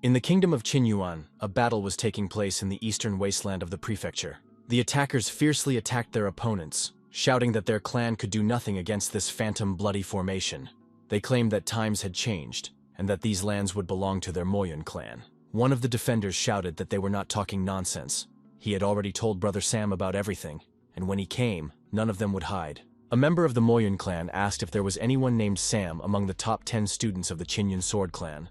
In the kingdom of Qinyuan, a battle was taking place in the eastern wasteland of the prefecture. The attackers fiercely attacked their opponents, shouting that their clan could do nothing against this phantom bloody formation. They claimed that times had changed, and that these lands would belong to their Moyun clan. One of the defenders shouted that they were not talking nonsense. He had already told Brother Sam about everything, and when he came, none of them would hide. A member of the Moyun clan asked if there was anyone named Sam among the top 10 students of the Qinyun Sword clan,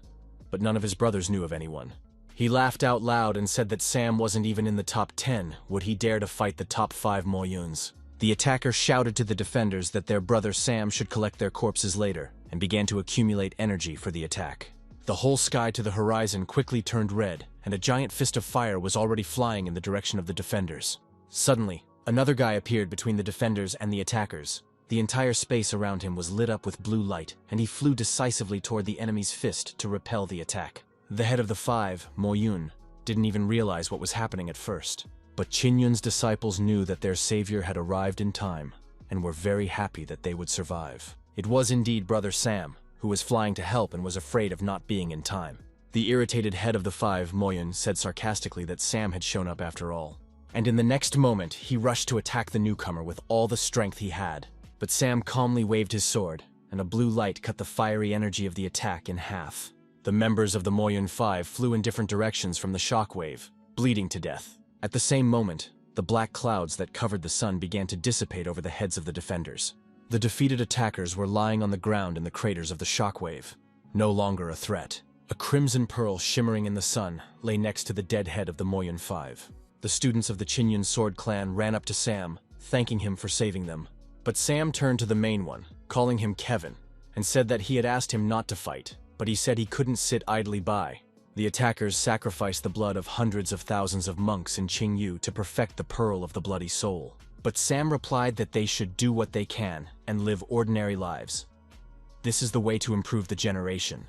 but none of his brothers knew of anyone. He laughed out loud and said that Sam wasn't even in the top 10. Would he dare to fight the top 5 Moyuns? The attacker shouted to the defenders that their brother Sam should collect their corpses later, and began to accumulate energy for the attack. The whole sky to the horizon quickly turned red, and a giant fist of fire was already flying in the direction of the defenders. Suddenly, another guy appeared between the defenders and the attackers. The entire space around him was lit up with blue light, and he flew decisively toward the enemy's fist to repel the attack. The head of the 5, Moyun, didn't even realize what was happening at first. But Qinyun's disciples knew that their savior had arrived in time, and were very happy that they would survive. It was indeed Brother Sam, who was flying to help and was afraid of not being in time. The irritated head of the 5, Moyun, said sarcastically that Sam had shown up after all. And in the next moment, he rushed to attack the newcomer with all the strength he had. But Sam calmly waved his sword, and a blue light cut the fiery energy of the attack in half. The members of the Moyun 5 flew in different directions from the shockwave, bleeding to death. At the same moment, the black clouds that covered the sun began to dissipate over the heads of the defenders. The defeated attackers were lying on the ground in the craters of the shockwave, no longer a threat. A crimson pearl shimmering in the sun lay next to the dead head of the Moyun 5. The students of the Qinyun Sword clan ran up to Sam, thanking him for saving them. But Sam turned to the main one, calling him Kevin, and said that he had asked him not to fight, but he said he couldn't sit idly by. The attackers sacrificed the blood of hundreds of thousands of monks in Qingyu to perfect the Pearl of the Bloody Soul. But Sam replied that they should do what they can and live ordinary lives. This is the way to improve the generation.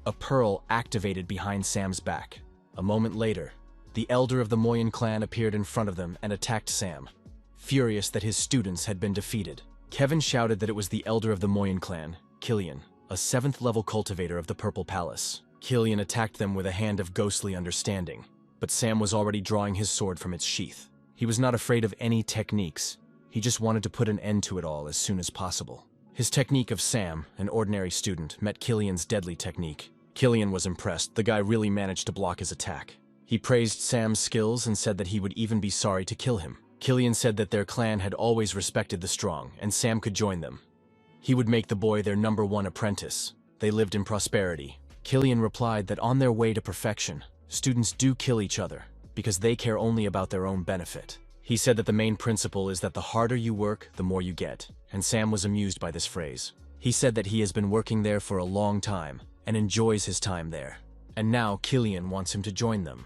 A pearl activated behind Sam's back. A moment later, the elder of the Moyun clan appeared in front of them and attacked Sam. Furious that his students had been defeated, Kevin shouted that it was the elder of the Moyun clan, Killian, a 7th-level cultivator of the Purple Palace. Killian attacked them with a hand of ghostly understanding, but Sam was already drawing his sword from its sheath. He was not afraid of any techniques. He just wanted to put an end to it all as soon as possible. His technique of Sam, an ordinary student, met Killian's deadly technique. Killian was impressed. The guy really managed to block his attack. He praised Sam's skills and said that he would even be sorry to kill him. Killian said that their clan had always respected the strong, and Sam could join them. He would make the boy their #1 apprentice. They lived in prosperity. Killian replied that on their way to perfection, students do kill each other, because they care only about their own benefit. He said that the main principle is that the harder you work, the more you get, and Sam was amused by this phrase. He said that he has been working there for a long time, and enjoys his time there. And now Killian wants him to join them.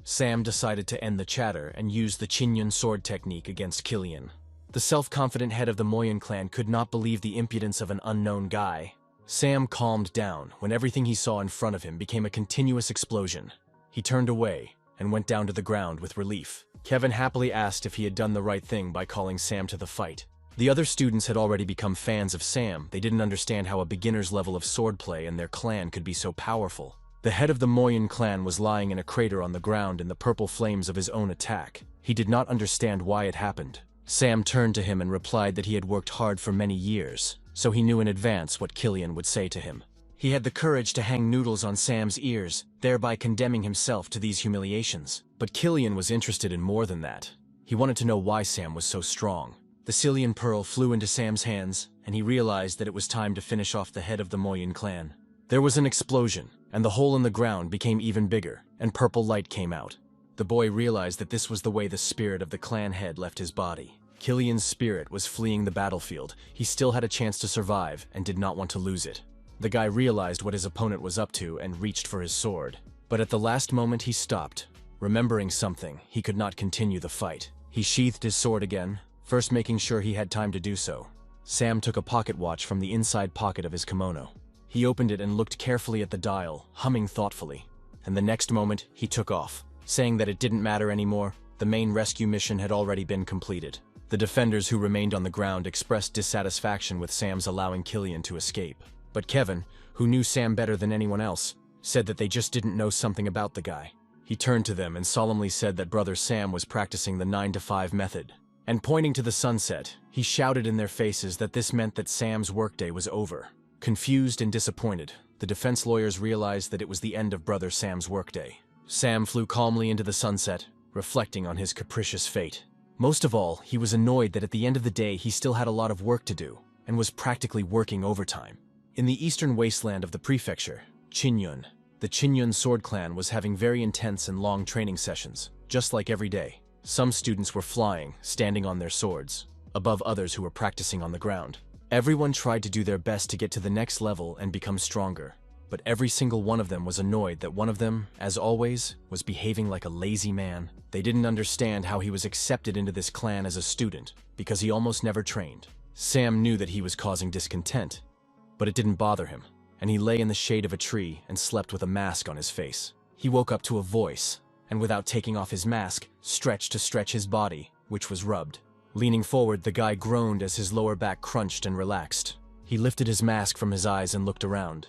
Sam decided to end the chatter and use the Qinyun sword technique against Killian. The self-confident head of the Moyun clan could not believe the impudence of an unknown guy. Sam calmed down when everything he saw in front of him became a continuous explosion. He turned away and went down to the ground with relief. Kevin happily asked if he had done the right thing by calling Sam to the fight. The other students had already become fans of Sam. They didn't understand how a beginner's level of swordplay in their clan could be so powerful. The head of the Moyun clan was lying in a crater on the ground in the purple flames of his own attack. He did not understand why it happened. Sam turned to him and replied that he had worked hard for many years, so he knew in advance what Killian would say to him. He had the courage to hang noodles on Sam's ears, thereby condemning himself to these humiliations. But Killian was interested in more than that. He wanted to know why Sam was so strong. The Cillian Pearl flew into Sam's hands, and he realized that it was time to finish off the head of the Moyun clan. There was an explosion, and the hole in the ground became even bigger, and purple light came out. The boy realized that this was the way the spirit of the clan head left his body. Killian's spirit was fleeing the battlefield. He still had a chance to survive, and did not want to lose it. The guy realized what his opponent was up to and reached for his sword. But at the last moment he stopped. Remembering something, he could not continue the fight. He sheathed his sword again, first making sure he had time to do so. Sam took a pocket watch from the inside pocket of his kimono. He opened it and looked carefully at the dial, humming thoughtfully. And the next moment, he took off, saying that it didn't matter anymore. The main rescue mission had already been completed. The defenders who remained on the ground expressed dissatisfaction with Sam's allowing Killian to escape. But Kevin, who knew Sam better than anyone else, said that they just didn't know something about the guy. He turned to them and solemnly said that Brother Sam was practicing the 9 to 5 method. And pointing to the sunset, he shouted in their faces that this meant that Sam's workday was over. Confused and disappointed, the defense lawyers realized that it was the end of Brother Sam's workday. Sam flew calmly into the sunset, reflecting on his capricious fate. Most of all, he was annoyed that at the end of the day he still had a lot of work to do, and was practically working overtime. In the eastern wasteland of the prefecture, Qinyun, the Qinyun sword clan was having very intense and long training sessions, just like every day. Some students were flying, standing on their swords, above others who were practicing on the ground. Everyone tried to do their best to get to the next level and become stronger, but every single one of them was annoyed that one of them, as always, was behaving like a lazy man. They didn't understand how he was accepted into this clan as a student, because he almost never trained. Sam knew that he was causing discontent, but it didn't bother him, and he lay in the shade of a tree and slept with a mask on his face. He woke up to a voice, and without taking off his mask, stretched to stretch his body, which was rubbed. Leaning forward, the guy groaned as his lower back crunched and relaxed. He lifted his mask from his eyes and looked around.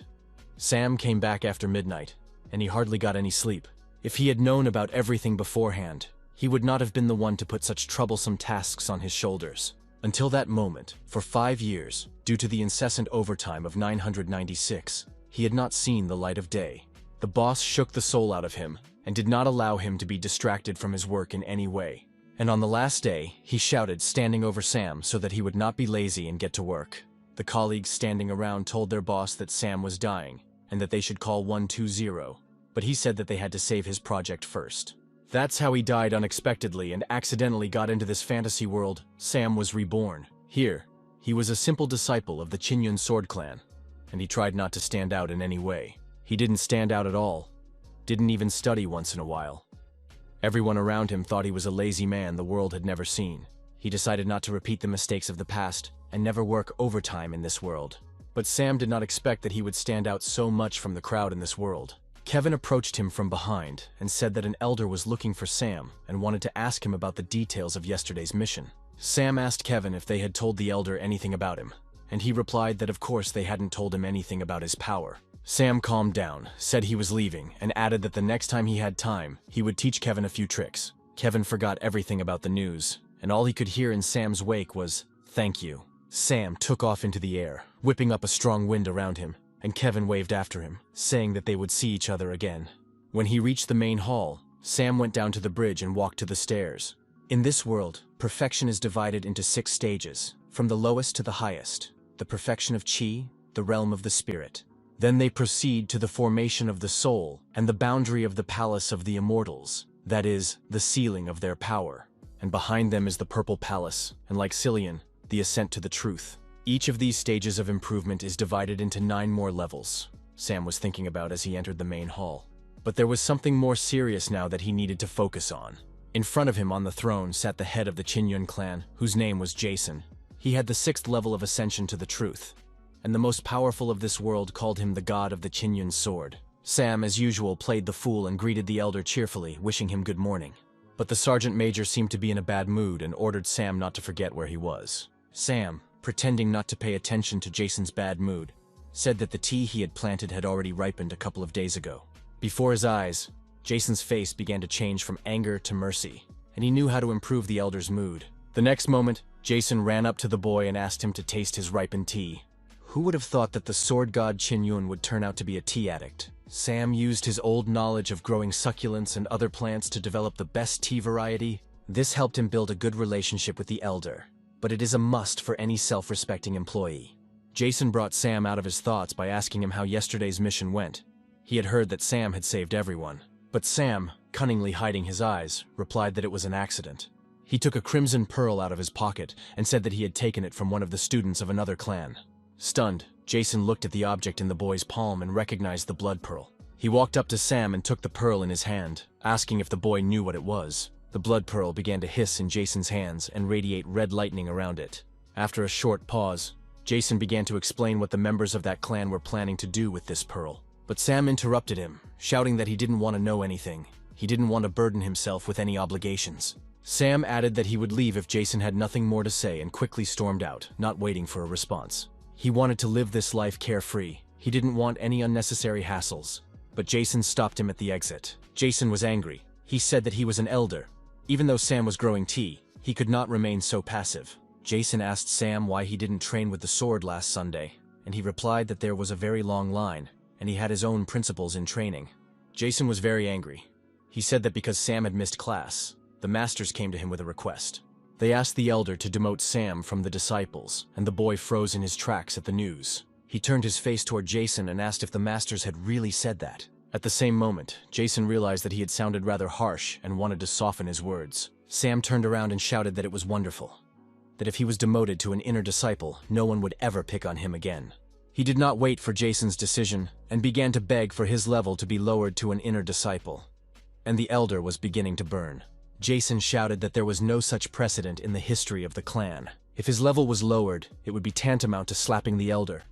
Sam came back after midnight, and he hardly got any sleep. If he had known about everything beforehand, he would not have been the one to put such troublesome tasks on his shoulders. Until that moment, for 5 years, due to the incessant overtime of 996, he had not seen the light of day. The boss shook the soul out of him, and did not allow him to be distracted from his work in any way. And on the last day, he shouted, standing over Sam so that he would not be lazy and get to work. The colleagues standing around told their boss that Sam was dying, and that they should call 120, but he said that they had to save his project first. That's how he died unexpectedly and accidentally got into this fantasy world. Sam was reborn. Here, he was a simple disciple of the Qinyun sword clan, and he tried not to stand out in any way. He didn't stand out at all. Didn't even study once in a while. Everyone around him thought he was a lazy man the world had never seen. He decided not to repeat the mistakes of the past and never work overtime in this world. But Sam did not expect that he would stand out so much from the crowd in this world. Kevin approached him from behind and said that an elder was looking for Sam and wanted to ask him about the details of yesterday's mission. Sam asked Kevin if they had told the elder anything about him, and he replied that of course they hadn't told him anything about his power. Sam calmed down, said he was leaving, and added that the next time he had time, he would teach Kevin a few tricks. Kevin forgot everything about the news, and all he could hear in Sam's wake was, "Thank you." Sam took off into the air, whipping up a strong wind around him, and Kevin waved after him, saying that they would see each other again. When he reached the main hall, Sam went down to the bridge and walked to the stairs. In this world, perfection is divided into 6 stages, from the lowest to the highest: the perfection of Qi, the realm of the spirit. Then they proceed to the formation of the soul and the boundary of the palace of the immortals, that is, the ceiling of their power. And behind them is the purple palace, and like Cillian, the ascent to the truth. Each of these stages of improvement is divided into 9 more levels, Sam was thinking about as he entered the main hall. But there was something more serious now that he needed to focus on. In front of him on the throne sat the head of the Qinyun clan, whose name was Jason. He had the 6th level of ascension to the truth, and the most powerful of this world called him the god of the Qinyun sword. Sam, as usual, played the fool and greeted the elder cheerfully, wishing him good morning. But the sergeant major seemed to be in a bad mood and ordered Sam not to forget where he was. Sam, pretending not to pay attention to Jason's bad mood, said that the tea he had planted had already ripened a couple of days ago. Before his eyes, Jason's face began to change from anger to mercy, and he knew how to improve the elder's mood. The next moment, Jason ran up to the boy and asked him to taste his ripened tea. Who would have thought that the sword god Qinyun would turn out to be a tea addict? Sam used his old knowledge of growing succulents and other plants to develop the best tea variety. This helped him build a good relationship with the elder, but it is a must for any self-respecting employee. Jason brought Sam out of his thoughts by asking him how yesterday's mission went. He had heard that Sam had saved everyone, but Sam, cunningly hiding his eyes, replied that it was an accident. He took a crimson pearl out of his pocket and said that he had taken it from one of the students of another clan. Stunned, Jason looked at the object in the boy's palm and recognized the blood pearl. He walked up to Sam and took the pearl in his hand, asking if the boy knew what it was. The blood pearl began to hiss in Jason's hands and radiate red lightning around it. After a short pause, Jason began to explain what the members of that clan were planning to do with this pearl. But Sam interrupted him, shouting that he didn't want to know anything. He didn't want to burden himself with any obligations. Sam added that he would leave if Jason had nothing more to say and quickly stormed out, not waiting for a response. He wanted to live this life carefree. He didn't want any unnecessary hassles. but Jason stopped him at the exit. Jason was angry. He said that he was an elder. Even though Sam was growing tea, he could not remain so passive. Jason asked Sam why he didn't train with the sword last Sunday, and he replied that there was a very long line, and he had his own principles in training. Jason was very angry. He said that because Sam had missed class, the masters came to him with a request. They asked the elder to demote Sam from the disciples, and the boy froze in his tracks at the news. He turned his face toward Jason and asked if the masters had really said that. At the same moment, Jason realized that he had sounded rather harsh and wanted to soften his words. Sam turned around and shouted that it was wonderful, that if he was demoted to an inner disciple, no one would ever pick on him again. He did not wait for Jason's decision and began to beg for his level to be lowered to an inner disciple. And the elder was beginning to burn. Jason shouted that there was no such precedent in the history of the clan. If his level was lowered, it would be tantamount to slapping the elder.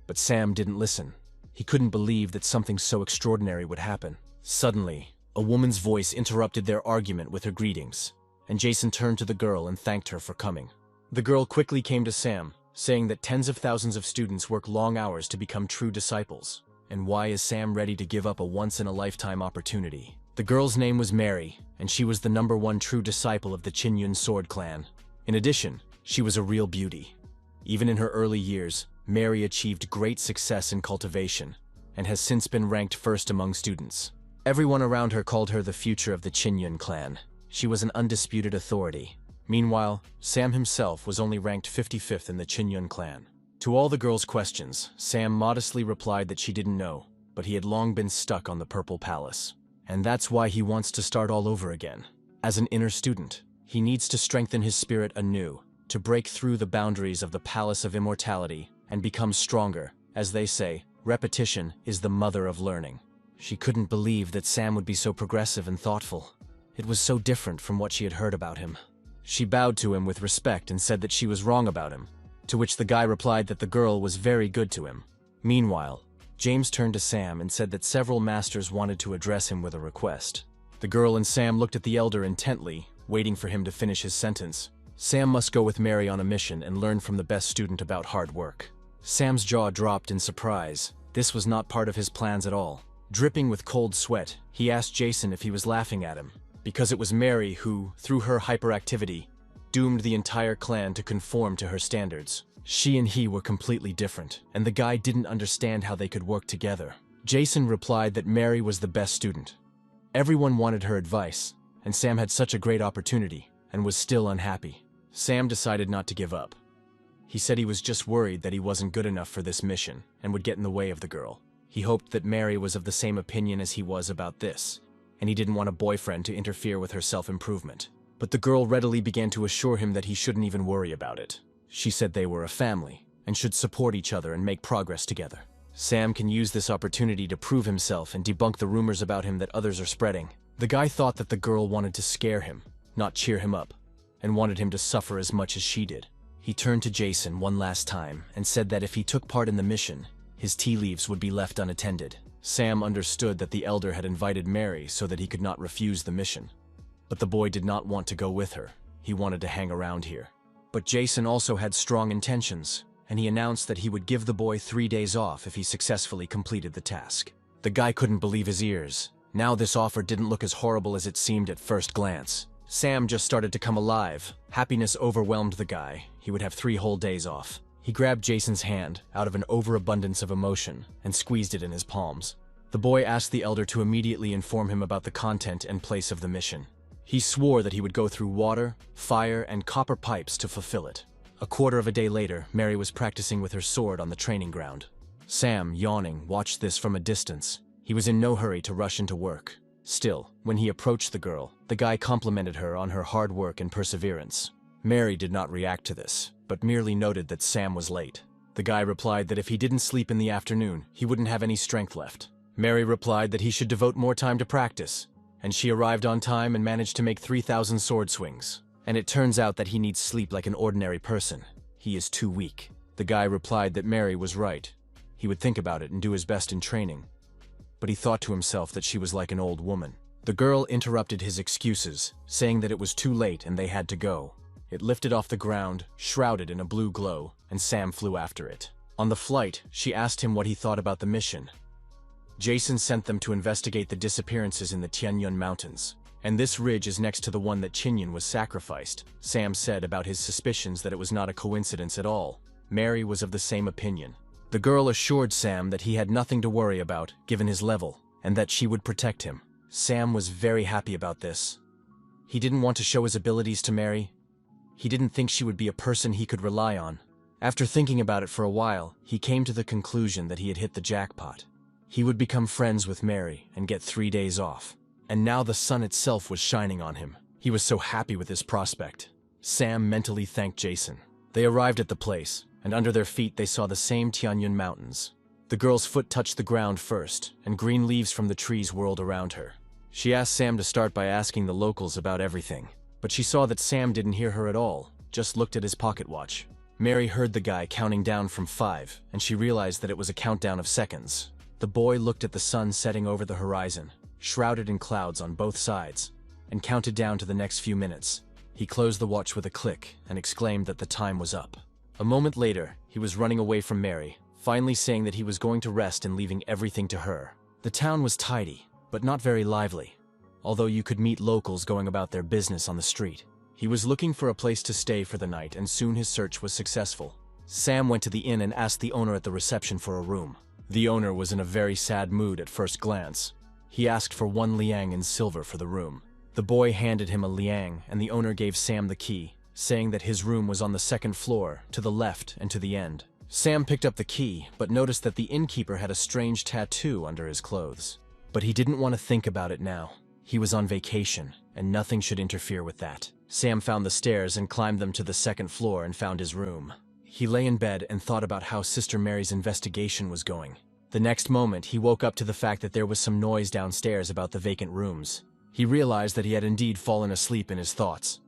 But Sam didn't listen. He couldn't believe that something so extraordinary would happen. Suddenly, a woman's voice interrupted their argument with her greetings, and Jason turned to the girl and thanked her for coming. The girl quickly came to Sam, saying that tens of thousands of students work long hours to become true disciples. And why is Sam ready to give up a once-in-a-lifetime opportunity? The girl's name was Mary, and she was the #1 true disciple of the Qinyun sword clan. In addition, she was a real beauty. Even in her early years, Mary achieved great success in cultivation, and has since been ranked first among students. Everyone around her called her the future of the Qinyun clan. She was an undisputed authority. Meanwhile, Sam himself was only ranked 55th in the Qinyun clan. To all the girl's questions, Sam modestly replied that she didn't know, but he had long been stuck on the Purple Palace. And that's why he wants to start all over again. As an inner student, he needs to strengthen his spirit anew, to break through the boundaries of the Palace of Immortality and become stronger. As they say, repetition is the mother of learning. She couldn't believe that Sam would be so progressive and thoughtful. It was so different from what she had heard about him. She bowed to him with respect and said that she was wrong about him, to which the guy replied that the girl was very good to him. Meanwhile, James turned to Sam and said that several masters wanted to address him with a request. The girl and Sam looked at the elder intently, waiting for him to finish his sentence. Sam must go with Mary on a mission and learn from the best student about hard work. Sam's jaw dropped in surprise. This was not part of his plans at all. Dripping with cold sweat, he asked Jason if he was laughing at him, because it was Mary who, through her hyperactivity, doomed the entire clan to conform to her standards. She and he were completely different, and the guy didn't understand how they could work together. Jason replied that Mary was the best student. Everyone wanted her advice, and Sam had such a great opportunity, and was still unhappy. Sam decided not to give up. He said he was just worried that he wasn't good enough for this mission, and would get in the way of the girl. He hoped that Mary was of the same opinion as he was about this, and he didn't want a boyfriend to interfere with her self-improvement. But the girl readily began to assure him that he shouldn't even worry about it. She said they were a family, and should support each other and make progress together. Sam can use this opportunity to prove himself and debunk the rumors about him that others are spreading. The guy thought that the girl wanted to scare him, not cheer him up, and wanted him to suffer as much as she did. He turned to Jason one last time and said that if he took part in the mission, his tea leaves would be left unattended. Sam understood that the elder had invited Mary so that he could not refuse the mission. But the boy did not want to go with her. He wanted to hang around here. But Jason also had strong intentions, and he announced that he would give the boy 3 days off if he successfully completed the task. The guy couldn't believe his ears. Now this offer didn't look as horrible as it seemed at first glance. Sam just started to come alive. Happiness overwhelmed the guy. He would have 3 whole days off. He grabbed Jason's hand out of an overabundance of emotion and squeezed it in his palms. The boy asked the elder to immediately inform him about the content and place of the mission. He swore that he would go through water, fire, and copper pipes to fulfill it. A quarter of a day later, Mary was practicing with her sword on the training ground. Sam, yawning, watched this from a distance. He was in no hurry to rush into work. Still, when he approached the girl, the guy complimented her on her hard work and perseverance. Mary did not react to this, but merely noted that Sam was late. The guy replied that if he didn't sleep in the afternoon, he wouldn't have any strength left. Mary replied that he should devote more time to practice, and she arrived on time and managed to make 3,000 sword swings. And it turns out that he needs sleep like an ordinary person. He is too weak. The guy replied that Mary was right. He would think about it and do his best in training. But he thought to himself that she was like an old woman. The girl interrupted his excuses, saying that it was too late and they had to go. It lifted off the ground, shrouded in a blue glow, and Sam flew after it. On the flight, she asked him what he thought about the mission. Jason sent them to investigate the disappearances in the Tianyun Mountains. And this ridge is next to the one that Chinyan was sacrificed. Sam said about his suspicions that it was not a coincidence at all. Mary was of the same opinion. The girl assured Sam that he had nothing to worry about, given his level, and that she would protect him. Sam was very happy about this. He didn't want to show his abilities to Mary. He didn't think she would be a person he could rely on. After thinking about it for a while, he came to the conclusion that he had hit the jackpot. He would become friends with Mary and get 3 days off. And now the sun itself was shining on him. He was so happy with this prospect. Sam mentally thanked Jason. They arrived at the place, and under their feet they saw the same Tianyun Mountains. The girl's foot touched the ground first, and green leaves from the trees whirled around her. She asked Sam to start by asking the locals about everything, but she saw that Sam didn't hear her at all, just looked at his pocket watch. Mary heard the guy counting down from 5, and she realized that it was a countdown of seconds. The boy looked at the sun setting over the horizon, shrouded in clouds on both sides, and counted down to the next few minutes. He closed the watch with a click and exclaimed that the time was up. A moment later, he was running away from Mary, finally saying that he was going to rest and leaving everything to her. The town was tidy, but not very lively, although you could meet locals going about their business on the street. He was looking for a place to stay for the night, and soon his search was successful. Sam went to the inn and asked the owner at the reception for a room. The owner was in a very sad mood at first glance. He asked for 1 liang in silver for the room. The boy handed him a liang, and the owner gave Sam the key, saying that his room was on the 2nd floor, to the left and to the end. Sam picked up the key, but noticed that the innkeeper had a strange tattoo under his clothes. But he didn't want to think about it now. He was on vacation, and nothing should interfere with that. Sam found the stairs and climbed them to the 2nd floor and found his room. He lay in bed and thought about how Sister Mary's investigation was going. The next moment, he woke up to the fact that there was some noise downstairs about the vacant rooms. He realized that he had indeed fallen asleep in his thoughts,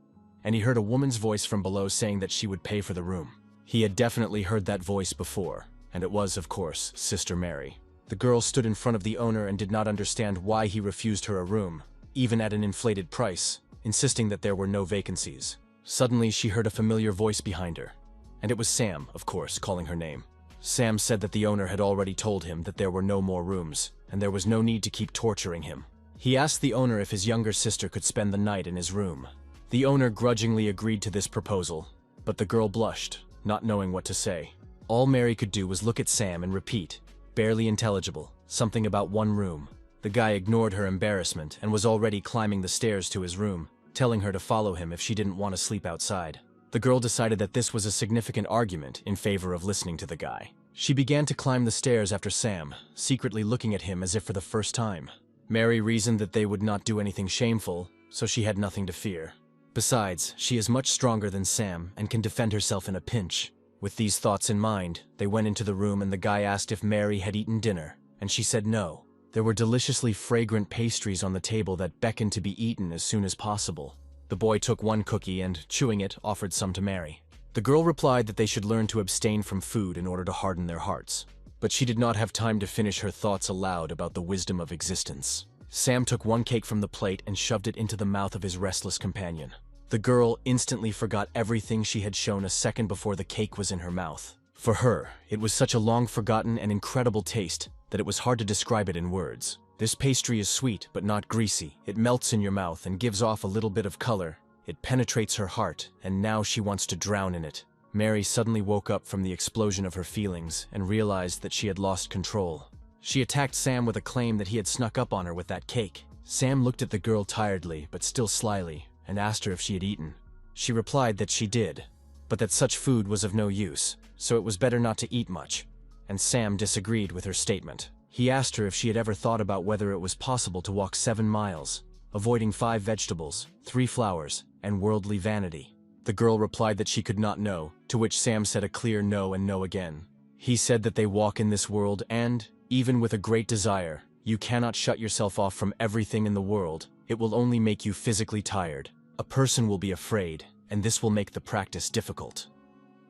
and he heard a woman's voice from below saying that she would pay for the room. He had definitely heard that voice before, and it was, of course, Sister Mary. The girl stood in front of the owner and did not understand why he refused her a room, even at an inflated price, insisting that there were no vacancies. Suddenly, she heard a familiar voice behind her, and it was Sam, of course, calling her name. Sam said that the owner had already told him that there were no more rooms, and there was no need to keep torturing him. He asked the owner if his younger sister could spend the night in his room. The owner grudgingly agreed to this proposal, but the girl blushed, not knowing what to say. All Mary could do was look at Sam and repeat, barely intelligible, something about 1 room. The guy ignored her embarrassment and was already climbing the stairs to his room, telling her to follow him if she didn't want to sleep outside. The girl decided that this was a significant argument in favor of listening to the guy. She began to climb the stairs after Sam, secretly looking at him as if for the first time. Mary reasoned that they would not do anything shameful, so she had nothing to fear. Besides, she is much stronger than Sam and can defend herself in a pinch. With these thoughts in mind, they went into the room and the guy asked if Mary had eaten dinner, and she said no. There were deliciously fragrant pastries on the table that beckoned to be eaten as soon as possible. The boy took 1 cookie and, chewing it, offered some to Mary. The girl replied that they should learn to abstain from food in order to harden their hearts. But she did not have time to finish her thoughts aloud about the wisdom of existence. Sam took 1 cake from the plate and shoved it into the mouth of his restless companion. The girl instantly forgot everything she had shown a second before the cake was in her mouth. For her, it was such a long-forgotten and incredible taste that it was hard to describe it in words. This pastry is sweet but not greasy. It melts in your mouth and gives off a little bit of color. It penetrates her heart, and now she wants to drown in it. Mary suddenly woke up from the explosion of her feelings and realized that she had lost control. She attacked Sam with a claim that he had snuck up on her with that cake. Sam looked at the girl tiredly but still slyly and asked her if she had eaten. She replied that she did, but that such food was of no use, so it was better not to eat much, and Sam disagreed with her statement. He asked her if she had ever thought about whether it was possible to walk 7 miles, avoiding 5 vegetables, 3 flowers, and worldly vanity. The girl replied that she could not know, to which Sam said a clear no and no again. He said that they walk in this world and, even with a great desire, you cannot shut yourself off from everything in the world. It will only make you physically tired. A person will be afraid, and this will make the practice difficult.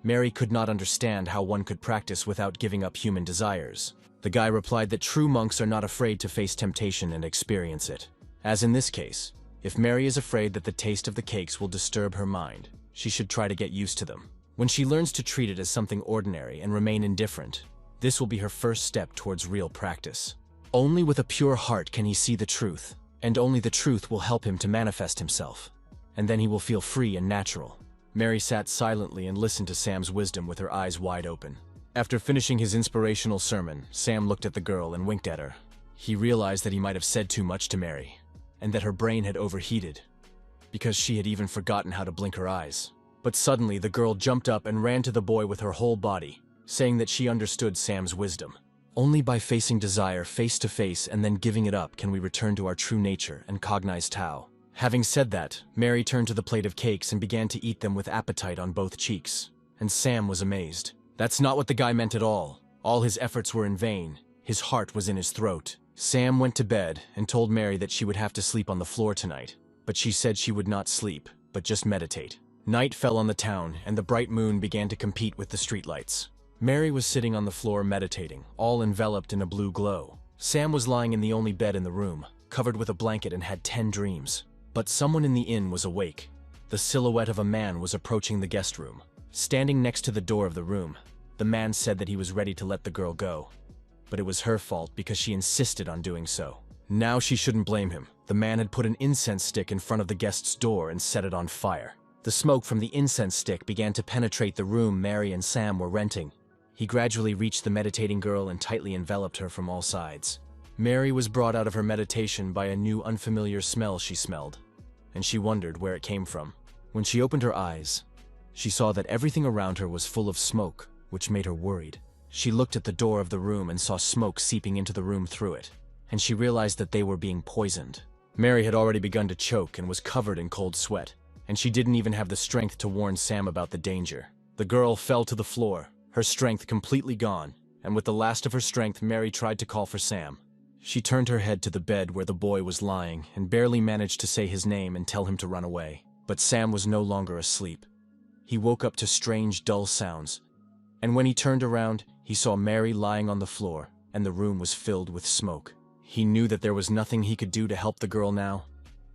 Mary could not understand how one could practice without giving up human desires. The guy replied that true monks are not afraid to face temptation and experience it. As in this case, if Mary is afraid that the taste of the cakes will disturb her mind, she should try to get used to them. When she learns to treat it as something ordinary and remain indifferent, this will be her first step towards real practice. Only with a pure heart can he see the truth, and only the truth will help him to manifest himself. And then he will feel free and natural. Mary sat silently and listened to Sam's wisdom with her eyes wide open. After finishing his inspirational sermon, Sam looked at the girl and winked at her. He realized that he might have said too much to Mary, and that her brain had overheated, because she had even forgotten how to blink her eyes. But suddenly the girl jumped up and ran to the boy with her whole body, saying that she understood Sam's wisdom. Only by facing desire face to face and then giving it up can we return to our true nature and cognize Tao. Having said that, Mary turned to the plate of cakes and began to eat them with appetite on both cheeks. And Sam was amazed. That's not what the guy meant at all. All his efforts were in vain. His heart was in his throat. Sam went to bed and told Mary that she would have to sleep on the floor tonight. But she said she would not sleep, but just meditate. Night fell on the town, and the bright moon began to compete with the streetlights. Mary was sitting on the floor meditating, all enveloped in a blue glow. Sam was lying in the only bed in the room, covered with a blanket, and had 10 dreams. But someone in the inn was awake. The silhouette of a man was approaching the guest room. Standing next to the door of the room, the man said that he was ready to let the girl go. But it was her fault because she insisted on doing so. Now she shouldn't blame him. The man had put an incense stick in front of the guest's door and set it on fire. The smoke from the incense stick began to penetrate the room Mary and Sam were renting. He gradually reached the meditating girl and tightly enveloped her from all sides. Mary was brought out of her meditation by a new unfamiliar smell she smelled, and she wondered where it came from. When she opened her eyes, she saw that everything around her was full of smoke, which made her worried. She looked at the door of the room and saw smoke seeping into the room through it, and she realized that they were being poisoned. Mary had already begun to choke and was covered in cold sweat, and she didn't even have the strength to warn Sam about the danger. The girl fell to the floor, her strength completely gone, and with the last of her strength, Mary tried to call for Sam. She turned her head to the bed where the boy was lying and barely managed to say his name and tell him to run away. But Sam was no longer asleep. He woke up to strange, dull sounds, and when he turned around, he saw Mary lying on the floor, and the room was filled with smoke. He knew that there was nothing he could do to help the girl now.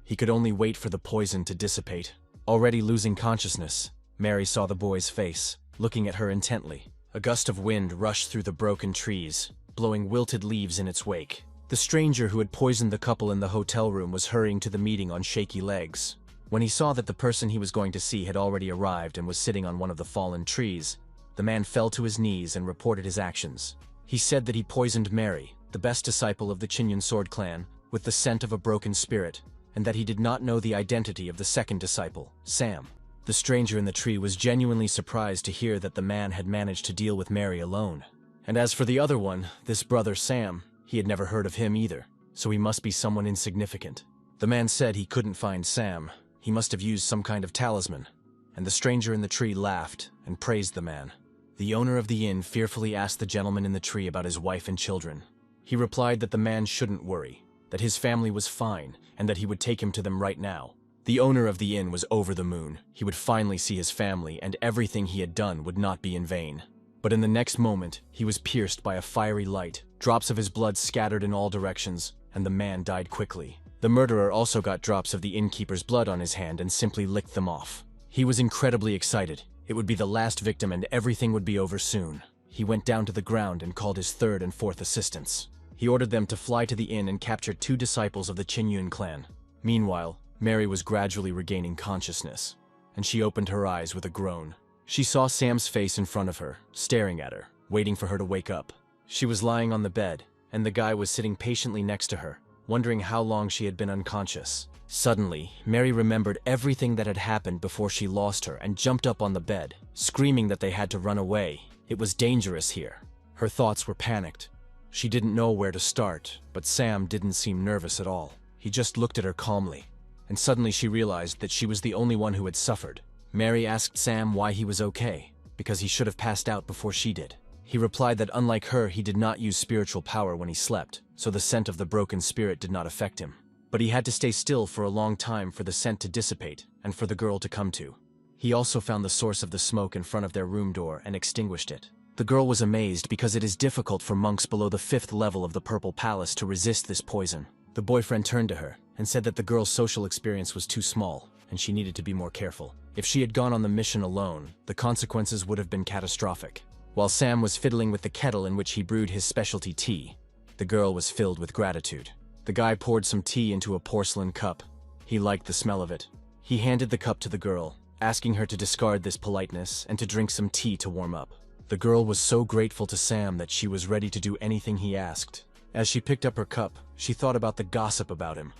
He could only wait for the poison to dissipate. Already losing consciousness, Mary saw the boy's face, looking at her intently. A gust of wind rushed through the broken trees, blowing wilted leaves in its wake. The stranger who had poisoned the couple in the hotel room was hurrying to the meeting on shaky legs. When he saw that the person he was going to see had already arrived and was sitting on one of the fallen trees, the man fell to his knees and reported his actions. He said that he poisoned Mary, the best disciple of the Chinyan sword clan, with the scent of a broken spirit, and that he did not know the identity of the second disciple, Sam. The stranger in the tree was genuinely surprised to hear that the man had managed to deal with Mary alone. And as for the other one, this brother Sam, he had never heard of him either, so he must be someone insignificant. The man said he couldn't find Sam. He must have used some kind of talisman. And the stranger in the tree laughed and praised the man. The owner of the inn fearfully asked the gentleman in the tree about his wife and children. He replied that the man shouldn't worry, that his family was fine, and that he would take him to them right now. The owner of the inn was over the moon. He would finally see his family, and everything he had done would not be in vain. But in the next moment, he was pierced by a fiery light. Drops of his blood scattered in all directions, and the man died quickly. The murderer also got drops of the innkeeper's blood on his hand and simply licked them off. He was incredibly excited. It would be the last victim and everything would be over soon. He went down to the ground and called his third and fourth assistants. He ordered them to fly to the inn and capture 2 disciples of the Qinyun clan. Meanwhile, Mary was gradually regaining consciousness, and she opened her eyes with a groan. She saw Sam's face in front of her, staring at her, waiting for her to wake up. She was lying on the bed, and the guy was sitting patiently next to her, wondering how long she had been unconscious. Suddenly, Mary remembered everything that had happened before she lost her and jumped up on the bed, screaming that they had to run away. It was dangerous here. Her thoughts were panicked. She didn't know where to start, but Sam didn't seem nervous at all. He just looked at her calmly, and suddenly she realized that she was the only one who had suffered. Mary asked Sam why he was okay, because he should have passed out before she did. He replied that unlike her, he did not use spiritual power when he slept, so the scent of the broken spirit did not affect him. But he had to stay still for a long time for the scent to dissipate and for the girl to come to. He also found the source of the smoke in front of their room door and extinguished it. The girl was amazed because it is difficult for monks below the 5th level of the Purple Palace to resist this poison. The boyfriend turned to her and said that the girl's social experience was too small and she needed to be more careful. If she had gone on the mission alone, the consequences would have been catastrophic. While Sam was fiddling with the kettle in which he brewed his specialty tea, The girl was filled with gratitude. The guy poured some tea into a porcelain cup. He liked the smell of it. He handed the cup to the girl, asking her to discard this politeness and to drink some tea to warm up. The girl was so grateful to Sam that she was ready to do anything he asked. As she picked up her cup, she thought about the gossip about him.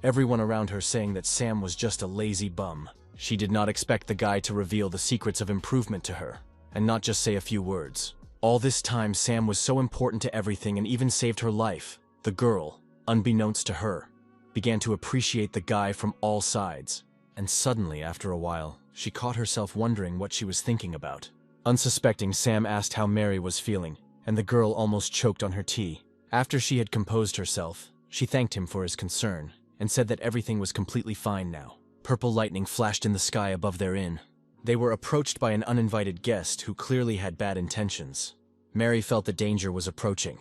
Everyone around her saying that Sam was just a lazy bum. She did not expect the guy to reveal the secrets of improvement to her, and not just say a few words. All this time, Sam was so important to everything and even saved her life. The girl, unbeknownst to her, began to appreciate the guy from all sides. And suddenly, after a while, she caught herself wondering what she was thinking about. Unsuspecting, Sam asked how Mary was feeling, and the girl almost choked on her tea. After she had composed herself, she thanked him for his concern, and said that everything was completely fine now. Purple lightning flashed in the sky above their inn. They were approached by an uninvited guest who clearly had bad intentions. Mary felt that danger was approaching,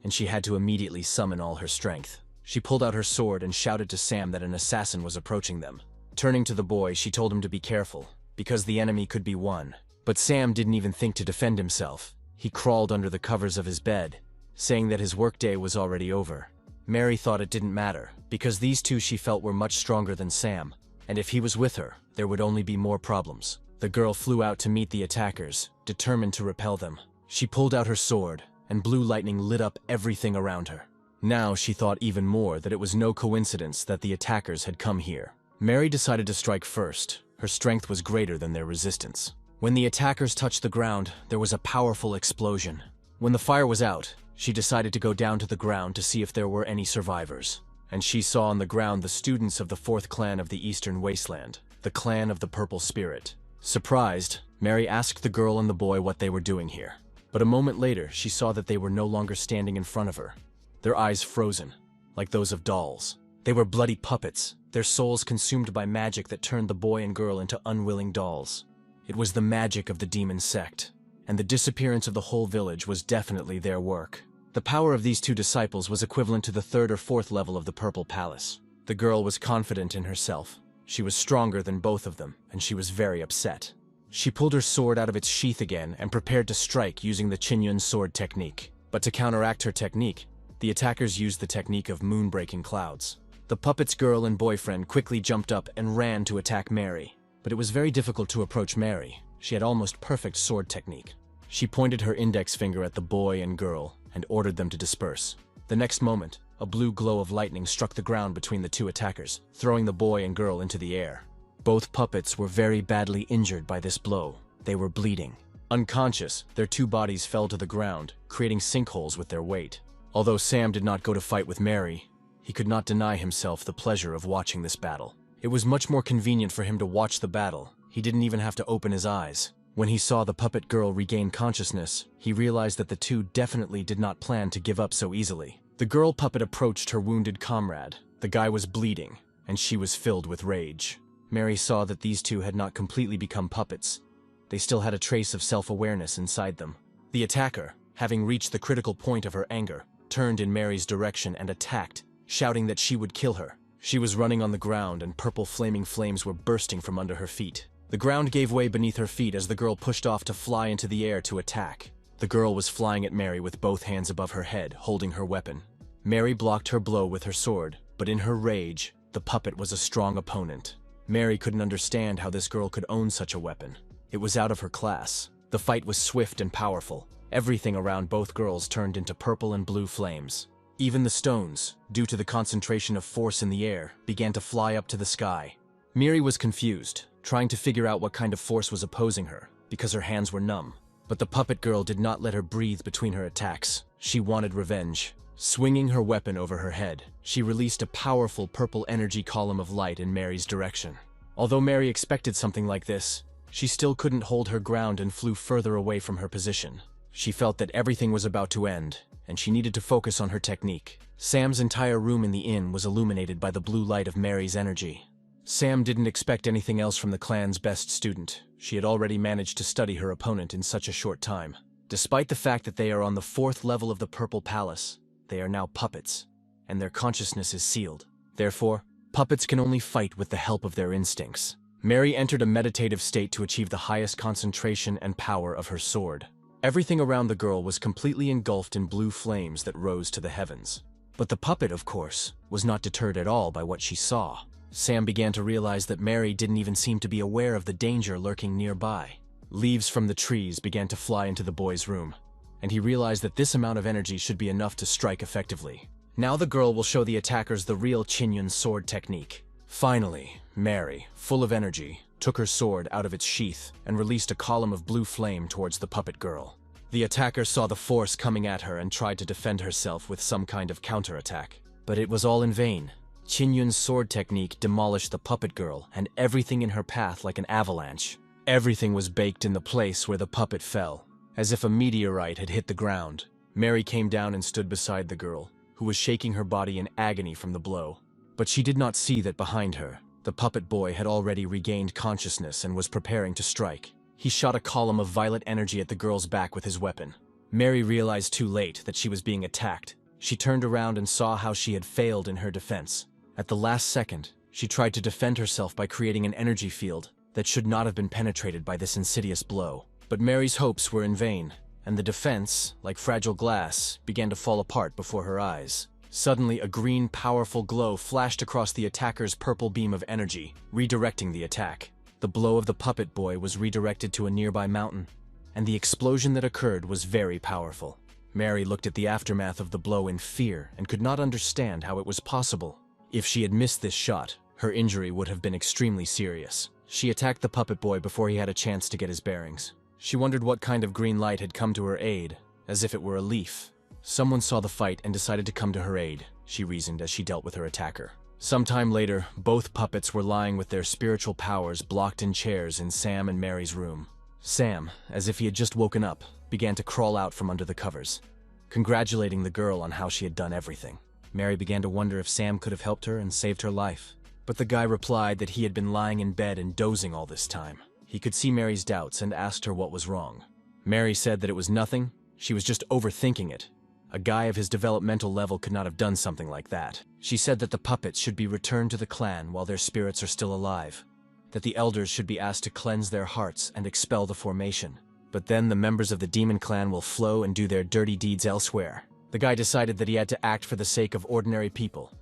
and she had to immediately summon all her strength. She pulled out her sword and shouted to Sam that an assassin was approaching them. Turning to the boy, she told him to be careful, because the enemy could be won. But Sam didn't even think to defend himself. He crawled under the covers of his bed, saying that his workday was already over. Mary thought it didn't matter, because these two she felt were much stronger than Sam, and if he was with her, there would only be more problems. The girl flew out to meet the attackers, determined to repel them. She pulled out her sword, and blue lightning lit up everything around her. Now she thought even more that it was no coincidence that the attackers had come here. Mary decided to strike first. Her strength was greater than their resistance. When the attackers touched the ground, there was a powerful explosion. When the fire was out, she decided to go down to the ground to see if there were any survivors. And she saw on the ground the students of the 4th clan of the Eastern Wasteland, the clan of the Purple Spirit. Surprised, Mary asked the girl and the boy what they were doing here. But a moment later, she saw that they were no longer standing in front of her. Their eyes frozen, like those of dolls. They were bloody puppets, their souls consumed by magic that turned the boy and girl into unwilling dolls. It was the magic of the demon sect, and the disappearance of the whole village was definitely their work. The power of these two disciples was equivalent to the 3rd or 4th level of the Purple Palace. The girl was confident in herself. She was stronger than both of them, and she was very upset. She pulled her sword out of its sheath again and prepared to strike using the Qinyun sword technique. But to counteract her technique, the attackers used the technique of moon-breaking clouds. The puppet's girl and boyfriend quickly jumped up and ran to attack Mary. But it was very difficult to approach Mary. She had almost perfect sword technique. She pointed her index finger at the boy and girl and ordered them to disperse. The next moment, a blue glow of lightning struck the ground between the two attackers, throwing the boy and girl into the air. Both puppets were very badly injured by this blow. They were bleeding. Unconscious, their two bodies fell to the ground, creating sinkholes with their weight. Although Sam did not go to fight with Mary, he could not deny himself the pleasure of watching this battle. It was much more convenient for him to watch the battle. He didn't even have to open his eyes. When he saw the puppet girl regain consciousness, he realized that the two definitely did not plan to give up so easily. The girl puppet approached her wounded comrade. The guy was bleeding, and she was filled with rage. Mary saw that these two had not completely become puppets. They still had a trace of self-awareness inside them. The attacker, having reached the critical point of her anger, turned in Mary's direction and attacked, shouting that she would kill her. She was running on the ground, and purple flaming flames were bursting from under her feet. The ground gave way beneath her feet as the girl pushed off to fly into the air to attack. The girl was flying at Mary with both hands above her head, holding her weapon. Mary blocked her blow with her sword, but in her rage, the puppet was a strong opponent. Mary couldn't understand how this girl could own such a weapon. It was out of her class. The fight was swift and powerful. Everything around both girls turned into purple and blue flames. Even the stones, due to the concentration of force in the air, began to fly up to the sky. Mary was confused, trying to figure out what kind of force was opposing her, because her hands were numb. But the puppet girl did not let her breathe between her attacks. She wanted revenge. Swinging her weapon over her head, she released a powerful purple energy column of light in Mary's direction. Although Mary expected something like this, she still couldn't hold her ground and flew further away from her position. She felt that everything was about to end, and she needed to focus on her technique. Sam's entire room in the inn was illuminated by the blue light of Mary's energy. Sam didn't expect anything else from the clan's best student. She had already managed to study her opponent in such a short time. Despite the fact that they are on the 4th level of the Purple Palace, they are now puppets, and their consciousness is sealed. Therefore, puppets can only fight with the help of their instincts. Mary entered a meditative state to achieve the highest concentration and power of her sword. Everything around the girl was completely engulfed in blue flames that rose to the heavens. But the puppet, of course, was not deterred at all by what she saw. Sam began to realize that Mary didn't even seem to be aware of the danger lurking nearby. Leaves from the trees began to fly into the boy's room, and he realized that this amount of energy should be enough to strike effectively. Now the girl will show the attackers the real Chinyun sword technique. Finally, Mary, full of energy, took her sword out of its sheath and released a column of blue flame towards the puppet girl. The attacker saw the force coming at her and tried to defend herself with some kind of counterattack. But it was all in vain. Chinyun's sword technique demolished the puppet girl and everything in her path like an avalanche. Everything was baked in the place where the puppet fell, as if a meteorite had hit the ground. Mary came down and stood beside the girl, who was shaking her body in agony from the blow. But she did not see that behind her, the puppet boy had already regained consciousness and was preparing to strike. He shot a column of violet energy at the girl's back with his weapon. Mary realized too late that she was being attacked. She turned around and saw how she had failed in her defense. At the last second, she tried to defend herself by creating an energy field that should not have been penetrated by this insidious blow. But Mary's hopes were in vain, and the defense, like fragile glass, began to fall apart before her eyes. Suddenly, a green, powerful glow flashed across the attacker's purple beam of energy, redirecting the attack. The blow of the puppet boy was redirected to a nearby mountain, and the explosion that occurred was very powerful. Mary looked at the aftermath of the blow in fear and could not understand how it was possible. If she had missed this shot, her injury would have been extremely serious. She attacked the puppet boy before he had a chance to get his bearings. She wondered what kind of green light had come to her aid, as if it were a leaf. Someone saw the fight and decided to come to her aid, she reasoned as she dealt with her attacker. Sometime later, both puppets were lying with their spiritual powers blocked in chairs in Sam and Mary's room. Sam, as if he had just woken up, began to crawl out from under the covers, congratulating the girl on how she had done everything. Mary began to wonder if Sam could have helped her and saved her life. But the guy replied that he had been lying in bed and dozing all this time. He could see Mary's doubts and asked her what was wrong. Mary said that it was nothing, she was just overthinking it. A guy of his developmental level could not have done something like that. She said that the puppets should be returned to the clan while their spirits are still alive, that the elders should be asked to cleanse their hearts and expel the formation. But then the members of the demon clan will flow and do their dirty deeds elsewhere. The guy decided that he had to act for the sake of ordinary people,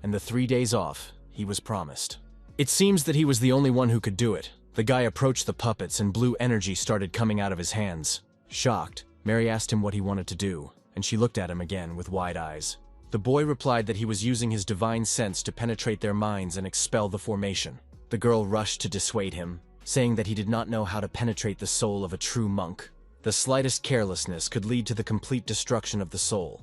and the 3 days off he was promised. It seems that he was the only one who could do it. The guy approached the puppets and blue energy started coming out of his hands. Shocked, Mary asked him what he wanted to do, and she looked at him again with wide eyes. The boy replied that he was using his divine sense to penetrate their minds and expel the formation. The girl rushed to dissuade him, saying that he did not know how to penetrate the soul of a true monk. The slightest carelessness could lead to the complete destruction of the soul.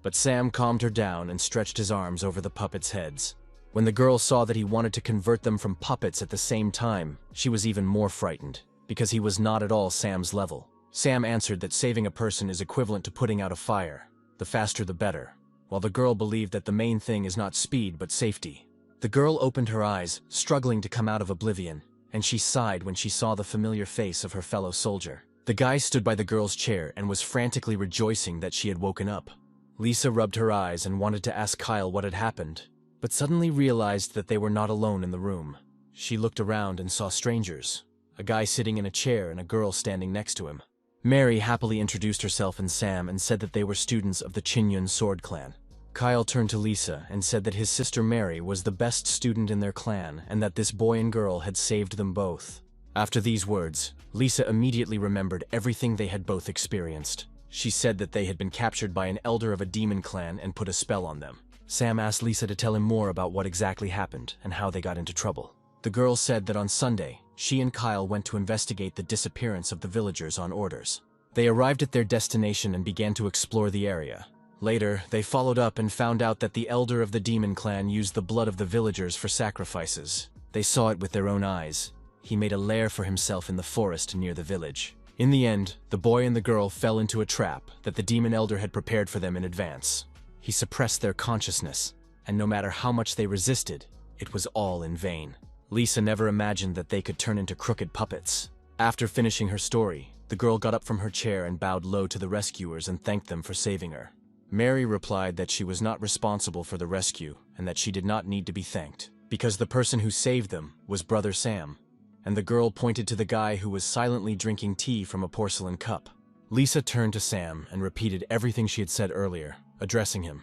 But Sam calmed her down and stretched his arms over the puppets' heads. When the girl saw that he wanted to convert them from puppets at the same time, she was even more frightened, because he was not at all Sam's level. Sam answered that saving a person is equivalent to putting out a fire. The faster the better, while the girl believed that the main thing is not speed but safety. The girl opened her eyes, struggling to come out of oblivion, and she sighed when she saw the familiar face of her fellow soldier. The guy stood by the girl's chair and was frantically rejoicing that she had woken up. Lisa rubbed her eyes and wanted to ask Kyle what had happened, but suddenly realized that they were not alone in the room. She looked around and saw strangers, a guy sitting in a chair and a girl standing next to him. Mary happily introduced herself and Sam and said that they were students of the Chinyun Sword Clan. Kyle turned to Lisa and said that his sister Mary was the best student in their clan and that this boy and girl had saved them both. After these words, Lisa immediately remembered everything they had both experienced. She said that they had been captured by an elder of a demon clan and put a spell on them. Sam asked Lisa to tell him more about what exactly happened and how they got into trouble. The girl said that on Sunday, she and Kyle went to investigate the disappearance of the villagers on orders. They arrived at their destination and began to explore the area. Later, they followed up and found out that the elder of the demon clan used the blood of the villagers for sacrifices. They saw it with their own eyes. He made a lair for himself in the forest near the village. In the end, the boy and the girl fell into a trap that the demon elder had prepared for them in advance. He suppressed their consciousness, and no matter how much they resisted, it was all in vain. Lisa never imagined that they could turn into crooked puppets. After finishing her story, the girl got up from her chair and bowed low to the rescuers and thanked them for saving her. Mary replied that she was not responsible for the rescue and that she did not need to be thanked, because the person who saved them was Brother Sam, and the girl pointed to the guy who was silently drinking tea from a porcelain cup. Lisa turned to Sam and repeated everything she had said earlier, addressing him.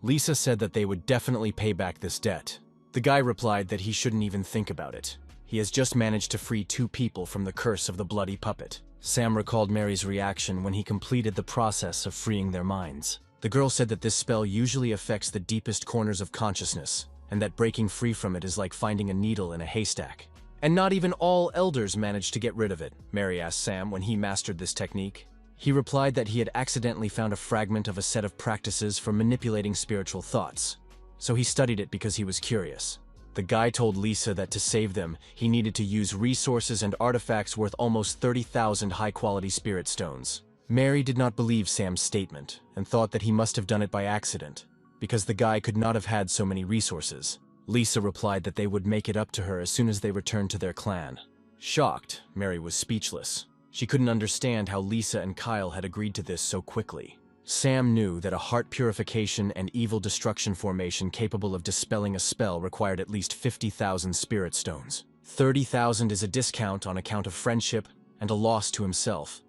Lisa said that they would definitely pay back this debt. The guy replied that he shouldn't even think about it. He has just managed to free 2 people from the curse of the bloody puppet. Sam recalled Mary's reaction when he completed the process of freeing their minds. The girl said that this spell usually affects the deepest corners of consciousness, and that breaking free from it is like finding a needle in a haystack. And not even all elders managed to get rid of it, Mary asked Sam when he mastered this technique. He replied that he had accidentally found a fragment of a set of practices for manipulating spiritual thoughts, so he studied it because he was curious. The guy told Lisa that to save them, he needed to use resources and artifacts worth almost 30,000 high-quality spirit stones. Mary did not believe Sam's statement and thought that he must have done it by accident, because the guy could not have had so many resources. Lisa replied that they would make it up to her as soon as they returned to their clan. Shocked, Mary was speechless. She couldn't understand how Lisa and Kyle had agreed to this so quickly. Sam knew that a heart purification and evil destruction formation capable of dispelling a spell required at least 50,000 spirit stones. 30,000 is a discount on account of friendship and a loss to himself.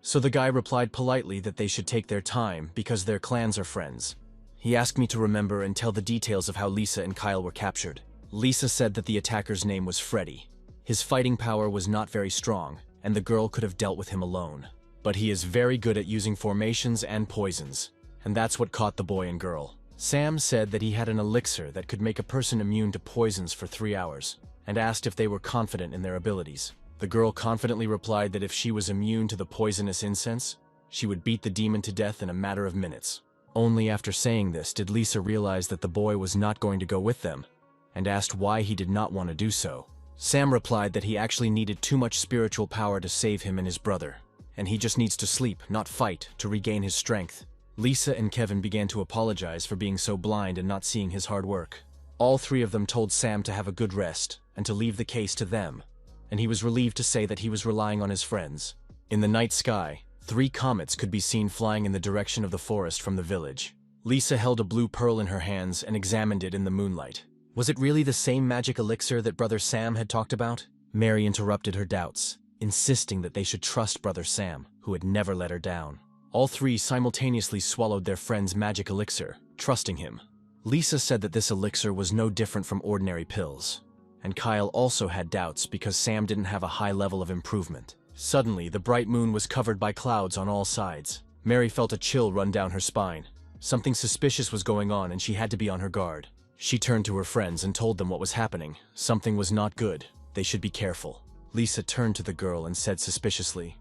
So the guy replied politely that they should take their time because their clans are friends. He asked me to remember and tell the details of how Lisa and Kyle were captured. Lisa said that the attacker's name was Freddy. His fighting power was not very strong, and the girl could have dealt with him alone. But he is very good at using formations and poisons, and that's what caught the boy and girl. Sam said that he had an elixir that could make a person immune to poisons for 3 hours, and asked if they were confident in their abilities. The girl confidently replied that if she was immune to the poisonous incense, she would beat the demon to death in a matter of minutes. Only after saying this did Lisa realize that the boy was not going to go with them, and asked why he did not want to do so. Sam replied that he actually needed too much spiritual power to save him and his brother, and he just needs to sleep, not fight, to regain his strength. Lisa and Kevin began to apologize for being so blind and not seeing his hard work. All 3 of them told Sam to have a good rest and to leave the case to them, and he was relieved to say that he was relying on his friends. In the night sky, 3 comets could be seen flying in the direction of the forest from the village. Lisa held a blue pearl in her hands and examined it in the moonlight. Was it really the same magic elixir that Brother Sam had talked about? Mary interrupted her doubts, insisting that they should trust Brother Sam, who had never let her down. All 3 simultaneously swallowed their friend's magic elixir, trusting him. Lisa said that this elixir was no different from ordinary pills, and Kyle also had doubts because Sam didn't have a high level of improvement. Suddenly, the bright moon was covered by clouds on all sides. Mary felt a chill run down her spine. Something suspicious was going on and she had to be on her guard. She turned to her friends and told them what was happening. Something was not good. They should be careful. Lisa turned to the girl and said suspiciously,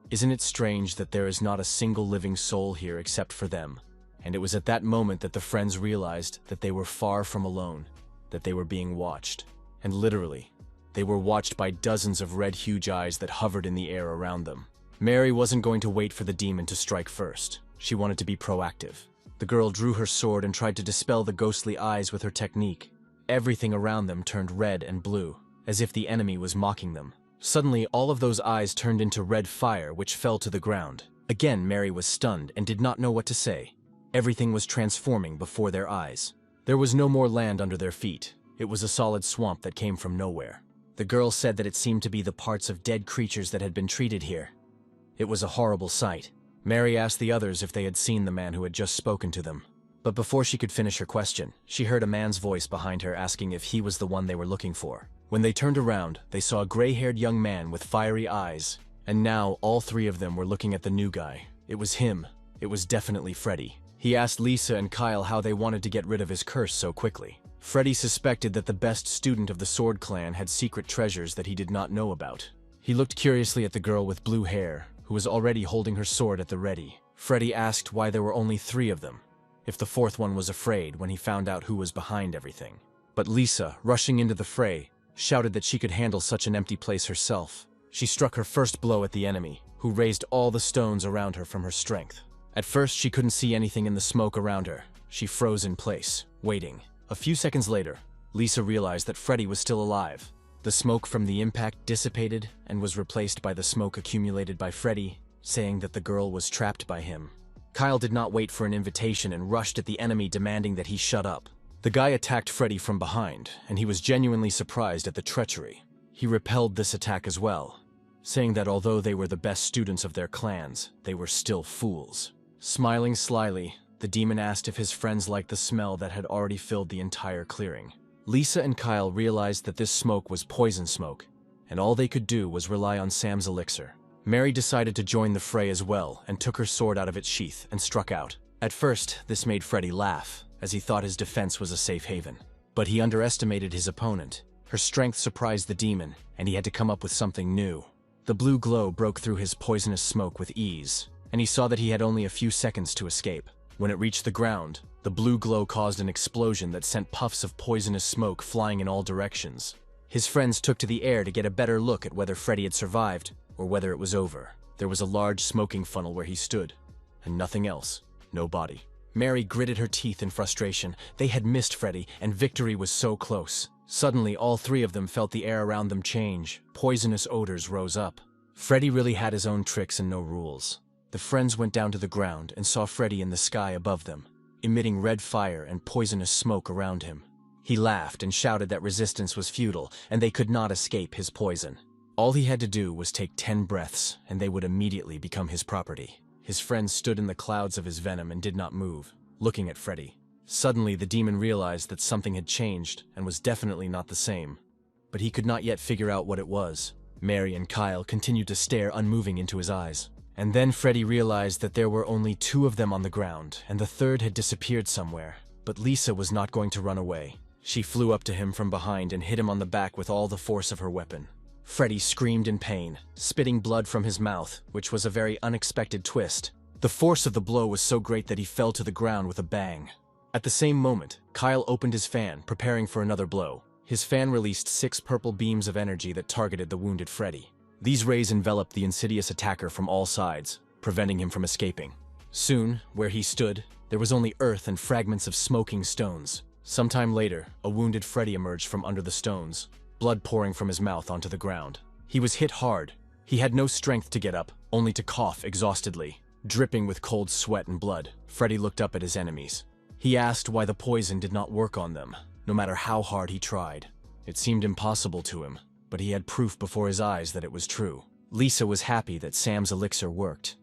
"Isn't it strange that there is not a single living soul here except for them?" And it was at that moment that the friends realized that they were far from alone, that they were being watched. And literally, they were watched by dozens of red huge eyes that hovered in the air around them. Mary wasn't going to wait for the demon to strike first. She wanted to be proactive. The girl drew her sword and tried to dispel the ghostly eyes with her technique. Everything around them turned red and blue, as if the enemy was mocking them. Suddenly, all of those eyes turned into red fire, which fell to the ground. Again, Mary was stunned and did not know what to say. Everything was transforming before their eyes. There was no more land under their feet. It was a solid swamp that came from nowhere. The girl said that it seemed to be the parts of dead creatures that had been treated here. It was a horrible sight. Mary asked the others if they had seen the man who had just spoken to them. But before she could finish her question, she heard a man's voice behind her asking if he was the one they were looking for. When they turned around, they saw a gray-haired young man with fiery eyes. And now, all 3 of them were looking at the new guy. It was him. It was definitely Freddy. He asked Lisa and Kyle how they wanted to get rid of his curse so quickly. Freddy suspected that the best student of the Sword Clan had secret treasures that he did not know about. He looked curiously at the girl with blue hair, who was already holding her sword at the ready. Freddy asked why there were only 3 of them, if the 4th one was afraid when he found out who was behind everything. But Lisa, rushing into the fray, shouted that she could handle such an empty place herself. She struck her first blow at the enemy, who raised all the stones around her from her strength. At first, she couldn't see anything in the smoke around her. She froze in place, waiting. A few seconds later, Lisa realized that Freddy was still alive. The smoke from the impact dissipated and was replaced by the smoke accumulated by Freddy, saying that the girl was trapped by him. Kyle did not wait for an invitation and rushed at the enemy, demanding that he shut up. The guy attacked Freddy from behind, and he was genuinely surprised at the treachery. He repelled this attack as well, saying that although they were the best students of their clans, they were still fools. Smiling slyly, the demon asked if his friends liked the smell that had already filled the entire clearing. Lisa and Kyle realized that this smoke was poison smoke, and all they could do was rely on Sam's elixir. Mary decided to join the fray as well and took her sword out of its sheath and struck out. At first, this made Freddy laugh, as he thought his defense was a safe haven. But he underestimated his opponent. Her strength surprised the demon, and he had to come up with something new. The blue glow broke through his poisonous smoke with ease, and he saw that he had only a few seconds to escape. When it reached the ground, the blue glow caused an explosion that sent puffs of poisonous smoke flying in all directions. His friends took to the air to get a better look at whether Freddy had survived, or whether it was over. There was a large smoking funnel where he stood, and nothing else. No body. Mary gritted her teeth in frustration. They had missed Freddy, and victory was so close. Suddenly, all three of them felt the air around them change. Poisonous odors rose up. Freddy really had his own tricks and no rules. The friends went down to the ground and saw Freddy in the sky above them, emitting red fire and poisonous smoke around him. He laughed and shouted that resistance was futile, and they could not escape his poison. All he had to do was take 10 breaths, and they would immediately become his property. His friends stood in the clouds of his venom and did not move, looking at Freddy. Suddenly, the demon realized that something had changed and was definitely not the same. But he could not yet figure out what it was. Mary and Kyle continued to stare unmoving into his eyes. And then Freddy realized that there were only 2 of them on the ground, and the third had disappeared somewhere. But Lisa was not going to run away. She flew up to him from behind and hit him on the back with all the force of her weapon. Freddy screamed in pain, spitting blood from his mouth, which was a very unexpected twist. The force of the blow was so great that he fell to the ground with a bang. At the same moment, Kyle opened his fan, preparing for another blow. His fan released 6 purple beams of energy that targeted the wounded Freddy. These rays enveloped the insidious attacker from all sides, preventing him from escaping. Soon, where he stood, there was only earth and fragments of smoking stones. Sometime later, a wounded Freddy emerged from under the stones, blood pouring from his mouth onto the ground. He was hit hard. He had no strength to get up, only to cough exhaustedly. Dripping with cold sweat and blood, Freddy looked up at his enemies. He asked why the poison did not work on them, no matter how hard he tried. It seemed impossible to him, but he had proof before his eyes that it was true. Lisa was happy that Sam's elixir worked,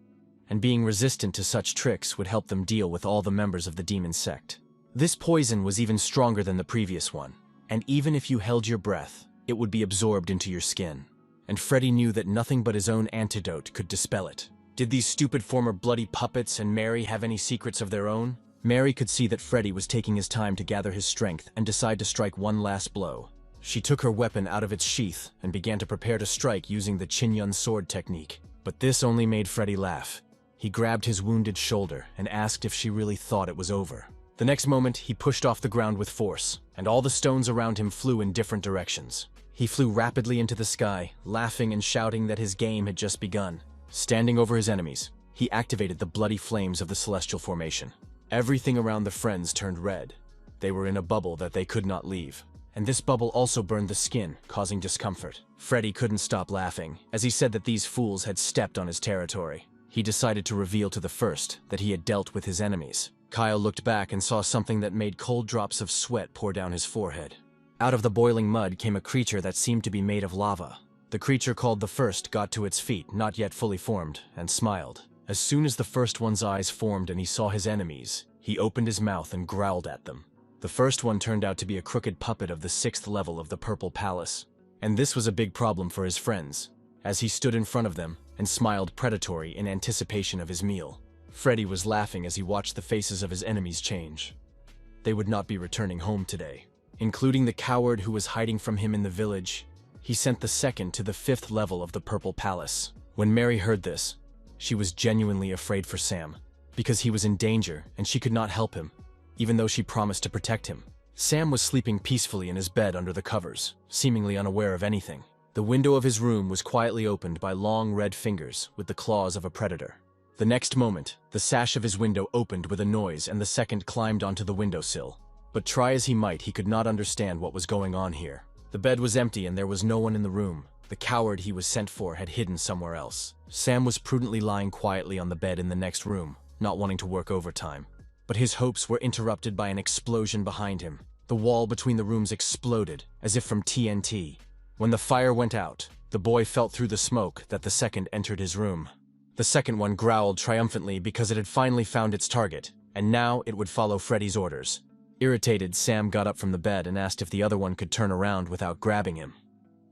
and being resistant to such tricks would help them deal with all the members of the demon sect. This poison was even stronger than the previous one, and even if you held your breath, it would be absorbed into your skin. And Freddy knew that nothing but his own antidote could dispel it. Did these stupid former bloody puppets and Mary have any secrets of their own? Mary could see that Freddy was taking his time to gather his strength and decide to strike one last blow. She took her weapon out of its sheath and began to prepare to strike using the Chin-Yun sword technique. But this only made Freddy laugh. He grabbed his wounded shoulder and asked if she really thought it was over. The next moment, he pushed off the ground with force, and all the stones around him flew in different directions. He flew rapidly into the sky, laughing and shouting that his game had just begun. Standing over his enemies, he activated the bloody flames of the celestial formation. Everything around the friends turned red. They were in a bubble that they could not leave. And this bubble also burned the skin, causing discomfort. Freddy couldn't stop laughing, as he said that these fools had stepped on his territory. He decided to reveal to the first that he had dealt with his enemies. Kyle looked back and saw something that made cold drops of sweat pour down his forehead. Out of the boiling mud came a creature that seemed to be made of lava. The creature called the first got to its feet, not yet fully formed, and smiled. As soon as the first one's eyes formed and he saw his enemies, he opened his mouth and growled at them. The first one turned out to be a crooked puppet of the 6th level of the Purple Palace. And this was a big problem for his friends, as he stood in front of them and smiled predatory in anticipation of his meal. Freddy was laughing as he watched the faces of his enemies change. They would not be returning home today. Including the coward who was hiding from him in the village, he sent the second to the 5th level of the Purple Palace. When Mary heard this, she was genuinely afraid for Sam, because he was in danger and she could not help him, even though she promised to protect him. Sam was sleeping peacefully in his bed under the covers, seemingly unaware of anything. The window of his room was quietly opened by long red fingers with the claws of a predator. The next moment, the sash of his window opened with a noise and the second climbed onto the windowsill. But try as he might, he could not understand what was going on here. The bed was empty and there was no one in the room. The coward he was sent for had hidden somewhere else. Sam was prudently lying quietly on the bed in the next room, not wanting to work overtime. But his hopes were interrupted by an explosion behind him. The wall between the rooms exploded, as if from TNT. When the fire went out, The boy felt through the smoke that the second entered his room. The second one growled triumphantly because it had finally found its target, and now it would follow Freddy's orders. Irritated, Sam got up from the bed and asked if the other one could turn around without grabbing him.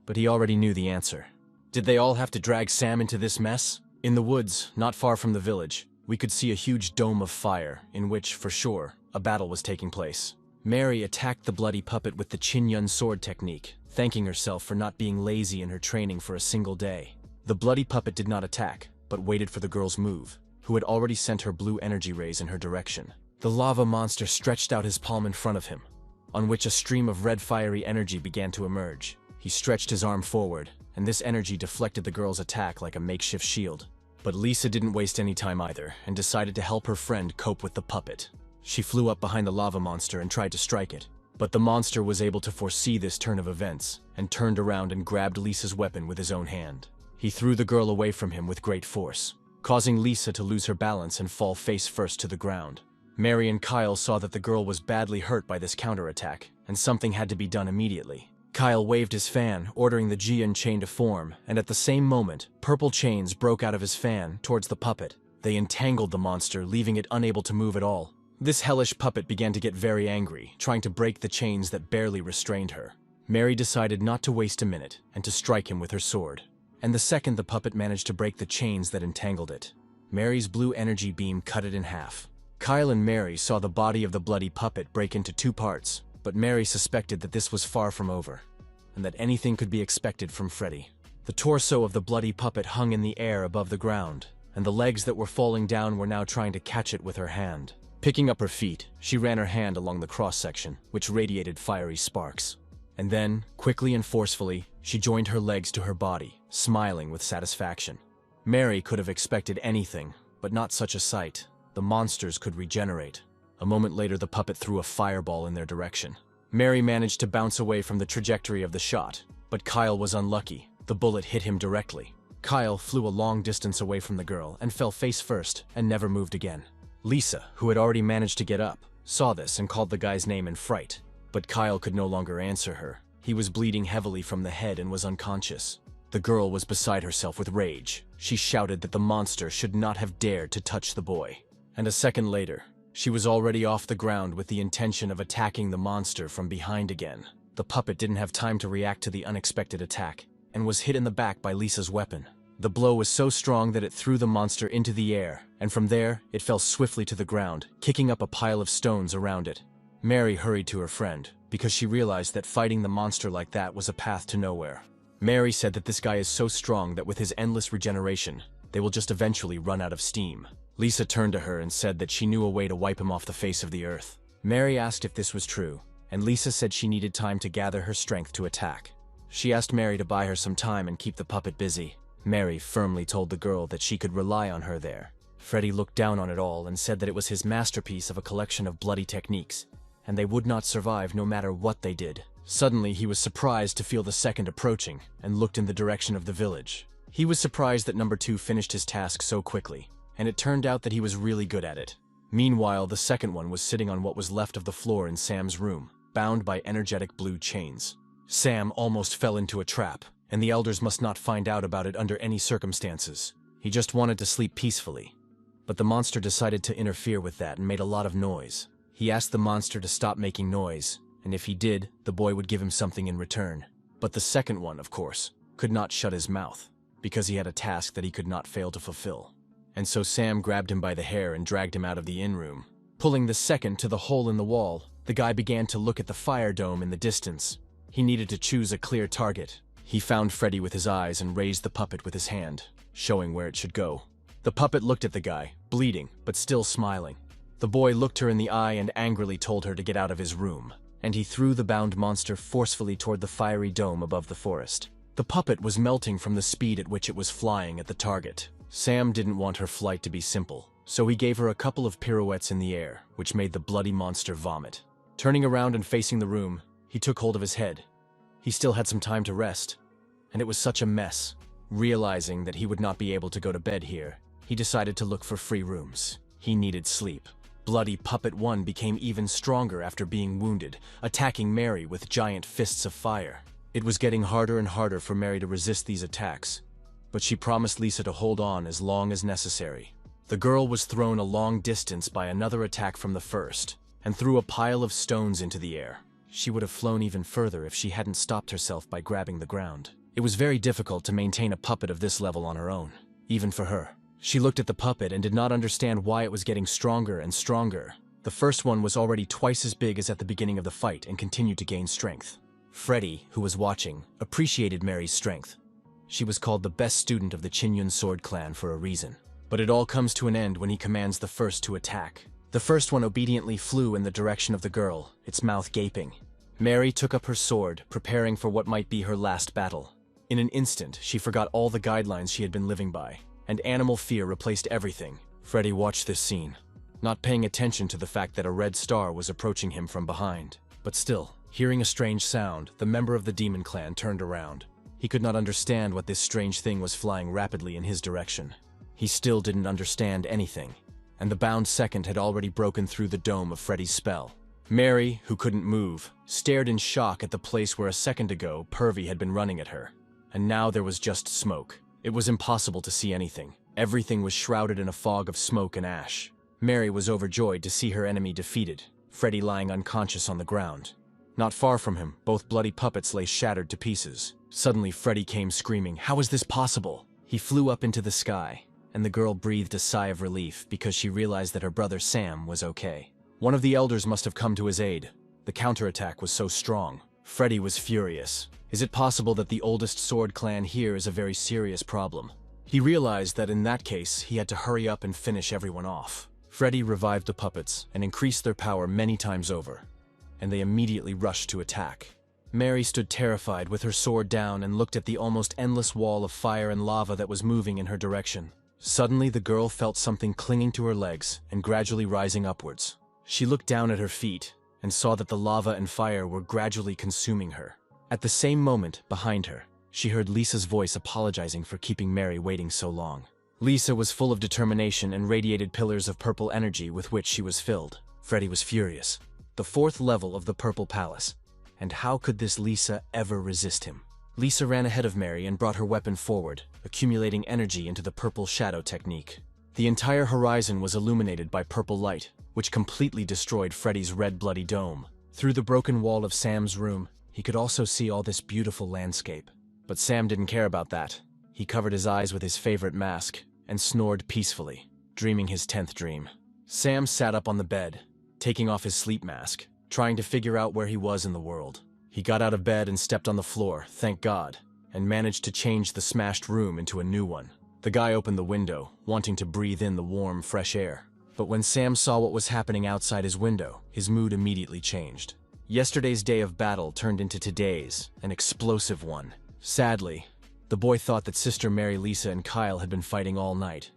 But he already knew the answer. Did they all have to drag Sam into this mess? In the woods, not far from the village, we could see a huge dome of fire, in which, for sure, a battle was taking place. Mary attacked the bloody puppet with the Chin-Yun sword technique, thanking herself for not being lazy in her training for a single day. The bloody puppet did not attack, but waited for the girl's move, who had already sent her blue energy rays in her direction. The lava monster stretched out his palm in front of him, on which a stream of red fiery energy began to emerge. He stretched his arm forward, and this energy deflected the girl's attack like a makeshift shield. But Lisa didn't waste any time either, and decided to help her friend cope with the puppet. She flew up behind the lava monster and tried to strike it, but the monster was able to foresee this turn of events, and turned around and grabbed Lisa's weapon with his own hand. He threw the girl away from him with great force, causing Lisa to lose her balance and fall face first to the ground. Mary and Kyle saw that the girl was badly hurt by this counterattack, and something had to be done immediately. Kyle waved his fan, ordering the Jian chain to form, and at the same moment, purple chains broke out of his fan towards the puppet. They entangled the monster, leaving it unable to move at all. This hellish puppet began to get very angry, trying to break the chains that barely restrained her. Mary decided not to waste a minute, and to strike him with her sword. And the second the puppet managed to break the chains that entangled it, Mary's blue energy beam cut it in half. Kyle and Mary saw the body of the bloody puppet break into two parts, but Mary suspected that this was far from over, and that anything could be expected from Freddy. The torso of the bloody puppet hung in the air above the ground, and the legs that were falling down were now trying to catch it with her hand. Picking up her feet, she ran her hand along the cross-section, which radiated fiery sparks. And then, quickly and forcefully, she joined her legs to her body, smiling with satisfaction. Mary could have expected anything, but not such a sight. The monsters could regenerate. A moment later, the puppet threw a fireball in their direction. Mary managed to bounce away from the trajectory of the shot, but Kyle was unlucky. The bullet hit him directly. Kyle flew a long distance away from the girl and fell face first and never moved again. Lisa, who had already managed to get up, saw this and called the guy's name in fright. But Kyle could no longer answer her. He was bleeding heavily from the head and was unconscious. The girl was beside herself with rage. She shouted that the monster should not have dared to touch the boy. And a second later, she was already off the ground with the intention of attacking the monster from behind again. The puppet didn't have time to react to the unexpected attack, and was hit in the back by Lisa's weapon. The blow was so strong that it threw the monster into the air, and from there, it fell swiftly to the ground, kicking up a pile of stones around it. Mary hurried to her friend, because she realized that fighting the monster like that was a path to nowhere. Mary said that this guy is so strong that with his endless regeneration, they will just eventually run out of steam. Lisa turned to her and said that she knew a way to wipe him off the face of the earth. Mary asked if this was true, and Lisa said she needed time to gather her strength to attack. She asked Mary to buy her some time and keep the puppet busy. Mary firmly told the girl that she could rely on her there. Freddy looked down on it all and said that it was his masterpiece of a collection of bloody techniques, and they would not survive no matter what they did. Suddenly, he was surprised to feel the second approaching, and looked in the direction of the village. He was surprised that number 2 finished his task so quickly, and it turned out that he was really good at it. Meanwhile, the second one was sitting on what was left of the floor in Sam's room, bound by energetic blue chains. Sam almost fell into a trap, and the elders must not find out about it under any circumstances. He just wanted to sleep peacefully. But the monster decided to interfere with that and made a lot of noise. He asked the monster to stop making noise, and if he did, the boy would give him something in return. But the second one, of course, could not shut his mouth, because he had a task that he could not fail to fulfill. And so Sam grabbed him by the hair and dragged him out of the inn room. Pulling the second to the hole in the wall, the guy began to look at the fire dome in the distance. He needed to choose a clear target. He found Freddy with his eyes and raised the puppet with his hand, showing where it should go. The puppet looked at the guy, bleeding, but still smiling. The boy looked her in the eye and angrily told her to get out of his room, and he threw the bound monster forcefully toward the fiery dome above the forest. The puppet was melting from the speed at which it was flying at the target. Sam didn't want her flight to be simple, so he gave her a couple of pirouettes in the air, which made the bloody monster vomit. Turning around and facing the room, he took hold of his head. He still had some time to rest, and it was such a mess. Realizing that he would not be able to go to bed here, he decided to look for free rooms. He needed sleep. Bloody Puppet 1 became even stronger after being wounded, attacking Mary with giant fists of fire. It was getting harder and harder for Mary to resist these attacks, but she promised Lisa to hold on as long as necessary. The girl was thrown a long distance by another attack from the first, and threw a pile of stones into the air. She would have flown even further if she hadn't stopped herself by grabbing the ground. It was very difficult to maintain a puppet of this level on her own, even for her. She looked at the puppet and did not understand why it was getting stronger and stronger. The first one was already twice as big as at the beginning of the fight and continued to gain strength. Freddy, who was watching, appreciated Mary's strength. She was called the best student of the Qinyun Sword Clan for a reason. But it all comes to an end when he commands the first to attack. The first one obediently flew in the direction of the girl, its mouth gaping. Mary took up her sword, preparing for what might be her last battle. In an instant, she forgot all the guidelines she had been living by, and animal fear replaced everything. Freddy watched this scene, not paying attention to the fact that a red star was approaching him from behind. But still, hearing a strange sound, the member of the demon clan turned around. He could not understand what this strange thing was flying rapidly in his direction. He still didn't understand anything, and the bound second had already broken through the dome of Freddy's spell. Mary, who couldn't move, stared in shock at the place where a second ago Pervy had been running at her, and now there was just smoke. It was impossible to see anything. Everything was shrouded in a fog of smoke and ash. Mary was overjoyed to see her enemy defeated, Freddy lying unconscious on the ground. Not far from him, both bloody puppets lay shattered to pieces. Suddenly, Freddy came screaming, "How is this possible?" He flew up into the sky, and the girl breathed a sigh of relief because she realized that her brother Sam was okay. One of the elders must have come to his aid. The counterattack was so strong. Freddy was furious. Is it possible that the oldest sword clan here is a very serious problem? He realized that in that case, he had to hurry up and finish everyone off. Freddy revived the puppets and increased their power many times over, and they immediately rushed to attack. Mary stood terrified with her sword down and looked at the almost endless wall of fire and lava that was moving in her direction. Suddenly, the girl felt something clinging to her legs and gradually rising upwards. She looked down at her feet and saw that the lava and fire were gradually consuming her. At the same moment, behind her, she heard Lisa's voice apologizing for keeping Mary waiting so long. Lisa was full of determination and radiated pillars of purple energy with which she was filled. Freddy was furious. The fourth level of the Purple Palace. And how could this Lisa ever resist him? Lisa ran ahead of Mary and brought her weapon forward, accumulating energy into the purple shadow technique. The entire horizon was illuminated by purple light, which completely destroyed Freddy's red bloody dome. Through the broken wall of Sam's room, he could also see all this beautiful landscape. But Sam didn't care about that. He covered his eyes with his favorite mask and snored peacefully, dreaming his 10th dream. Sam sat up on the bed, taking off his sleep mask, trying to figure out where he was in the world. He got out of bed and stepped on the floor, thank God, and managed to change the smashed room into a new one. The guy opened the window, wanting to breathe in the warm, fresh air. But when Sam saw what was happening outside his window, his mood immediately changed. Yesterday's day of battle turned into today's, an explosive one. Sadly, the boy thought that Sister Mary, Lisa, and Kyle had been fighting all night.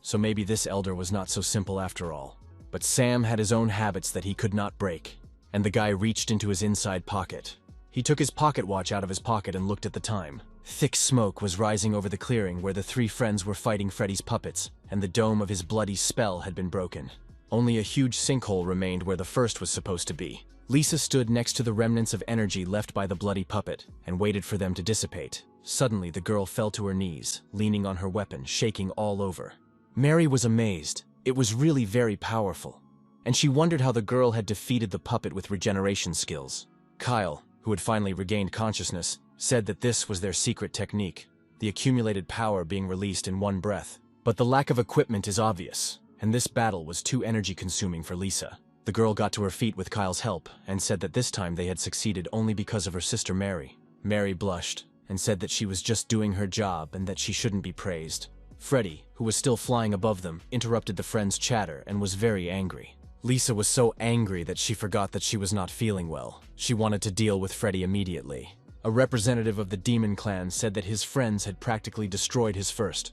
So maybe this elder was not so simple after all. But Sam had his own habits that he could not break, and the guy reached into his inside pocket. He took his pocket watch out of his pocket and looked at the time. Thick smoke was rising over the clearing where the three friends were fighting Freddy's puppets, and the dome of his bloody spell had been broken. Only a huge sinkhole remained where the first was supposed to be. Lisa stood next to the remnants of energy left by the bloody puppet and waited for them to dissipate. Suddenly, the girl fell to her knees, leaning on her weapon, shaking all over. Mary was amazed. It was really very powerful, and she wondered how the girl had defeated the puppet with regeneration skills. Kyle, who had finally regained consciousness, said that this was their secret technique, the accumulated power being released in one breath. But the lack of equipment is obvious, and this battle was too energy-consuming for Lisa. The girl got to her feet with Kyle's help and said that this time they had succeeded only because of her sister Mary. Mary blushed and said that she was just doing her job and that she shouldn't be praised. Freddy, who was still flying above them, interrupted the friends' chatter and was very angry. Lisa was so angry that she forgot that she was not feeling well. She wanted to deal with Freddy immediately. A representative of the demon clan said that his friends had practically destroyed his first,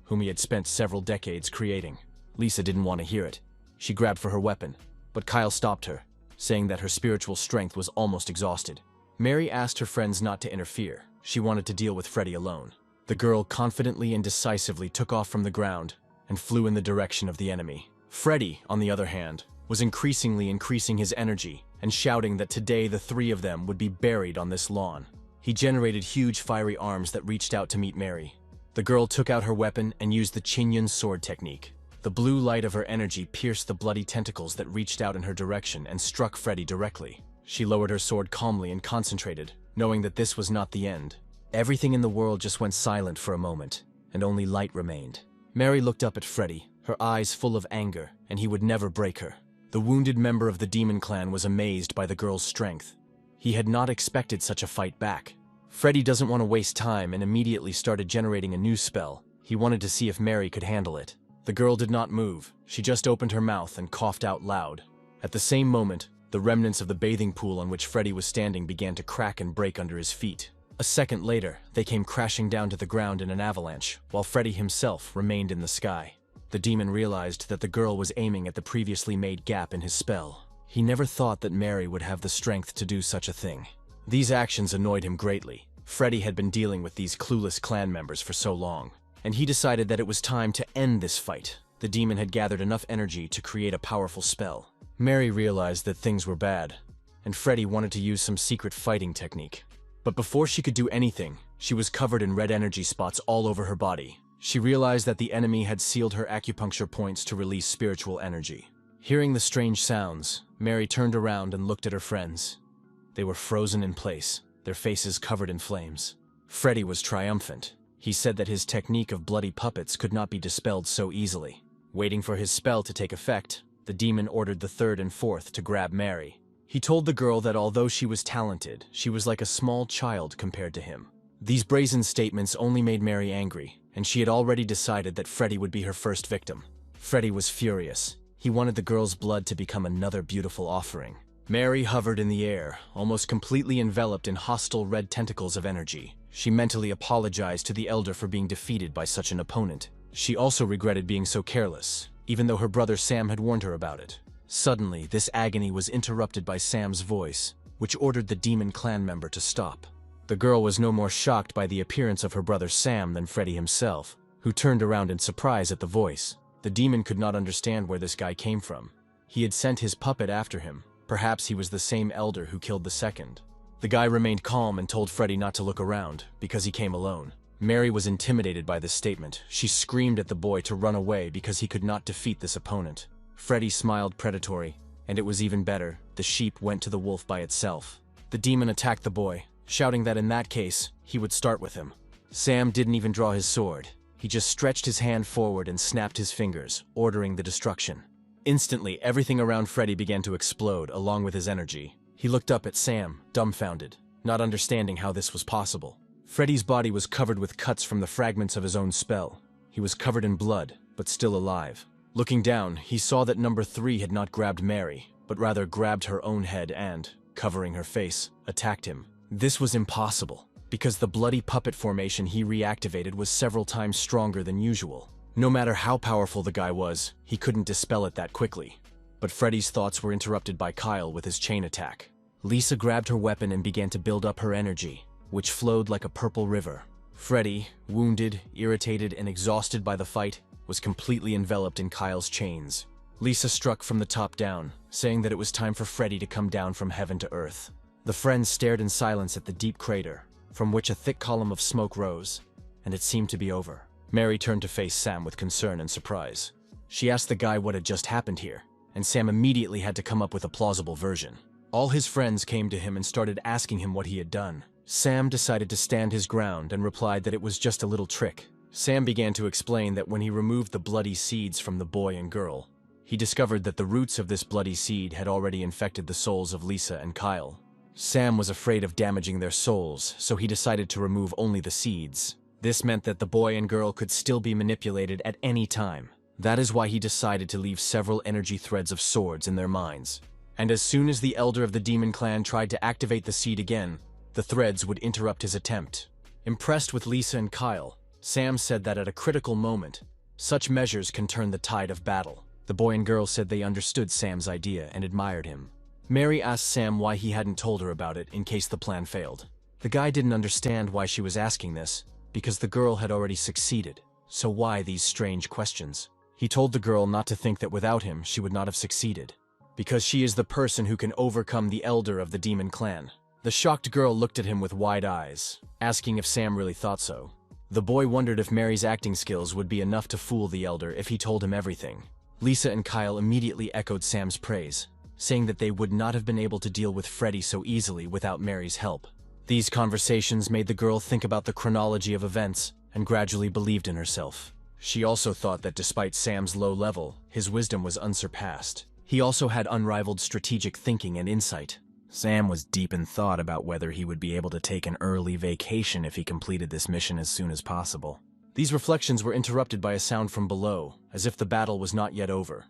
whom he had spent several decades creating. Lisa didn't want to hear it. She grabbed for her weapon, but Kyle stopped her, saying that her spiritual strength was almost exhausted. Mary asked her friends not to interfere. She wanted to deal with Freddy alone. The girl confidently and decisively took off from the ground and flew in the direction of the enemy. Freddy, on the other hand, was increasing his energy and shouting that today the three of them would be buried on this lawn. He generated huge fiery arms that reached out to meet Mary. The girl took out her weapon and used the Chinyan sword technique. The blue light of her energy pierced the bloody tentacles that reached out in her direction and struck Freddy directly. She lowered her sword calmly and concentrated, knowing that this was not the end. Everything in the world just went silent for a moment, and only light remained. Mary looked up at Freddy, her eyes full of anger, and he would never break her. The wounded member of the demon clan was amazed by the girl's strength. He had not expected such a fight back. Freddy doesn't want to waste time and immediately started generating a new spell. He wanted to see if Mary could handle it. The girl did not move. She just opened her mouth and coughed out loud. At the same moment, the remnants of the bathing pool on which Freddy was standing began to crack and break under his feet. A second later, they came crashing down to the ground in an avalanche, while Freddy himself remained in the sky. The demon realized that the girl was aiming at the previously made gap in his spell. He never thought that Mary would have the strength to do such a thing. These actions annoyed him greatly. Freddy had been dealing with these clueless clan members for so long, and he decided that it was time to end this fight. The demon had gathered enough energy to create a powerful spell. Mary realized that things were bad, and Freddy wanted to use some secret fighting technique. But before she could do anything, she was covered in red energy spots all over her body. She realized that the enemy had sealed her acupuncture points to release spiritual energy. Hearing the strange sounds, Mary turned around and looked at her friends. They were frozen in place, their faces covered in flames. Freddy was triumphant. He said that his technique of bloody puppets could not be dispelled so easily. Waiting for his spell to take effect, the demon ordered the third and fourth to grab Mary. He told the girl that although she was talented, she was like a small child compared to him. These brazen statements only made Mary angry, and she had already decided that Freddy would be her first victim. Freddy was furious. He wanted the girl's blood to become another beautiful offering. Mary hovered in the air, almost completely enveloped in hostile red tentacles of energy. She mentally apologized to the elder for being defeated by such an opponent. She also regretted being so careless, even though her brother Sam had warned her about it. Suddenly, this agony was interrupted by Sam's voice, which ordered the demon clan member to stop. The girl was no more shocked by the appearance of her brother Sam than Freddy himself, who turned around in surprise at the voice. The demon could not understand where this guy came from. He had sent his puppet after him. Perhaps he was the same elder who killed the second. The guy remained calm and told Freddy not to look around, because he came alone. Mary was intimidated by this statement. She screamed at the boy to run away because he could not defeat this opponent. Freddy smiled predatory, and it was even better. The sheep went to the wolf by itself. The demon attacked the boy, shouting that in that case, he would start with him. Sam didn't even draw his sword. He just stretched his hand forward and snapped his fingers, ordering the destruction. Instantly, everything around Freddy began to explode, along with his energy. He looked up at Sam, dumbfounded, not understanding how this was possible. Freddy's body was covered with cuts from the fragments of his own spell. He was covered in blood, but still alive. Looking down, he saw that number 3 had not grabbed Mary, but rather grabbed her own head and, covering her face, attacked him. This was impossible, because the bloody puppet formation he reactivated was several times stronger than usual. No matter how powerful the guy was, he couldn't dispel it that quickly. But Freddy's thoughts were interrupted by Kyle with his chain attack. Lisa grabbed her weapon and began to build up her energy, which flowed like a purple river. Freddy, wounded, irritated, and exhausted by the fight, was completely enveloped in Kyle's chains. Lisa struck from the top down, saying that it was time for Freddy to come down from heaven to earth. The friends stared in silence at the deep crater, from which a thick column of smoke rose, and it seemed to be over. Mary turned to face Sam with concern and surprise. She asked the guy what had just happened here, and Sam immediately had to come up with a plausible version. All his friends came to him and started asking him what he had done. Sam decided to stand his ground and replied that it was just a little trick. Sam began to explain that when he removed the bloody seeds from the boy and girl, he discovered that the roots of this bloody seed had already infected the souls of Lisa and Kyle. Sam was afraid of damaging their souls, so he decided to remove only the seeds. This meant that the boy and girl could still be manipulated at any time. That is why he decided to leave several energy threads of swords in their minds. And as soon as the elder of the demon clan tried to activate the seed again, the threads would interrupt his attempt. Impressed with Lisa and Kyle, Sam said that at a critical moment, such measures can turn the tide of battle. The boy and girl said they understood Sam's idea and admired him. Mary asked Sam why he hadn't told her about it in case the plan failed. The guy didn't understand why she was asking this, because the girl had already succeeded. So why these strange questions? He told the girl not to think that without him she would not have succeeded, because she is the person who can overcome the elder of the demon clan. The shocked girl looked at him with wide eyes, asking if Sam really thought so. The boy wondered if Mary's acting skills would be enough to fool the elder if he told him everything. Lisa and Kyle immediately echoed Sam's praise, saying that they would not have been able to deal with Freddy so easily without Mary's help. These conversations made the girl think about the chronology of events and gradually believed in herself. She also thought that despite Sam's low level, his wisdom was unsurpassed. He also had unrivaled strategic thinking and insight. Sam was deep in thought about whether he would be able to take an early vacation if he completed this mission as soon as possible. These reflections were interrupted by a sound from below, as if the battle was not yet over.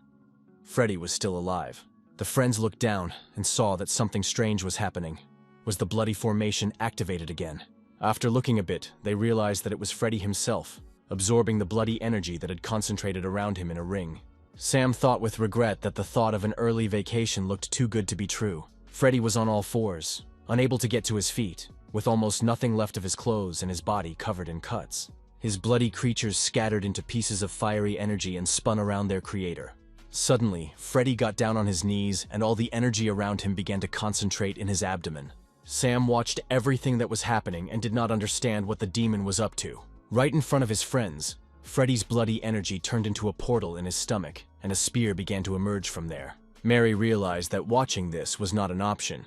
Freddy was still alive. The friends looked down and saw that something strange was happening. Was the bloody formation activated again? After looking a bit, they realized that it was Freddy himself, absorbing the bloody energy that had concentrated around him in a ring. Sam thought with regret that the thought of an early vacation looked too good to be true. Freddy was on all fours, unable to get to his feet, with almost nothing left of his clothes and his body covered in cuts. His bloody creatures scattered into pieces of fiery energy and spun around their creator. Suddenly, Freddy got down on his knees and all the energy around him began to concentrate in his abdomen. Sam watched everything that was happening and did not understand what the demon was up to. Right in front of his friends, Freddy's bloody energy turned into a portal in his stomach, and a spear began to emerge from there. Mary realized that watching this was not an option.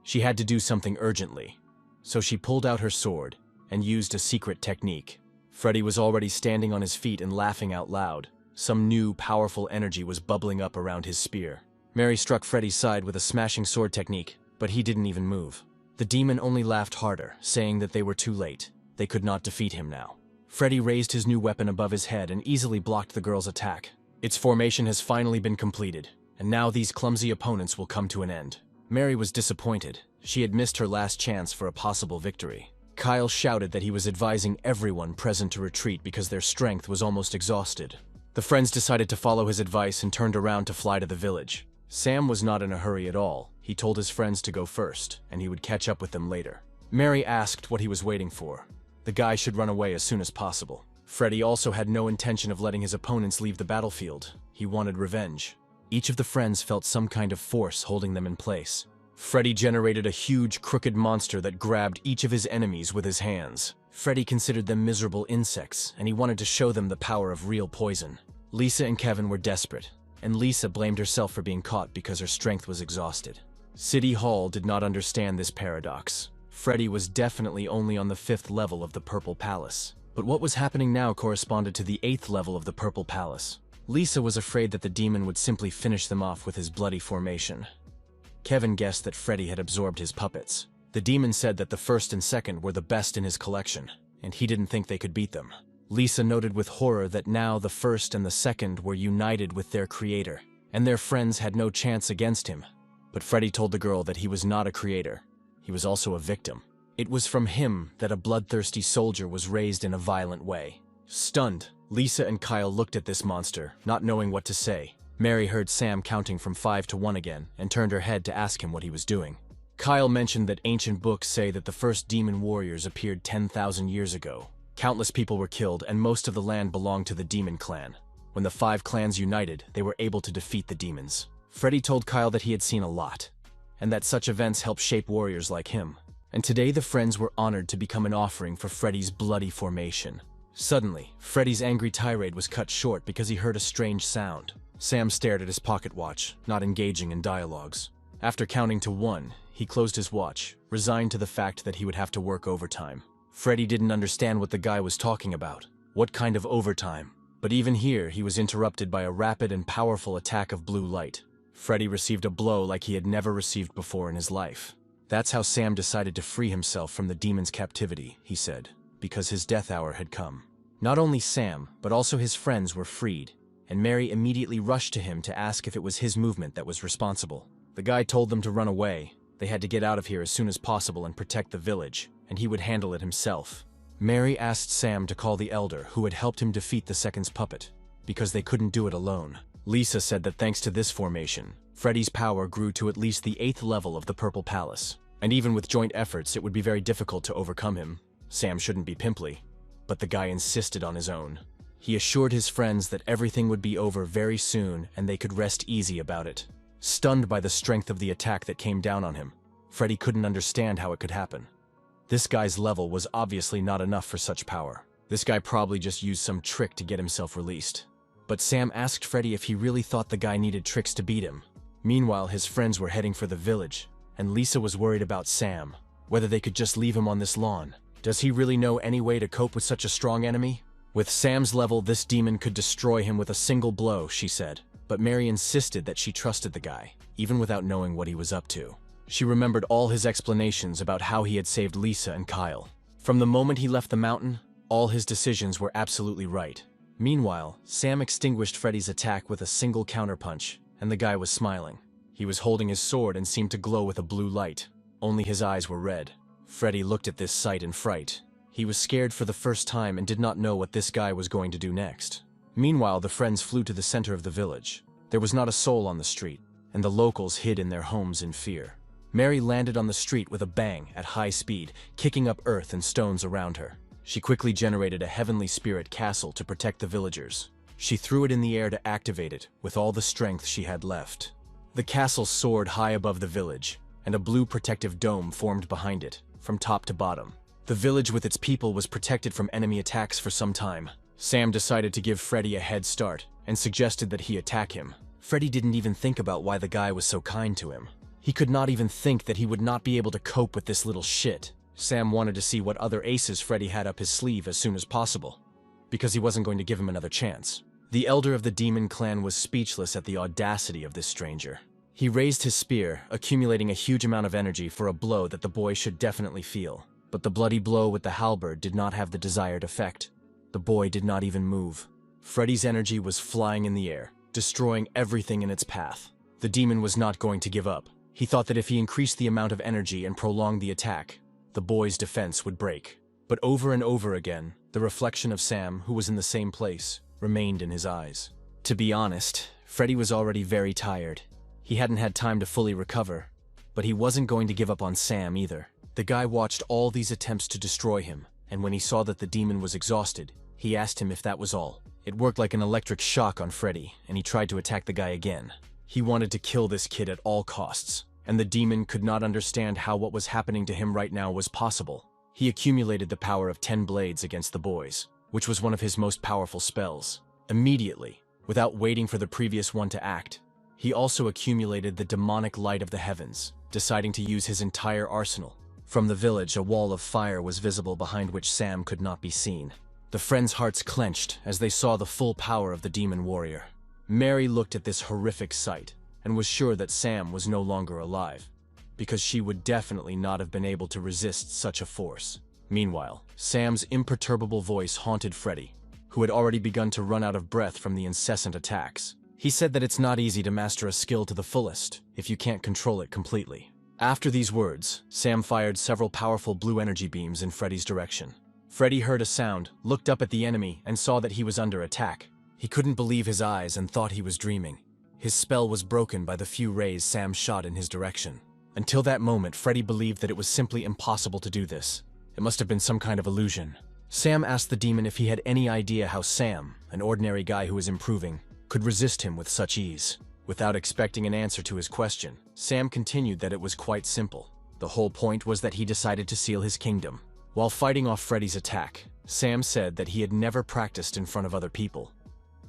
She had to do something urgently, so she pulled out her sword and used a secret technique. Freddy was already standing on his feet and laughing out loud. Some new, powerful energy was bubbling up around his spear. Mary struck Freddy's side with a smashing sword technique, but he didn't even move. The demon only laughed harder, saying that they were too late. They could not defeat him now. Freddy raised his new weapon above his head and easily blocked the girl's attack. Its formation has finally been completed, and now these clumsy opponents will come to an end. Mary was disappointed. She had missed her last chance for a possible victory. Kyle shouted that he was advising everyone present to retreat because their strength was almost exhausted. The friends decided to follow his advice and turned around to fly to the village. Sam was not in a hurry at all. He told his friends to go first, and he would catch up with them later. Mary asked what he was waiting for. The guy should run away as soon as possible. Freddy also had no intention of letting his opponents leave the battlefield. He wanted revenge. Each of the friends felt some kind of force holding them in place. Freddy generated a huge, crooked monster that grabbed each of his enemies with his hands. Freddy considered them miserable insects, and he wanted to show them the power of real poison. Lisa and Kevin were desperate, and Lisa blamed herself for being caught because her strength was exhausted. City Hall did not understand this paradox. Freddy was definitely only on the 5th level of the Purple Palace. But what was happening now corresponded to the 8th level of the Purple Palace. Lisa was afraid that the demon would simply finish them off with his bloody formation. Kevin guessed that Freddy had absorbed his puppets. The demon said that the 1st and 2nd were the best in his collection, and he didn't think they could beat them. Lisa noted with horror that now the 1st and the 2nd were united with their creator, and their friends had no chance against him. But Freddy told the girl that he was not a creator. He was also a victim. It was from him that a bloodthirsty soldier was raised in a violent way. Stunned, Lisa and Kyle looked at this monster, not knowing what to say. Mary heard Sam counting from 5 to 1 again and turned her head to ask him what he was doing. Kyle mentioned that ancient books say that the first demon warriors appeared 10,000 years ago. Countless people were killed and most of the land belonged to the demon clan. When the 5 clans united, they were able to defeat the demons. Freddy told Kyle that he had seen a lot, and that such events help shape warriors like him. And today the friends were honored to become an offering for Freddy's bloody formation. Suddenly, Freddy's angry tirade was cut short because he heard a strange sound. Sam stared at his pocket watch, not engaging in dialogues. After counting to 1, he closed his watch, resigned to the fact that he would have to work overtime. Freddy didn't understand what the guy was talking about. What kind of overtime? But even here, he was interrupted by a rapid and powerful attack of blue light. Freddy received a blow like he had never received before in his life. That's how Sam decided to free himself from the demon's captivity, he said, because his death hour had come. Not only Sam, but also his friends were freed, and Mary immediately rushed to him to ask if it was his movement that was responsible. The guy told them to run away. They had to get out of here as soon as possible and protect the village, and he would handle it himself. Mary asked Sam to call the elder who had helped him defeat the second's puppet, because they couldn't do it alone. Lisa said that thanks to this formation, Freddy's power grew to at least the 8th level of the Purple Palace, and even with joint efforts it would be very difficult to overcome him. Sam shouldn't be pimply, but the guy insisted on his own. He assured his friends that everything would be over very soon and they could rest easy about it. Stunned by the strength of the attack that came down on him, Freddy couldn't understand how it could happen. This guy's level was obviously not enough for such power. This guy probably just used some trick to get himself released. But Sam asked Freddy if he really thought the guy needed tricks to beat him. Meanwhile, his friends were heading for the village, and Lisa was worried about Sam, whether they could just leave him on this lawn. Does he really know any way to cope with such a strong enemy? With Sam's level, this demon could destroy him with a single blow, she said. But Mary insisted that she trusted the guy, even without knowing what he was up to. She remembered all his explanations about how he had saved Lisa and Kyle. From the moment he left the mountain, all his decisions were absolutely right. Meanwhile, Sam extinguished Freddy's attack with a single counterpunch, and the guy was smiling. He was holding his sword and seemed to glow with a blue light. Only his eyes were red. Freddy looked at this sight in fright. He was scared for the first time and did not know what this guy was going to do next. Meanwhile, the friends flew to the center of the village. There was not a soul on the street, and the locals hid in their homes in fear. Mary landed on the street with a bang at high speed, kicking up earth and stones around her. She quickly generated a heavenly spirit castle to protect the villagers. She threw it in the air to activate it with all the strength she had left. The castle soared high above the village, and a blue protective dome formed behind it, from top to bottom. The village with its people was protected from enemy attacks for some time. Sam decided to give Freddy a head start, and suggested that he attack him. Freddy didn't even think about why the guy was so kind to him. He could not even think that he would not be able to cope with this little shit. Sam wanted to see what other aces Freddy had up his sleeve as soon as possible, because he wasn't going to give him another chance. The elder of the demon clan was speechless at the audacity of this stranger. He raised his spear, accumulating a huge amount of energy for a blow that the boy should definitely feel. But the bloody blow with the halberd did not have the desired effect. The boy did not even move. Freddy's energy was flying in the air, destroying everything in its path. The demon was not going to give up. He thought that if he increased the amount of energy and prolonged the attack, the boy's defense would break. But over and over again, the reflection of Sam, who was in the same place, remained in his eyes. To be honest, Freddy was already very tired. He hadn't had time to fully recover, but he wasn't going to give up on Sam either. The guy watched all these attempts to destroy him, and when he saw that the demon was exhausted, he asked him if that was all. It worked like an electric shock on Freddy, and he tried to attack the guy again. He wanted to kill this kid at all costs, and the demon could not understand how what was happening to him right now was possible. He accumulated the power of 10 blades against the boys, which was one of his most powerful spells. Immediately, without waiting for the previous one to act, he also accumulated the demonic light of the heavens, deciding to use his entire arsenal. From the village, a wall of fire was visible behind which Sam could not be seen. The friends' hearts clenched as they saw the full power of the demon warrior. Mary looked at this horrific sight and was sure that Sam was no longer alive, because she would definitely not have been able to resist such a force. Meanwhile, Sam's imperturbable voice haunted Freddy, who had already begun to run out of breath from the incessant attacks. He said that it's not easy to master a skill to the fullest if you can't control it completely. After these words, Sam fired several powerful blue energy beams in Freddy's direction. Freddy heard a sound, looked up at the enemy, and saw that he was under attack. He couldn't believe his eyes and thought he was dreaming. His spell was broken by the few rays Sam shot in his direction. Until that moment, Freddy believed that it was simply impossible to do this. It must have been some kind of illusion. Sam asked the demon if he had any idea how Sam, an ordinary guy who was improving, could resist him with such ease. Without expecting an answer to his question, Sam continued that it was quite simple. The whole point was that he decided to seal his kingdom. While fighting off Freddy's attack, Sam said that he had never practiced in front of other people.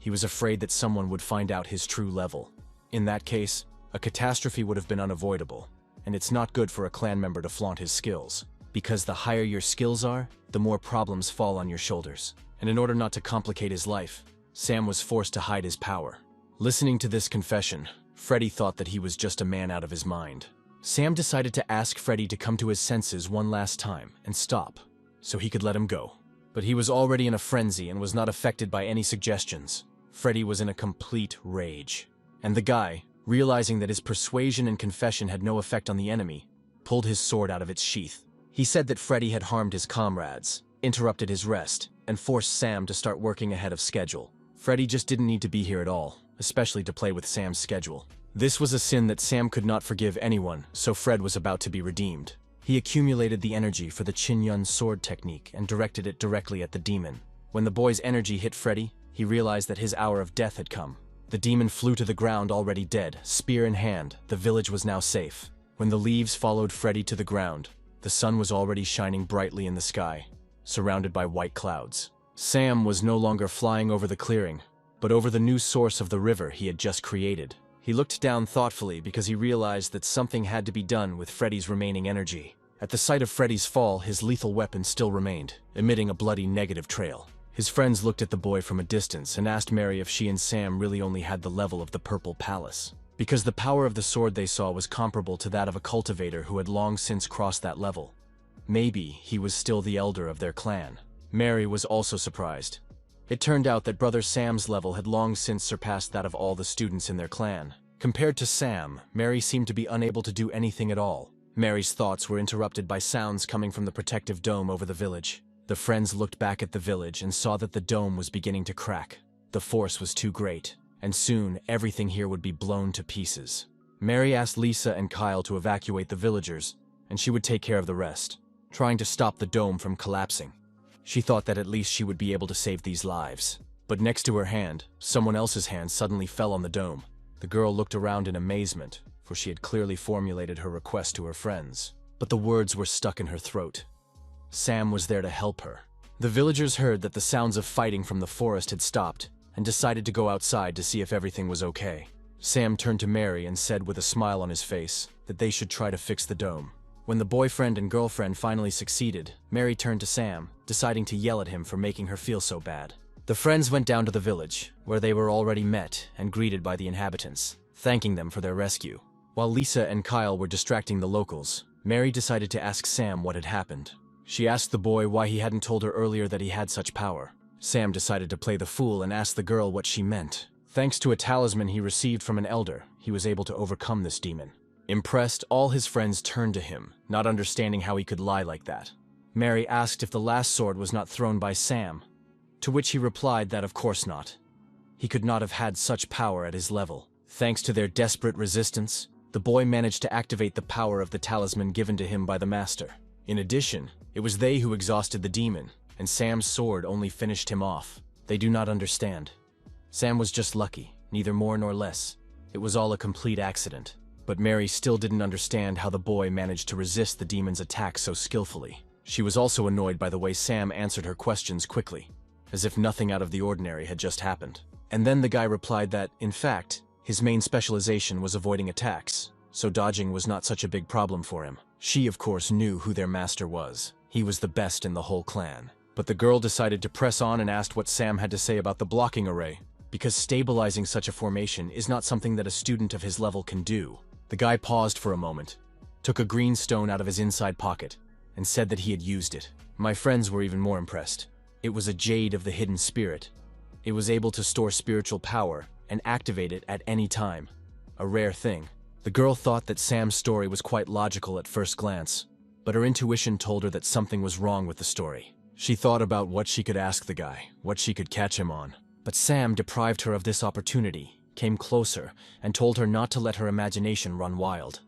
He was afraid that someone would find out his true level. In that case, a catastrophe would have been unavoidable, and it's not good for a clan member to flaunt his skills, because the higher your skills are, the more problems fall on your shoulders. And in order not to complicate his life, Sam was forced to hide his power. Listening to this confession, Freddy thought that he was just a man out of his mind. Sam decided to ask Freddy to come to his senses one last time and stop, so he could let him go. But he was already in a frenzy and was not affected by any suggestions. Freddy was in a complete rage. And the guy, realizing that his persuasion and confession had no effect on the enemy, pulled his sword out of its sheath. He said that Freddy had harmed his comrades, interrupted his rest, and forced Sam to start working ahead of schedule. Freddy just didn't need to be here at all, especially to play with Sam's schedule. This was a sin that Sam could not forgive anyone, so Fred was about to be redeemed. He accumulated the energy for the Chin-Yun sword technique and directed it directly at the demon. When the boy's energy hit Freddy, he realized that his hour of death had come. The demon flew to the ground already dead, spear in hand. The village was now safe. When the leaves followed Freddy to the ground, the sun was already shining brightly in the sky, surrounded by white clouds. Sam was no longer flying over the clearing, but over the new source of the river he had just created. He looked down thoughtfully because he realized that something had to be done with Freddy's remaining energy. At the sight of Freddy's fall, his lethal weapon still remained, emitting a bloody negative trail. His friends looked at the boy from a distance and asked Mary if she and Sam really only had the level of the Purple Palace, because the power of the sword they saw was comparable to that of a cultivator who had long since crossed that level. Maybe he was still the elder of their clan. Mary was also surprised. It turned out that Brother Sam's level had long since surpassed that of all the students in their clan. Compared to Sam, Mary seemed to be unable to do anything at all. Mary's thoughts were interrupted by sounds coming from the protective dome over the village. The friends looked back at the village and saw that the dome was beginning to crack. The force was too great, and soon everything here would be blown to pieces. Mary asked Lisa and Kyle to evacuate the villagers, and she would take care of the rest, trying to stop the dome from collapsing. She thought that at least she would be able to save these lives. But next to her hand, someone else's hand suddenly fell on the dome. The girl looked around in amazement, for she had clearly formulated her request to her friends. But the words were stuck in her throat. Sam was there to help her. The villagers heard that the sounds of fighting from the forest had stopped, and decided to go outside to see if everything was okay. Sam turned to Mary and said with a smile on his face that they should try to fix the dome. When the boyfriend and girlfriend finally succeeded, Mary turned to Sam, deciding to yell at him for making her feel so bad. The friends went down to the village, where they were already met and greeted by the inhabitants, thanking them for their rescue. While Lisa and Kyle were distracting the locals, Mary decided to ask Sam what had happened. She asked the boy why he hadn't told her earlier that he had such power. Sam decided to play the fool and asked the girl what she meant. Thanks to a talisman he received from an elder, he was able to overcome this demon. Impressed, all his friends turned to him, not understanding how he could lie like that. Mary asked if the last sword was not thrown by Sam, to which he replied that of course not. He could not have had such power at his level. Thanks to their desperate resistance, the boy managed to activate the power of the talisman given to him by the master. In addition, it was they who exhausted the demon, and Sam's sword only finished him off. They do not understand. Sam was just lucky, neither more nor less. It was all a complete accident. But Mary still didn't understand how the boy managed to resist the demon's attack so skillfully. She was also annoyed by the way Sam answered her questions quickly, as if nothing out of the ordinary had just happened. And then the guy replied that, in fact, his main specialization was avoiding attacks, so dodging was not such a big problem for him. She, of course, knew who their master was. He was the best in the whole clan. But the girl decided to press on and asked what Sam had to say about the blocking array, because stabilizing such a formation is not something that a student of his level can do. The guy paused for a moment, took a green stone out of his inside pocket, and said that he had used it. My friends were even more impressed. It was a jade of the hidden spirit. It was able to store spiritual power and activate it at any time. A rare thing. The girl thought that Sam's story was quite logical at first glance, but her intuition told her that something was wrong with the story. She thought about what she could ask the guy, what she could catch him on. But Sam deprived her of this opportunity, came closer, and told her not to let her imagination run wild.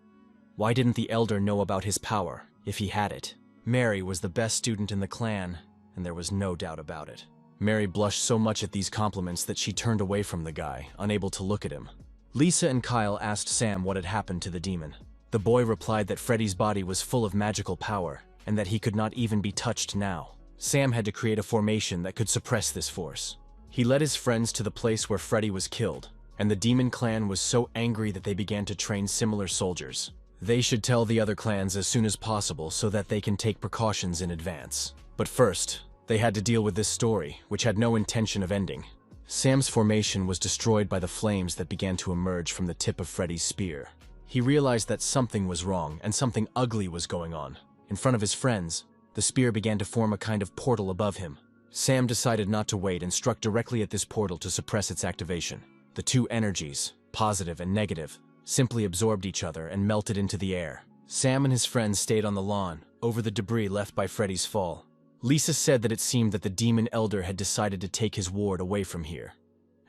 Why didn't the elder know about his power, if he had it? Mary was the best student in the clan, and there was no doubt about it. Mary blushed so much at these compliments that she turned away from the guy, unable to look at him. Lisa and Kyle asked Sam what had happened to the demon. The boy replied that Freddy's body was full of magical power, and that he could not even be touched now. Sam had to create a formation that could suppress this force. He led his friends to the place where Freddy was killed, and the demon clan was so angry that they began to train similar soldiers. They should tell the other clans as soon as possible so that they can take precautions in advance. But first, they had to deal with this story, which had no intention of ending. Sam's formation was destroyed by the flames that began to emerge from the tip of Freddy's spear. He realized that something was wrong and something ugly was going on. In front of his friends, the spear began to form a kind of portal above him. Sam decided not to wait and struck directly at this portal to suppress its activation. The two energies, positive and negative, simply absorbed each other and melted into the air. Sam and his friends stayed on the lawn, over the debris left by Freddy's fall. Lisa said that it seemed that the demon elder had decided to take his ward away from here,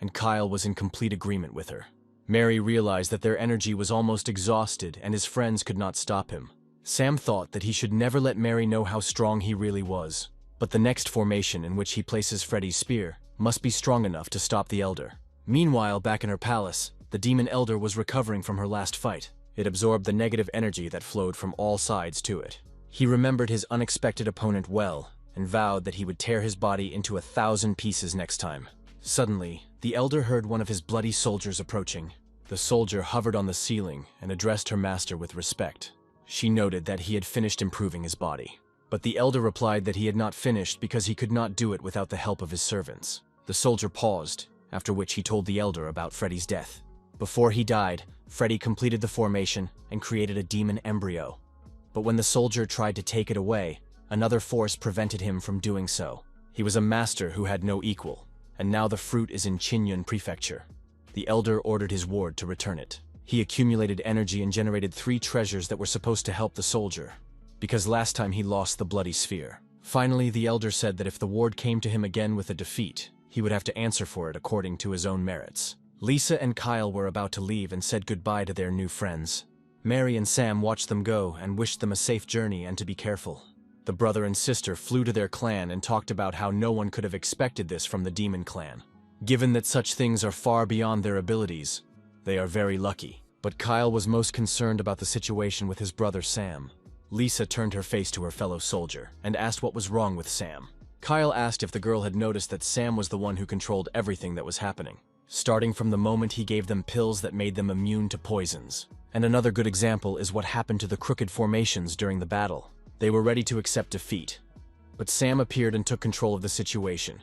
and Kyle was in complete agreement with her. Mary realized that their energy was almost exhausted and his friends could not stop him. Sam thought that he should never let Mary know how strong he really was, but the next formation in which he places Freddy's spear must be strong enough to stop the elder. Meanwhile, back in her palace, the demon elder was recovering from her last fight. It absorbed the negative energy that flowed from all sides to it. He remembered his unexpected opponent well, and vowed that he would tear his body into 1,000 pieces next time. Suddenly, the elder heard one of his bloody soldiers approaching. The soldier hovered on the ceiling and addressed her master with respect. She noted that he had finished improving his body. But the elder replied that he had not finished because he could not do it without the help of his servants. The soldier paused, after which he told the elder about Freddy's death. Before he died, Freddy completed the formation and created a demon embryo. But when the soldier tried to take it away, another force prevented him from doing so. He was a master who had no equal, and now the fruit is in Chinyun Prefecture. The elder ordered his ward to return it. He accumulated energy and generated 3 treasures that were supposed to help the soldier, because last time he lost the bloody sphere. Finally, the elder said that if the ward came to him again with a defeat, he would have to answer for it according to his own merits. Lisa and Kyle were about to leave and said goodbye to their new friends. Mary and Sam watched them go and wished them a safe journey and to be careful. The brother and sister flew to their clan and talked about how no one could have expected this from the demon clan. Given that such things are far beyond their abilities, they are very lucky. But Kyle was most concerned about the situation with his brother Sam. Lisa turned her face to her fellow soldier and asked what was wrong with Sam. Kyle asked if the girl had noticed that Sam was the one who controlled everything that was happening, starting from the moment he gave them pills that made them immune to poisons. And another good example is what happened to the crooked formations during the battle. They were ready to accept defeat, but Sam appeared and took control of the situation.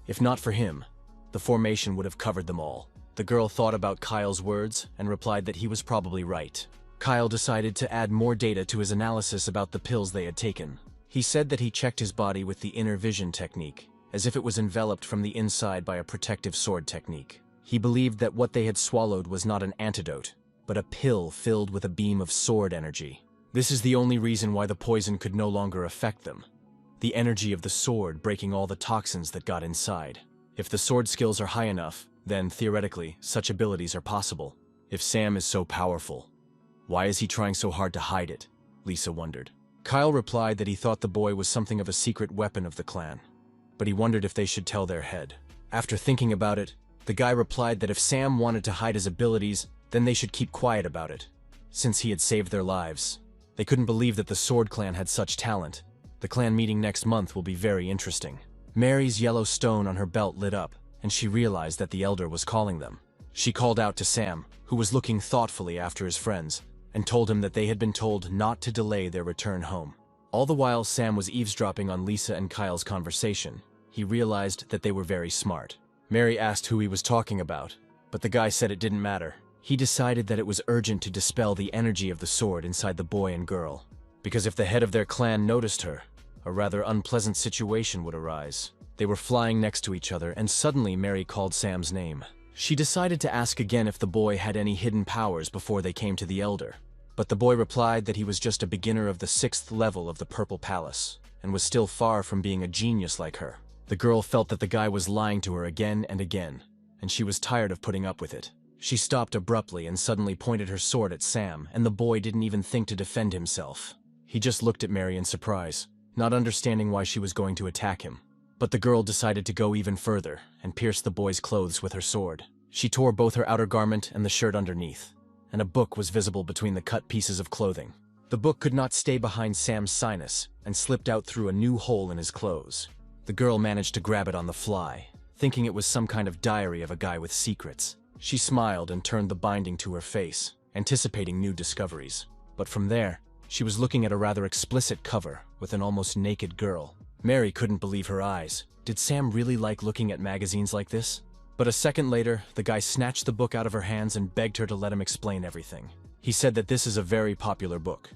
If not for him, the formation would have covered them all. The girl thought about Kyle's words and replied that he was probably right. Kyle decided to add more data to his analysis about the pills they had taken. He said that he checked his body with the inner vision technique, as if it was enveloped from the inside by a protective sword technique. He believed that what they had swallowed was not an antidote, but a pill filled with a beam of sword energy. This is the only reason why the poison could no longer affect them. The energy of the sword breaking all the toxins that got inside. If the sword skills are high enough, then theoretically, such abilities are possible. If Sam is so powerful, why is he trying so hard to hide it? Lisa wondered. Kyle replied that he thought the boy was something of a secret weapon of the clan, but he wondered if they should tell their head. After thinking about it, the guy replied that if Sam wanted to hide his abilities, then they should keep quiet about it, since he had saved their lives. They couldn't believe that the Sword Clan had such talent. The clan meeting next month will be very interesting. Mary's yellow stone on her belt lit up, and she realized that the elder was calling them. She called out to Sam, who was looking thoughtfully after his friends, and told him that they had been told not to delay their return home. All the while Sam was eavesdropping on Lisa and Kyle's conversation, he realized that they were very smart. Mary asked who he was talking about, but the guy said it didn't matter. He decided that it was urgent to dispel the energy of the sword inside the boy and girl, because if the head of their clan noticed her, a rather unpleasant situation would arise. They were flying next to each other, and suddenly Mary called Sam's name. She decided to ask again if the boy had any hidden powers before they came to the elder, but the boy replied that he was just a beginner of the 6th level of the Purple Palace, and was still far from being a genius like her. The girl felt that the guy was lying to her again and again, and she was tired of putting up with it. She stopped abruptly and suddenly pointed her sword at Sam, and the boy didn't even think to defend himself. He just looked at Mary in surprise, not understanding why she was going to attack him. But the girl decided to go even further and pierce the boy's clothes with her sword. She tore both her outer garment and the shirt underneath, and a book was visible between the cut pieces of clothing. The book could not stay behind Sam's sinus and slipped out through a new hole in his clothes. The girl managed to grab it on the fly, thinking it was some kind of diary of a guy with secrets. She smiled and turned the binding to her face, anticipating new discoveries. But from there, she was looking at a rather explicit cover with an almost naked girl. Mary couldn't believe her eyes. Did Sam really like looking at magazines like this? But a second later, the guy snatched the book out of her hands and begged her to let him explain everything. He said that this is a very popular book.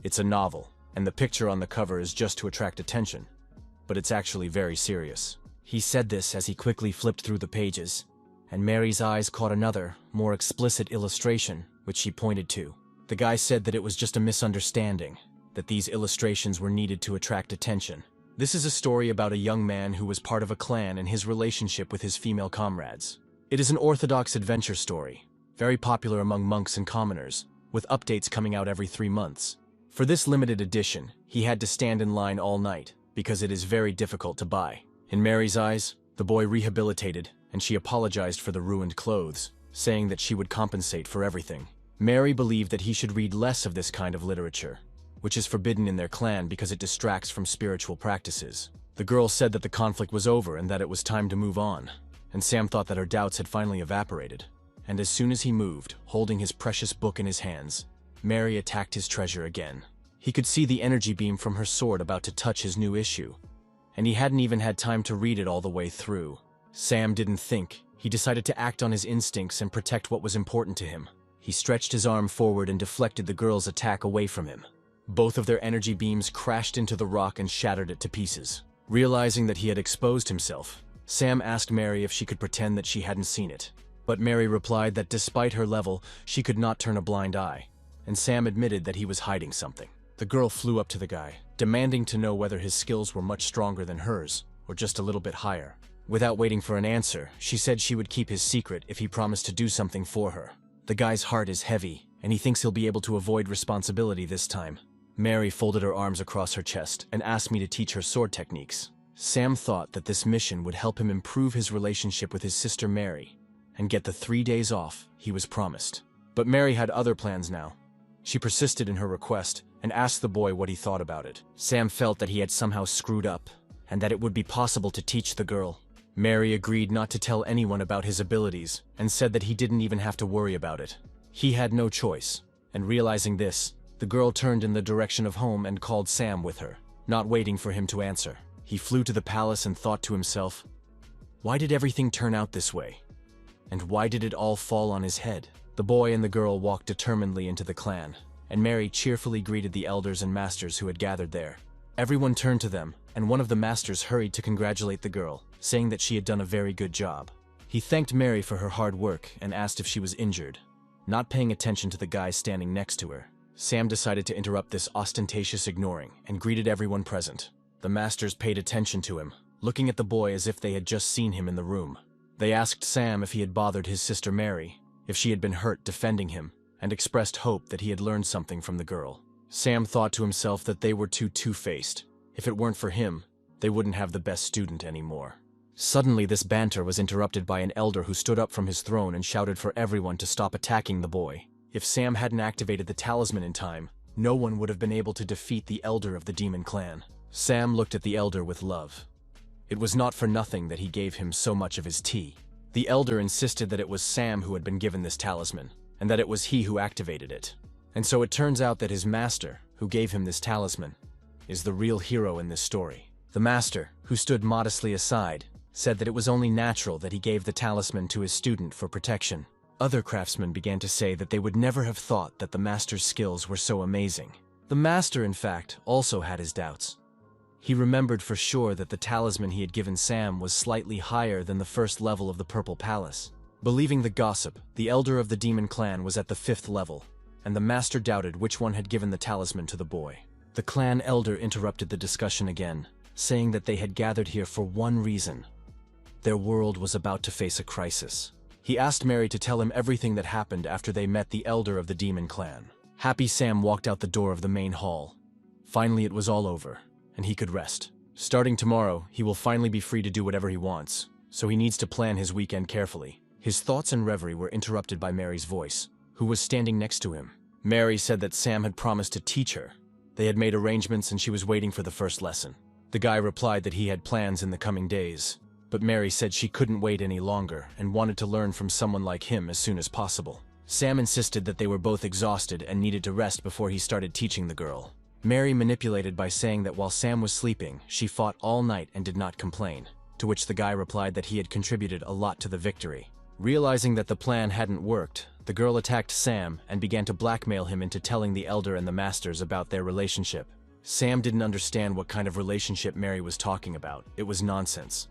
It's a novel, and the picture on the cover is just to attract attention, but it's actually very serious. He said this as he quickly flipped through the pages, and Mary's eyes caught another, more explicit illustration, which she pointed to. The guy said that it was just a misunderstanding, that these illustrations were needed to attract attention. This is a story about a young man who was part of a clan and his relationship with his female comrades. It is an orthodox adventure story, very popular among monks and commoners, with updates coming out every 3 months. For this limited edition, he had to stand in line all night, because it is very difficult to buy. In Mary's eyes, the boy rehabilitated, and she apologized for the ruined clothes, saying that she would compensate for everything. Mary believed that he should read less of this kind of literature, which is forbidden in their clan because it distracts from spiritual practices. The girl said that the conflict was over and that it was time to move on, and Sam thought that her doubts had finally evaporated. And as soon as he moved, holding his precious book in his hands, Mary attacked his treasure again. He could see the energy beam from her sword about to touch his new issue, and he hadn't even had time to read it all the way through. Sam didn't think. He decided to act on his instincts and protect what was important to him. He stretched his arm forward and deflected the girl's attack away from him. Both of their energy beams crashed into the rock and shattered it to pieces. Realizing that he had exposed himself, Sam asked Mary if she could pretend that she hadn't seen it. But Mary replied that despite her level, she could not turn a blind eye, and Sam admitted that he was hiding something. The girl flew up to the guy, demanding to know whether his skills were much stronger than hers, or just a little bit higher. Without waiting for an answer, she said she would keep his secret if he promised to do something for her. The guy's heart is heavy, and he thinks he'll be able to avoid responsibility this time. Mary folded her arms across her chest and asked me to teach her sword techniques. Sam thought that this mission would help him improve his relationship with his sister Mary and get the 3 days off he was promised. But Mary had other plans now. She persisted in her request and asked the boy what he thought about it. Sam felt that he had somehow screwed up and that it would be possible to teach the girl. Mary agreed not to tell anyone about his abilities and said that he didn't even have to worry about it. He had no choice, and realizing this, the girl turned in the direction of home and called Sam with her, not waiting for him to answer. He flew to the palace and thought to himself, why did everything turn out this way? And why did it all fall on his head? The boy and the girl walked determinedly into the clan, and Mary cheerfully greeted the elders and masters who had gathered there. Everyone turned to them, and one of the masters hurried to congratulate the girl, saying that she had done a very good job. He thanked Mary for her hard work and asked if she was injured. Not paying attention to the guy standing next to her, Sam decided to interrupt this ostentatious ignoring and greeted everyone present. The masters paid attention to him, looking at the boy as if they had just seen him in the room. They asked Sam if he had bothered his sister Mary, if she had been hurt defending him, and expressed hope that he had learned something from the girl. Sam thought to himself that they were two-faced. If it weren't for him, they wouldn't have the best student anymore. Suddenly, this banter was interrupted by an elder who stood up from his throne and shouted for everyone to stop attacking the boy. If Sam hadn't activated the talisman in time, no one would have been able to defeat the elder of the demon clan. Sam looked at the elder with love. It was not for nothing that he gave him so much of his tea. The elder insisted that it was Sam who had been given this talisman, and that it was he who activated it. And so it turns out that his master, who gave him this talisman, is the real hero in this story. The master, who stood modestly aside, said that it was only natural that he gave the talisman to his student for protection. Other craftsmen began to say that they would never have thought that the master's skills were so amazing. The master, in fact, also had his doubts. He remembered for sure that the talisman he had given Sam was slightly higher than the first level of the Purple Palace. Believing the gossip, the elder of the demon clan was at the 5th level, and the master doubted which one had given the talisman to the boy. The clan elder interrupted the discussion again, saying that they had gathered here for one reason. Their world was about to face a crisis. He asked Mary to tell him everything that happened after they met the elder of the demon clan. Happy Sam walked out the door of the main hall. Finally, it was all over, and he could rest. Starting tomorrow, he will finally be free to do whatever he wants, so he needs to plan his weekend carefully. His thoughts and reverie were interrupted by Mary's voice, who was standing next to him. Mary said that Sam had promised to teach her. They had made arrangements and she was waiting for the first lesson. The guy replied that he had plans in the coming days, but Mary said she couldn't wait any longer and wanted to learn from someone like him as soon as possible. Sam insisted that they were both exhausted and needed to rest before he started teaching the girl. Mary manipulated by saying that while Sam was sleeping, she fought all night and did not complain, to which the guy replied that he had contributed a lot to the victory. Realizing that the plan hadn't worked, the girl attacked Sam and began to blackmail him into telling the elder and the masters about their relationship. Sam didn't understand what kind of relationship Mary was talking about. It was nonsense.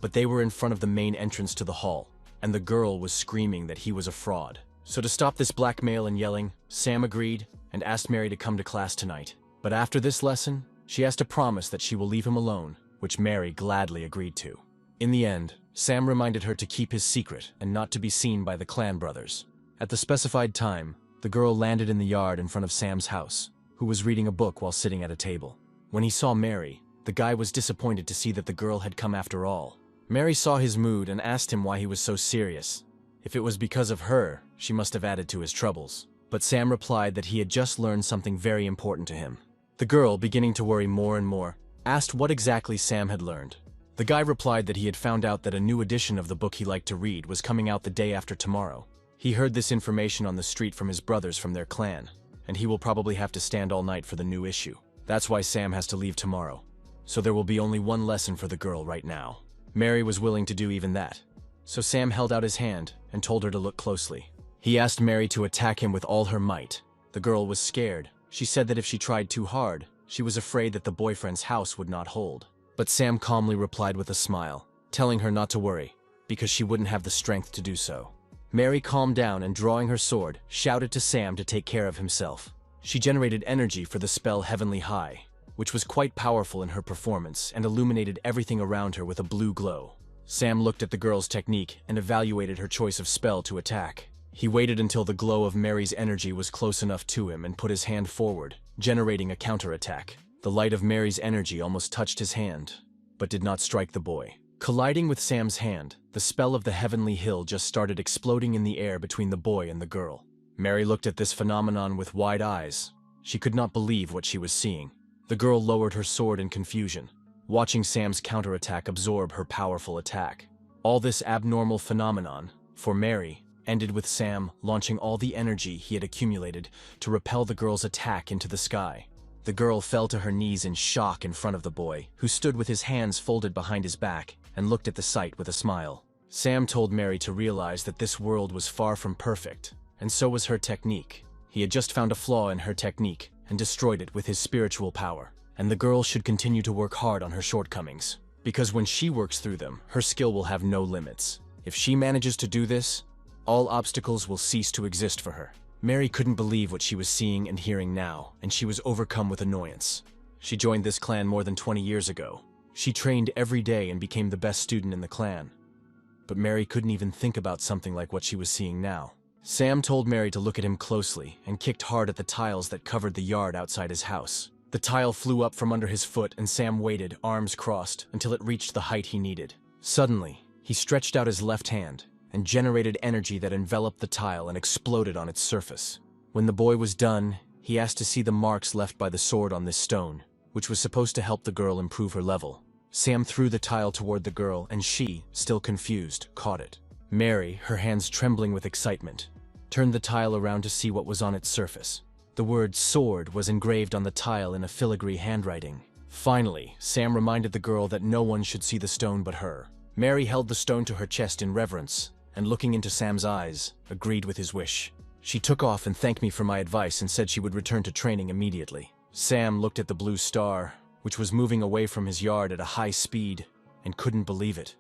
But they were in front of the main entrance to the hall, and the girl was screaming that he was a fraud. So to stop this blackmail and yelling, Sam agreed and asked Mary to come to class tonight. But after this lesson, she has to promise that she will leave him alone, which Mary gladly agreed to. In the end, Sam reminded her to keep his secret and not to be seen by the clan brothers. At the specified time, the girl landed in the yard in front of Sam's house, who was reading a book while sitting at a table. When he saw Mary, the guy was disappointed to see that the girl had come after all. Mary saw his mood and asked him why he was so serious. If it was because of her, she must have added to his troubles. but Sam replied that he had just learned something very important to him. The girl, beginning to worry more and more, asked what exactly Sam had learned. The guy replied that he had found out that a new edition of the book he liked to read was coming out the day after tomorrow. He heard this information on the street from his brothers from their clan, and he will probably have to stand all night for the new issue. That's why Sam has to leave tomorrow. So there will be only one lesson for the girl right now. Mary was willing to do even that. So Sam held out his hand and told her to look closely. He asked Mary to attack him with all her might. The girl was scared. She said that if she tried too hard, she was afraid that the boyfriend's house would not hold. But Sam calmly replied with a smile, telling her not to worry, because she wouldn't have the strength to do so. Mary calmed down and, drawing her sword, shouted to Sam to take care of himself. She generated energy for the spell Heavenly High, which was quite powerful in her performance and illuminated everything around her with a blue glow. Sam looked at the girl's technique and evaluated her choice of spell to attack. He waited until the glow of Mary's energy was close enough to him and put his hand forward, generating a counterattack. The light of Mary's energy almost touched his hand, but did not strike the boy. Colliding with Sam's hand, the spell of the Heavenly Hill just started exploding in the air between the boy and the girl. Mary looked at this phenomenon with wide eyes. She could not believe what she was seeing. The girl lowered her sword in confusion, watching Sam's counterattack absorb her powerful attack. All this abnormal phenomenon, for Mary, ended with Sam launching all the energy he had accumulated to repel the girl's attack into the sky. The girl fell to her knees in shock in front of the boy, who stood with his hands folded behind his back and looked at the sight with a smile. Sam told Mary to realize that this world was far from perfect, and so was her technique. He had just found a flaw in her technique and destroyed it with his spiritual power, and the girl should continue to work hard on her shortcomings, because when she works through them, her skill will have no limits. If she manages to do this, all obstacles will cease to exist for her. Mary couldn't believe what she was seeing and hearing now, and she was overcome with annoyance. She joined this clan more than 20 years ago. She trained every day and became the best student in the clan. But Mary couldn't even think about something like what she was seeing now. Sam told Mary to look at him closely and kicked hard at the tiles that covered the yard outside his house. The tile flew up from under his foot and Sam waited, arms crossed, until it reached the height he needed. Suddenly, he stretched out his left hand and generated energy that enveloped the tile and exploded on its surface. When the boy was done, he asked to see the marks left by the sword on this stone, which was supposed to help the girl improve her level. Sam threw the tile toward the girl and she, still confused, caught it. Mary, her hands trembling with excitement, turned the tile around to see what was on its surface. The word sword was engraved on the tile in a filigree handwriting. Finally, Sam reminded the girl that no one should see the stone but her. Mary held the stone to her chest in reverence, and looking into Sam's eyes, agreed with his wish. She took off and thanked me for my advice and said she would return to training immediately. Sam looked at the blue star, which was moving away from his yard at a high speed, and couldn't believe it.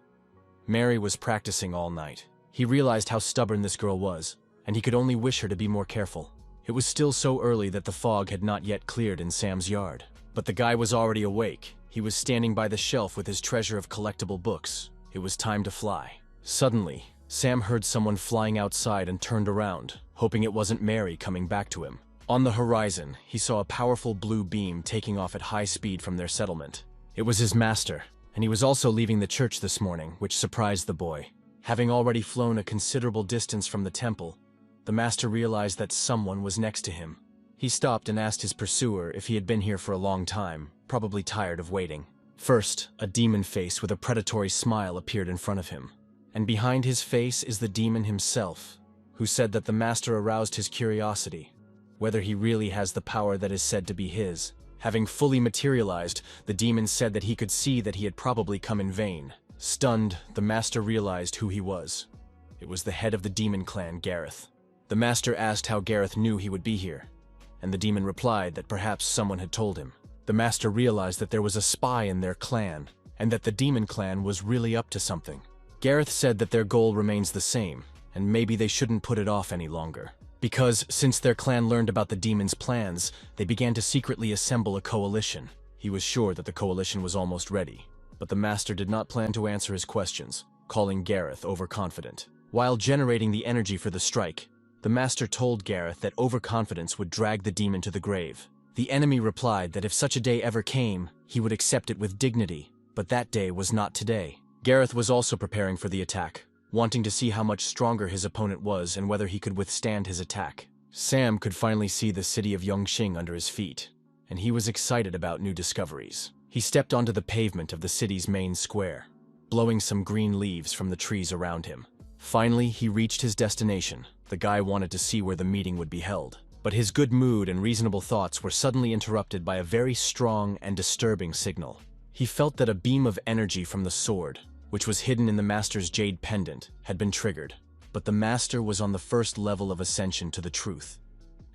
Mary was practicing all night. He realized how stubborn this girl was, and he could only wish her to be more careful. It was still so early that the fog had not yet cleared in Sam's yard. But the guy was already awake. He was standing by the shelf with his treasure of collectible books. It was time to fly. Suddenly, Sam heard someone flying outside and turned around, hoping it wasn't Mary coming back to him. On the horizon, he saw a powerful blue beam taking off at high speed from their settlement. It was his master, and he was also leaving the church this morning, which surprised the boy. Having already flown a considerable distance from the temple, the master realized that someone was next to him. He stopped and asked his pursuer if he had been here for a long time, probably tired of waiting. First, a demon face with a predatory smile appeared in front of him. And behind his face is the demon himself, who said that the master aroused his curiosity, whether he really has the power that is said to be his. Having fully materialized, the demon said that he could see that he had probably come in vain. Stunned, the master realized who he was. It was the head of the demon clan, Gareth. The master asked how Gareth knew he would be here, and the demon replied that perhaps someone had told him. The master realized that there was a spy in their clan, and that the demon clan was really up to something. Gareth said that their goal remains the same, and maybe they shouldn't put it off any longer. Because, since their clan learned about the demon's plans, they began to secretly assemble a coalition. He was sure that the coalition was almost ready, but the master did not plan to answer his questions, calling Gareth overconfident. While generating the energy for the strike, the master told Gareth that overconfidence would drag the demon to the grave. The enemy replied that if such a day ever came, he would accept it with dignity, but that day was not today. Gareth was also preparing for the attack, wanting to see how much stronger his opponent was and whether he could withstand his attack. Sam could finally see the city of Yongqing under his feet, and he was excited about new discoveries. He stepped onto the pavement of the city's main square, blowing some green leaves from the trees around him. Finally, he reached his destination. The guy wanted to see where the meeting would be held, but his good mood and reasonable thoughts were suddenly interrupted by a very strong and disturbing signal. He felt that a beam of energy from the sword, which was hidden in the master's jade pendant, had been triggered. But the master was on the first level of ascension to the truth,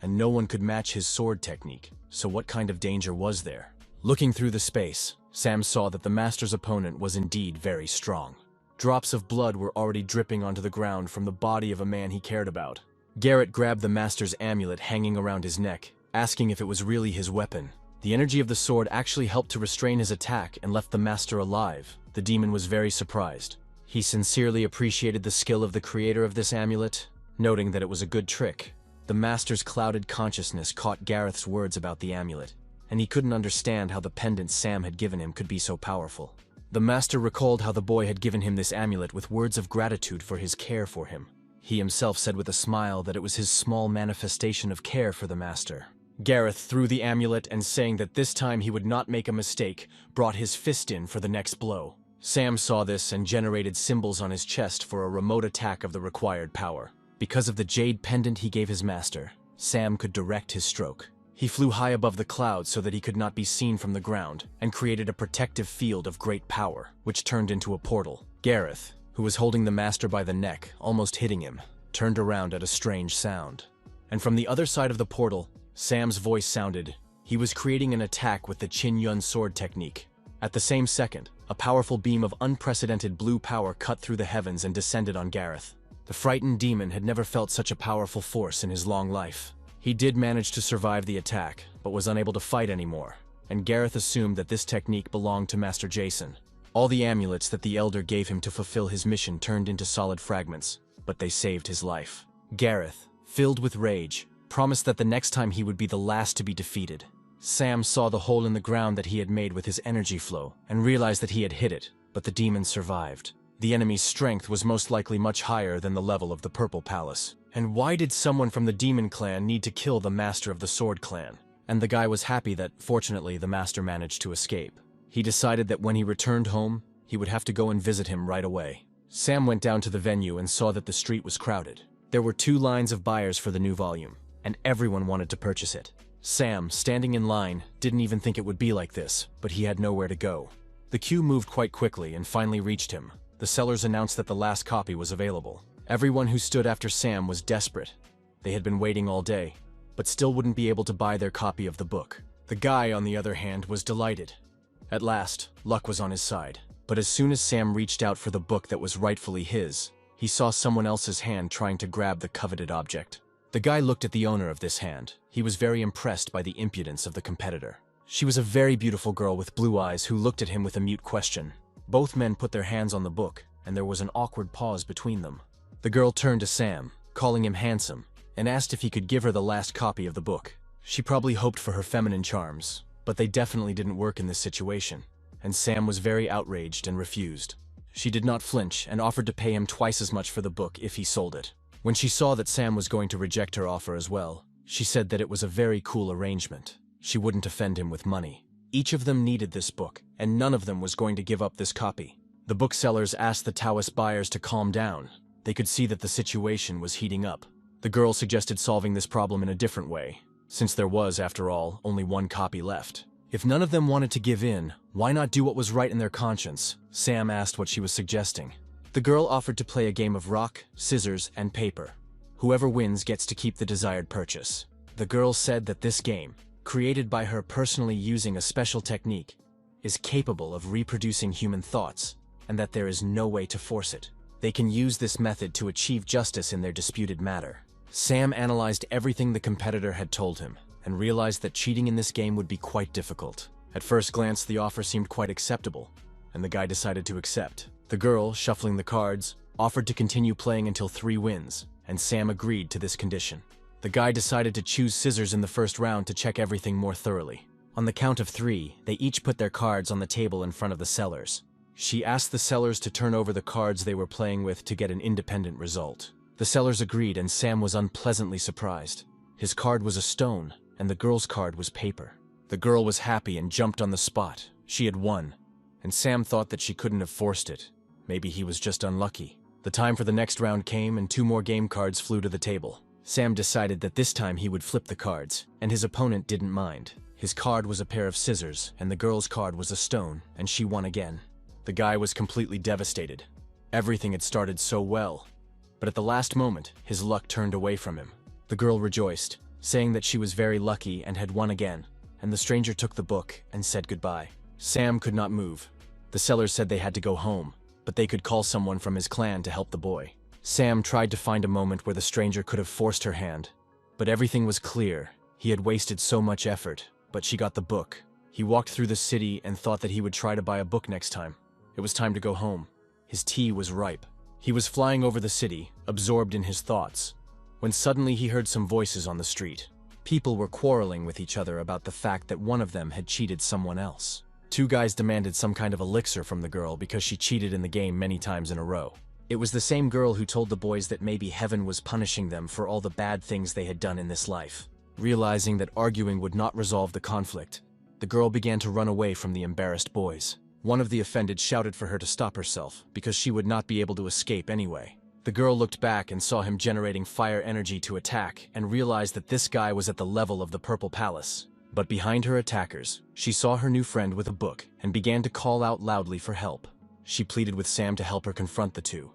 and no one could match his sword technique, so what kind of danger was there? Looking through the space, Sam saw that the master's opponent was indeed very strong. Drops of blood were already dripping onto the ground from the body of a man he cared about. Garrett grabbed the master's amulet hanging around his neck, asking if it was really his weapon. The energy of the sword actually helped to restrain his attack and left the master alive. The demon was very surprised. He sincerely appreciated the skill of the creator of this amulet, noting that it was a good trick. The master's clouded consciousness caught Gareth's words about the amulet, and he couldn't understand how the pendant Sam had given him could be so powerful. The master recalled how the boy had given him this amulet with words of gratitude for his care for him. He himself said with a smile that it was his small manifestation of care for the master. Gareth threw the amulet and, saying that this time he would not make a mistake, brought his fist in for the next blow. Sam saw this and generated symbols on his chest for a remote attack of the required power. Because of the jade pendant he gave his master, Sam could direct his stroke. He flew high above the clouds so that he could not be seen from the ground, and created a protective field of great power, which turned into a portal. Gareth, who was holding the master by the neck, almost hitting him, turned around at a strange sound. And from the other side of the portal, Sam's voice sounded. He was creating an attack with the Qin Yun sword technique. At the same second, a powerful beam of unprecedented blue power cut through the heavens and descended on Gareth. The frightened demon had never felt such a powerful force in his long life. He did manage to survive the attack, but was unable to fight anymore, and Gareth assumed that this technique belonged to Master Jason. All the amulets that the Elder gave him to fulfill his mission turned into solid fragments, but they saved his life. Gareth, filled with rage, promised that the next time he would be the last to be defeated. Sam saw the hole in the ground that he had made with his energy flow, and realized that he had hit it, but the demon survived. The enemy's strength was most likely much higher than the level of the Purple Palace. And why did someone from the Demon Clan need to kill the Master of the Sword Clan? And the guy was happy that, fortunately, the Master managed to escape. He decided that when he returned home, he would have to go and visit him right away. Sam went down to the venue and saw that the street was crowded. There were 2 lines of buyers for the new volume, and everyone wanted to purchase it. Sam, standing in line, didn't even think it would be like this, but he had nowhere to go. The queue moved quite quickly and finally reached him. The sellers announced that the last copy was available. Everyone who stood after Sam was desperate. They had been waiting all day, but still wouldn't be able to buy their copy of the book. The guy, on the other hand, was delighted. At last, luck was on his side. But as soon as Sam reached out for the book that was rightfully his, he saw someone else's hand trying to grab the coveted object. The guy looked at the owner of this hand. He was very impressed by the impudence of the competitor. She was a very beautiful girl with blue eyes who looked at him with a mute question. Both men put their hands on the book, and there was an awkward pause between them. The girl turned to Sam, calling him handsome, and asked if he could give her the last copy of the book. She probably hoped for her feminine charms, but they definitely didn't work in this situation, and Sam was very outraged and refused. She did not flinch and offered to pay him twice as much for the book if he sold it. When she saw that Sam was going to reject her offer as well, she said that it was a very cool arrangement. She wouldn't offend him with money. Each of them needed this book, and none of them was going to give up this copy. The booksellers asked the Taoist buyers to calm down. They could see that the situation was heating up. The girl suggested solving this problem in a different way, since there was, after all, only 1 copy left. If none of them wanted to give in, why not do what was right in their conscience? Sam asked what she was suggesting. The girl offered to play a game of rock, scissors, and paper. Whoever wins gets to keep the desired purchase. The girl said that this game, created by her personally using a special technique, is capable of reproducing human thoughts, and that there is no way to force it. They can use this method to achieve justice in their disputed matter. Sam analyzed everything the competitor had told him, and realized that cheating in this game would be quite difficult. At first glance, the offer seemed quite acceptable, and the guy decided to accept. The girl, shuffling the cards, offered to continue playing until 3 wins, and Sam agreed to this condition. The guy decided to choose scissors in the first round to check everything more thoroughly. On the count of 3, they each put their cards on the table in front of the sellers. She asked the sellers to turn over the cards they were playing with to get an independent result. The sellers agreed, and Sam was unpleasantly surprised. His card was a stone, and the girl's card was paper. The girl was happy and jumped on the spot. She had won, and Sam thought that she couldn't have forced it. Maybe he was just unlucky. The time for the next round came, and 2 more game cards flew to the table. Sam decided that this time he would flip the cards, and his opponent didn't mind. His card was a pair of scissors, and the girl's card was a stone, and she won again. The guy was completely devastated. Everything had started so well, but at the last moment, his luck turned away from him. The girl rejoiced, saying that she was very lucky and had won again, and the stranger took the book and said goodbye. Sam could not move. The sellers said they had to go home, but they could call someone from his clan to help the boy. Sam tried to find a moment where the stranger could have forced her hand, but everything was clear. He had wasted so much effort, but she got the book. He walked through the city and thought that he would try to buy a book next time. It was time to go home. His tea was ripe. He was flying over the city, absorbed in his thoughts, when suddenly he heard some voices on the street. People were quarreling with each other about the fact that one of them had cheated someone else. 2 guys demanded some kind of elixir from the girl because she cheated in the game many times in a row. It was the same girl who told the boys that maybe heaven was punishing them for all the bad things they had done in this life. Realizing that arguing would not resolve the conflict, the girl began to run away from the embarrassed boys. One of the offended shouted for her to stop herself, because she would not be able to escape anyway. The girl looked back and saw him generating fire energy to attack, and realized that this guy was at the level of the Purple Palace. But behind her attackers, she saw her new friend with a book, and began to call out loudly for help. She pleaded with Sam to help her confront the 2,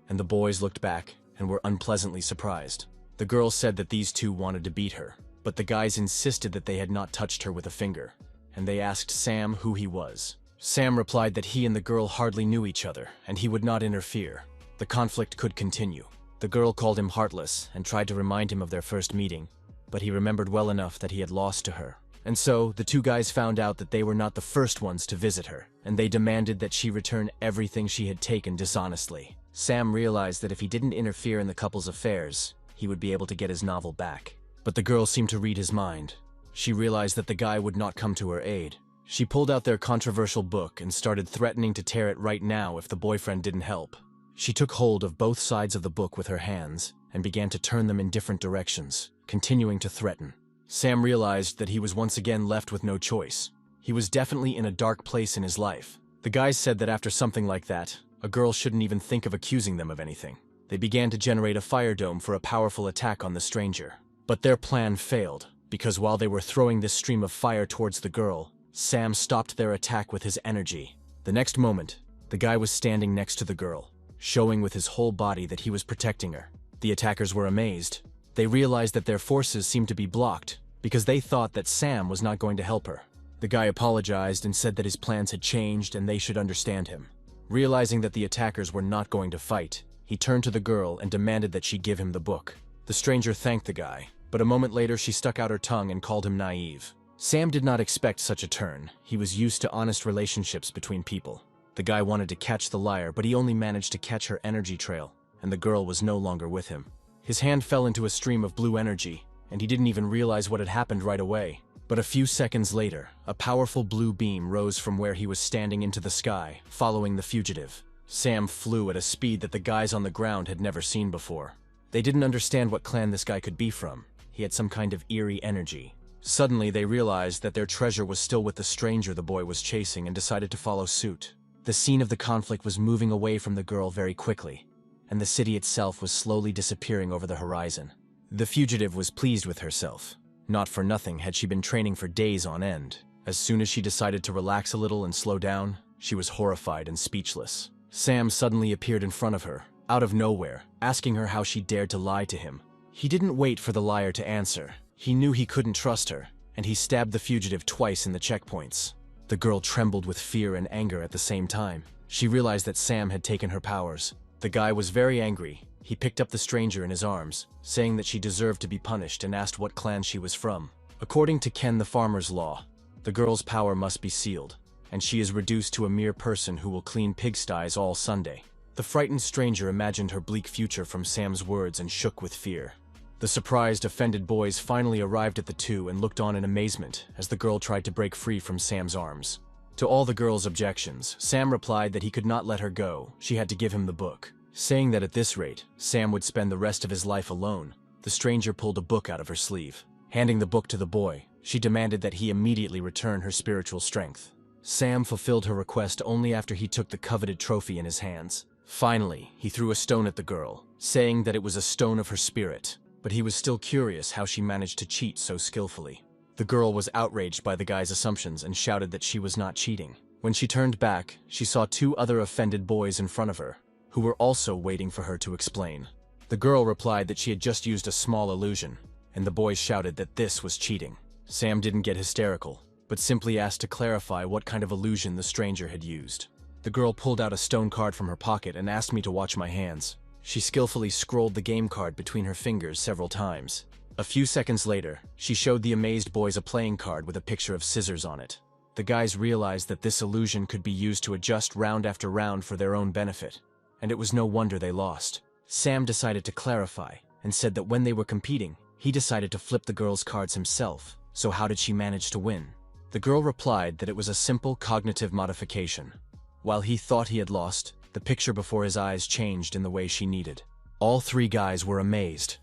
and the boys looked back and were unpleasantly surprised. The girl said that these 2 wanted to beat her, but the guys insisted that they had not touched her with a finger, and they asked Sam who he was. Sam replied that he and the girl hardly knew each other, and he would not interfere. The conflict could continue. The girl called him heartless and tried to remind him of their first meeting, but he remembered well enough that he had lost to her. And so, the 2 guys found out that they were not the first ones to visit her, and they demanded that she return everything she had taken dishonestly. Sam realized that if he didn't interfere in the couple's affairs, he would be able to get his novel back. But the girl seemed to read his mind. She realized that the guy would not come to her aid. She pulled out their controversial book and started threatening to tear it right now if the boyfriend didn't help. She took hold of both sides of the book with her hands and began to turn them in different directions, continuing to threaten. Sam realized that he was once again left with no choice. He was definitely in a dark place in his life. The guys said that after something like that, a girl shouldn't even think of accusing them of anything. They began to generate a fire dome for a powerful attack on the stranger. But their plan failed, because while they were throwing this stream of fire towards the girl, Sam stopped their attack with his energy. The next moment, the guy was standing next to the girl, showing with his whole body that he was protecting her. The attackers were amazed. They realized that their forces seemed to be blocked, because they thought that Sam was not going to help her. The guy apologized and said that his plans had changed and they should understand him. Realizing that the attackers were not going to fight, he turned to the girl and demanded that she give him the book. The stranger thanked the guy, but a moment later she stuck out her tongue and called him naive. Sam did not expect such a turn. He was used to honest relationships between people. The guy wanted to catch the liar, but he only managed to catch her energy trail, and the girl was no longer with him. His hand fell into a stream of blue energy, and he didn't even realize what had happened right away. But a few seconds later, a powerful blue beam rose from where he was standing into the sky, following the fugitive. Sam flew at a speed that the guys on the ground had never seen before. They didn't understand what clan this guy could be from. He had some kind of eerie energy. Suddenly, they realized that their treasure was still with the stranger the boy was chasing and decided to follow suit. The scene of the conflict was moving away from the girl very quickly, and the city itself was slowly disappearing over the horizon. The fugitive was pleased with herself. Not for nothing had she been training for days on end. As soon as she decided to relax a little and slow down, she was horrified and speechless. Sam suddenly appeared in front of her, out of nowhere, asking her how she dared to lie to him. He didn't wait for the liar to answer. He knew he couldn't trust her, and he stabbed the fugitive twice in the checkpoints. The girl trembled with fear and anger at the same time. She realized that Sam had taken her powers. The guy was very angry. He picked up the stranger in his arms, saying that she deserved to be punished, and asked what clan she was from. According to Ken the farmer's law, the girl's power must be sealed, and she is reduced to a mere person who will clean pigsties all Sunday. The frightened stranger imagined her bleak future from Sam's words and shook with fear. The surprised, offended boys finally arrived at the 2 and looked on in amazement as the girl tried to break free from Sam's arms. To all the girl's objections, Sam replied that he could not let her go. She had to give him the book, saying that at this rate, Sam would spend the rest of his life alone. the stranger pulled a book out of her sleeve. Handing the book to the boy, she demanded that he immediately return her spiritual strength. Sam fulfilled her request only after he took the coveted trophy in his hands. Finally, he threw a stone at the girl, saying that it was a stone of her spirit, but he was still curious how she managed to cheat so skillfully. The girl was outraged by the guy's assumptions and shouted that she was not cheating. When she turned back, she saw two other offended boys in front of her, who were also waiting for her to explain. The girl replied that she had just used a small illusion, and the boys shouted that this was cheating. Sam didn't get hysterical, but simply asked to clarify what kind of illusion the stranger had used. The girl pulled out a stone card from her pocket and asked me to watch my hands. She skillfully scrolled the game card between her fingers several times. A few seconds later, she showed the amazed boys a playing card with a picture of scissors on it. The guys realized that this illusion could be used to adjust round after round for their own benefit, and it was no wonder they lost. Sam decided to clarify and said that when they were competing, he decided to flip the girl's cards himself. So how did she manage to win? The girl replied that it was a simple cognitive modification. While he thought he had lost, the picture before his eyes changed in the way she needed. All three guys were amazed.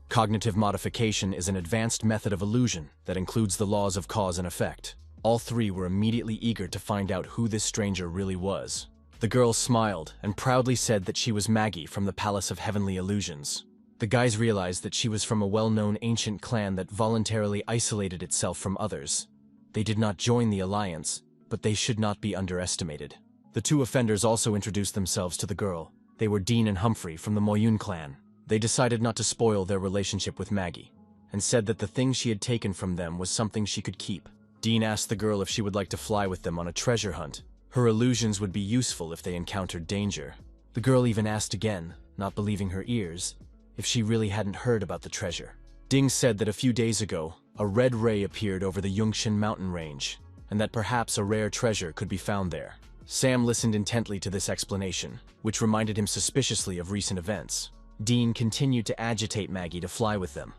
Cognitive modification is an advanced method of illusion that includes the laws of cause and effect. All three were immediately eager to find out who this stranger really was. The girl smiled and proudly said that she was Maggie from the Palace of Heavenly Illusions. The guys realized that she was from a well-known ancient clan that voluntarily isolated itself from others. They did not join the alliance, but they should not be underestimated. The two offenders also introduced themselves to the girl. They were Dean and Humphrey from the Moyun clan. They decided not to spoil their relationship with Maggie, and said that the thing she had taken from them was something she could keep. Dean asked the girl if she would like to fly with them on a treasure hunt. Her illusions would be useful if they encountered danger. The girl even asked again, not believing her ears, if she really hadn't heard about the treasure. Ding said that a few days ago, a red ray appeared over the Yungshin mountain range, and that perhaps a rare treasure could be found there. Sam listened intently to this explanation, which reminded him suspiciously of recent events. Dean continued to agitate Maggie to fly with them,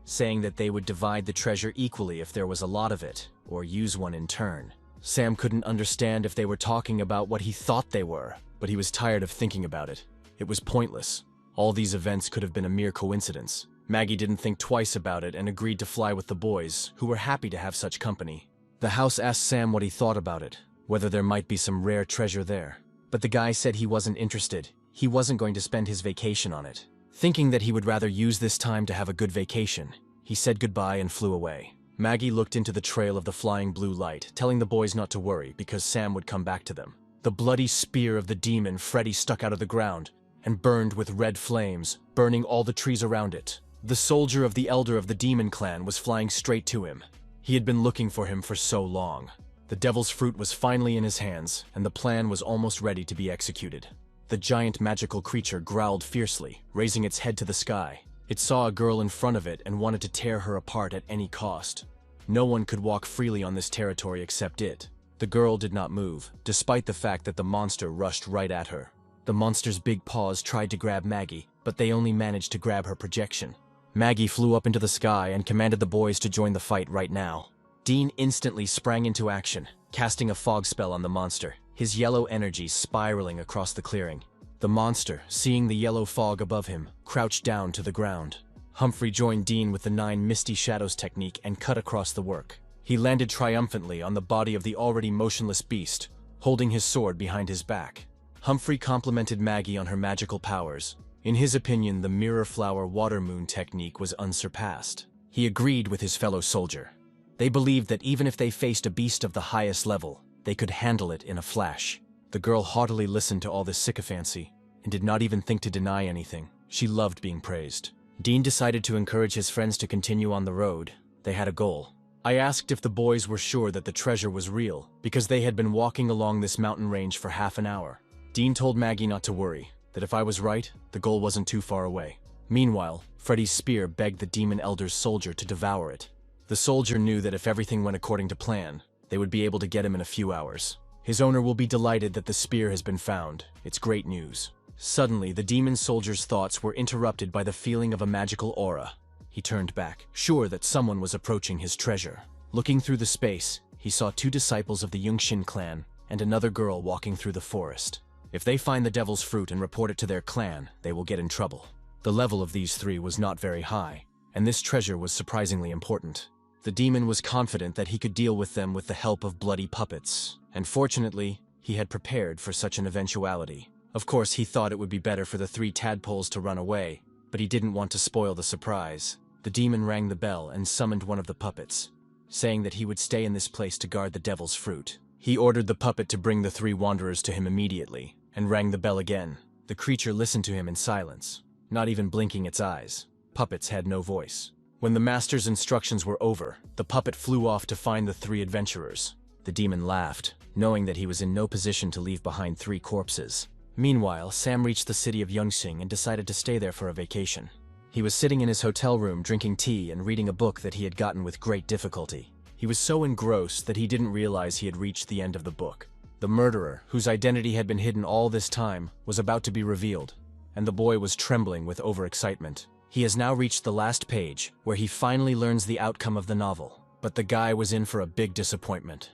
saying that they would divide the treasure equally if there was a lot of it, or use one in turn. Sam couldn't understand if they were talking about what he thought they were, but he was tired of thinking about it. It was pointless. All these events could have been a mere coincidence. Maggie didn't think twice about it and agreed to fly with the boys, who were happy to have such company. The house asked Sam what he thought about it, whether there might be some rare treasure there. But the guy said he wasn't interested. He wasn't going to spend his vacation on it. Thinking that he would rather use this time to have a good vacation, he said goodbye and flew away. Maggie looked into the trail of the flying blue light, telling the boys not to worry because Sam would come back to them. The bloody spear of the demon Freddy stuck out of the ground and burned with red flames, burning all the trees around it. The soldier of the elder of the demon clan was flying straight to him. He had been looking for him for so long. The devil's fruit was finally in his hands, and the plan was almost ready to be executed. The giant magical creature growled fiercely, raising its head to the sky. It saw a girl in front of it and wanted to tear her apart at any cost. No one could walk freely on this territory except it. The girl did not move, despite the fact that the monster rushed right at her. The monster's big paws tried to grab Maggie, but they only managed to grab her projection. Maggie flew up into the sky and commanded the boys to join the fight right now. Dean instantly sprang into action, casting a fog spell on the monster, his yellow energy spiraling across the clearing. The monster, seeing the yellow fog above him, crouched down to the ground. Humphrey joined Dean with the 9 Misty Shadows technique and cut across the work. He landed triumphantly on the body of the already motionless beast, holding his sword behind his back. Humphrey complimented Maggie on her magical powers. In his opinion, the Mirror Flower Water Moon technique was unsurpassed. He agreed with his fellow soldier. They believed that even if they faced a beast of the highest level, they could handle it in a flash. The girl haughtily listened to all this sycophancy and did not even think to deny anything. She loved being praised. Dean decided to encourage his friends to continue on the road. They had a goal. I asked if the boys were sure that the treasure was real, because they had been walking along this mountain range for half an hour. Dean told Maggie not to worry, that if I was right, the goal wasn't too far away. Meanwhile, Freddy's spear begged the Demon Elder's soldier to devour it. The soldier knew that if everything went according to plan, they would be able to get him in a few hours. His owner will be delighted that the spear has been found. It's great news. Suddenly, the demon soldier's thoughts were interrupted by the feeling of a magical aura. He turned back, sure that someone was approaching his treasure. Looking through the space, he saw 2 disciples of the Yungshin clan and another girl walking through the forest. If they find the devil's fruit and report it to their clan, they will get in trouble. The level of these 3 was not very high. and this treasure was surprisingly important. The demon was confident that he could deal with them with the help of bloody puppets, and fortunately, he had prepared for such an eventuality. Of course, he thought it would be better for the 3 tadpoles to run away, but he didn't want to spoil the surprise. The demon rang the bell and summoned one of the puppets, saying that he would stay in this place to guard the devil's fruit. He ordered the puppet to bring the 3 wanderers to him immediately, and rang the bell again. The creature listened to him in silence, not even blinking its eyes. Puppets had no voice. When the master's instructions were over, the puppet flew off to find the 3 adventurers. The demon laughed, knowing that he was in no position to leave behind 3 corpses. Meanwhile, Sam reached the city of Yongxing and decided to stay there for a vacation. He was sitting in his hotel room drinking tea and reading a book that he had gotten with great difficulty. He was so engrossed that he didn't realize he had reached the end of the book. The murderer, whose identity had been hidden all this time, was about to be revealed, and the boy was trembling with overexcitement. He has now reached the last page, where he finally learns the outcome of the novel. But the guy was in for a big disappointment.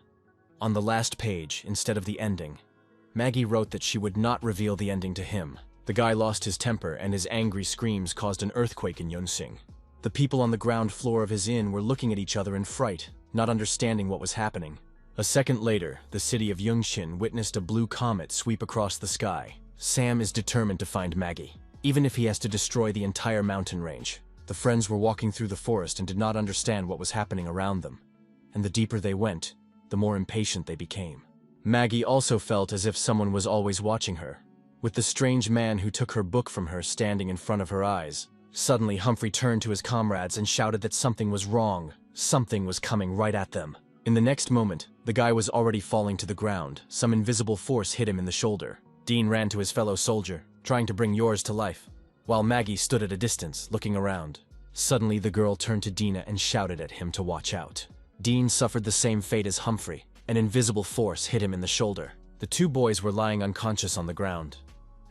On the last page, instead of the ending, Maggie wrote that she would not reveal the ending to him. The guy lost his temper, and his angry screams caused an earthquake in Yongxing. The people on the ground floor of his inn were looking at each other in fright, not understanding what was happening. A second later, the city of Yongxin witnessed a blue comet sweep across the sky. Sam is determined to find Maggie, even if he has to destroy the entire mountain range. The friends were walking through the forest and did not understand what was happening around them. And the deeper they went, the more impatient they became. Maggie also felt as if someone was always watching her, with the strange man who took her book from her standing in front of her eyes. Suddenly, Humphrey turned to his comrades and shouted that something was wrong. Something was coming right at them. In the next moment, the guy was already falling to the ground. Some invisible force hit him in the shoulder. Dean ran to his fellow soldier, trying to bring yours to life, while Maggie stood at a distance, looking around. Suddenly, the girl turned to Dina and shouted at him to watch out. Dean suffered the same fate as Humphrey. An invisible force hit him in the shoulder. The 2 boys were lying unconscious on the ground,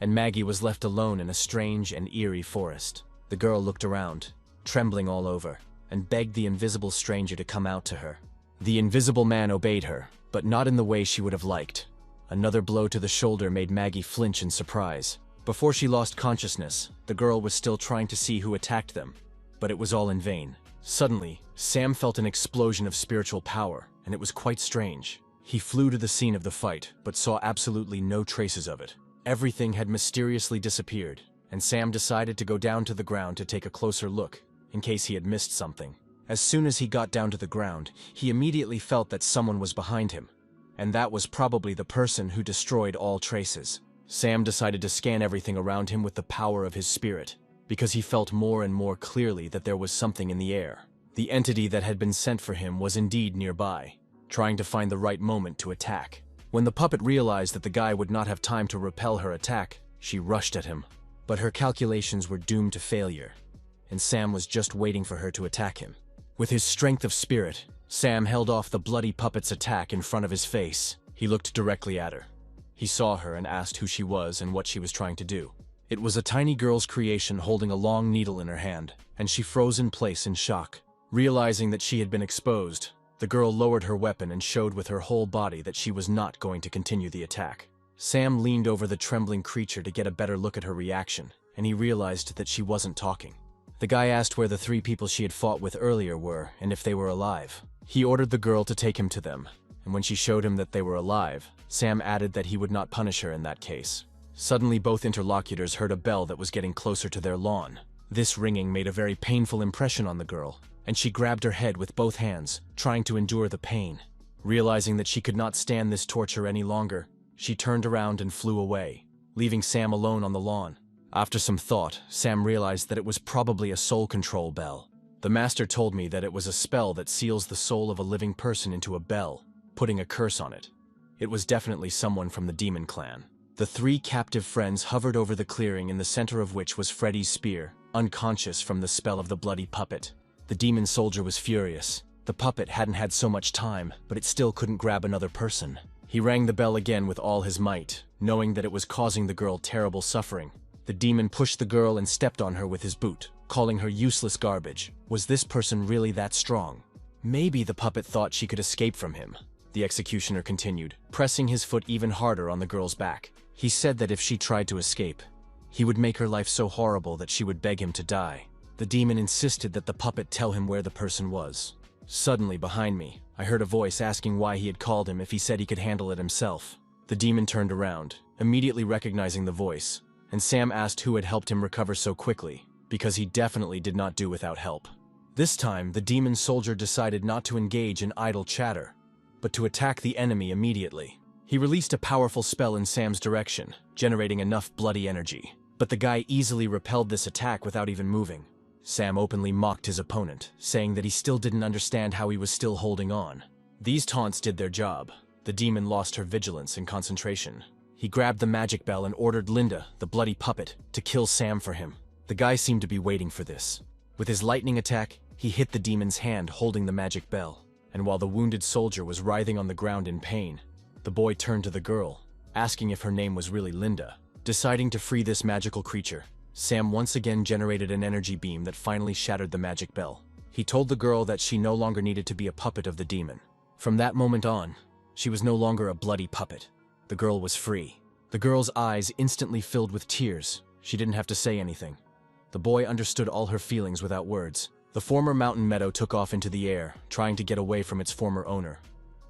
and Maggie was left alone in a strange and eerie forest. The girl looked around, trembling all over, and begged the invisible stranger to come out to her. The invisible man obeyed her, but not in the way she would have liked. Another blow to the shoulder made Maggie flinch in surprise. Before she lost consciousness, the girl was still trying to see who attacked them, but it was all in vain. Suddenly, Sam felt an explosion of spiritual power, and it was quite strange. He flew to the scene of the fight, but saw absolutely no traces of it. Everything had mysteriously disappeared, and Sam decided to go down to the ground to take a closer look, in case he had missed something. As soon as he got down to the ground, he immediately felt that someone was behind him, and that was probably the person who destroyed all traces. Sam decided to scan everything around him with the power of his spirit, because he felt more and more clearly that there was something in the air. The entity that had been sent for him was indeed nearby, trying to find the right moment to attack. When the puppet realized that the guy would not have time to repel her attack, she rushed at him. But her calculations were doomed to failure, and Sam was just waiting for her to attack him. With his strength of spirit, Sam held off the bloody puppet's attack in front of his face. He looked directly at her. He saw her and asked who she was and what she was trying to do. It was a tiny girl's creation holding a long needle in her hand, and she froze in place in shock. Realizing that she had been exposed, the girl lowered her weapon and showed with her whole body that she was not going to continue the attack. Sam leaned over the trembling creature to get a better look at her reaction, and he realized that she wasn't talking. The guy asked where the 3 people she had fought with earlier were, and if they were alive. He ordered the girl to take him to them, and when she showed him that they were alive, Sam added that he would not punish her in that case. Suddenly, both interlocutors heard a bell that was getting closer to their lawn. This ringing made a very painful impression on the girl, and she grabbed her head with both hands, trying to endure the pain. Realizing that she could not stand this torture any longer, she turned around and flew away, leaving Sam alone on the lawn. After some thought, Sam realized that it was probably a soul control bell. The master told me that it was a spell that seals the soul of a living person into a bell, putting a curse on it. It was definitely someone from the demon clan. The 3 captive friends hovered over the clearing in the center of which was Freddy's spear, unconscious from the spell of the bloody puppet. The demon soldier was furious. The puppet hadn't had so much time, but it still couldn't grab another person. He rang the bell again with all his might, knowing that it was causing the girl terrible suffering. The demon pushed the girl and stepped on her with his boot, calling her useless garbage. Was this person really that strong? Maybe the puppet thought she could escape from him. The executioner continued, pressing his foot even harder on the girl's back. He said that if she tried to escape, he would make her life so horrible that she would beg him to die. The demon insisted that the puppet tell him where the person was. Suddenly, behind me, I heard a voice asking why he had called him if he said he could handle it himself. The demon turned around, immediately recognizing the voice, and Sam asked who had helped him recover so quickly, because he definitely did not do without help. This time, the demon soldier decided not to engage in idle chatter, but to attack the enemy immediately. He released a powerful spell in Sam's direction, generating enough bloody energy. But the guy easily repelled this attack without even moving. Sam openly mocked his opponent, saying that he still didn't understand how he was still holding on. These taunts did their job. The demon lost her vigilance and concentration. He grabbed the magic bell and ordered Linda, the bloody puppet, to kill Sam for him. The guy seemed to be waiting for this. With his lightning attack, he hit the demon's hand holding the magic bell. And while the wounded soldier was writhing on the ground in pain, the boy turned to the girl, asking if her name was really Linda. Deciding to free this magical creature, Sam once again generated an energy beam that finally shattered the magic bell. He told the girl that she no longer needed to be a puppet of the demon. From that moment on, she was no longer a bloody puppet. The girl was free. The girl's eyes instantly filled with tears. She didn't have to say anything. The boy understood all her feelings without words. The former mountain meadow took off into the air, trying to get away from its former owner.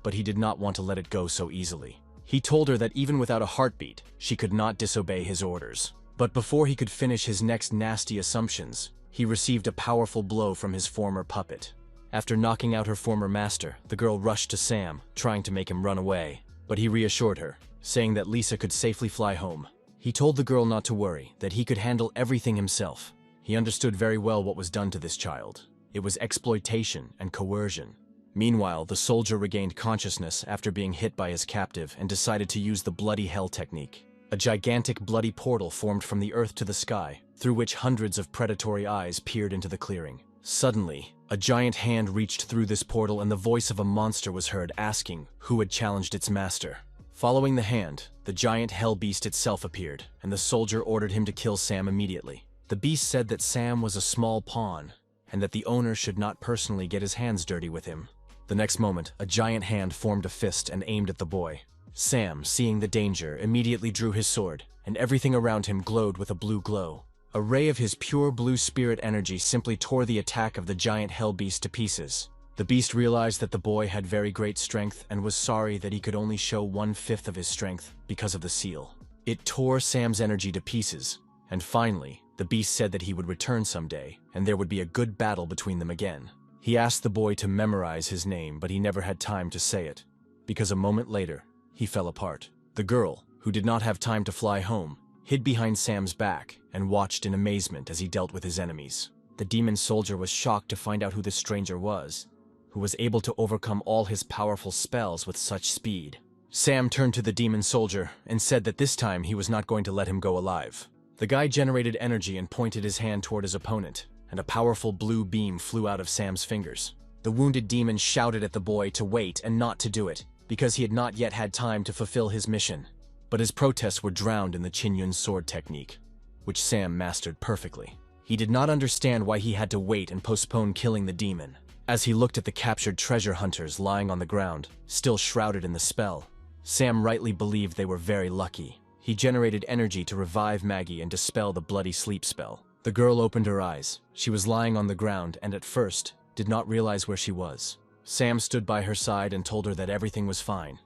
But he did not want to let it go so easily. He told her that even without a heartbeat, she could not disobey his orders. But before he could finish his next nasty assumptions, he received a powerful blow from his former puppet. After knocking out her former master, the girl rushed to Sam, trying to make him run away. But he reassured her, saying that Lisa could safely fly home. He told the girl not to worry, that he could handle everything himself. He understood very well what was done to this child. It was exploitation and coercion. Meanwhile, the soldier regained consciousness after being hit by his captive and decided to use the bloody hell technique. A gigantic bloody portal formed from the earth to the sky, through which hundreds of predatory eyes peered into the clearing. Suddenly, a giant hand reached through this portal and the voice of a monster was heard asking who had challenged its master. Following the hand, the giant hell beast itself appeared, and the soldier ordered him to kill Sam immediately. The beast said that Sam was a small pawn, and that the owner should not personally get his hands dirty with him. The next moment, a giant hand formed a fist and aimed at the boy. Sam, seeing the danger, immediately drew his sword, and everything around him glowed with a blue glow. A ray of his pure blue spirit energy simply tore the attack of the giant hell beast to pieces. The beast realized that the boy had very great strength and was sorry that he could only show 1/5 of his strength because of the seal. It tore Sam's energy to pieces, and finally, the beast said that he would return someday, and there would be a good battle between them again. He asked the boy to memorize his name, but he never had time to say it, because a moment later, he fell apart. The girl, who did not have time to fly home, hid behind Sam's back and watched in amazement as he dealt with his enemies. The demon soldier was shocked to find out who this stranger was, who was able to overcome all his powerful spells with such speed. Sam turned to the demon soldier and said that this time he was not going to let him go alive. The guy generated energy and pointed his hand toward his opponent, and a powerful blue beam flew out of Sam's fingers. The wounded demon shouted at the boy to wait and not to do it, because he had not yet had time to fulfill his mission. But his protests were drowned in the Qinyun sword technique, which Sam mastered perfectly. He did not understand why he had to wait and postpone killing the demon. As he looked at the captured treasure hunters lying on the ground, still shrouded in the spell, Sam rightly believed they were very lucky. He generated energy to revive Maggie and dispel the bloody sleep spell. The girl opened her eyes. She was lying on the ground and at first did not realize where she was. Sam stood by her side and told her that everything was fine.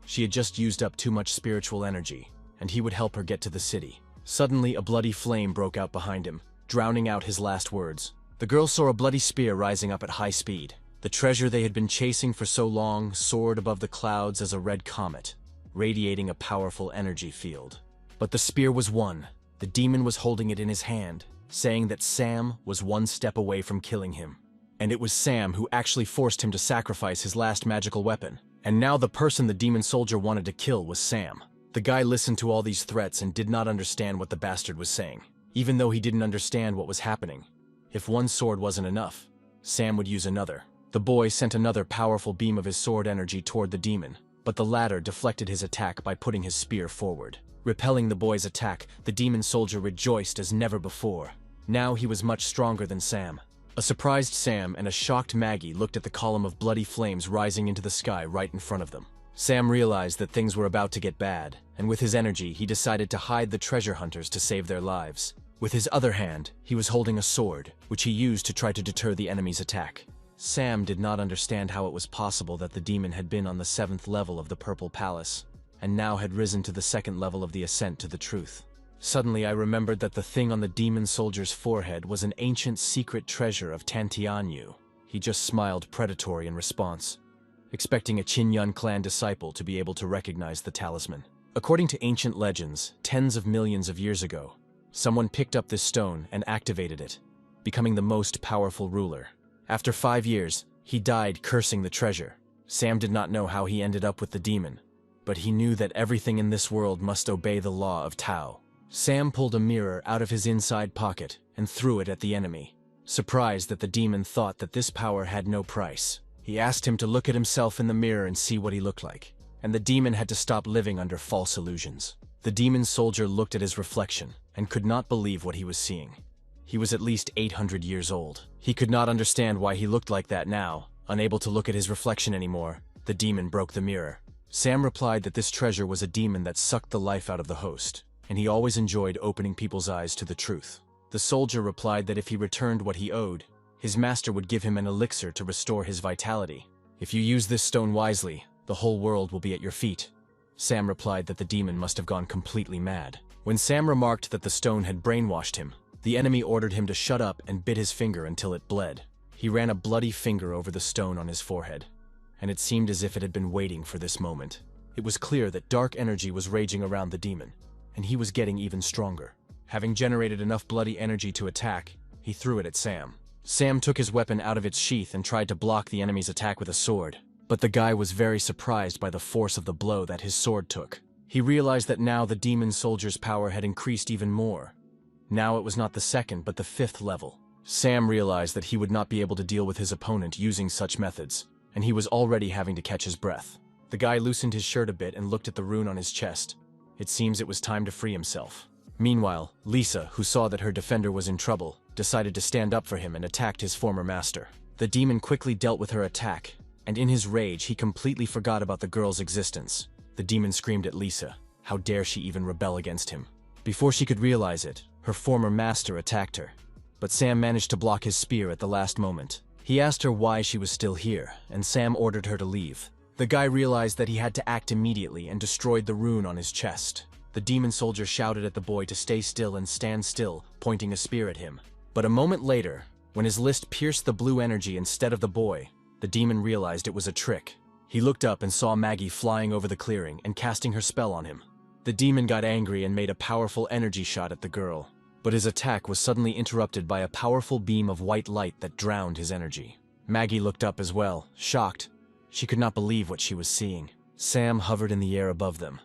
She had just used up too much spiritual energy, and he would help her get to the city. Suddenly, a bloody flame broke out behind him, drowning out his last words. The girl saw a bloody spear rising up at high speed. The treasure they had been chasing for so long soared above the clouds as a red comet, radiating a powerful energy field. But the spear was won. The demon was holding it in his hand, saying that Sam was one step away from killing him. And it was Sam who actually forced him to sacrifice his last magical weapon. And now the person the demon soldier wanted to kill was Sam. The guy listened to all these threats and did not understand what the bastard was saying, even though he didn't understand what was happening. If one sword wasn't enough, Sam would use another. The boy sent another powerful beam of his sword energy toward the demon, but the latter deflected his attack by putting his spear forward. Repelling the boy's attack, the demon soldier rejoiced as never before. Now he was much stronger than Sam. A surprised Sam and a shocked Maggie looked at the column of bloody flames rising into the sky right in front of them. Sam realized that things were about to get bad, and with his energy, he decided to hide the treasure hunters to save their lives. With his other hand, he was holding a sword, which he used to try to deter the enemy's attack. Sam did not understand how it was possible that the demon had been on the 7th level of the Purple Palace, and now had risen to the 2nd level of the ascent to the truth. Suddenly I remembered that the thing on the demon soldier's forehead was an ancient secret treasure of Tantianyu. He just smiled predatory in response, expecting a Qingyun clan disciple to be able to recognize the talisman. According to ancient legends, tens of millions of years ago, someone picked up this stone and activated it, becoming the most powerful ruler. After 5 years, he died cursing the treasure. Sam did not know how he ended up with the demon, but he knew that everything in this world must obey the law of Tao. Sam pulled a mirror out of his inside pocket and threw it at the enemy, surprised that the demon thought that this power had no price. He asked him to look at himself in the mirror and see what he looked like, and the demon had to stop living under false illusions. The demon soldier looked at his reflection and could not believe what he was seeing. He was at least 800 years old. He could not understand why he looked like that now. Unable to look at his reflection anymore, the demon broke the mirror. Sam replied that this treasure was a demon that sucked the life out of the host, and he always enjoyed opening people's eyes to the truth. The soldier replied that if he returned what he owed, his master would give him an elixir to restore his vitality. If you use this stone wisely, the whole world will be at your feet. Sam replied that the demon must have gone completely mad. When Sam remarked that the stone had brainwashed him, the enemy ordered him to shut up and bit his finger until it bled. He ran a bloody finger over the stone on his forehead, and it seemed as if it had been waiting for this moment. It was clear that dark energy was raging around the demon, and he was getting even stronger. Having generated enough bloody energy to attack, he threw it at Sam. Sam took his weapon out of its sheath and tried to block the enemy's attack with a sword, but the guy was very surprised by the force of the blow that his sword took. He realized that now the demon soldier's power had increased even more. Now it was not the 2nd but the 5th level. Sam realized that he would not be able to deal with his opponent using such methods, and he was already having to catch his breath. The guy loosened his shirt a bit and looked at the rune on his chest. It seems it was time to free himself. Meanwhile, Lisa, who saw that her defender was in trouble, decided to stand up for him and attacked his former master. The demon quickly dealt with her attack, and in his rage he completely forgot about the girl's existence. The demon screamed at Lisa. How dare she even rebel against him? Before she could realize it, her former master attacked her, but Sam managed to block his spear at the last moment. He asked her why she was still here, and Sam ordered her to leave. The guy realized that he had to act immediately and destroyed the rune on his chest. The demon soldier shouted at the boy to stay still and stand still, pointing a spear at him. But a moment later, when his list pierced the blue energy instead of the boy, the demon realized it was a trick. He looked up and saw Maggie flying over the clearing and casting her spell on him. The demon got angry and made a powerful energy shot at the girl, but his attack was suddenly interrupted by a powerful beam of white light that drowned his energy. Maggie looked up as well, shocked. She could not believe what she was seeing. Sam hovered in the air above them,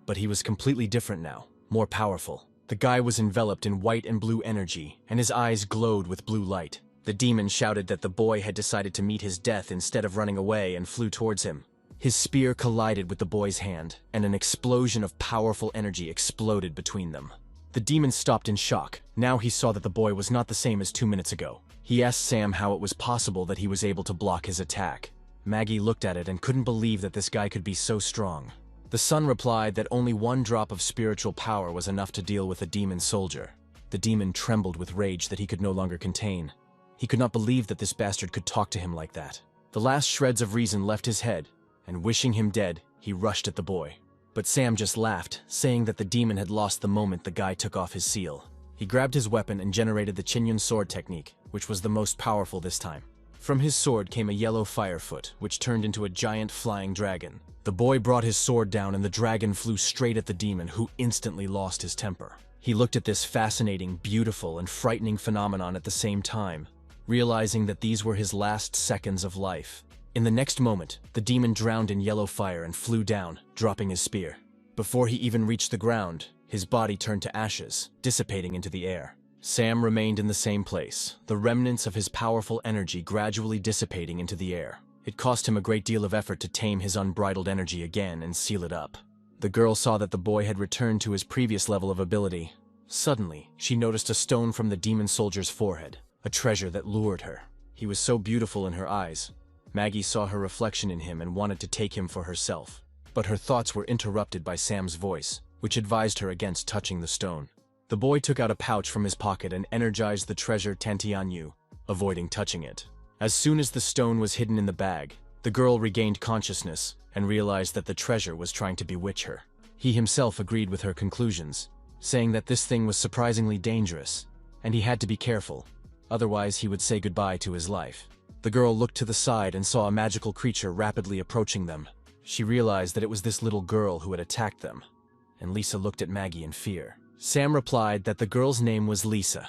but he was completely different now, more powerful. The guy was enveloped in white and blue energy, and his eyes glowed with blue light. The demon shouted that the boy had decided to meet his death instead of running away and flew towards him. His spear collided with the boy's hand, and an explosion of powerful energy exploded between them. The demon stopped in shock. Now he saw that the boy was not the same as 2 minutes ago. He asked Sam how it was possible that he was able to block his attack. Maggie looked at it and couldn't believe that this guy could be so strong. The son replied that only 1 drop of spiritual power was enough to deal with a demon soldier. The demon trembled with rage that he could no longer contain. He could not believe that this bastard could talk to him like that. The last shreds of reason left his head, and wishing him dead, he rushed at the boy. But Sam just laughed, saying that the demon had lost the moment the guy took off his seal. He grabbed his weapon and generated the Qingyun sword technique, which was the most powerful this time. From his sword came a yellow firefoot, which turned into a giant flying dragon. The boy brought his sword down and the dragon flew straight at the demon, who instantly lost his temper. He looked at this fascinating, beautiful, and frightening phenomenon at the same time, realizing that these were his last seconds of life. In the next moment, the demon drowned in yellow fire and flew down, dropping his spear. Before he even reached the ground, his body turned to ashes, dissipating into the air. Sam remained in the same place, the remnants of his powerful energy gradually dissipating into the air. It cost him a great deal of effort to tame his unbridled energy again and seal it up. The girl saw that the boy had returned to his previous level of ability. Suddenly, she noticed a stone from the demon soldier's forehead, a treasure that lured her. He was so beautiful in her eyes. Maggie saw her reflection in him and wanted to take him for herself. But her thoughts were interrupted by Sam's voice, which advised her against touching the stone. The boy took out a pouch from his pocket and energized the treasure Tantianyu, avoiding touching it. As soon as the stone was hidden in the bag, the girl regained consciousness and realized that the treasure was trying to bewitch her. He himself agreed with her conclusions, saying that this thing was surprisingly dangerous, and he had to be careful, otherwise he would say goodbye to his life. The girl looked to the side and saw a magical creature rapidly approaching them. She realized that it was this little girl who had attacked them, and Lisa looked at Maggie in fear. Sam replied that the girl's name was Lisa,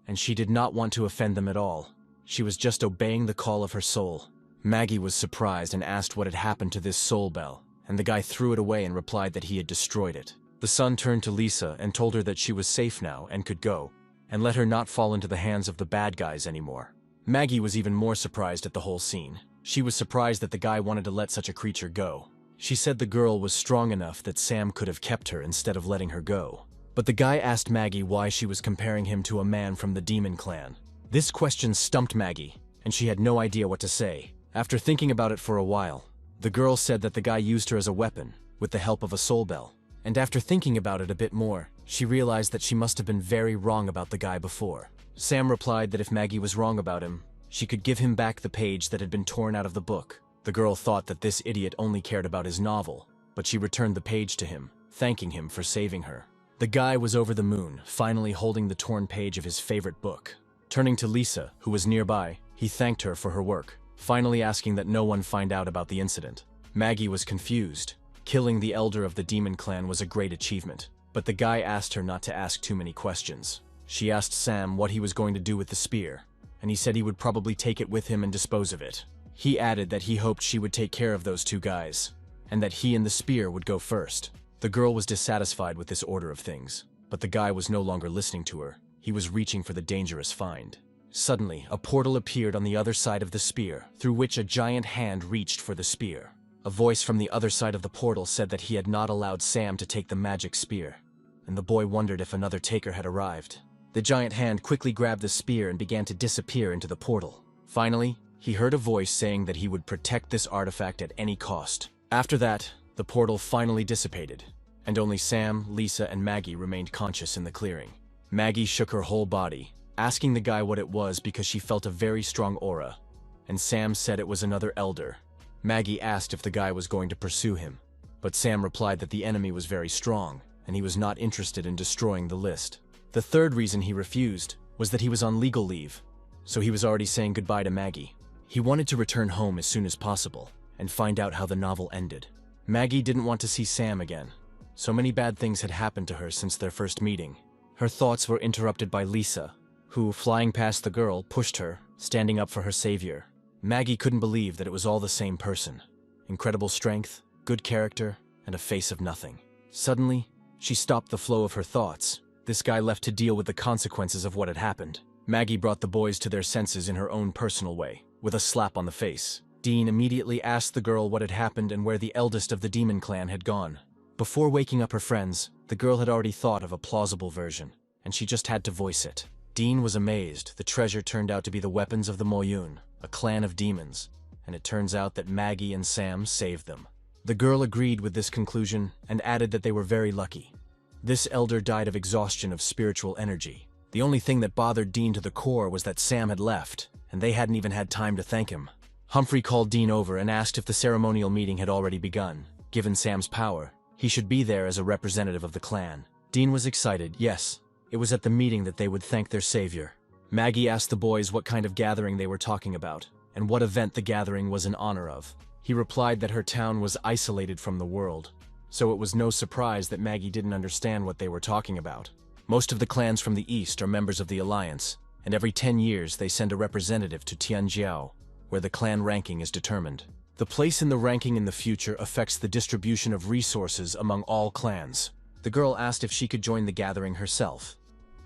and she did not want to offend them at all. She was just obeying the call of her soul. Maggie was surprised and asked what had happened to this soul bell, and the guy threw it away and replied that he had destroyed it. The son turned to Lisa and told her that she was safe now and could go, and let her not fall into the hands of the bad guys anymore. Maggie was even more surprised at the whole scene. She was surprised that the guy wanted to let such a creature go. She said the girl was strong enough that Sam could have kept her instead of letting her go. But the guy asked Maggie why she was comparing him to a man from the demon clan. This question stumped Maggie, and she had no idea what to say. After thinking about it for a while, the girl said that the guy used her as a weapon, with the help of a soul bell. And after thinking about it a bit more, she realized that she must have been very wrong about the guy before. Sam replied that if Maggie was wrong about him, she could give him back the page that had been torn out of the book. The girl thought that this idiot only cared about his novel, but she returned the page to him, thanking him for saving her. The guy was over the moon, finally holding the torn page of his favorite book. Turning to Lisa, who was nearby, he thanked her for her work, finally asking that no one find out about the incident. Maggie was confused. Killing the elder of the demon clan was a great achievement, but the guy asked her not to ask too many questions. She asked Sam what he was going to do with the spear, and he said he would probably take it with him and dispose of it. He added that he hoped she would take care of those two guys, and that he and the spear would go first. The girl was dissatisfied with this order of things, but the guy was no longer listening to her. He was reaching for the dangerous find. Suddenly, a portal appeared on the other side of the spear, through which a giant hand reached for the spear. A voice from the other side of the portal said that he had not allowed Sam to take the magic spear, and the boy wondered if another taker had arrived. The giant hand quickly grabbed the spear and began to disappear into the portal. Finally, he heard a voice saying that he would protect this artifact at any cost. After that, the portal finally dissipated, and only Sam, Lisa, and Maggie remained conscious in the clearing. Maggie shook her whole body, asking the guy what it was because she felt a very strong aura, and Sam said it was another elder. Maggie asked if the guy was going to pursue him, but Sam replied that the enemy was very strong, and he was not interested in destroying the list. The third reason he refused was that he was on legal leave, so he was already saying goodbye to Maggie. He wanted to return home as soon as possible and find out how the novel ended. Maggie didn't want to see Sam again. So many bad things had happened to her since their first meeting. Her thoughts were interrupted by Lisa, who, flying past the girl, pushed her, standing up for her savior. Maggie couldn't believe that it was all the same person. Incredible strength, good character, and a face of nothing. Suddenly, she stopped the flow of her thoughts. This guy left to deal with the consequences of what had happened. Maggie brought the boys to their senses in her own personal way, with a slap on the face. Dean immediately asked the girl what had happened and where the eldest of the demon clan had gone. Before waking up her friends, the girl had already thought of a plausible version, and she just had to voice it. Dean was amazed. The treasure turned out to be the weapons of the Moyun, a clan of demons, and it turns out that Maggie and Sam saved them. The girl agreed with this conclusion and added that they were very lucky. This elder died of exhaustion of spiritual energy. The only thing that bothered Dean to the core was that Sam had left, and they hadn't even had time to thank him. Humphrey called Dean over and asked if the ceremonial meeting had already begun. Given Sam's power, he should be there as a representative of the clan. Dean was excited. Yes, it was at the meeting that they would thank their savior. Maggie asked the boys what kind of gathering they were talking about, and what event the gathering was in honor of. He replied that her town was isolated from the world, so it was no surprise that Maggie didn't understand what they were talking about. Most of the clans from the east are members of the Alliance, and every 10 years they send a representative to Tianjiao, where the clan ranking is determined. The place in the ranking in the future affects the distribution of resources among all clans. The girl asked if she could join the gathering herself,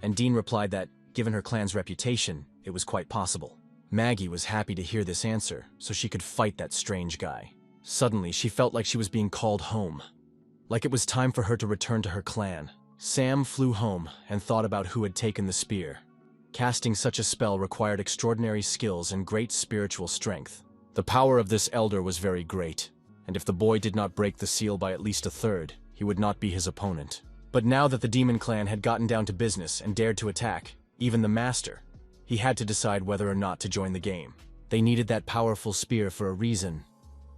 and Dean replied that, given her clan's reputation, it was quite possible. Maggie was happy to hear this answer, so she could fight that strange guy. Suddenly, she felt like she was being called home, like it was time for her to return to her clan. Sam flew home and thought about who had taken the spear. Casting such a spell required extraordinary skills and great spiritual strength. The power of this elder was very great, and if the boy did not break the seal by at least a third, he would not be his opponent. But now that the demon clan had gotten down to business and dared to attack, even the master, he had to decide whether or not to join the game. They needed that powerful spear for a reason,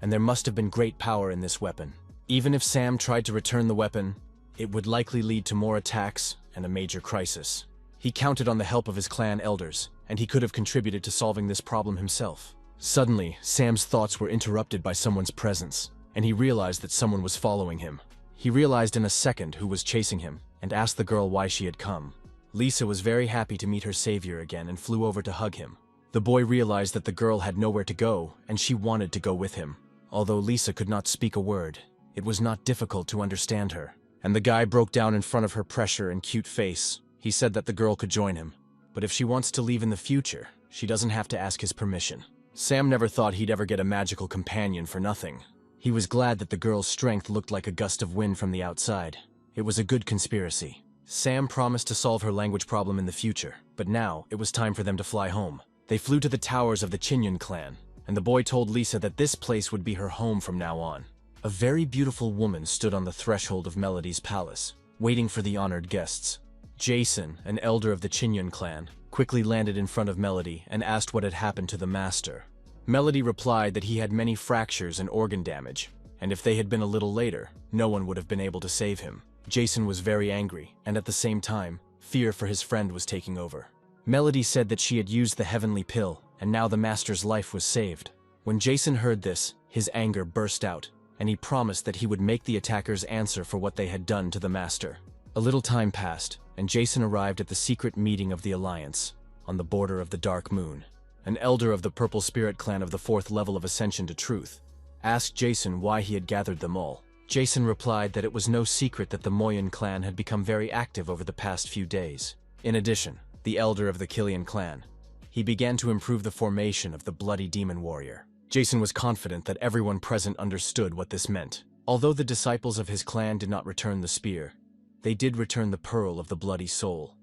and there must have been great power in this weapon. Even if Sam tried to return the weapon, it would likely lead to more attacks and a major crisis. He counted on the help of his clan elders, and he could have contributed to solving this problem himself. Suddenly, Sam's thoughts were interrupted by someone's presence, and he realized that someone was following him. He realized in a second who was chasing him, and asked the girl why she had come. Lisa was very happy to meet her savior again and flew over to hug him. The boy realized that the girl had nowhere to go, and she wanted to go with him. Although Lisa could not speak a word, it was not difficult to understand her. And the guy broke down in front of her pressure and cute face. He said that the girl could join him. But if she wants to leave in the future, she doesn't have to ask his permission. Sam never thought he'd ever get a magical companion for nothing. He was glad that the girl's strength looked like a gust of wind from the outside. It was a good conspiracy. Sam promised to solve her language problem in the future, but now it was time for them to fly home. They flew to the towers of the Chinyon clan, and the boy told Lisa that this place would be her home from now on. A very beautiful woman stood on the threshold of Melody's palace, waiting for the honored guests. Jason, an elder of the Chinyon clan, quickly landed in front of Melody and asked what had happened to the master. Melody replied that he had many fractures and organ damage, and if they had been a little later, no one would have been able to save him. Jason was very angry, and at the same time, fear for his friend was taking over. Melody said that she had used the heavenly pill, and now the master's life was saved. When Jason heard this, his anger burst out, and he promised that he would make the attackers answer for what they had done to the master. A little time passed, and Jason arrived at the secret meeting of the Alliance, on the border of the Dark Moon. An elder of the Purple Spirit clan of the 4th level of Ascension to Truth asked Jason why he had gathered them all. Jason replied that it was no secret that the Moyen clan had become very active over the past few days. In addition, the elder of the Killian clan, he began to improve the formation of the Bloody Demon Warrior. Jason was confident that everyone present understood what this meant. Although the disciples of his clan did not return the spear, they did return the Pearl of the Bloody Soul,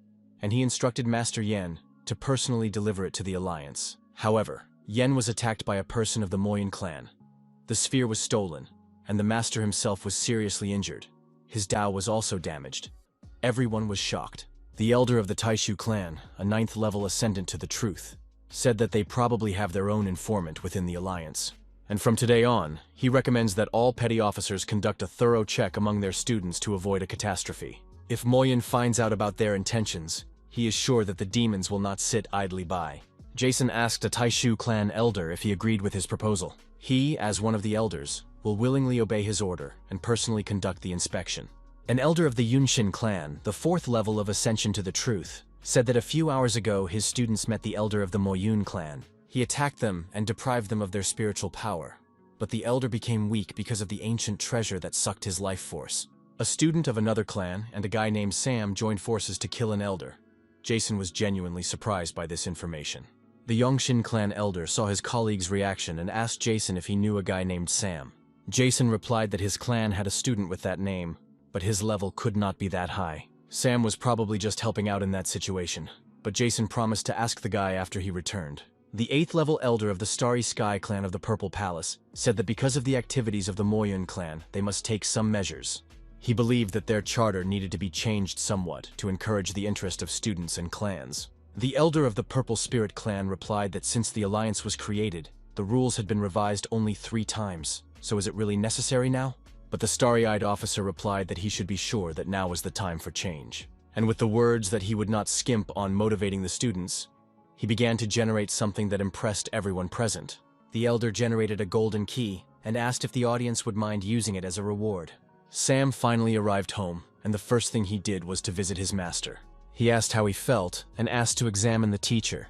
and he instructed Master Yen to personally deliver it to the Alliance. However, Yen was attacked by a person of the Moyen clan. The sphere was stolen, and the master himself was seriously injured. His Dao was also damaged. Everyone was shocked. The elder of the Taishu clan, a 9th level ascendant to the truth, said that they probably have their own informant within the Alliance. And from today on, he recommends that all petty officers conduct a thorough check among their students to avoid a catastrophe. If Moyen finds out about their intentions, he is sure that the demons will not sit idly by. Jason asked a Taishu clan elder if he agreed with his proposal. He, as one of the elders, will willingly obey his order and personally conduct the inspection. An elder of the Yunshin clan, the 4th level of Ascension to the Truth, said that a few hours ago his students met the elder of the Moyun clan. He attacked them and deprived them of their spiritual power, but the elder became weak because of the ancient treasure that sucked his life force. A student of another clan and a guy named Sam joined forces to kill an elder. Jason was genuinely surprised by this information. The Yongshin clan elder saw his colleague's reaction and asked Jason if he knew a guy named Sam. Jason replied that his clan had a student with that name, but his level could not be that high. Sam was probably just helping out in that situation, but Jason promised to ask the guy after he returned. The 8th level elder of the Starry Sky clan of the Purple Palace said that because of the activities of the Moyun clan, they must take some measures. He believed that their charter needed to be changed somewhat to encourage the interest of students and clans. The elder of the Purple Spirit clan replied that since the alliance was created, the rules had been revised only 3 times, so is it really necessary now? But the starry-eyed officer replied that he should be sure that now was the time for change. And with the words that he would not skimp on motivating the students, he began to generate something that impressed everyone present. The elder generated a golden key and asked if the audience would mind using it as a reward. Sam finally arrived home, and the first thing he did was to visit his master. He asked how he felt and asked to examine the teacher,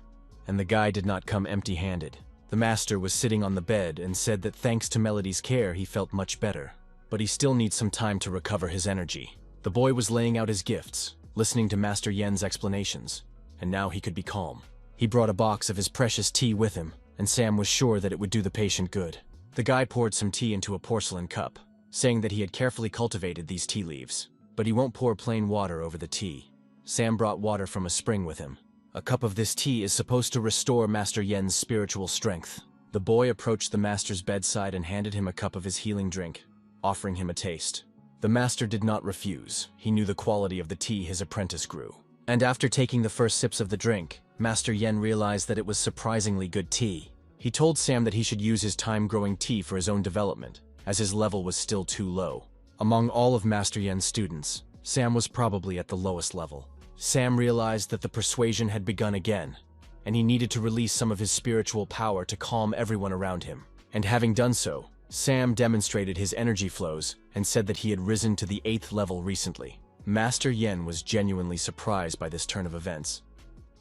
and the guy did not come empty-handed. The master was sitting on the bed and said that thanks to Melody's care he felt much better, but he still needs some time to recover his energy. The boy was laying out his gifts, listening to Master Yen's explanations, and now he could be calm. He brought a box of his precious tea with him, and Sam was sure that it would do the patient good. The guy poured some tea into a porcelain cup, saying that he had carefully cultivated these tea leaves, but he won't pour plain water over the tea. Sam brought water from a spring with him. A cup of this tea is supposed to restore Master Yen's spiritual strength. The boy approached the master's bedside and handed him a cup of his healing drink, offering him a taste. The master did not refuse. He knew the quality of the tea his apprentice grew. And after taking the first sips of the drink, Master Yen realized that it was surprisingly good tea. He told Sam that he should use his time growing tea for his own development, as his level was still too low. Among all of Master Yen's students, Sam was probably at the lowest level. Sam realized that the persuasion had begun again, and he needed to release some of his spiritual power to calm everyone around him. And having done so, Sam demonstrated his energy flows and said that he had risen to the 8th level recently. Master Yen was genuinely surprised by this turn of events.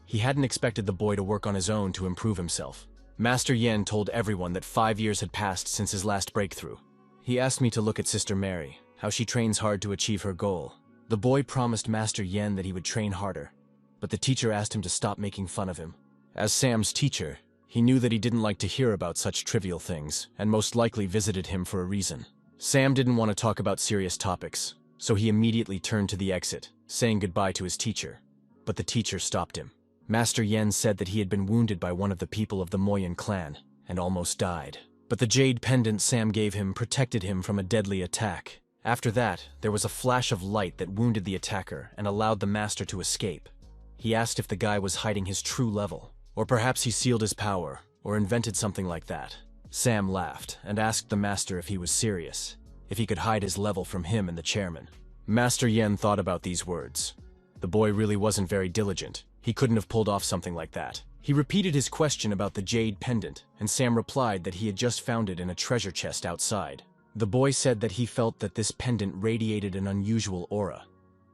He hadn't expected the boy to work on his own to improve himself. Master Yen told everyone that 5 years had passed since his last breakthrough. He asked me to look at Sister Mary, how she trains hard to achieve her goal. The boy promised Master Yen that he would train harder, but the teacher asked him to stop making fun of him. As Sam's teacher, he knew that he didn't like to hear about such trivial things, and most likely visited him for a reason. Sam didn't want to talk about serious topics, so he immediately turned to the exit, saying goodbye to his teacher. But the teacher stopped him. Master Yen said that he had been wounded by one of the people of the Moyan clan, and almost died. But the jade pendant Sam gave him protected him from a deadly attack. After that, there was a flash of light that wounded the attacker and allowed the master to escape. He asked if the guy was hiding his true level, or perhaps he sealed his power, or invented something like that. Sam laughed and asked the master if he was serious, if he could hide his level from him and the chairman. Master Yen thought about these words. The boy really wasn't very diligent. He couldn't have pulled off something like that. He repeated his question about the jade pendant, and Sam replied that he had just found it in a treasure chest outside. The boy said that he felt that this pendant radiated an unusual aura,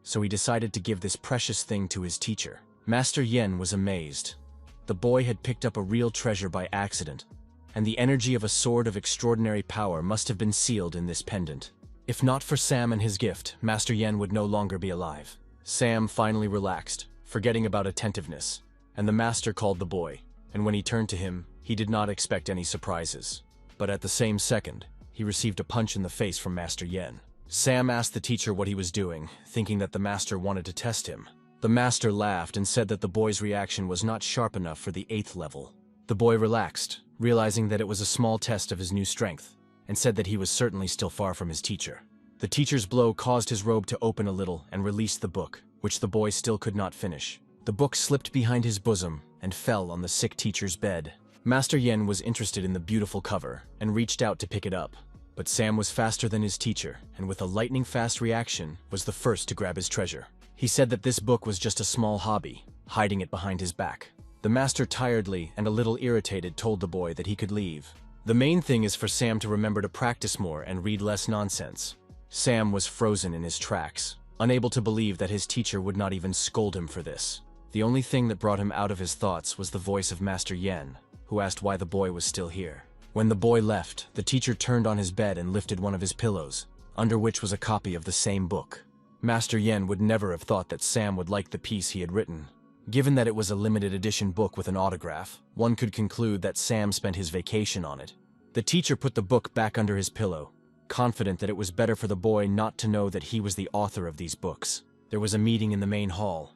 so he decided to give this precious thing to his teacher. Master Yen was amazed. The boy had picked up a real treasure by accident, and the energy of a sword of extraordinary power must have been sealed in this pendant. If not for Sam and his gift, Master Yen would no longer be alive. Sam finally relaxed, forgetting about attentiveness, and the master called the boy, and when he turned to him, he did not expect any surprises. But at the same second, he received a punch in the face from Master Yen. Sam asked the teacher what he was doing, thinking that the master wanted to test him. The master laughed and said that the boy's reaction was not sharp enough for the 8th level. The boy relaxed, realizing that it was a small test of his new strength, and said that he was certainly still far from his teacher. The teacher's blow caused his robe to open a little and released the book, which the boy still could not finish. The book slipped behind his bosom and fell on the sick teacher's bed. Master Yen was interested in the beautiful cover and reached out to pick it up, but Sam was faster than his teacher, and with a lightning-fast reaction, was the first to grab his treasure. He said that this book was just a small hobby, hiding it behind his back. The master tiredly and a little irritated told the boy that he could leave. The main thing is for Sam to remember to practice more and read less nonsense. Sam was frozen in his tracks, unable to believe that his teacher would not even scold him for this. The only thing that brought him out of his thoughts was the voice of Master Yen, who asked why the boy was still here. When the boy left, the teacher turned on his bed and lifted one of his pillows, under which was a copy of the same book. Master Yen would never have thought that Sam would like the piece he had written. Given that it was a limited edition book with an autograph, one could conclude that Sam spent his vacation on it. The teacher put the book back under his pillow, confident that it was better for the boy not to know that he was the author of these books. There was a meeting in the main hall,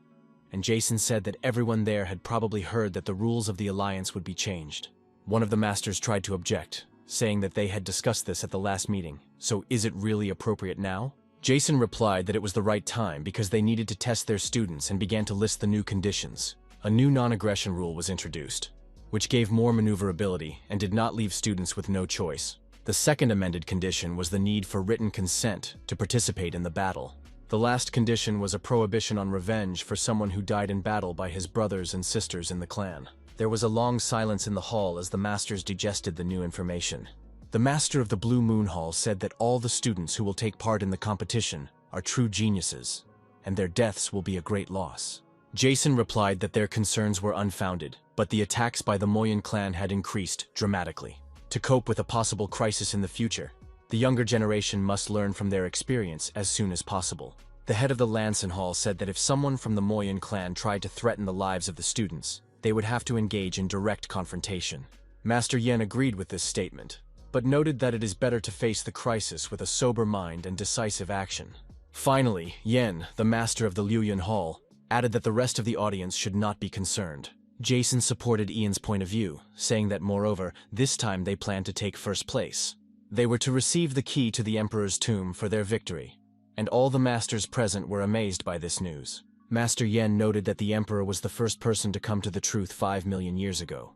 and Jason said that everyone there had probably heard that the rules of the Alliance would be changed. One of the masters tried to object, saying that they had discussed this at the last meeting, so is it really appropriate now? Jason replied that it was the right time because they needed to test their students and began to list the new conditions. A new non-aggression rule was introduced, which gave more maneuverability and did not leave students with no choice. The second amended condition was the need for written consent to participate in the battle. The last condition was a prohibition on revenge for someone who died in battle by his brothers and sisters in the clan. There was a long silence in the hall as the masters digested the new information. The master of the Blue Moon Hall said that all the students who will take part in the competition are true geniuses, and their deaths will be a great loss. Jason replied that their concerns were unfounded, but the attacks by the Moyan clan had increased dramatically. To cope with a possible crisis in the future, the younger generation must learn from their experience as soon as possible. The head of the Lanson Hall said that if someone from the Moyan clan tried to threaten the lives of the students, they would have to engage in direct confrontation. Master Yen agreed with this statement, but noted that it is better to face the crisis with a sober mind and decisive action. Finally, Yen, the master of the Liuyan Hall, added that the rest of the audience should not be concerned. Jason supported Ian's point of view, saying that moreover, this time they planned to take first place. They were to receive the key to the Emperor's tomb for their victory. and all the masters present were amazed by this news. Master Yen noted that the emperor was the first person to come to the truth 5 million years ago,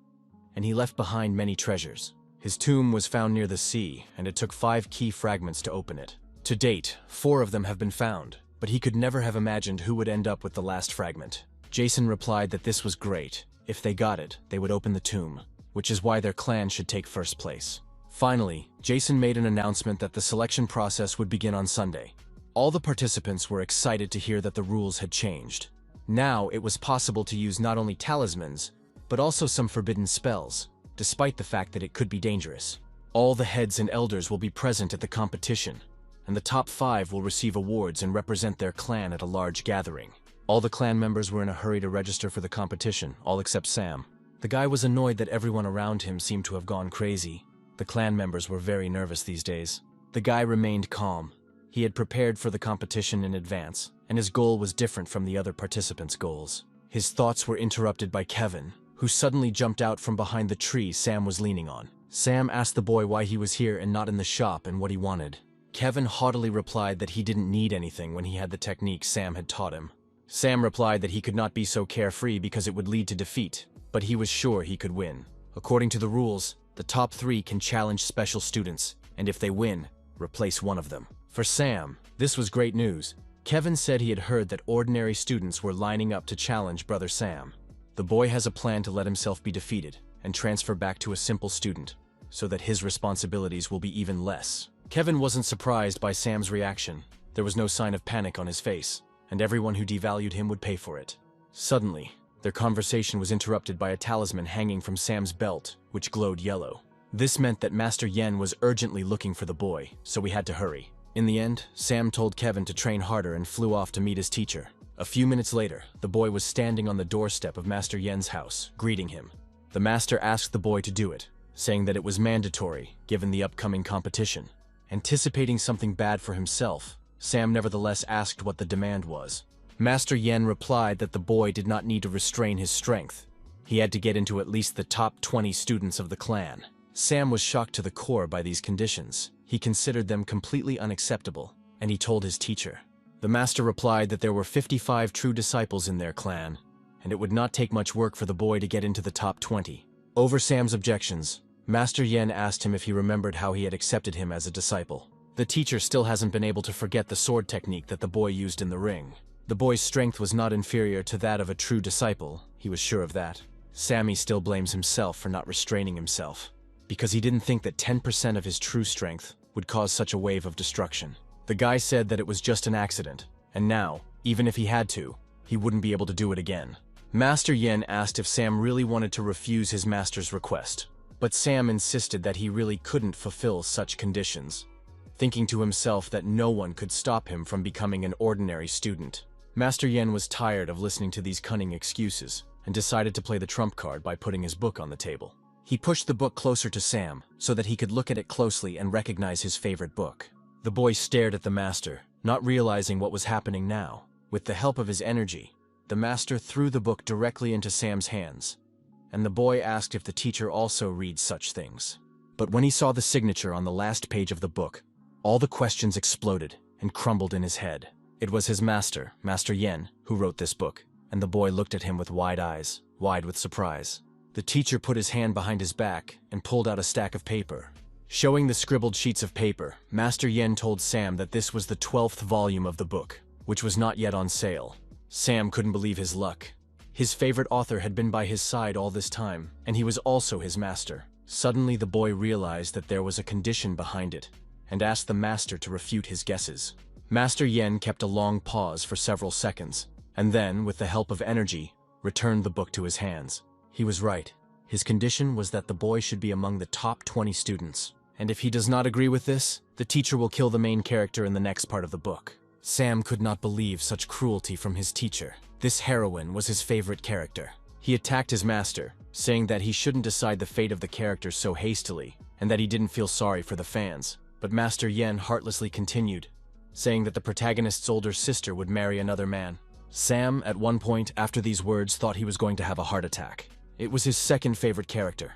and he left behind many treasures. His tomb was found near the sea, and it took 5 key fragments to open it. To date, 4 of them have been found, but he could never have imagined who would end up with the last fragment. Jason replied that this was great. If they got it, they would open the tomb, which is why their clan should take first place. Finally, Jason made an announcement that the selection process would begin on Sunday. All the participants were excited to hear that the rules had changed. Now it was possible to use not only talismans, but also some forbidden spells, despite the fact that it could be dangerous. All the heads and elders will be present at the competition, and the top 5 will receive awards and represent their clan at a large gathering. All the clan members were in a hurry to register for the competition, all except Sam. The guy was annoyed that everyone around him seemed to have gone crazy. The clan members were very nervous these days. The guy remained calm. He had prepared for the competition in advance, and his goal was different from the other participants' goals. His thoughts were interrupted by Kevin, who suddenly jumped out from behind the tree Sam was leaning on. Sam asked the boy why he was here and not in the shop and what he wanted. Kevin haughtily replied that he didn't need anything when he had the technique Sam had taught him. Sam replied that he could not be so carefree because it would lead to defeat, but he was sure he could win. According to the rules, the top 3 can challenge special students, and if they win, replace one of them. For Sam, this was great news. Kevin said he had heard that ordinary students were lining up to challenge Brother Sam. The boy has a plan to let himself be defeated and transfer back to a simple student, so that his responsibilities will be even less. Kevin wasn't surprised by Sam's reaction. There was no sign of panic on his face, and everyone who devalued him would pay for it. Suddenly, their conversation was interrupted by a talisman hanging from Sam's belt, which glowed yellow. This meant that Master Yen was urgently looking for the boy, so we had to hurry. In the end, Sam told Kevin to train harder and flew off to meet his teacher. A few minutes later, the boy was standing on the doorstep of Master Yen's house, greeting him. The master asked the boy to do it, saying that it was mandatory, given the upcoming competition. Anticipating something bad for himself, Sam nevertheless asked what the demand was. Master Yen replied that the boy did not need to restrain his strength. He had to get into at least the top 20 students of the clan. Sam was shocked to the core by these conditions. He considered them completely unacceptable, and he told his teacher. The master replied that there were 55 true disciples in their clan, and it would not take much work for the boy to get into the top 20. Over Sam's objections, Master Yen asked him if he remembered how he had accepted him as a disciple. The teacher still hasn't been able to forget the sword technique that the boy used in the ring. The boy's strength was not inferior to that of a true disciple, he was sure of that. Sammy still blames himself for not restraining himself, because he didn't think that 10% of his true strength would cause such a wave of destruction. The guy said that it was just an accident, and now, even if he had to, he wouldn't be able to do it again. Master Yen asked if Sam really wanted to refuse his master's request, but Sam insisted that he really couldn't fulfill such conditions, thinking to himself that no one could stop him from becoming an ordinary student. Master Yen was tired of listening to these cunning excuses, and decided to play the trump card by putting his book on the table. He pushed the book closer to Sam, so that he could look at it closely and recognize his favorite book. The boy stared at the master, not realizing what was happening now. With the help of his energy, the master threw the book directly into Sam's hands, and the boy asked if the teacher also reads such things. But when he saw the signature on the last page of the book, all the questions exploded and crumbled in his head. It was his master, Master Yen, who wrote this book, and the boy looked at him with wide eyes, wide with surprise. The teacher put his hand behind his back and pulled out a stack of paper. Showing the scribbled sheets of paper, Master Yen told Sam that this was the 12th volume of the book, which was not yet on sale. Sam couldn't believe his luck. His favorite author had been by his side all this time, and he was also his master. Suddenly the boy realized that there was a condition behind it, and asked the master to refute his guesses. Master Yen kept a long pause for several seconds, and then, with the help of energy, returned the book to his hands. He was right. His condition was that the boy should be among the top 20 students, and if he does not agree with this, the teacher will kill the main character in the next part of the book. Sam could not believe such cruelty from his teacher. This heroine was his favorite character. He attacked his master, saying that he shouldn't decide the fate of the character so hastily, and that he didn't feel sorry for the fans. But Master Yen heartlessly continued, saying that the protagonist's older sister would marry another man. Sam, at one point after these words, thought he was going to have a heart attack. It was his second favorite character.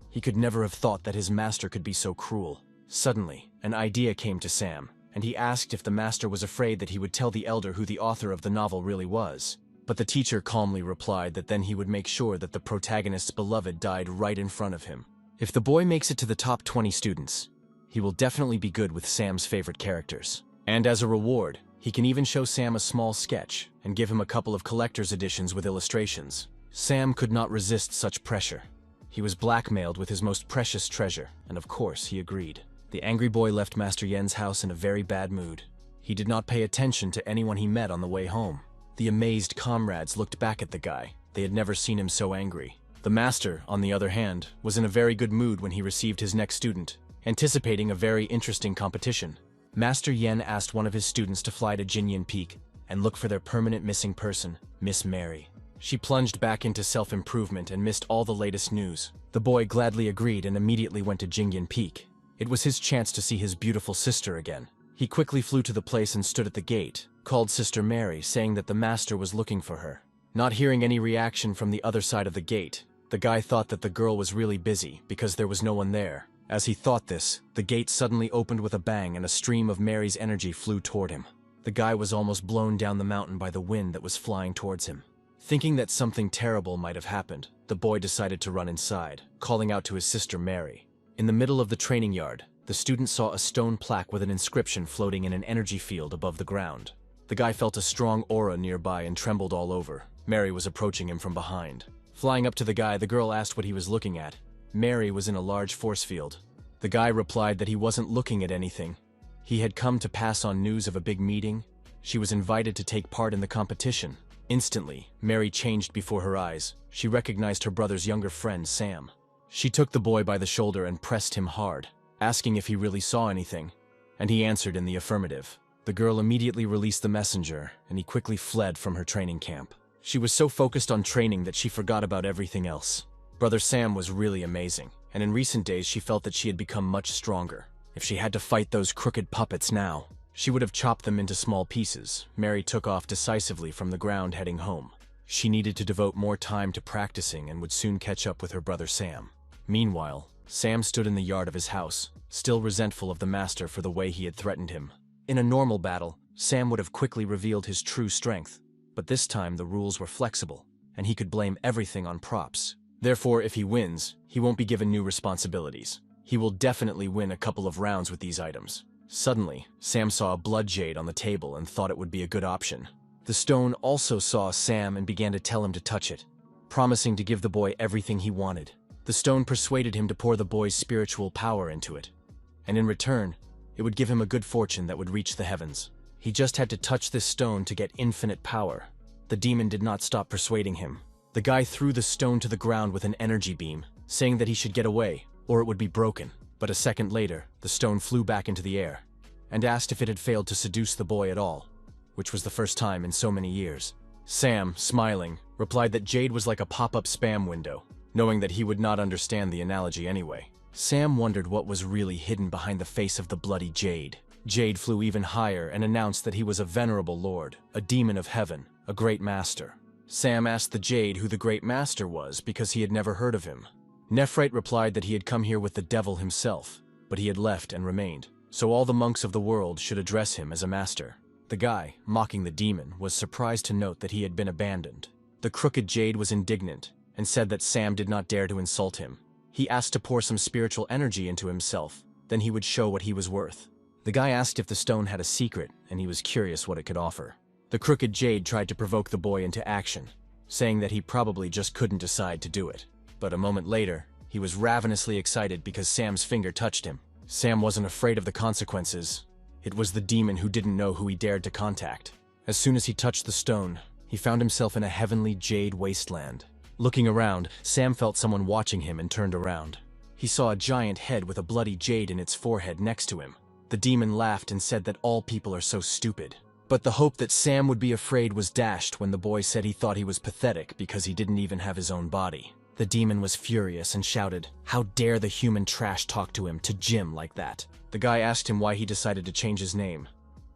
He could never have thought that his master could be so cruel. Suddenly, an idea came to Sam. and he asked if the master was afraid that he would tell the elder who the author of the novel really was. But the teacher calmly replied that then he would make sure that the protagonist's beloved died right in front of him. If the boy makes it to the top 20 students, he will definitely be good with Sam's favorite characters. And as a reward, he can even show Sam a small sketch and give him a couple of collector's editions with illustrations. Sam could not resist such pressure. He was blackmailed with his most precious treasure, and of course he agreed. The angry boy left Master Yen's house in a very bad mood. He did not pay attention to anyone he met on the way home. The amazed comrades looked back at the guy. They had never seen him so angry. The master, on the other hand, was in a very good mood when he received his next student, anticipating a very interesting competition. Master Yen asked one of his students to fly to Jinyan Peak and look for their permanent missing person, Miss Mary. She plunged back into self-improvement and missed all the latest news. The boy gladly agreed and immediately went to Jinyan Peak. It was his chance to see his beautiful sister again. He quickly flew to the place and stood at the gate, called Sister Mary, saying that the master was looking for her. Not hearing any reaction from the other side of the gate, the guy thought that the girl was really busy because there was no one there. As he thought this, the gate suddenly opened with a bang and a stream of Mary's energy flew toward him. The guy was almost blown down the mountain by the wind that was flying towards him. Thinking that something terrible might have happened, the boy decided to run inside, calling out to his sister Mary. In the middle of the training yard, the student saw a stone plaque with an inscription floating in an energy field above the ground. The guy felt a strong aura nearby and trembled all over. Mary was approaching him from behind. Flying up to the guy, the girl asked what he was looking at. Mary was in a large force field. The guy replied that he wasn't looking at anything. He had come to pass on news of a big meeting. She was invited to take part in the competition. Instantly, Mary changed before her eyes. She recognized her brother's younger friend, Sam. She took the boy by the shoulder and pressed him hard, asking if he really saw anything, and he answered in the affirmative. The girl immediately released the messenger, and he quickly fled from her training camp. She was so focused on training that she forgot about everything else. Brother Sam was really amazing, and in recent days she felt that she had become much stronger. If she had to fight those crooked puppets now, she would have chopped them into small pieces. Mary took off decisively from the ground heading home. She needed to devote more time to practicing and would soon catch up with her brother Sam. Meanwhile, Sam stood in the yard of his house, still resentful of the master for the way he had threatened him. In a normal battle, Sam would have quickly revealed his true strength, but this time the rules were flexible, and he could blame everything on props. Therefore, if he wins, he won't be given new responsibilities. He will definitely win a couple of rounds with these items. Suddenly, Sam saw a blood jade on the table and thought it would be a good option. The stone also saw Sam and began to tell him to touch it, promising to give the boy everything he wanted. The stone persuaded him to pour the boy's spiritual power into it, and in return, it would give him a good fortune that would reach the heavens. He just had to touch this stone to get infinite power. The demon did not stop persuading him. The guy threw the stone to the ground with an energy beam, saying that he should get away, or it would be broken. But a second later, the stone flew back into the air, and asked if it had failed to seduce the boy at all, which was the first time in so many years. Sam, smiling, replied that jade was like a pop-up spam window, knowing that he would not understand the analogy anyway. Sam wondered what was really hidden behind the face of the bloody jade. Jade flew even higher and announced that he was a venerable lord, a demon of heaven, a great master. Sam asked the jade who the great master was because he had never heard of him. Nephrite replied that he had come here with the devil himself, but he had left and remained, so all the monks of the world should address him as a master. The guy, mocking the demon, was surprised to note that he had been abandoned. The crooked jade was indignant and said that Sam did not dare to insult him. He asked to pour some spiritual energy into himself, then he would show what he was worth. The guy asked if the stone had a secret, and he was curious what it could offer. The crooked jade tried to provoke the boy into action, saying that he probably just couldn't decide to do it. But a moment later, he was ravenously excited because Sam's finger touched him. Sam wasn't afraid of the consequences. It was the demon who didn't know who he dared to contact. As soon as he touched the stone, he found himself in a heavenly jade wasteland. Looking around, Sam felt someone watching him and turned around. He saw a giant head with a bloody jade in its forehead next to him. The demon laughed and said that all people are so stupid. But the hope that Sam would be afraid was dashed when the boy said he thought he was pathetic because he didn't even have his own body. The demon was furious and shouted, "How dare the human trash talk to him, to Jim, like that?" The guy asked him why he decided to change his name,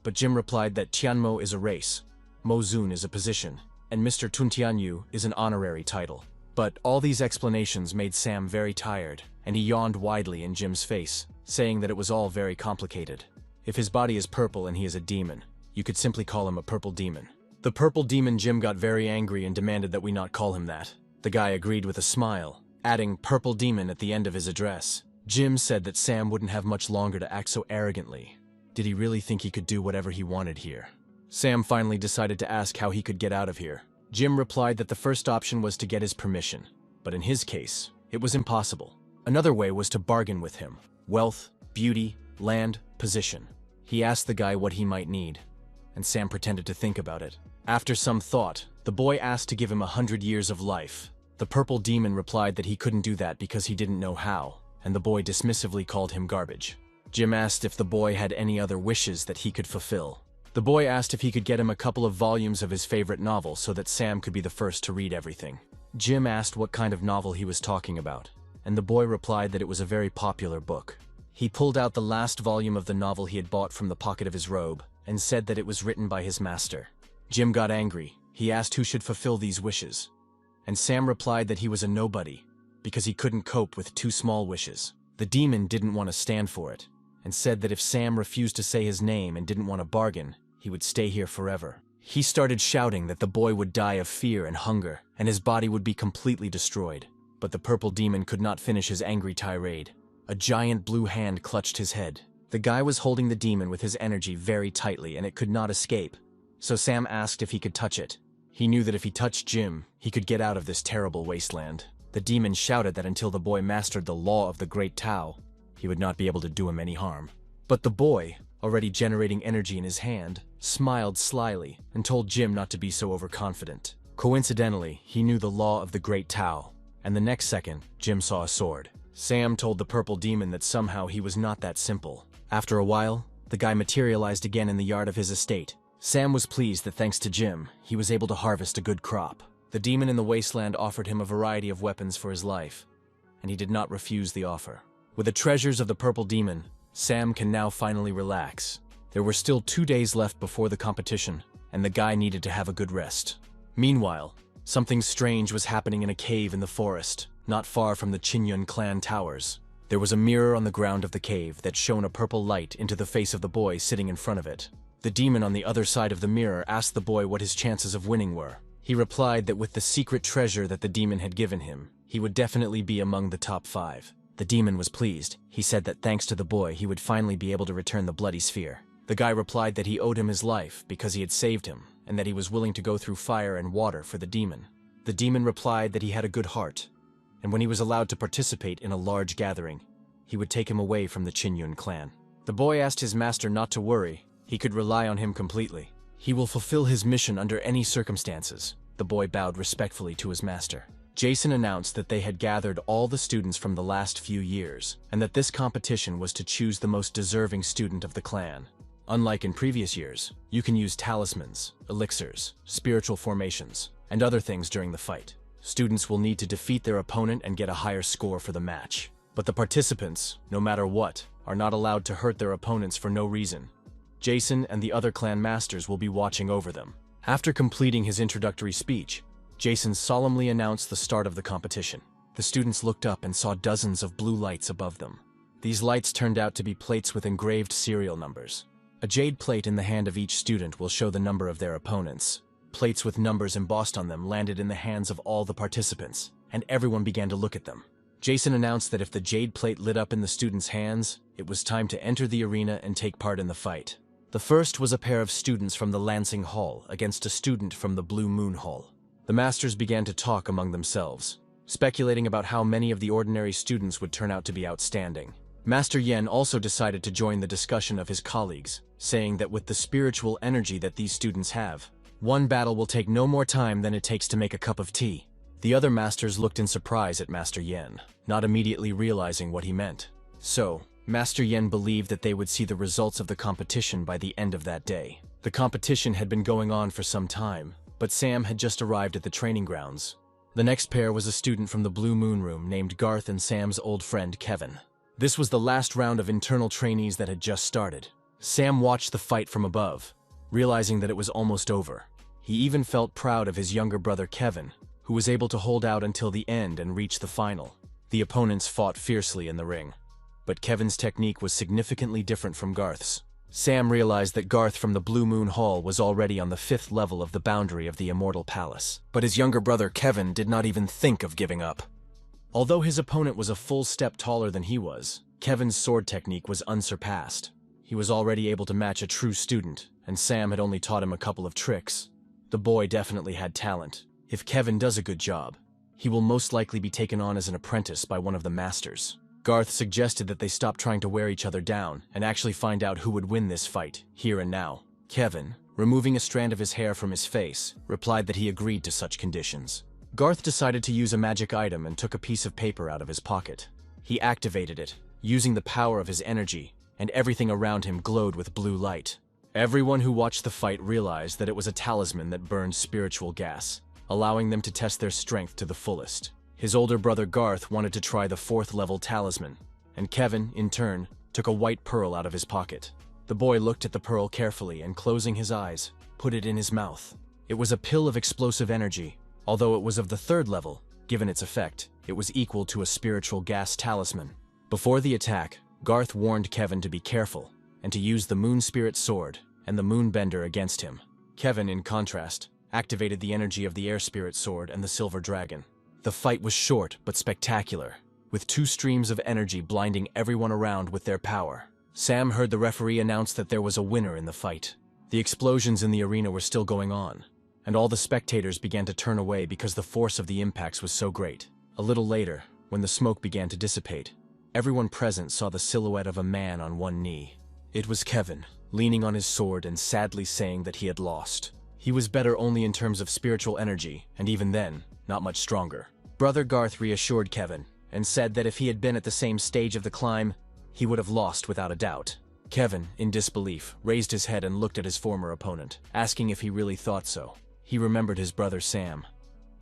but Jim replied that Tianmo is a race, Mozun is a position, and Mr. Tuntianyu is an honorary title. But all these explanations made Sam very tired, and he yawned widely in Jim's face, saying that it was all very complicated. If his body is purple and he is a demon, you could simply call him a purple demon. The purple demon Jim got very angry and demanded that we not call him that. The guy agreed with a smile, adding purple demon at the end of his address. Jim said that Sam wouldn't have much longer to act so arrogantly. Did he really think he could do whatever he wanted here? Sam finally decided to ask how he could get out of here. Jim replied that the first option was to get his permission, but in his case, it was impossible. Another way was to bargain with him. Wealth, beauty, land, position. He asked the guy what he might need, and Sam pretended to think about it. After some thought, the boy asked to give him 100 years of life. The purple demon replied that he couldn't do that because he didn't know how, and the boy dismissively called him garbage. Jim asked if the boy had any other wishes that he could fulfill. The boy asked if he could get him a couple of volumes of his favorite novel so that Sam could be the first to read everything. Jim asked what kind of novel he was talking about, and the boy replied that it was a very popular book. He pulled out the last volume of the novel he had bought from the pocket of his robe and said that it was written by his master. Jim got angry. He asked who should fulfill these wishes, and Sam replied that he was a nobody because he couldn't cope with 2 small wishes. The demon didn't want to stand for it and said that if Sam refused to say his name and didn't want to bargain, he would stay here forever. He started shouting that the boy would die of fear and hunger, and his body would be completely destroyed. But the purple demon could not finish his angry tirade. A giant blue hand clutched his head. The guy was holding the demon with his energy very tightly, and it could not escape. So Sam asked if he could touch it. He knew that if he touched Jim, he could get out of this terrible wasteland. The demon shouted that until the boy mastered the law of the Great Tao, he would not be able to do him any harm. But the boy, already generating energy in his hand, smiled slyly and told Jim not to be so overconfident. Coincidentally, he knew the law of the Great Tao, and the next second, Jim saw a sword. Sam told the purple demon that somehow he was not that simple. After a while, the guy materialized again in the yard of his estate. Sam was pleased that thanks to Jim, he was able to harvest a good crop. The demon in the wasteland offered him a variety of weapons for his life, and he did not refuse the offer. With the treasures of the purple demon, Sam can now finally relax. There were still 2 days left before the competition, and the guy needed to have a good rest. Meanwhile, something strange was happening in a cave in the forest, not far from the Chinyun clan towers. There was a mirror on the ground of the cave that shone a purple light into the face of the boy sitting in front of it. The demon on the other side of the mirror asked the boy what his chances of winning were. He replied that with the secret treasure that the demon had given him, he would definitely be among the top 5. The demon was pleased. He said that thanks to the boy, he would finally be able to return the bloody sphere. The guy replied that he owed him his life because he had saved him, and that he was willing to go through fire and water for the demon. The demon replied that he had a good heart, and when he was allowed to participate in a large gathering, he would take him away from the Chinyun clan. The boy asked his master not to worry. He could rely on him completely. He will fulfill his mission under any circumstances. The boy bowed respectfully to his master. Jason announced that they had gathered all the students from the last few years, and that this competition was to choose the most deserving student of the clan. Unlike in previous years, you can use talismans, elixirs, spiritual formations, and other things during the fight. Students will need to defeat their opponent and get a higher score for the match. But the participants, no matter what, are not allowed to hurt their opponents for no reason. Jason and the other clan masters will be watching over them. After completing his introductory speech, Jason solemnly announced the start of the competition. The students looked up and saw dozens of blue lights above them. These lights turned out to be plates with engraved serial numbers. A jade plate in the hand of each student will show the number of their opponents. Plates with numbers embossed on them landed in the hands of all the participants, and everyone began to look at them. Jason announced that if the jade plate lit up in the students' hands, it was time to enter the arena and take part in the fight. The first was a pair of students from the Lansing Hall against a student from the Blue Moon Hall. The masters began to talk among themselves, speculating about how many of the ordinary students would turn out to be outstanding. Master Yen also decided to join the discussion of his colleagues, saying that with the spiritual energy that these students have, one battle will take no more time than it takes to make a cup of tea. The other masters looked in surprise at Master Yen, not immediately realizing what he meant. So, Master Yen believed that they would see the results of the competition by the end of that day. The competition had been going on for some time, but Sam had just arrived at the training grounds. The next pair was a student from the Blue Moon Room named Garth and Sam's old friend Kevin. This was the last round of internal trainees that had just started. Sam watched the fight from above, realizing that it was almost over. He even felt proud of his younger brother Kevin, who was able to hold out until the end and reach the final. The opponents fought fiercely in the ring, but Kevin's technique was significantly different from Garth's. Sam realized that Garth from the Blue Moon Hall was already on the 5th level of the boundary of the Immortal Palace. But his younger brother Kevin did not even think of giving up. Although his opponent was a full step taller than he was, Kevin's sword technique was unsurpassed. He was already able to match a true student, and Sam had only taught him a couple of tricks. The boy definitely had talent. If Kevin does a good job, he will most likely be taken on as an apprentice by one of the masters. Garth suggested that they stop trying to wear each other down and actually find out who would win this fight, here and now. Kevin, removing a strand of his hair from his face, replied that he agreed to such conditions. Garth decided to use a magic item and took a piece of paper out of his pocket. He activated it, using the power of his energy, and everything around him glowed with blue light. Everyone who watched the fight realized that it was a talisman that burned spiritual gas, allowing them to test their strength to the fullest. His older brother Garth wanted to try the 4th level talisman, and Kevin, in turn, took a white pearl out of his pocket. The boy looked at the pearl carefully and, closing his eyes, put it in his mouth. It was a pill of explosive energy. Although it was of the 3rd level, given its effect, it was equal to a spiritual gas talisman. Before the attack, Garth warned Kevin to be careful, and to use the Moon Spirit Sword and the Moonbender against him. Kevin, in contrast, activated the energy of the Air Spirit Sword and the Silver Dragon. The fight was short but spectacular, with 2 streams of energy blinding everyone around with their power. Sam heard the referee announce that there was a winner in the fight. The explosions in the arena were still going on, and all the spectators began to turn away because the force of the impacts was so great. A little later, when the smoke began to dissipate, everyone present saw the silhouette of a man on one knee. It was Kevin, leaning on his sword and sadly saying that he had lost. He was better only in terms of spiritual energy, and even then, not much stronger. Brother Garth reassured Kevin, and said that if he had been at the same stage of the climb, he would have lost without a doubt. Kevin, in disbelief, raised his head and looked at his former opponent, asking if he really thought so. He remembered his brother Sam.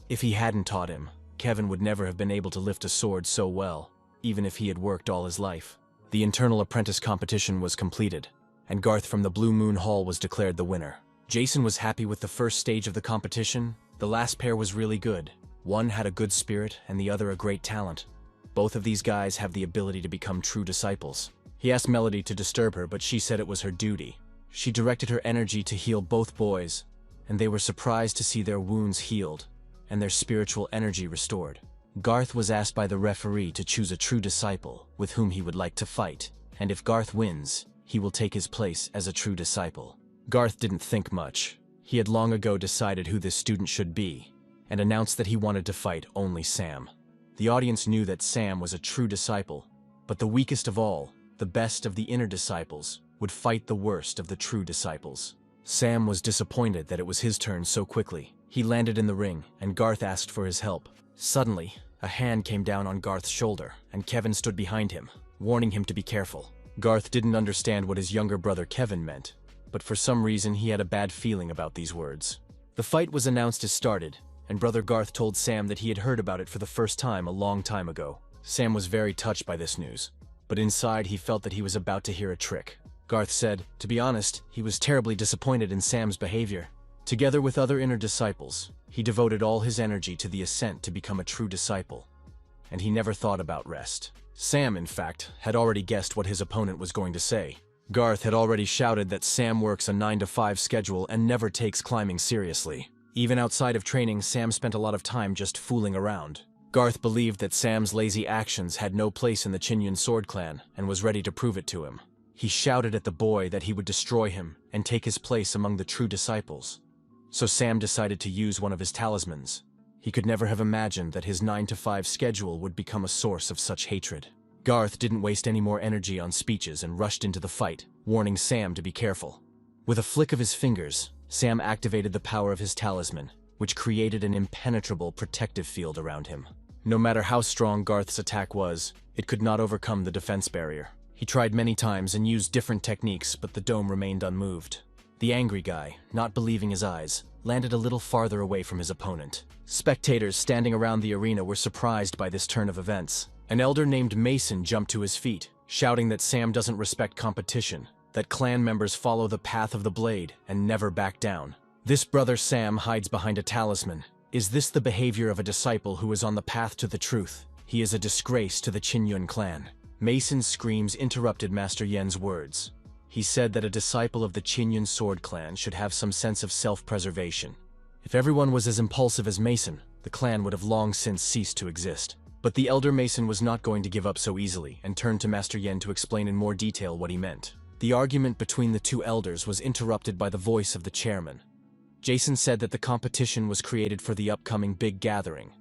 If he hadn't taught him, Kevin would never have been able to lift a sword so well, even if he had worked all his life. The internal apprentice competition was completed, and Garth from the Blue Moon Hall was declared the winner. Jason was happy with the first stage of the competition. The last pair was really good. One had a good spirit and the other a great talent. Both of these guys have the ability to become true disciples. He asked Melody to disturb her, but she said it was her duty. She directed her energy to heal both boys, and they were surprised to see their wounds healed and their spiritual energy restored. Garth was asked by the referee to choose a true disciple with whom he would like to fight, and if Garth wins, he will take his place as a true disciple. Garth didn't think much. He had long ago decided who this student should be, and announced that he wanted to fight only Sam. The audience knew that Sam was a true disciple, but the weakest of all, the best of the inner disciples, would fight the worst of the true disciples. Sam was disappointed that it was his turn so quickly. He landed in the ring, and Garth asked for his help. Suddenly, a hand came down on Garth's shoulder, and Kevin stood behind him, warning him to be careful. Garth didn't understand what his younger brother Kevin meant, but for some reason he had a bad feeling about these words. The fight was announced as started, and brother Garth told Sam that he had heard about it for the first time a long time ago. Sam was very touched by this news, but inside he felt that he was about to hear a trick. Garth said, to be honest, he was terribly disappointed in Sam's behavior. Together with other inner disciples, he devoted all his energy to the ascent to become a true disciple, and he never thought about rest. Sam, in fact, had already guessed what his opponent was going to say. Garth had already shouted that Sam works a 9-to-5 schedule and never takes climbing seriously. Even outside of training, Sam spent a lot of time just fooling around. Garth believed that Sam's lazy actions had no place in the Qinyun Sword Clan and was ready to prove it to him. He shouted at the boy that he would destroy him and take his place among the true disciples. So Sam decided to use one of his talismans. He could never have imagined that his 9-to-5 schedule would become a source of such hatred. Garth didn't waste any more energy on speeches and rushed into the fight, warning Sam to be careful. With a flick of his fingers, Sam activated the power of his talisman, which created an impenetrable protective field around him. No matter how strong Garth's attack was, it could not overcome the defense barrier. He tried many times and used different techniques, but the dome remained unmoved. The angry guy, not believing his eyes, landed a little farther away from his opponent. Spectators standing around the arena were surprised by this turn of events. An elder named Mason jumped to his feet, shouting that Sam doesn't respect competition, that clan members follow the path of the blade and never back down. This brother Sam hides behind a talisman. Is this the behavior of a disciple who is on the path to the truth? He is a disgrace to the Qinyun clan. Mason's screams interrupted Master Yen's words. He said that a disciple of the Qingyun sword clan should have some sense of self-preservation. If everyone was as impulsive as Mason, the clan would have long since ceased to exist. But the elder Mason was not going to give up so easily and turned to Master Yen to explain in more detail what he meant. The argument between the two elders was interrupted by the voice of the chairman. Jason said that the competition was created for the upcoming big gathering,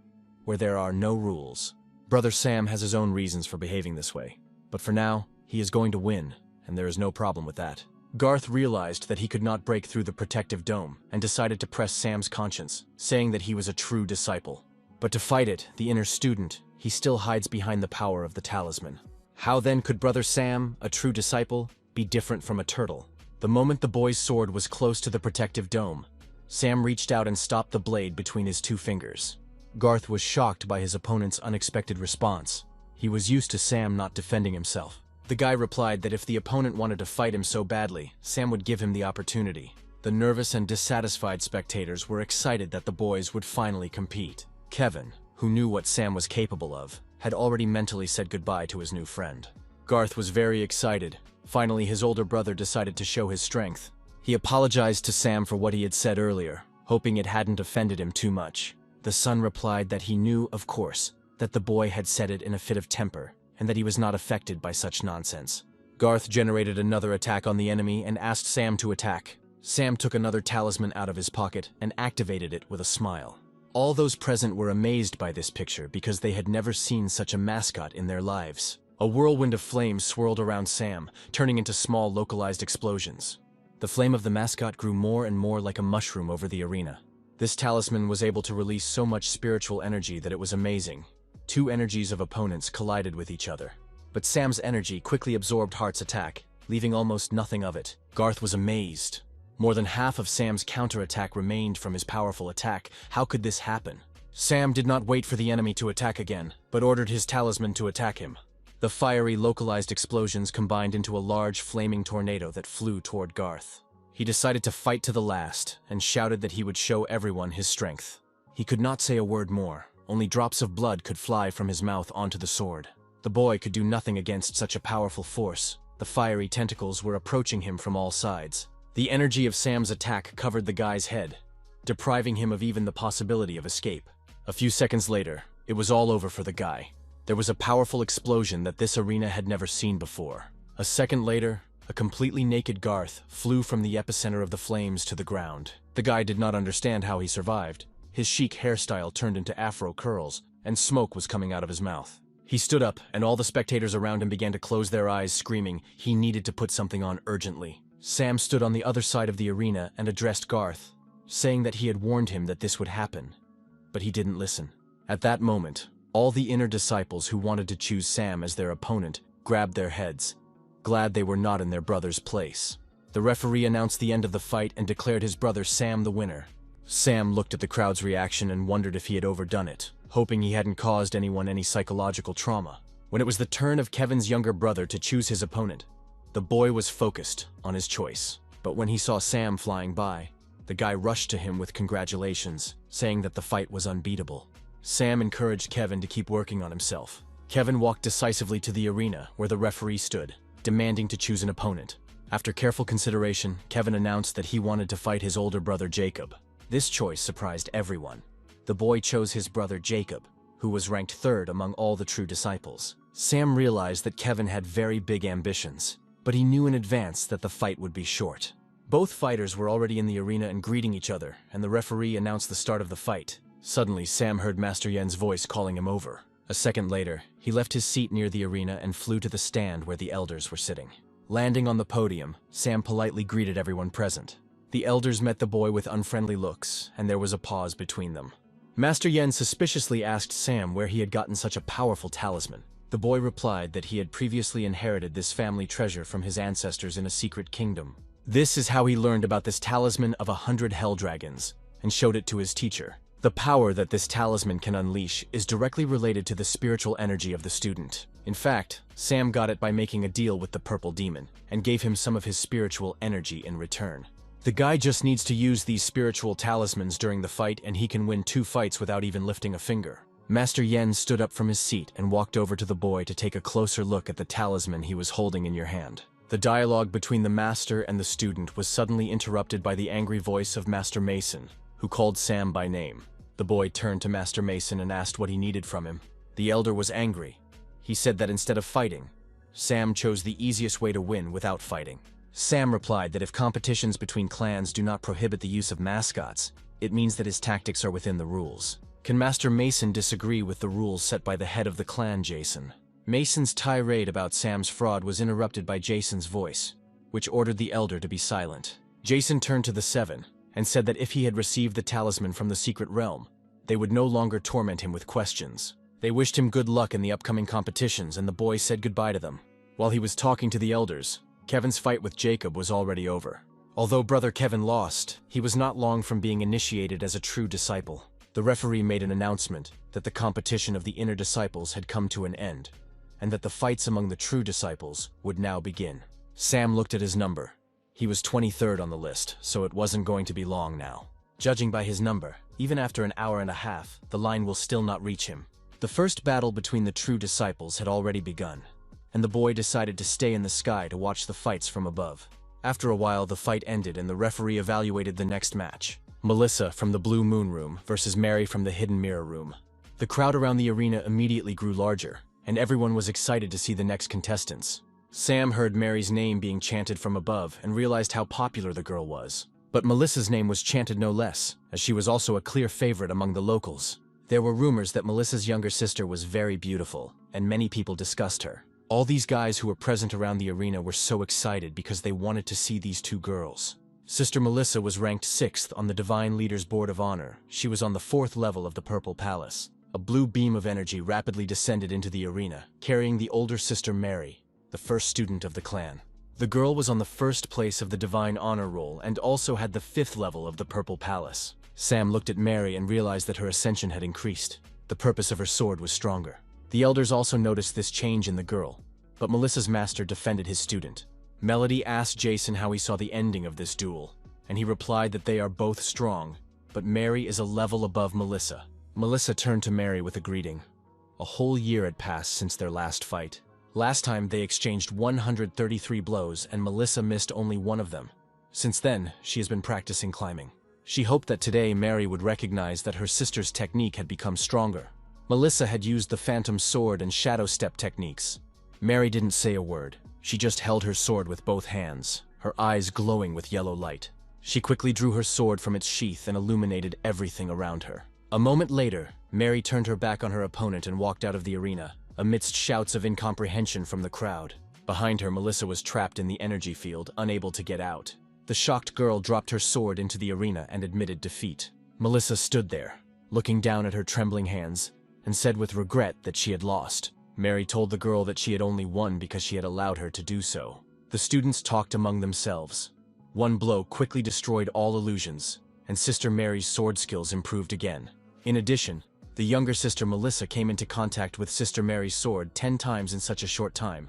where there are no rules. Brother Sam has his own reasons for behaving this way, but for now, he is going to win, and there is no problem with that. Garth realized that he could not break through the protective dome and decided to press Sam's conscience, saying that he was a true disciple. But to fight it, the inner student, he still hides behind the power of the talisman. How then could Brother Sam, a true disciple, be different from a turtle? The moment the boy's sword was close to the protective dome, Sam reached out and stopped the blade between his two fingers. Garth was shocked by his opponent's unexpected response. He was used to Sam not defending himself. The guy replied that if the opponent wanted to fight him so badly, Sam would give him the opportunity. The nervous and dissatisfied spectators were excited that the boys would finally compete. Kevin, who knew what Sam was capable of, had already mentally said goodbye to his new friend. Garth was very excited. Finally, his older brother decided to show his strength. He apologized to Sam for what he had said earlier, hoping it hadn't offended him too much. The son replied that he knew, of course, that the boy had said it in a fit of temper, and that he was not affected by such nonsense. Garth generated another attack on the enemy and asked Sam to attack. Sam took another talisman out of his pocket and activated it with a smile. All those present were amazed by this picture because they had never seen such a mascot in their lives. A whirlwind of flames swirled around Sam, turning into small localized explosions. The flame of the mascot grew more and more like a mushroom over the arena. This talisman was able to release so much spiritual energy that it was amazing. Two energies of opponents collided with each other. But Sam's energy quickly absorbed Heart's attack, leaving almost nothing of it. Garth was amazed. More than half of Sam's counterattack remained from his powerful attack. How could this happen? Sam did not wait for the enemy to attack again, but ordered his talisman to attack him. The fiery, localized explosions combined into a large, flaming tornado that flew toward Garth. He decided to fight to the last, and shouted that he would show everyone his strength. He could not say a word more. Only drops of blood could fly from his mouth onto the sword. The boy could do nothing against such a powerful force. The fiery tentacles were approaching him from all sides. The energy of Sam's attack covered the guy's head, depriving him of even the possibility of escape. A few seconds later, it was all over for the guy. There was a powerful explosion that this arena had never seen before. A second later, a completely naked Garth flew from the epicenter of the flames to the ground. The guy did not understand how he survived. His chic hairstyle turned into afro curls, and smoke was coming out of his mouth. He stood up, and all the spectators around him began to close their eyes, screaming he needed to put something on urgently. Sam stood on the other side of the arena and addressed Garth, saying that he had warned him that this would happen. But he didn't listen. At that moment, all the inner disciples who wanted to choose Sam as their opponent grabbed their heads, glad they were not in their brother's place. The referee announced the end of the fight and declared his brother Sam the winner. Sam looked at the crowd's reaction and wondered if he had overdone it, hoping he hadn't caused anyone any psychological trauma. When it was the turn of Kevin's younger brother to choose his opponent, the boy was focused on his choice. But when he saw Sam flying by, the guy rushed to him with congratulations, saying that the fight was unbeatable. Sam encouraged Kevin to keep working on himself. Kevin walked decisively to the arena where the referee stood, demanding to choose an opponent. After careful consideration, Kevin announced that he wanted to fight his older brother Jacob. This choice surprised everyone. The boy chose his brother Jacob, who was ranked third among all the true disciples. Sam realized that Kevin had very big ambitions, but he knew in advance that the fight would be short. Both fighters were already in the arena and greeting each other, and the referee announced the start of the fight. Suddenly, Sam heard Master Yen's voice calling him over. A second later, he left his seat near the arena and flew to the stand where the elders were sitting. Landing on the podium, Sam politely greeted everyone present. The elders met the boy with unfriendly looks, and there was a pause between them. Master Yen suspiciously asked Sam where he had gotten such a powerful talisman. The boy replied that he had previously inherited this family treasure from his ancestors in a secret kingdom. This is how he learned about this talisman of 100 hell dragons, and showed it to his teacher. The power that this talisman can unleash is directly related to the spiritual energy of the student. In fact, Sam got it by making a deal with the purple demon, and gave him some of his spiritual energy in return. The guy just needs to use these spiritual talismans during the fight and he can win 2 fights without even lifting a finger. Master Yen stood up from his seat and walked over to the boy to take a closer look at the talisman he was holding in your hand. The dialogue between the master and the student was suddenly interrupted by the angry voice of Master Mason, who called Sam by name. The boy turned to Master Mason and asked what he needed from him. The elder was angry. He said that instead of fighting, Sam chose the easiest way to win without fighting. Sam replied that if competitions between clans do not prohibit the use of mascots, it means that his tactics are within the rules. Can Master Mason disagree with the rules set by the head of the clan, Jason? Mason's tirade about Sam's fraud was interrupted by Jason's voice, which ordered the elder to be silent. Jason turned to the seven and said that if he had received the talisman from the secret realm, they would no longer torment him with questions. They wished him good luck in the upcoming competitions, and the boy said goodbye to them. While he was talking to the elders, Kevin's fight with Jacob was already over. Although brother Kevin lost, he was not long from being initiated as a true disciple. The referee made an announcement that the competition of the inner disciples had come to an end, and that the fights among the true disciples would now begin. Sam looked at his number. He was 23rd on the list, so it wasn't going to be long now. Judging by his number, even after an hour and a half, the line will still not reach him. The first battle between the true disciples had already begun, and the boy decided to stay in the sky to watch the fights from above. After a while, the fight ended and the referee evaluated the next match. Melissa from the Blue Moon Room versus Mary from the Hidden Mirror Room. The crowd around the arena immediately grew larger, and everyone was excited to see the next contestants. Sam heard Mary's name being chanted from above and realized how popular the girl was. But Melissa's name was chanted no less, as she was also a clear favorite among the locals. There were rumors that Melissa's younger sister was very beautiful, and many people discussed her. All these guys who were present around the arena were so excited because they wanted to see these two girls. Sister Melissa was ranked 6th on the Divine Leaders Board of Honor. She was on the 4th level of the Purple Palace. A blue beam of energy rapidly descended into the arena, carrying the older sister Mary, the first student of the clan. The girl was on the 1st place of the Divine Honor Roll and also had the 5th level of the Purple Palace. Sam looked at Mary and realized that her ascension had increased. The purpose of her sword was stronger. The elders also noticed this change in the girl, but Melissa's master defended his student. Melody asked Jason how he saw the ending of this duel, and he replied that they are both strong, but Mary is a level above Melissa. Melissa turned to Mary with a greeting. A whole year had passed since their last fight. Last time they exchanged 133 blows and Melissa missed only one of them. Since then, she has been practicing climbing. She hoped that today Mary would recognize that her sister's technique had become stronger. Melissa had used the Phantom Sword and Shadow Step techniques. Mary didn't say a word. She just held her sword with both hands, her eyes glowing with yellow light. She quickly drew her sword from its sheath and illuminated everything around her. A moment later, Mary turned her back on her opponent and walked out of the arena, amidst shouts of incomprehension from the crowd. Behind her, Melissa was trapped in the energy field, unable to get out. The shocked girl dropped her sword into the arena and admitted defeat. Melissa stood there, looking down at her trembling hands, and said with regret that she had lost. Mary told the girl that she had only won because she had allowed her to do so. The students talked among themselves. One blow quickly destroyed all illusions, and Sister Mary's sword skills improved again. In addition, the younger sister Melissa came into contact with Sister Mary's sword 10 times in such a short time.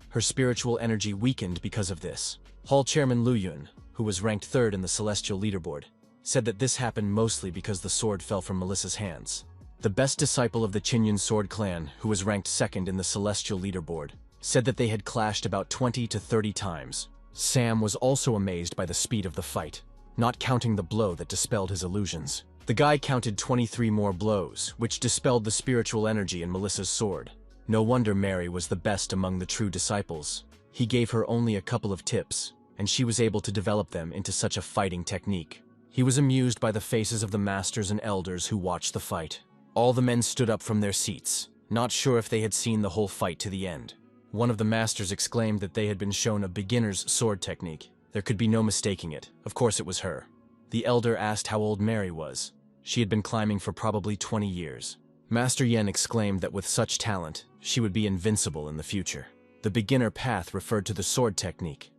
Her spiritual energy weakened because of this. Hall Chairman Lu Yun, who was ranked 3rd in the Celestial Leaderboard, said that this happened mostly because the sword fell from Melissa's hands. The best disciple of the Chinyan Sword Clan, who was ranked 2nd in the Celestial Leaderboard, said that they had clashed about 20 to 30 times. Sam was also amazed by the speed of the fight, not counting the blow that dispelled his illusions. The guy counted 23 more blows, which dispelled the spiritual energy in Melissa's sword. No wonder Mary was the best among the true disciples. He gave her only a couple of tips, and she was able to develop them into such a fighting technique. He was amused by the faces of the masters and elders who watched the fight. All the men stood up from their seats, not sure if they had seen the whole fight to the end. One of the masters exclaimed that they had been shown a beginner's sword technique. There could be no mistaking it. Of course it was her. The elder asked how old Mary was. She had been climbing for probably 20 years. Master Yen exclaimed that with such talent, she would be invincible in the future. The beginner path referred to the sword technique.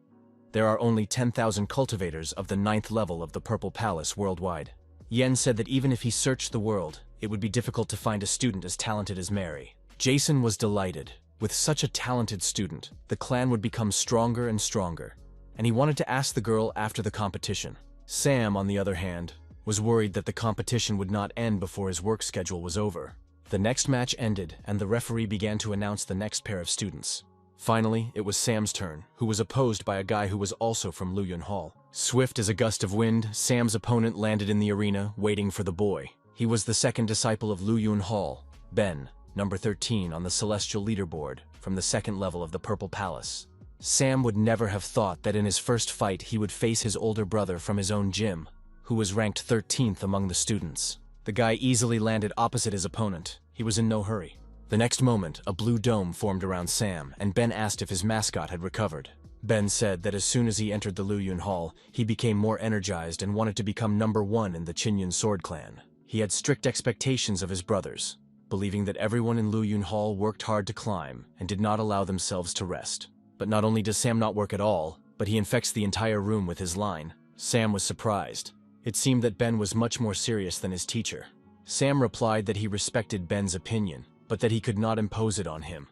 There are only 10,000 cultivators of the 9th level of the Purple Palace worldwide. Yen said that even if he searched the world, it would be difficult to find a student as talented as Mary. Jason was delighted. With such a talented student, the clan would become stronger and stronger, and he wanted to ask the girl after the competition. Sam, on the other hand, was worried that the competition would not end before his work schedule was over. The next match ended, and the referee began to announce the next pair of students. Finally, it was Sam's turn, who was opposed by a guy who was also from Luyun Hall. Swift as a gust of wind, Sam's opponent landed in the arena, waiting for the boy. He was the second disciple of Luyun Hall, Ben, number 13 on the Celestial Leaderboard, from the second level of the Purple Palace. Sam would never have thought that in his first fight he would face his older brother from his own gym, who was ranked 13th among the students. The guy easily landed opposite his opponent. He was in no hurry. The next moment, a blue dome formed around Sam, and Ben asked if his mascot had recovered. Ben said that as soon as he entered the Luyun Hall, he became more energized and wanted to become number 1 in the Qinyun Sword Clan. He had strict expectations of his brothers, believing that everyone in Luyun Hall worked hard to climb and did not allow themselves to rest. But not only does Sam not work at all, but he infects the entire room with his line. Sam was surprised. It seemed that Ben was much more serious than his teacher. Sam replied that he respected Ben's opinion, but that he could not impose it on him.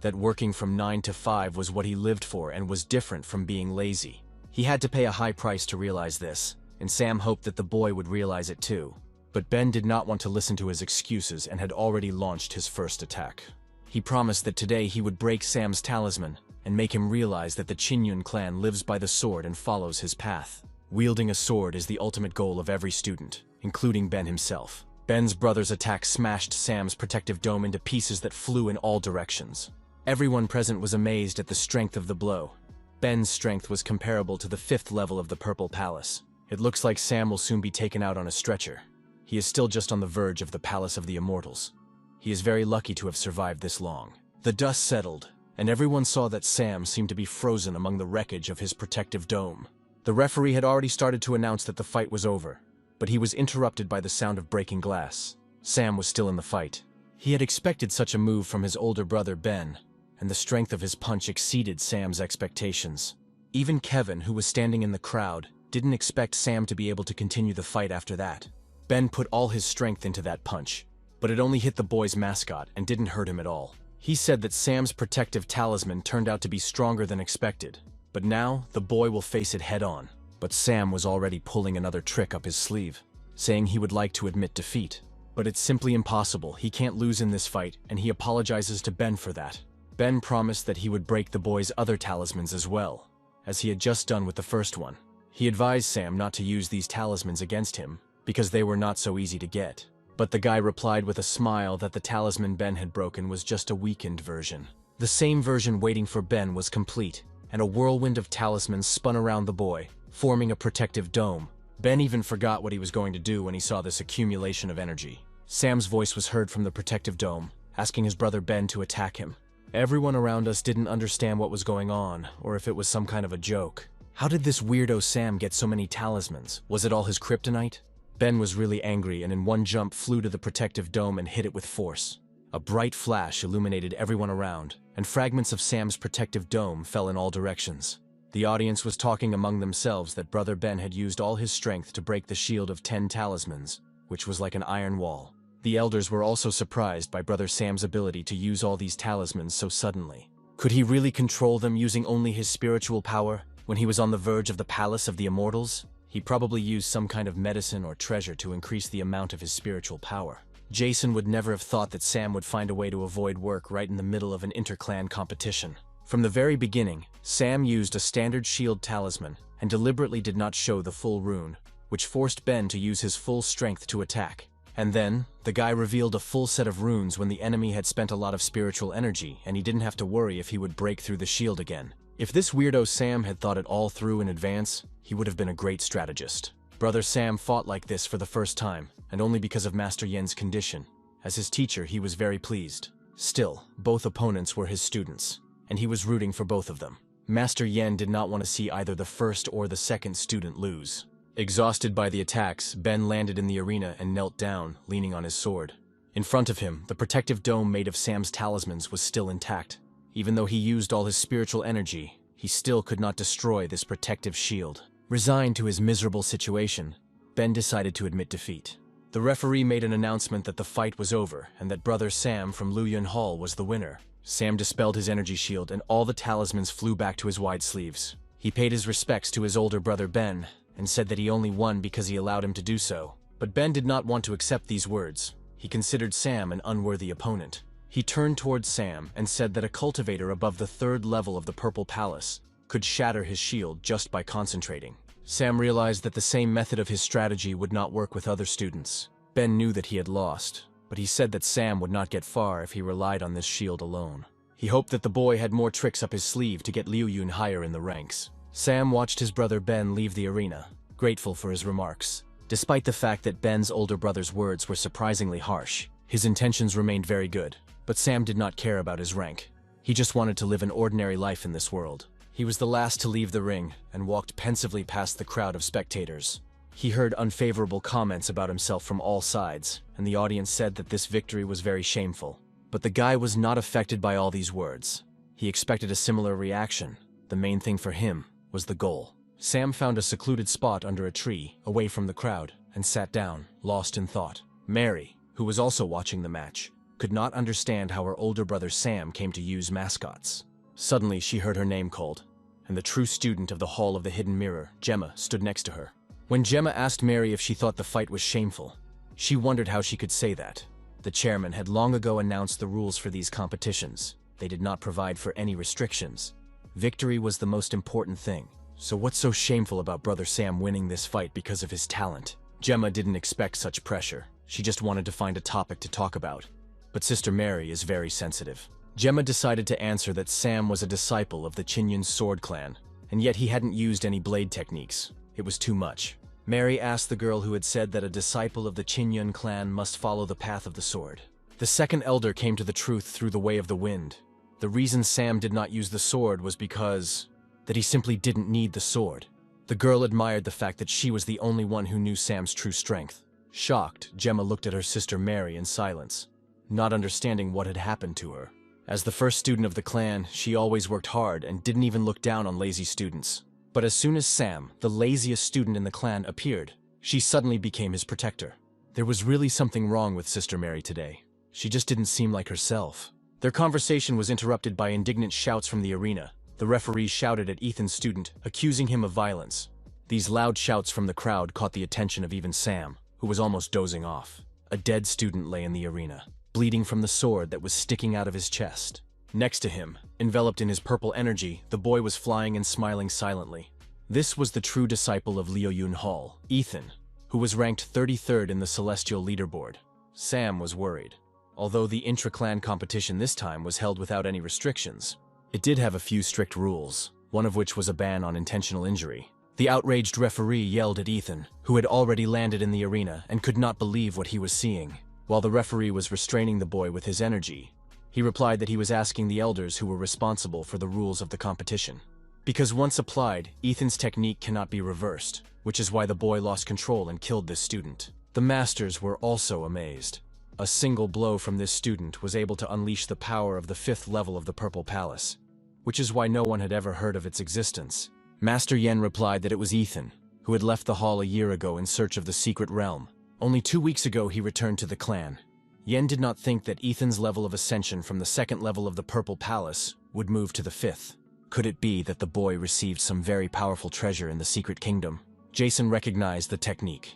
That working from 9 to 5 was what he lived for and was different from being lazy. He had to pay a high price to realize this, and Sam hoped that the boy would realize it too. But Ben did not want to listen to his excuses and had already launched his first attack. He promised that today he would break Sam's talisman and make him realize that the Qinyun clan lives by the sword and follows his path. Wielding a sword is the ultimate goal of every student, including Ben himself. Ben's brother's attack smashed Sam's protective dome into pieces that flew in all directions. Everyone present was amazed at the strength of the blow. Ben's strength was comparable to the 5th level of the Purple Palace. It looks like Sam will soon be taken out on a stretcher. He is still just on the verge of the Palace of the Immortals. He is very lucky to have survived this long. The dust settled, and everyone saw that Sam seemed to be frozen among the wreckage of his protective dome. The referee had already started to announce that the fight was over, but he was interrupted by the sound of breaking glass. Sam was still in the fight. He had expected such a move from his older brother Ben, and the strength of his punch exceeded Sam's expectations. Even Kevin, who was standing in the crowd, didn't expect Sam to be able to continue the fight after that. Ben put all his strength into that punch, but it only hit the boy's mascot and didn't hurt him at all. He said that Sam's protective talisman turned out to be stronger than expected, but now the boy will face it head-on. But Sam was already pulling another trick up his sleeve, saying he would like to admit defeat. But it's simply impossible. He can't lose in this fight, and he apologizes to Ben for that. Ben promised that he would break the boy's other talismans as well, as he had just done with the first one. He advised Sam not to use these talismans against him, because they were not so easy to get. But the guy replied with a smile that the talisman Ben had broken was just a weakened version. The same version waiting for Ben was complete, and a whirlwind of talismans spun around the boy, forming a protective dome. Ben even forgot what he was going to do when he saw this accumulation of energy. Sam's voice was heard from the protective dome, asking his brother Ben to attack him. Everyone around us didn't understand what was going on, or if it was some kind of a joke. How did this weirdo Sam get so many talismans? Was it all his kryptonite? Ben was really angry and in one jump flew to the protective dome and hit it with force. A bright flash illuminated everyone around, and fragments of Sam's protective dome fell in all directions. The audience was talking among themselves that Brother Ben had used all his strength to break the shield of 10 talismans, which was like an iron wall. The elders were also surprised by Brother Sam's ability to use all these talismans so suddenly. Could he really control them using only his spiritual power when he was on the verge of the Palace of the Immortals? He probably used some kind of medicine or treasure to increase the amount of his spiritual power. Jason would never have thought that Sam would find a way to avoid work right in the middle of an interclan competition. From the very beginning, Sam used a standard shield talisman and deliberately did not show the full rune, which forced Ben to use his full strength to attack. And then, the guy revealed a full set of runes when the enemy had spent a lot of spiritual energy and he didn't have to worry if he would break through the shield again. If this weirdo Sam had thought it all through in advance, he would have been a great strategist. Brother Sam fought like this for the first time, and only because of Master Yen's condition. As his teacher, he was very pleased. Still, both opponents were his students, and he was rooting for both of them. Master Yen did not want to see either the first or the second student lose. Exhausted by the attacks, Ben landed in the arena and knelt down, leaning on his sword. In front of him, the protective dome made of Sam's talismans was still intact. Even though he used all his spiritual energy, he still could not destroy this protective shield. Resigned to his miserable situation, Ben decided to admit defeat. The referee made an announcement that the fight was over and that Brother Sam from Luyun Hall was the winner. Sam dispelled his energy shield and all the talismans flew back to his wide sleeves. He paid his respects to his older brother Ben and said that he only won because he allowed him to do so. But Ben did not want to accept these words. He considered Sam an unworthy opponent. He turned towards Sam and said that a cultivator above the 3rd level of the Purple Palace could shatter his shield just by concentrating. Sam realized that the same method of his strategy would not work with other students. Ben knew that he had lost, but he said that Sam would not get far if he relied on this shield alone. He hoped that the boy had more tricks up his sleeve to get Liu Yun higher in the ranks. Sam watched his brother Ben leave the arena, grateful for his remarks. Despite the fact that Ben's older brother's words were surprisingly harsh, his intentions remained very good. But Sam did not care about his rank. He just wanted to live an ordinary life in this world. He was the last to leave the ring and walked pensively past the crowd of spectators. He heard unfavorable comments about himself from all sides, and the audience said that this victory was very shameful. But the guy was not affected by all these words. He expected a similar reaction. The main thing for him was the goal. Sam found a secluded spot under a tree, away from the crowd, and sat down, lost in thought. Mary, who was also watching the match, could not understand how her older brother Sam came to use mascots. Suddenly, she heard her name called, and the true student of the Hall of the Hidden Mirror, Gemma, stood next to her. When Gemma asked Mary if she thought the fight was shameful, she wondered how she could say that. The chairman had long ago announced the rules for these competitions. They did not provide for any restrictions. Victory was the most important thing. So what's so shameful about brother Sam winning this fight because of his talent? Gemma didn't expect such pressure. She just wanted to find a topic to talk about. But Sister Mary is very sensitive. Gemma decided to answer that Sam was a disciple of the Qingyun sword clan, and yet he hadn't used any blade techniques. It was too much. Mary asked the girl who had said that a disciple of the Qingyun clan must follow the path of the sword. The second elder came to the truth through the way of the wind. The reason Sam did not use the sword was because that he simply didn't need the sword. The girl admired the fact that she was the only one who knew Sam's true strength. Shocked, Gemma looked at her sister Mary in silence, not understanding what had happened to her. As the first student of the clan, she always worked hard and didn't even look down on lazy students. But as soon as Sam, the laziest student in the clan, appeared, she suddenly became his protector. There was really something wrong with Sister Mary today. She just didn't seem like herself. Their conversation was interrupted by indignant shouts from the arena. The referee shouted at Ethan's student, accusing him of violence. These loud shouts from the crowd caught the attention of even Sam, who was almost dozing off. A dead student lay in the arena, bleeding from the sword that was sticking out of his chest. Next to him, enveloped in his purple energy, the boy was flying and smiling silently. This was the true disciple of Liu Yun Hall, Ethan, who was ranked 33rd in the Celestial Leaderboard. Sam was worried. Although the intra-clan competition this time was held without any restrictions, it did have a few strict rules, one of which was a ban on intentional injury. The outraged referee yelled at Ethan, who had already landed in the arena and could not believe what he was seeing. While the referee was restraining the boy with his energy, he replied that he was asking the elders who were responsible for the rules of the competition. Because once applied, Ethan's technique cannot be reversed, which is why the boy lost control and killed this student. The masters were also amazed. A single blow from this student was able to unleash the power of the 5th level of the Purple Palace, which is why no one had ever heard of its existence. Master Yen replied that it was Ethan, who had left the hall a year ago in search of the secret realm. Only 2 weeks ago he returned to the clan. Yen did not think that Ethan's level of ascension from the 2nd level of the Purple Palace would move to the 5th. Could it be that the boy received some very powerful treasure in the secret kingdom? Jason recognized the technique.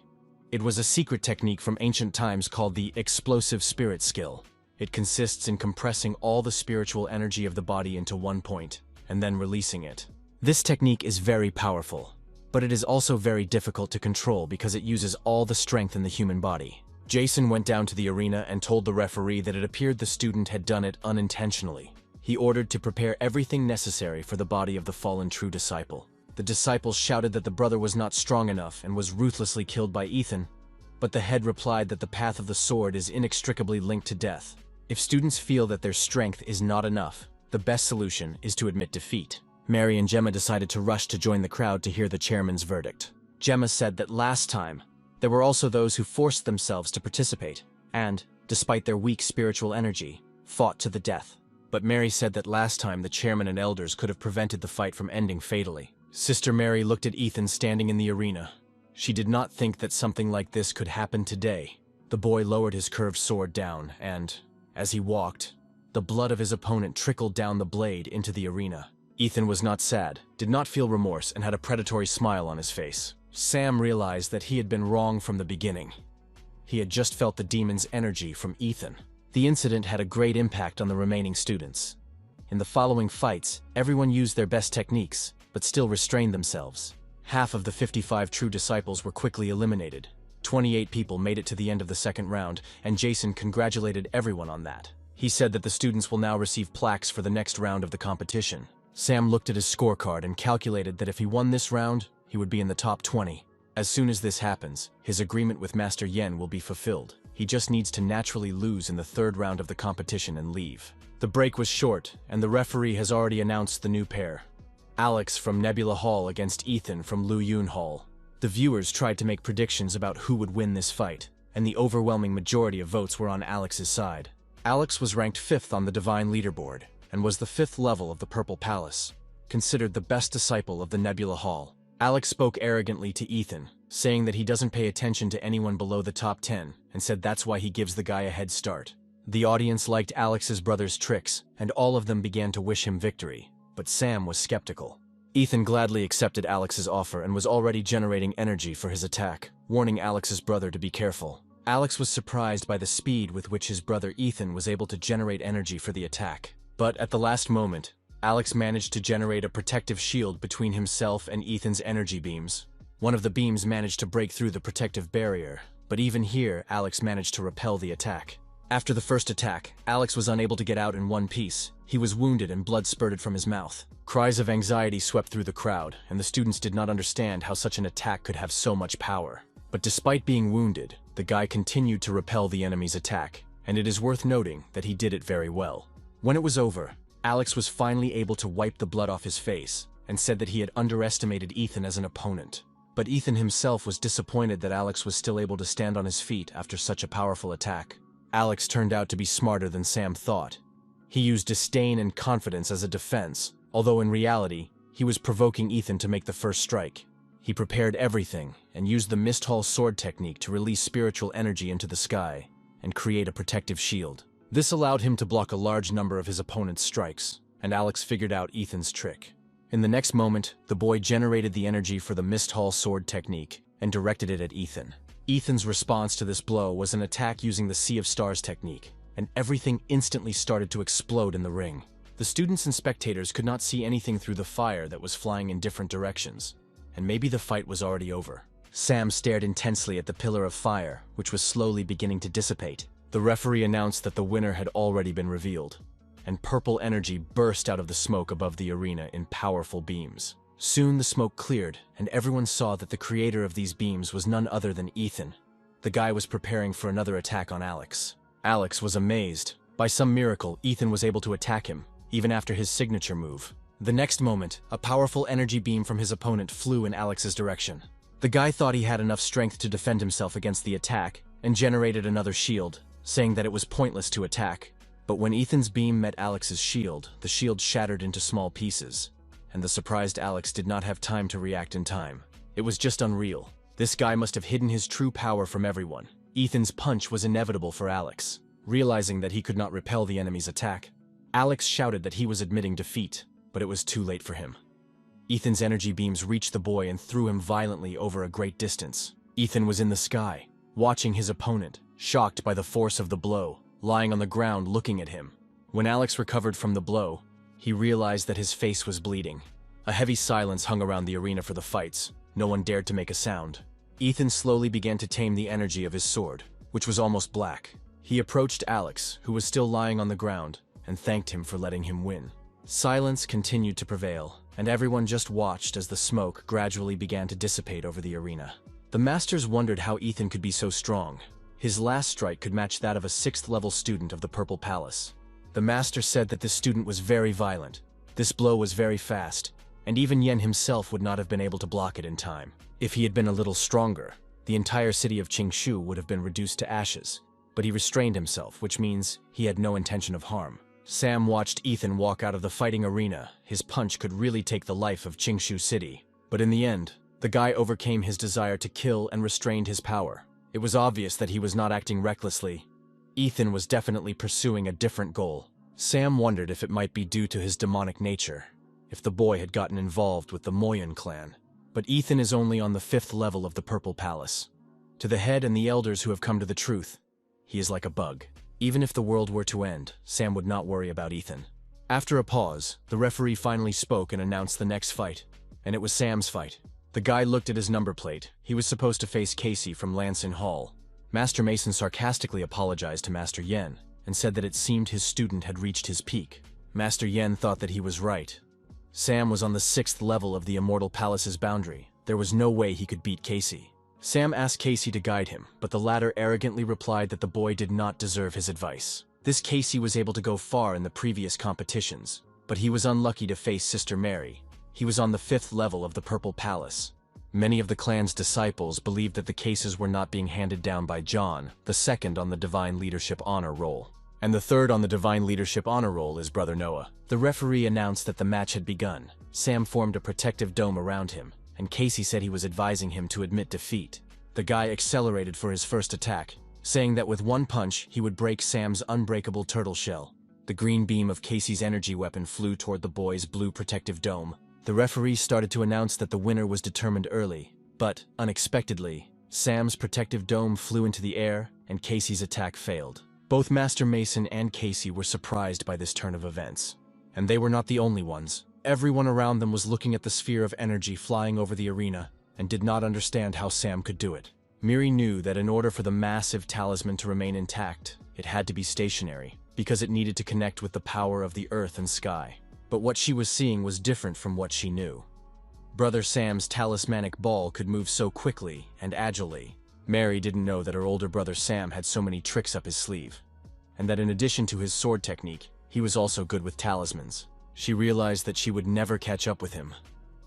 It was a secret technique from ancient times called the explosive spirit skill. It consists in compressing all the spiritual energy of the body into one point, and then releasing it. This technique is very powerful, but it is also very difficult to control because it uses all the strength in the human body. Jason went down to the arena and told the referee that it appeared the student had done it unintentionally. He ordered to prepare everything necessary for the body of the fallen true disciple. The disciples shouted that the brother was not strong enough and was ruthlessly killed by Ethan, but the head replied that the path of the sword is inextricably linked to death. If students feel that their strength is not enough, the best solution is to admit defeat. Mary and Gemma decided to rush to join the crowd to hear the chairman's verdict. Gemma said that last time, there were also those who forced themselves to participate, and, despite their weak spiritual energy, fought to the death. But Mary said that last time the chairman and elders could have prevented the fight from ending fatally. Sister Mary looked at Ethan standing in the arena. She did not think that something like this could happen today. The boy lowered his curved sword down, and, as he walked, the blood of his opponent trickled down the blade into the arena. Ethan was not sad, did not feel remorse, and had a predatory smile on his face. Sam realized that he had been wrong from the beginning. He had just felt the demon's energy from Ethan. The incident had a great impact on the remaining students. In the following fights, everyone used their best techniques, but still restrained themselves. Half of the 55 true disciples were quickly eliminated. 28 people made it to the end of the second round, and Jason congratulated everyone on that. He said that the students will now receive plaques for the next round of the competition. Sam looked at his scorecard and calculated that if he won this round, he would be in the top 20. As soon as this happens, his agreement with Master Yen will be fulfilled. He just needs to naturally lose in the third round of the competition and leave. The break was short, and the referee has already announced the new pair. Alex from Nebula Hall against Ethan from Lu Yun Hall. The viewers tried to make predictions about who would win this fight, and the overwhelming majority of votes were on Alex's side. Alex was ranked 5th on the Divine Leaderboard, and was the 5th level of the Purple Palace, considered the best disciple of the Nebula Hall. Alex spoke arrogantly to Ethan, saying that he doesn't pay attention to anyone below the top 10, and said that's why he gives the guy a head start. The audience liked Alex's brother's tricks, and all of them began to wish him victory, but Sam was skeptical. Ethan gladly accepted Alex's offer and was already generating energy for his attack, warning Alex's brother to be careful. Alex was surprised by the speed with which his brother Ethan was able to generate energy for the attack. But at the last moment, Alex managed to generate a protective shield between himself and Ethan's energy beams. One of the beams managed to break through the protective barrier, but even here, Alex managed to repel the attack. After the first attack, Alex was unable to get out in one piece. He was wounded and blood spurted from his mouth. Cries of anxiety swept through the crowd, and the students did not understand how such an attack could have so much power. But despite being wounded, the guy continued to repel the enemy's attack, and it is worth noting that he did it very well. When it was over, Alex was finally able to wipe the blood off his face, and said that he had underestimated Ethan as an opponent. But Ethan himself was disappointed that Alex was still able to stand on his feet after such a powerful attack. Alex turned out to be smarter than Sam thought. He used disdain and confidence as a defense, although in reality, he was provoking Ethan to make the first strike. He prepared everything and used the Mist Hall sword technique to release spiritual energy into the sky and create a protective shield. This allowed him to block a large number of his opponent's strikes, and Alex figured out Ethan's trick. In the next moment, the boy generated the energy for the Mist Hall sword technique and directed it at Ethan. Ethan's response to this blow was an attack using the Sea of Stars technique, and everything instantly started to explode in the ring. The students and spectators could not see anything through the fire that was flying in different directions, and maybe the fight was already over. Sam stared intensely at the pillar of fire, which was slowly beginning to dissipate. The referee announced that the winner had already been revealed, and purple energy burst out of the smoke above the arena in powerful beams. Soon the smoke cleared, and everyone saw that the creator of these beams was none other than Ethan. The guy was preparing for another attack on Alex. Alex was amazed. By some miracle, Ethan was able to attack him, even after his signature move. The next moment, a powerful energy beam from his opponent flew in Alex's direction. The guy thought he had enough strength to defend himself against the attack, and generated another shield, saying that it was pointless to attack. But when Ethan's beam met Alex's shield, the shield shattered into small pieces, and the surprised Alex did not have time to react in time. It was just unreal. This guy must have hidden his true power from everyone. Ethan's punch was inevitable for Alex. Realizing that he could not repel the enemy's attack, Alex shouted that he was admitting defeat, but it was too late for him. Ethan's energy beams reached the boy and threw him violently over a great distance. Ethan was in the sky, watching his opponent, shocked by the force of the blow, lying on the ground looking at him. When Alex recovered from the blow, he realized that his face was bleeding. A heavy silence hung around the arena for the fights. No one dared to make a sound. Ethan slowly began to tame the energy of his sword, which was almost black. He approached Alex, who was still lying on the ground, and thanked him for letting him win. Silence continued to prevail, and everyone just watched as the smoke gradually began to dissipate over the arena. The masters wondered how Ethan could be so strong. His last strike could match that of a 6th-level student of the Purple Palace. The master said that this student was very violent. This blow was very fast, and even Yen himself would not have been able to block it in time. If he had been a little stronger, the entire city of Qingshu would have been reduced to ashes. But he restrained himself, which means he had no intention of harm. Sam watched Ethan walk out of the fighting arena. His punch could really take the life of Qingshu City. But in the end, the guy overcame his desire to kill and restrained his power. It was obvious that he was not acting recklessly. Ethan was definitely pursuing a different goal. Sam wondered if it might be due to his demonic nature, if the boy had gotten involved with the Moyan clan. But Ethan is only on the 5th level of the Purple Palace. To the head and the elders who have come to the truth, he is like a bug. Even if the world were to end, Sam would not worry about Ethan. After a pause, the referee finally spoke and announced the next fight, and it was Sam's fight. The guy looked at his number plate. He was supposed to face Casey from Lansing Hall. Master Mason sarcastically apologized to Master Yen and said that it seemed his student had reached his peak. Master Yen thought that he was right. Sam was on the 6th level of the Immortal Palace's boundary. There was no way he could beat Casey. Sam asked Casey to guide him, but the latter arrogantly replied that the boy did not deserve his advice. This Casey was able to go far in the previous competitions, but he was unlucky to face Sister Mary. He was on the 5th level of the Purple Palace. Many of the clan's disciples believed that the cases were not being handed down by John, the second on the Divine Leadership Honor Roll. And the third on the Divine Leadership Honor Roll is Brother Noah. The referee announced that the match had begun. Sam formed a protective dome around him, and Casey said he was advising him to admit defeat. The guy accelerated for his first attack, saying that with one punch he would break Sam's unbreakable turtle shell. The green beam of Casey's energy weapon flew toward the boy's blue protective dome. The referee started to announce that the winner was determined early, but, unexpectedly, Sam's protective dome flew into the air and Casey's attack failed. Both Master Mason and Casey were surprised by this turn of events. And they were not the only ones. Everyone around them was looking at the sphere of energy flying over the arena and did not understand how Sam could do it. Miri knew that in order for the massive talisman to remain intact, it had to be stationary, because it needed to connect with the power of the earth and sky. But what she was seeing was different from what she knew. Brother Sam's talismanic ball could move so quickly and agilely. Mary didn't know that her older brother Sam had so many tricks up his sleeve, and that in addition to his sword technique, he was also good with talismans. She realized that she would never catch up with him.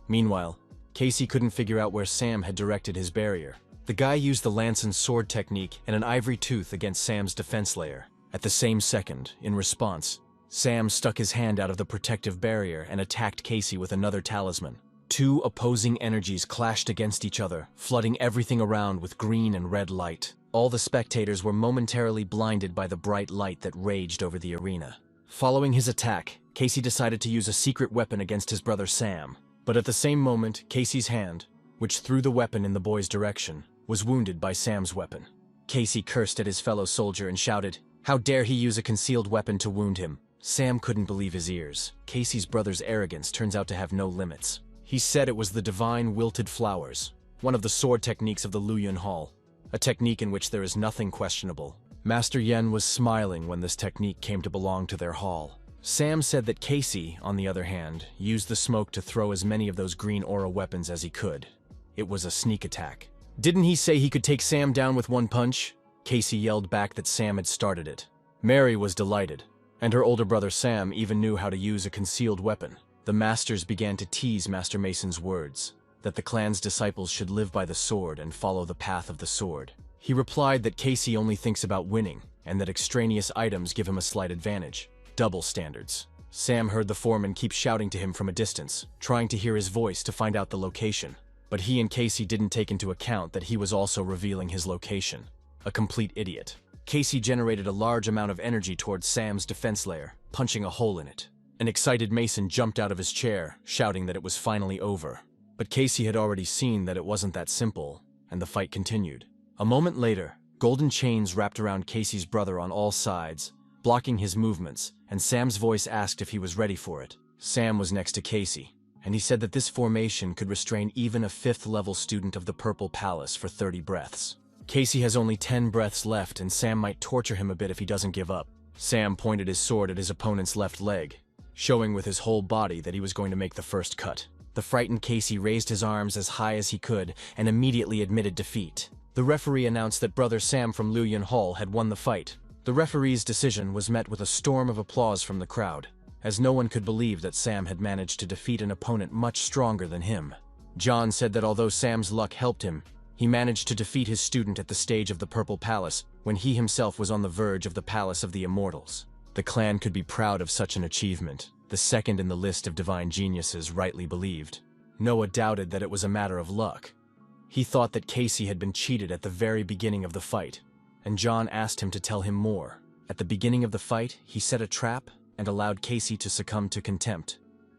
Meanwhile, Casey couldn't figure out where Sam had directed his barrier. The guy used the lance and sword technique and an ivory tooth against Sam's defense layer. At the same second, in response, Sam stuck his hand out of the protective barrier and attacked Casey with another talisman. Two opposing energies clashed against each other, flooding everything around with green and red light. All the spectators were momentarily blinded by the bright light that raged over the arena. Following his attack, Casey decided to use a secret weapon against his brother Sam. But at the same moment, Casey's hand, which threw the weapon in the boy's direction, was wounded by Sam's weapon. Casey cursed at his fellow soldier and shouted, "How dare he use a concealed weapon to wound him?" Sam couldn't believe his ears. Casey's brother's arrogance turns out to have no limits. He said it was the divine wilted flowers, one of the sword techniques of the Luoyuan Hall, a technique in which there is nothing questionable. Master Yen was smiling when this technique came to belong to their hall. Sam said that Casey, on the other hand, used the smoke to throw as many of those green aura weapons as he could. It was a sneak attack. Didn't he say he could take Sam down with one punch? Casey yelled back that Sam had started it. Mary was delighted, and her older brother Sam even knew how to use a concealed weapon. The masters began to tease Master Mason's words, that the clan's disciples should live by the sword and follow the path of the sword. He replied that Casey only thinks about winning, and that extraneous items give him a slight advantage. Double standards. Sam heard the foreman keep shouting to him from a distance, trying to hear his voice to find out the location. But he and Casey didn't take into account that he was also revealing his location. A complete idiot. Casey generated a large amount of energy towards Sam's defense layer, punching a hole in it. An excited Mason jumped out of his chair, shouting that it was finally over. But Casey had already seen that it wasn't that simple, and the fight continued. A moment later, golden chains wrapped around Casey's brother on all sides, blocking his movements, and Sam's voice asked if he was ready for it. Sam was next to Casey, and he said that this formation could restrain even a 5th-level student of the Purple Palace for 30 breaths. Casey has only 10 breaths left, and Sam might torture him a bit if he doesn't give up. Sam pointed his sword at his opponent's left leg, showing with his whole body that he was going to make the first cut. The frightened Casey raised his arms as high as he could and immediately admitted defeat. The referee announced that Brother Sam from Luoyuan Hall had won the fight. The referee's decision was met with a storm of applause from the crowd, as no one could believe that Sam had managed to defeat an opponent much stronger than him. John said that although Sam's luck helped him, he managed to defeat his student at the stage of the Purple Palace when he himself was on the verge of the Palace of the Immortals. The clan could be proud of such an achievement, the second in the list of divine geniuses rightly believed. Noah doubted that it was a matter of luck. He thought that Casey had been cheated at the very beginning of the fight, and John asked him to tell him more. At the beginning of the fight, he set a trap and allowed Casey to succumb to contempt,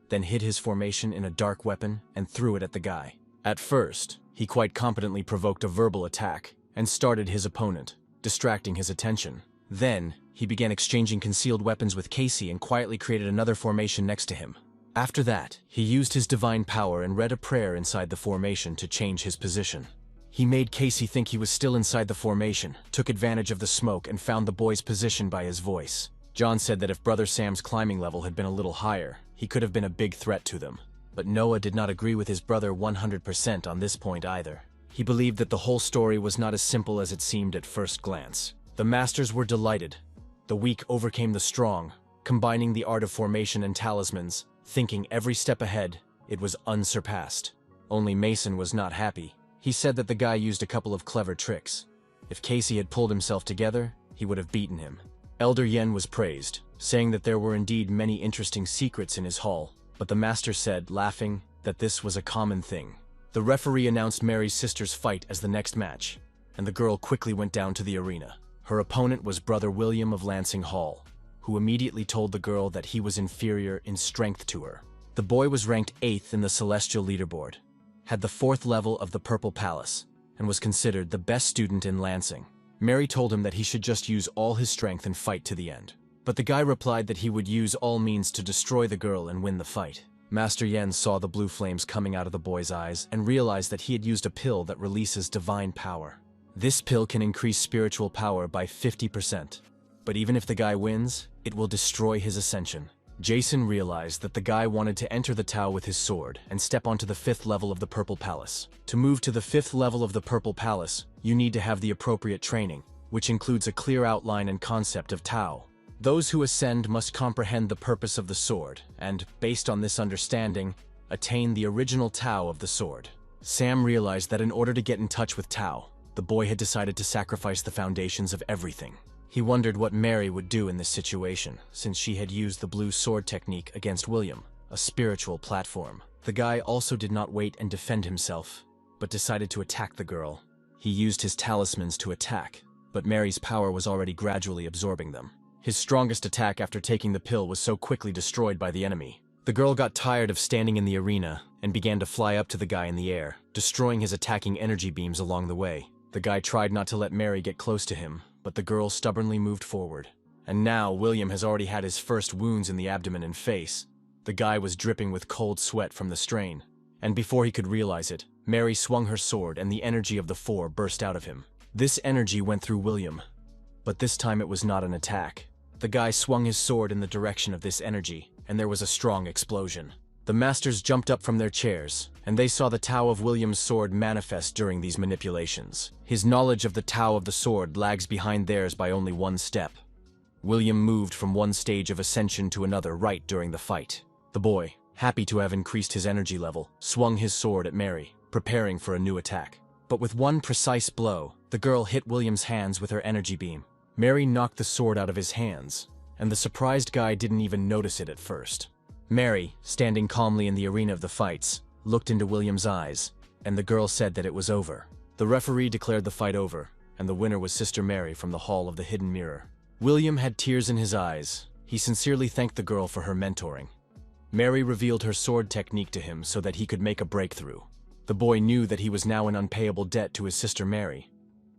then hid his formation in a dark weapon and threw it at the guy. At first, he quite competently provoked a verbal attack and started his opponent, distracting his attention. Then, he began exchanging concealed weapons with Casey and quietly created another formation next to him. After that, he used his divine power and read a prayer inside the formation to change his position. He made Casey think he was still inside the formation, took advantage of the smoke, and found the boy's position by his voice. John said that if Brother Sam's climbing level had been a little higher, he could have been a big threat to them. But Noah did not agree with his brother 100% on this point either. He believed that the whole story was not as simple as it seemed at first glance. The masters were delighted. The weak overcame the strong, combining the art of formation and talismans, thinking every step ahead. It was unsurpassed. Only Mason was not happy. He said that the guy used a couple of clever tricks. If Casey had pulled himself together, he would have beaten him. Elder Yen was praised, saying that there were indeed many interesting secrets in his hall, but the master said, laughing, that this was a common thing. The referee announced Mary's sister's fight as the next match, and the girl quickly went down to the arena. Her opponent was Brother William of Lansing Hall, who immediately told the girl that he was inferior in strength to her. The boy was ranked 8th in the Celestial Leaderboard, had the 4th level of the Purple Palace, and was considered the best student in Lansing. Mary told him that he should just use all his strength and fight to the end. But the guy replied that he would use all means to destroy the girl and win the fight. Master Yen saw the blue flames coming out of the boy's eyes and realized that he had used a pill that releases divine power. This pill can increase spiritual power by 50%. But even if the guy wins, it will destroy his ascension. Jason realized that the guy wanted to enter the Tao with his sword and step onto the 5th level of the Purple Palace. To move to the 5th level of the Purple Palace, you need to have the appropriate training, which includes a clear outline and concept of Tao. Those who ascend must comprehend the purpose of the sword and, based on this understanding, attain the original Tao of the sword. Sam realized that in order to get in touch with Tao, the boy had decided to sacrifice the foundations of everything. He wondered what Mary would do in this situation, since she had used the blue sword technique against William, a spiritual platform. The guy also did not wait and defend himself, but decided to attack the girl. He used his talismans to attack, but Mary's power was already gradually absorbing them. His strongest attack after taking the pill was so quickly destroyed by the enemy. The girl got tired of standing in the arena and began to fly up to the guy in the air, destroying his attacking energy beams along the way. The guy tried not to let Mary get close to him, but the girl stubbornly moved forward. And now William has already had his first wounds in the abdomen and face. The guy was dripping with cold sweat from the strain. And before he could realize it, Mary swung her sword and the energy of the four burst out of him. This energy went through William, but this time it was not an attack. The guy swung his sword in the direction of this energy, and there was a strong explosion. The masters jumped up from their chairs, and they saw the Tao of William's sword manifest during these manipulations. His knowledge of the Tao of the sword lags behind theirs by only one step. William moved from one stage of ascension to another right during the fight. The boy, happy to have increased his energy level, swung his sword at Mary, preparing for a new attack. But with one precise blow, the girl hit William's hands with her energy beam. Mary knocked the sword out of his hands, and the surprised guy didn't even notice it at first. Mary, standing calmly in the arena of the fights, looked into William's eyes, and the girl said that it was over. The referee declared the fight over, and the winner was Sister Mary from the Hall of the Hidden Mirror. William had tears in his eyes. He sincerely thanked the girl for her mentoring. Mary revealed her sword technique to him so that he could make a breakthrough. The boy knew that he was now in unpayable debt to his sister Mary,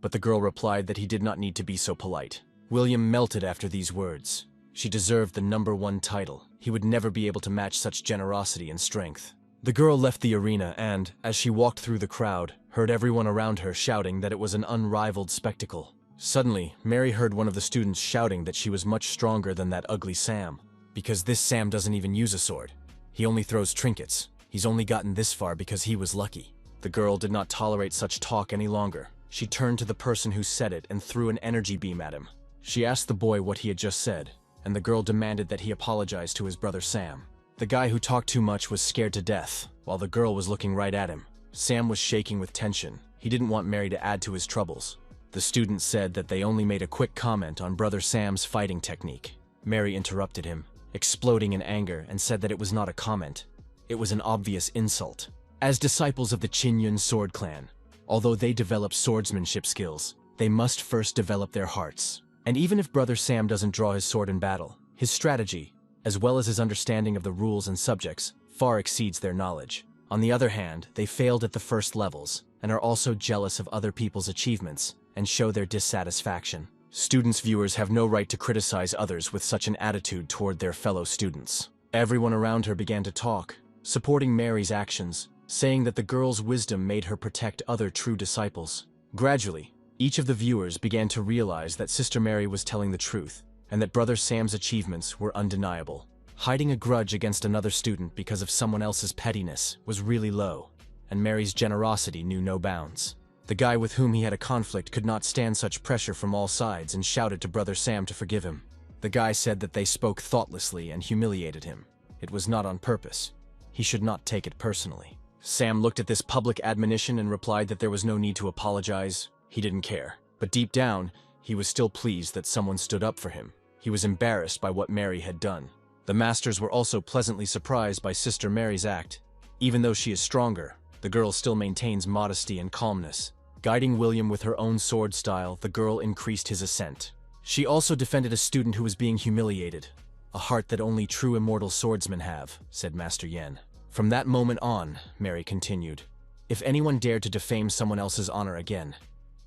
but the girl replied that he did not need to be so polite. William melted after these words. She deserved the #1 title. He would never be able to match such generosity and strength. The girl left the arena and, as she walked through the crowd, heard everyone around her shouting that it was an unrivaled spectacle. Suddenly, Mary heard one of the students shouting that she was much stronger than that ugly Sam, because this Sam doesn't even use a sword. He only throws trinkets. He's only gotten this far because he was lucky. The girl did not tolerate such talk any longer. She turned to the person who said it and threw an energy beam at him. She asked the boy what he had just said, and the girl demanded that he apologize to his brother Sam. The guy who talked too much was scared to death, while the girl was looking right at him. Sam was shaking with tension. He didn't want Mary to add to his troubles. The student said that they only made a quick comment on brother Sam's fighting technique. Mary interrupted him, exploding in anger, and said that it was not a comment. It was an obvious insult. As disciples of the Qin-Yun sword clan, although they develop swordsmanship skills, they must first develop their hearts. And even if brother Sam doesn't draw his sword in battle, his strategy, as well as his understanding of the rules and subjects, far exceeds their knowledge. On the other hand, they failed at the first levels, and are also jealous of other people's achievements, and show their dissatisfaction. Students viewers have no right to criticize others with such an attitude toward their fellow students. Everyone around her began to talk, supporting Mary's actions, saying that the girl's wisdom made her protect other true disciples. Gradually, each of the viewers began to realize that Sister Mary was telling the truth, and that Brother Sam's achievements were undeniable. Hiding a grudge against another student because of someone else's pettiness was really low, and Mary's generosity knew no bounds. The guy with whom he had a conflict could not stand such pressure from all sides and shouted to Brother Sam to forgive him. The guy said that they spoke thoughtlessly and humiliated him. It was not on purpose. He should not take it personally. Sam looked at this public admonition and replied that there was no need to apologize. He didn't care. But deep down, he was still pleased that someone stood up for him. He was embarrassed by what Mary had done. The masters were also pleasantly surprised by Sister Mary's act. Even though she is stronger, the girl still maintains modesty and calmness. Guiding William with her own sword style, the girl increased his ascent. She also defended a student who was being humiliated. "A heart that only true immortal swordsmen have," said Master Yen. "From that moment on," Mary continued, "if anyone dared to defame someone else's honor again,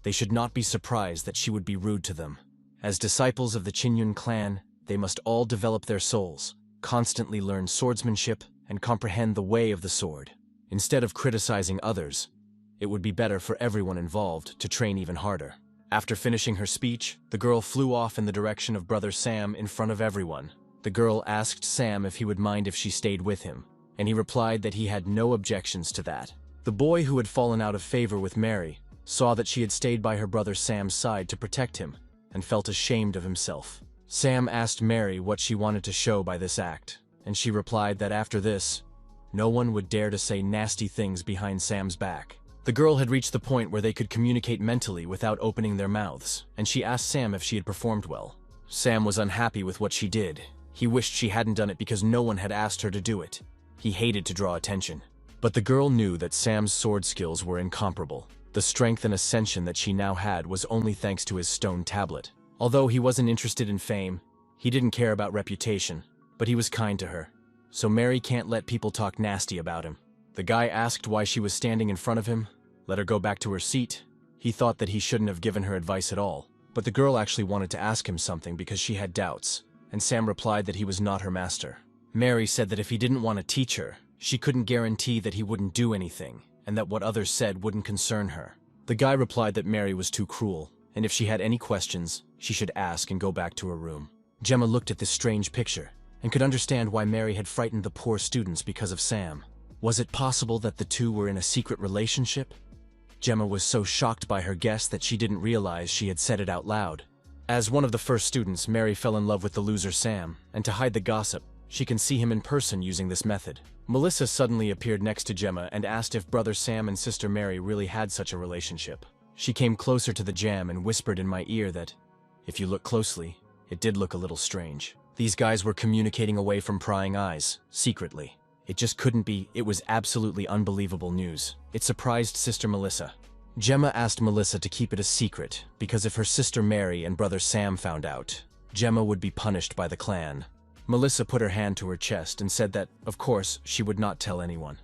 they should not be surprised that she would be rude to them. As disciples of the Qinyun clan, they must all develop their souls, constantly learn swordsmanship, and comprehend the way of the sword. Instead of criticizing others, it would be better for everyone involved to train even harder." After finishing her speech, the girl flew off in the direction of Brother Sam in front of everyone. The girl asked Sam if he would mind if she stayed with him, and he replied that he had no objections to that. The boy, who had fallen out of favor with Mary, saw that she had stayed by her brother Sam's side to protect him, and felt ashamed of himself. Sam asked Mary what she wanted to show by this act, and she replied that after this, no one would dare to say nasty things behind Sam's back. The girl had reached the point where they could communicate mentally without opening their mouths, and she asked Sam if she had performed well. Sam was unhappy with what she did. He wished she hadn't done it because no one had asked her to do it. He hated to draw attention. But the girl knew that Sam's sword skills were incomparable. The strength and ascension that she now had was only thanks to his stone tablet. Although he wasn't interested in fame, he didn't care about reputation, but he was kind to her. So Mary can't let people talk nasty about him. The guy asked why she was standing in front of him, let her go back to her seat. He thought that he shouldn't have given her advice at all, but the girl actually wanted to ask him something because she had doubts, and Sam replied that he was not her master. Mary said that if he didn't want to teach her, she couldn't guarantee that he wouldn't do anything, and that what others said wouldn't concern her. The guy replied that Mary was too cruel, and if she had any questions, she should ask and go back to her room. Gemma looked at this strange picture, and could understand why Mary had frightened the poor students because of Sam. Was it possible that the two were in a secret relationship? Gemma was so shocked by her guess that she didn't realize she had said it out loud. As one of the first students, Mary fell in love with the loser Sam, and to hide the gossip, she can see him in person using this method. Melissa suddenly appeared next to Gemma and asked if Brother Sam and Sister Mary really had such a relationship. She came closer to the jam and whispered in my ear that, if you look closely, it did look a little strange. These guys were communicating away from prying eyes, secretly. It just couldn't be. It was absolutely unbelievable news. It surprised Sister Melissa. Gemma asked Melissa to keep it a secret, because if her sister Mary and Brother Sam found out, Gemma would be punished by the clan. Melissa put her hand to her chest and said that, of course, she would not tell anyone.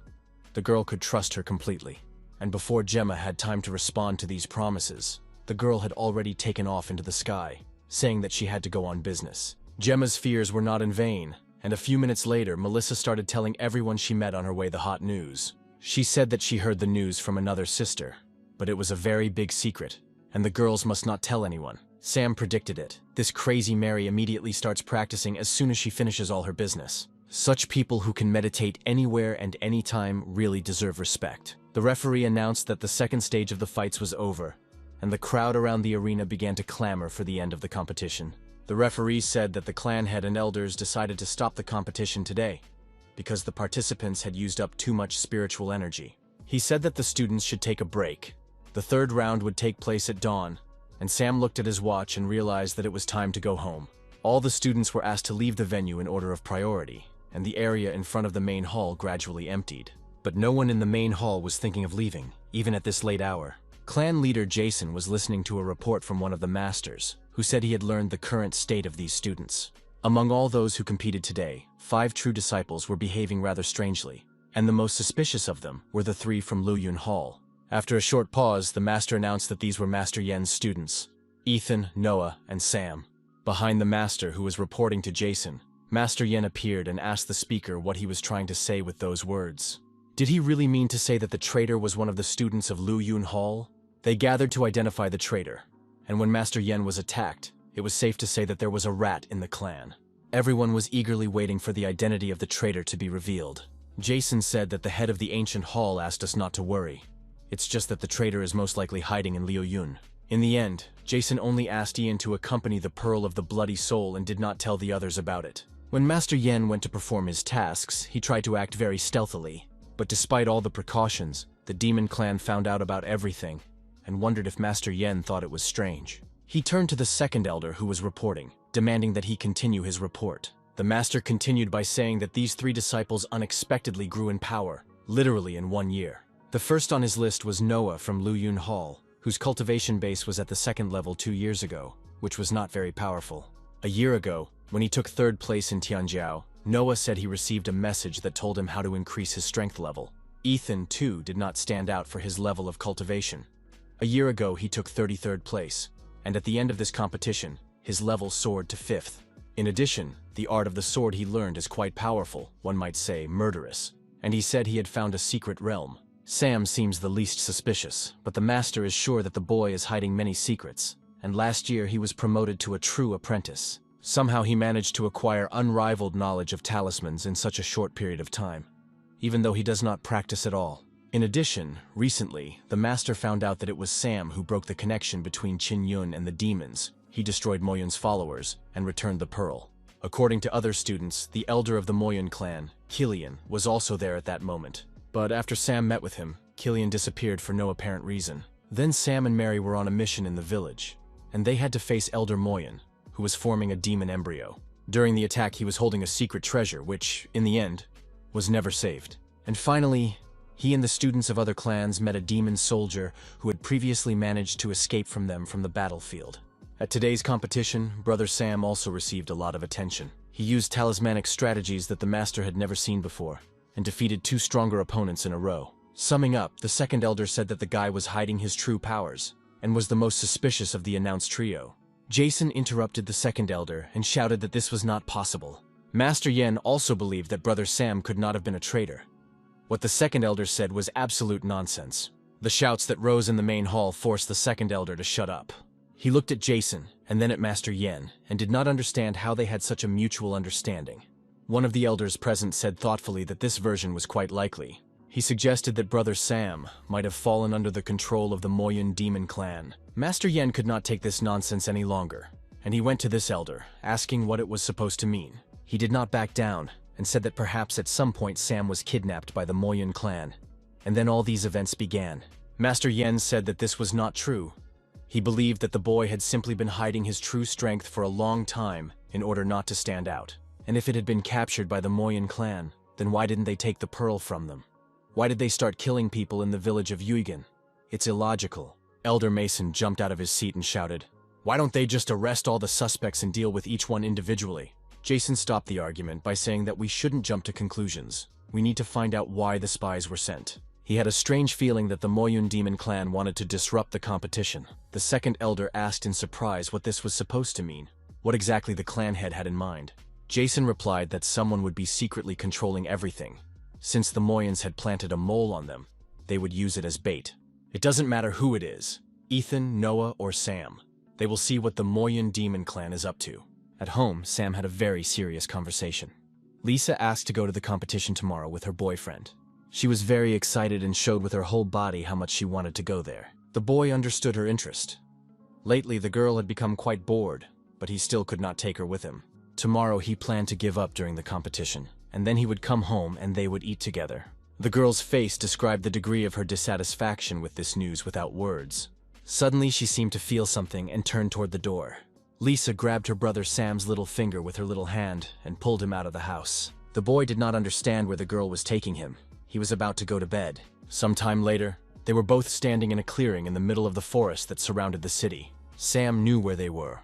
The girl could trust her completely. And before Gemma had time to respond to these promises, the girl had already taken off into the sky, saying that she had to go on business. Gemma's fears were not in vain, and a few minutes later, Melissa started telling everyone she met on her way the hot news. She said that she heard the news from another sister, but it was a very big secret, and the girls must not tell anyone. Sam predicted it. This crazy Mary immediately starts practicing as soon as she finishes all her business. Such people who can meditate anywhere and anytime really deserve respect. The referee announced that the second stage of the fights was over, and the crowd around the arena began to clamor for the end of the competition. The referee said that the clan head and elders decided to stop the competition today because the participants had used up too much spiritual energy. He said that the students should take a break. The third round would take place at dawn, and Sam looked at his watch and realized that it was time to go home. All the students were asked to leave the venue in order of priority, and the area in front of the main hall gradually emptied. But no one in the main hall was thinking of leaving, even at this late hour. Clan leader Jason was listening to a report from one of the masters, who said he had learned the current state of these students. Among all those who competed today, 5 true disciples were behaving rather strangely, and the most suspicious of them were the 3 from Luyun Hall. After a short pause, the master announced that these were Master Yen's students. Ethan, Noah, and Sam. Behind the master, who was reporting to Jason, Master Yen appeared and asked the speaker what he was trying to say with those words. Did he really mean to say that the traitor was one of the students of Lu Yun Hall? They gathered to identify the traitor, and when Master Yen was attacked, it was safe to say that there was a rat in the clan. Everyone was eagerly waiting for the identity of the traitor to be revealed. Jason said that the head of the ancient hall asked us not to worry. It's just that the traitor is most likely hiding in Liu Yun. In the end, Jason only asked Ian to accompany the Pearl of the Bloody Soul and did not tell the others about it. When Master Yen went to perform his tasks, he tried to act very stealthily. But despite all the precautions, the demon clan found out about everything and wondered if Master Yen thought it was strange. He turned to the second elder who was reporting, demanding that he continue his report. The master continued by saying that these 3 disciples unexpectedly grew in power, literally in 1 year. The first on his list was Noah from Lu Yun Hall, whose cultivation base was at the 2nd level 2 years ago, which was not very powerful. A year ago, when he took 3rd place in Tianjiao, Noah said he received a message that told him how to increase his strength level. Ethan, too, did not stand out for his level of cultivation. A year ago, he took 33rd place, and at the end of this competition, his level soared to 5th. In addition, the art of the sword he learned is quite powerful, one might say murderous, and he said he had found a secret realm. Sam seems the least suspicious, but the master is sure that the boy is hiding many secrets, and last year he was promoted to a true apprentice. Somehow he managed to acquire unrivaled knowledge of talismans in such a short period of time, even though he does not practice at all. In addition, recently, the master found out that it was Sam who broke the connection between Qin Yun and the demons. He destroyed Mo Yun's followers and returned the pearl. According to other students, the elder of the Mo Yun clan, Killian, was also there at that moment. But after Sam met with him, Killian disappeared for no apparent reason. Then Sam and Mary were on a mission in the village, and they had to face Elder Mo Yun, who was forming a demon embryo. During the attack, he was holding a secret treasure, which, in the end, was never saved. And finally, he and the students of other clans met a demon soldier who had previously managed to escape from them from the battlefield. At today's competition, Brother Sam also received a lot of attention. He used talismanic strategies that the master had never seen before, and defeated 2 stronger opponents in a row. Summing up, the second elder said that the guy was hiding his true powers, and was the most suspicious of the announced trio. Jason interrupted the second elder and shouted that this was not possible. Master Yen also believed that Brother Sam could not have been a traitor. What the second elder said was absolute nonsense. The shouts that rose in the main hall forced the second elder to shut up. He looked at Jason, and then at Master Yen, and did not understand how they had such a mutual understanding. One of the elders present said thoughtfully that this version was quite likely. He suggested that Brother Sam might have fallen under the control of the Mo Yun demon clan. Master Yen could not take this nonsense any longer, and he went to this elder, asking what it was supposed to mean. He did not back down, and said that perhaps at some point Sam was kidnapped by the Mo Yun clan. And then all these events began. Master Yen said that this was not true. He believed that the boy had simply been hiding his true strength for a long time in order not to stand out. And if it had been captured by the Mo Yun clan, then why didn't they take the pearl from them? Why did they start killing people in the village of Yuigan? It's illogical. Elder Mason jumped out of his seat and shouted, "Why don't they just arrest all the suspects and deal with each one individually?" Jason stopped the argument by saying that we shouldn't jump to conclusions. We need to find out why the spies were sent. He had a strange feeling that the Mo Yun demon clan wanted to disrupt the competition. The second elder asked in surprise what this was supposed to mean, what exactly the clan head had in mind. Jason replied that someone would be secretly controlling everything. Since the Mo Yuns had planted a mole on them, they would use it as bait. It doesn't matter who it is, Ethan, Noah, or Sam. They will see what the Mo Yun demon clan is up to. At home, Sam had a very serious conversation. Lisa asked to go to the competition tomorrow with her boyfriend. She was very excited and showed with her whole body how much she wanted to go there. The boy understood her interest. Lately, the girl had become quite bored, but he still could not take her with him. Tomorrow, he planned to give up during the competition, and then he would come home and they would eat together. The girl's face described the degree of her dissatisfaction with this news without words. Suddenly, she seemed to feel something and turned toward the door. Lisa grabbed her brother Sam's little finger with her little hand and pulled him out of the house. The boy did not understand where the girl was taking him. He was about to go to bed. Some time later, they were both standing in a clearing in the middle of the forest that surrounded the city. Sam knew where they were.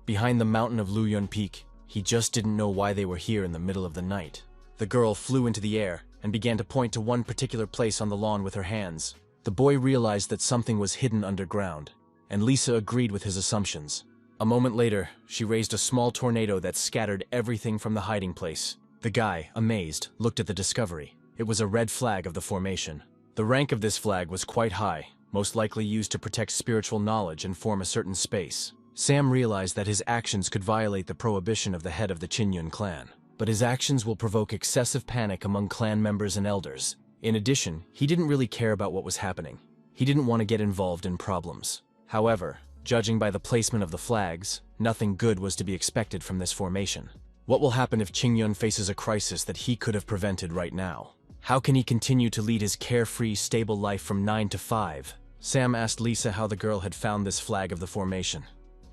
Behind the mountain of Luyun Peak, he just didn't know why they were here in the middle of the night. The girl flew into the air and began to point to one particular place on the lawn with her hands. The boy realized that something was hidden underground. and Lisa agreed with his assumptions. A moment later, she raised a small tornado that scattered everything from the hiding place. The guy, amazed, looked at the discovery. It was a red flag of the formation. The rank of this flag was quite high, most likely used to protect spiritual knowledge and form a certain space. Sam realized that his actions could violate the prohibition of the head of the Qinyun clan, but his actions will provoke excessive panic among clan members and elders. In addition, he didn't really care about what was happening. He didn't want to get involved in problems. However, judging by the placement of the flags, nothing good was to be expected from this formation. What will happen if Qingyun faces a crisis that he could have prevented right now? How can he continue to lead his carefree, stable life from 9 to 5? Sam asked Lisa how the girl had found this flag of the formation.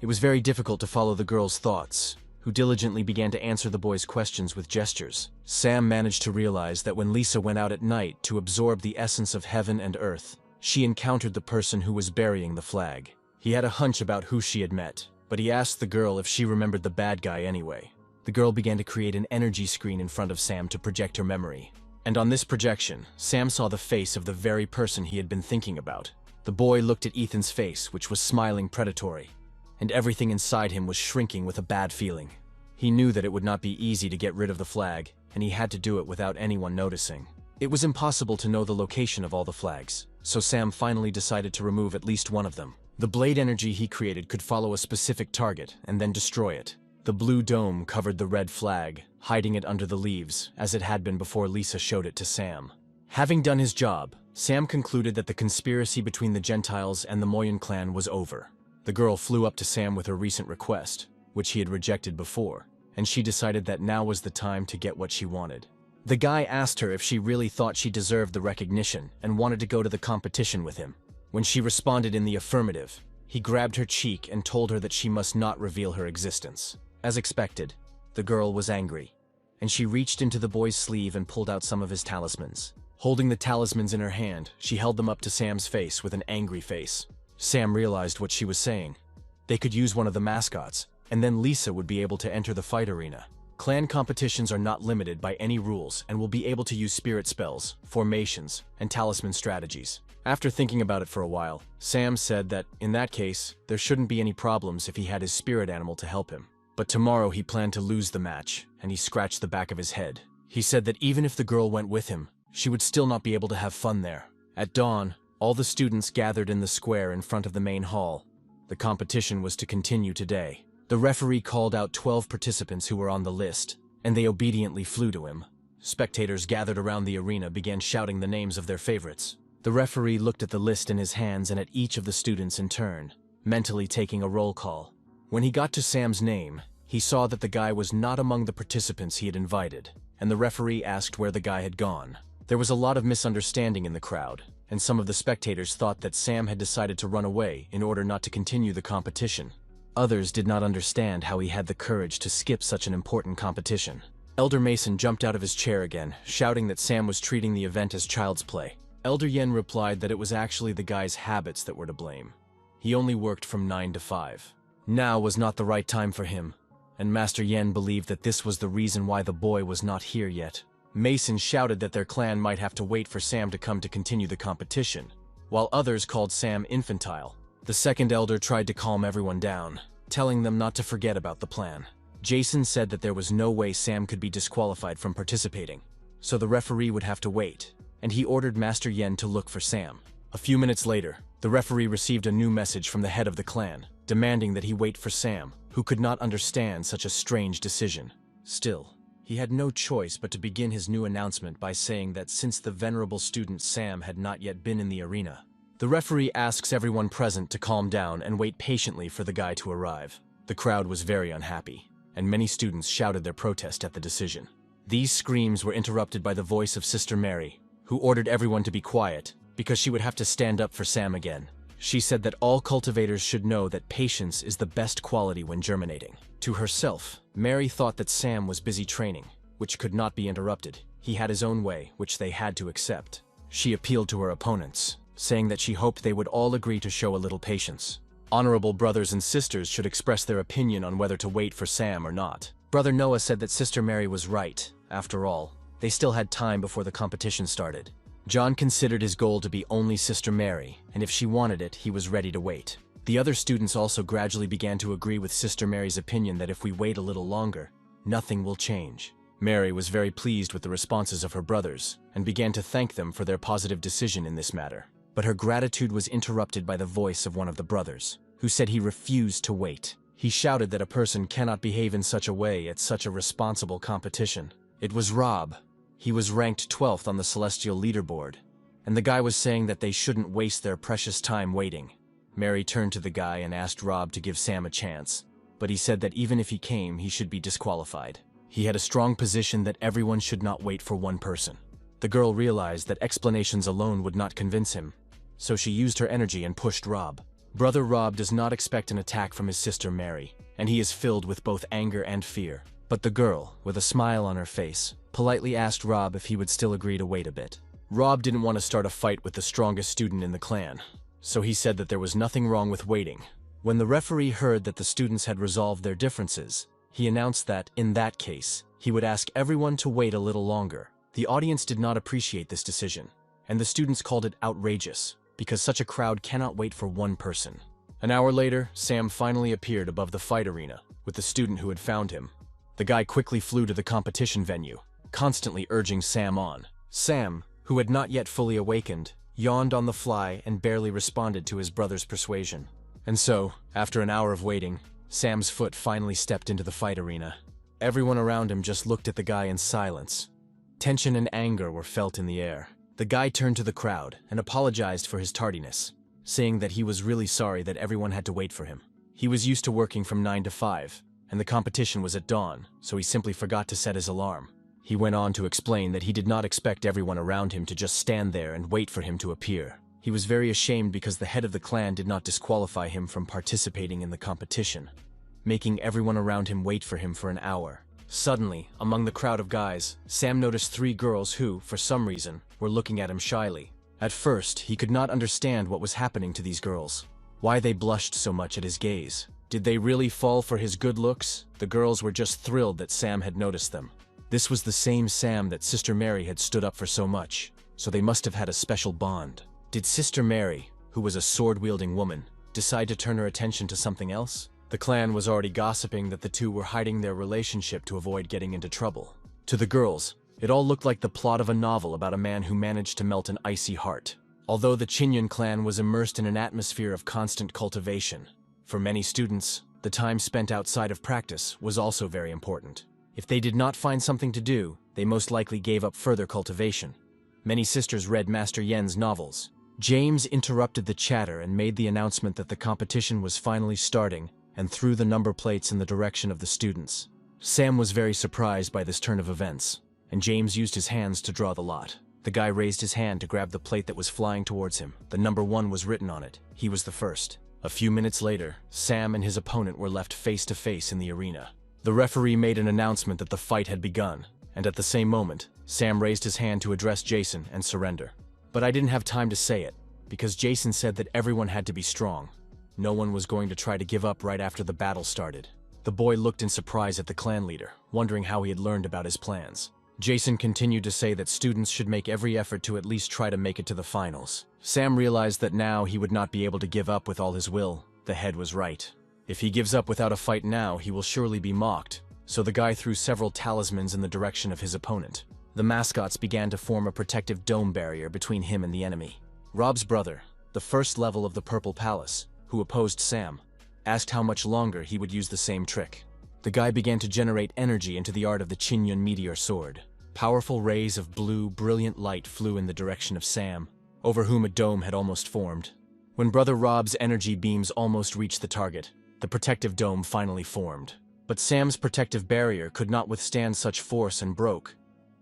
It was very difficult to follow the girl's thoughts, who diligently began to answer the boy's questions with gestures. Sam managed to realize that when Lisa went out at night to absorb the essence of heaven and earth, she encountered the person who was burying the flag. He had a hunch about who she had met, but he asked the girl if she remembered the bad guy anyway. The girl began to create an energy screen in front of Sam to project her memory. And on this projection, Sam saw the face of the very person he had been thinking about. The boy looked at Ethan's face, which was smiling predatory, and everything inside him was shrinking with a bad feeling. He knew that it would not be easy to get rid of the flag, and he had to do it without anyone noticing. It was impossible to know the location of all the flags, so Sam finally decided to remove at least one of them. The blade energy he created could follow a specific target and then destroy it. The blue dome covered the red flag, hiding it under the leaves, as it had been before Lisa showed it to Sam. Having done his job, Sam concluded that the conspiracy between the Gentiles and the Moyun clan was over. The girl flew up to Sam with her recent request, which he had rejected before, and she decided that now was the time to get what she wanted. The guy asked her if she really thought she deserved the recognition and wanted to go to the competition with him. When she responded in the affirmative, he grabbed her cheek and told her that she must not reveal her existence. As expected, the girl was angry, and she reached into the boy's sleeve and pulled out some of his talismans. Holding the talismans in her hand, she held them up to Sam's face with an angry face. Sam realized what she was saying. They could use one of the mascots, and then Lisa would be able to enter the fight arena. Clan competitions are not limited by any rules and will be able to use spirit spells, formations, and talisman strategies. After thinking about it for a while, Sam said that, in that case, there shouldn't be any problems if he had his spirit animal to help him. But tomorrow he planned to lose the match, and he scratched the back of his head. He said that even if the girl went with him, she would still not be able to have fun there. At dawn, all the students gathered in the square in front of the main hall. The competition was to continue today. The referee called out 12 participants who were on the list, and they obediently flew to him. Spectators gathered around the arena began shouting the names of their favorites. The referee looked at the list in his hands and at each of the students in turn, mentally taking a roll call. When he got to Sam's name, he saw that the guy was not among the participants he had invited, and the referee asked where the guy had gone. There was a lot of misunderstanding in the crowd, and some of the spectators thought that Sam had decided to run away in order not to continue the competition. Others did not understand how he had the courage to skip such an important competition. Elder Mason jumped out of his chair again, shouting that Sam was treating the event as child's play. Elder Yen replied that it was actually the guy's habits that were to blame. He only worked from 9 to 5. Now was not the right time for him, and Master Yen believed that this was the reason why the boy was not here yet. Mason shouted that their clan might have to wait for Sam to come to continue the competition, while others called Sam infantile. The second elder tried to calm everyone down, telling them not to forget about the plan. Jason said that there was no way Sam could be disqualified from participating, so the referee would have to wait, and he ordered Master Yen to look for Sam. A few minutes later, the referee received a new message from the head of the clan, demanding that he wait for Sam, who could not understand such a strange decision. Still, he had no choice but to begin his new announcement by saying that since the venerable student Sam had not yet been in the arena, the referee asks everyone present to calm down and wait patiently for the guy to arrive. The crowd was very unhappy, and many students shouted their protest at the decision. These screams were interrupted by the voice of Sister Mary, who ordered everyone to be quiet, because she would have to stand up for Sam again. She said that all cultivators should know that patience is the best quality when germinating. To herself, Mary thought that Sam was busy training, which could not be interrupted. He had his own way, which they had to accept. She appealed to her opponents, saying that she hoped they would all agree to show a little patience. Honorable brothers and sisters should express their opinion on whether to wait for Sam or not. Brother Noah said that Sister Mary was right. After all, they still had time before the competition started. John considered his goal to be only Sister Mary, and if she wanted it, he was ready to wait. The other students also gradually began to agree with Sister Mary's opinion that if we wait a little longer, nothing will change. Mary was very pleased with the responses of her brothers and began to thank them for their positive decision in this matter. But her gratitude was interrupted by the voice of one of the brothers, who said he refused to wait. He shouted that a person cannot behave in such a way at such a responsible competition. It was Rob. He was ranked 12th on the Celestial leaderboard, and the guy was saying that they shouldn't waste their precious time waiting. Mary turned to the guy and asked Rob to give Sam a chance, but he said that even if he came, he should be disqualified. He had a strong position that everyone should not wait for one person. The girl realized that explanations alone would not convince him, so she used her energy and pushed Rob. Brother Rob does not expect an attack from his sister Mary, and he is filled with both anger and fear. But the girl, with a smile on her face, politely asked Rob if he would still agree to wait a bit. Rob didn't want to start a fight with the strongest student in the clan, so he said that there was nothing wrong with waiting. When the referee heard that the students had resolved their differences, he announced that, in that case, he would ask everyone to wait a little longer. The audience did not appreciate this decision, and the students called it outrageous, because such a crowd cannot wait for one person. An hour later, Sam finally appeared above the fight arena, with the student who had found him. The guy quickly flew to the competition venue, constantly urging Sam on. Sam, who had not yet fully awakened, yawned on the fly and barely responded to his brother's persuasion. And so, after an hour of waiting, Sam's foot finally stepped into the fight arena. Everyone around him just looked at the guy in silence. Tension and anger were felt in the air. The guy turned to the crowd and apologized for his tardiness, saying that he was really sorry that everyone had to wait for him. He was used to working from 9 to 5, and the competition was at dawn, so he simply forgot to set his alarm. He went on to explain that he did not expect everyone around him to just stand there and wait for him to appear. He was very ashamed because the head of the clan did not disqualify him from participating in the competition, making everyone around him wait for him for an hour. Suddenly, among the crowd of guys, Sam noticed 3 girls who, for some reason, were looking at him shyly. At first, he could not understand what was happening to these girls, why they blushed so much at his gaze. Did they really fall for his good looks? The girls were just thrilled that Sam had noticed them. This was the same Sam that Sister Mary had stood up for so much, so they must have had a special bond. Did Sister Mary, who was a sword-wielding woman, decide to turn her attention to something else? The clan was already gossiping that the two were hiding their relationship to avoid getting into trouble. To the girls, it all looked like the plot of a novel about a man who managed to melt an icy heart. Although the Chinyan clan was immersed in an atmosphere of constant cultivation, for many students, the time spent outside of practice was also very important. If they did not find something to do, they most likely gave up further cultivation. Many sisters read Master Yen's novels. James interrupted the chatter and made the announcement that the competition was finally starting and threw the number plates in the direction of the students. Sam was very surprised by this turn of events, and James used his hands to draw the lot. The guy raised his hand to grab the plate that was flying towards him. The number 1 was written on it. He was the first. A few minutes later, Sam and his opponent were left face to face in the arena. The referee made an announcement that the fight had begun, and at the same moment, Sam raised his hand to address Jason and surrender. But I didn't have time to say it, because Jason said that everyone had to be strong. No one was going to try to give up right after the battle started. The boy looked in surprise at the clan leader, wondering how he had learned about his plans. Jason continued to say that students should make every effort to at least try to make it to the finals. Sam realized that now he would not be able to give up with all his will. The head was right. If he gives up without a fight now, he will surely be mocked. So the guy threw several talismans in the direction of his opponent. The mascots began to form a protective dome barrier between him and the enemy. Rob's brother, the first level of the Purple Palace, who opposed Sam, asked how much longer he would use the same trick. The guy began to generate energy into the art of the Chinyan meteor sword. Powerful rays of blue, brilliant light flew in the direction of Sam, over whom a dome had almost formed. When Brother Rob's energy beams almost reached the target, the protective dome finally formed. But Sam's protective barrier could not withstand such force and broke.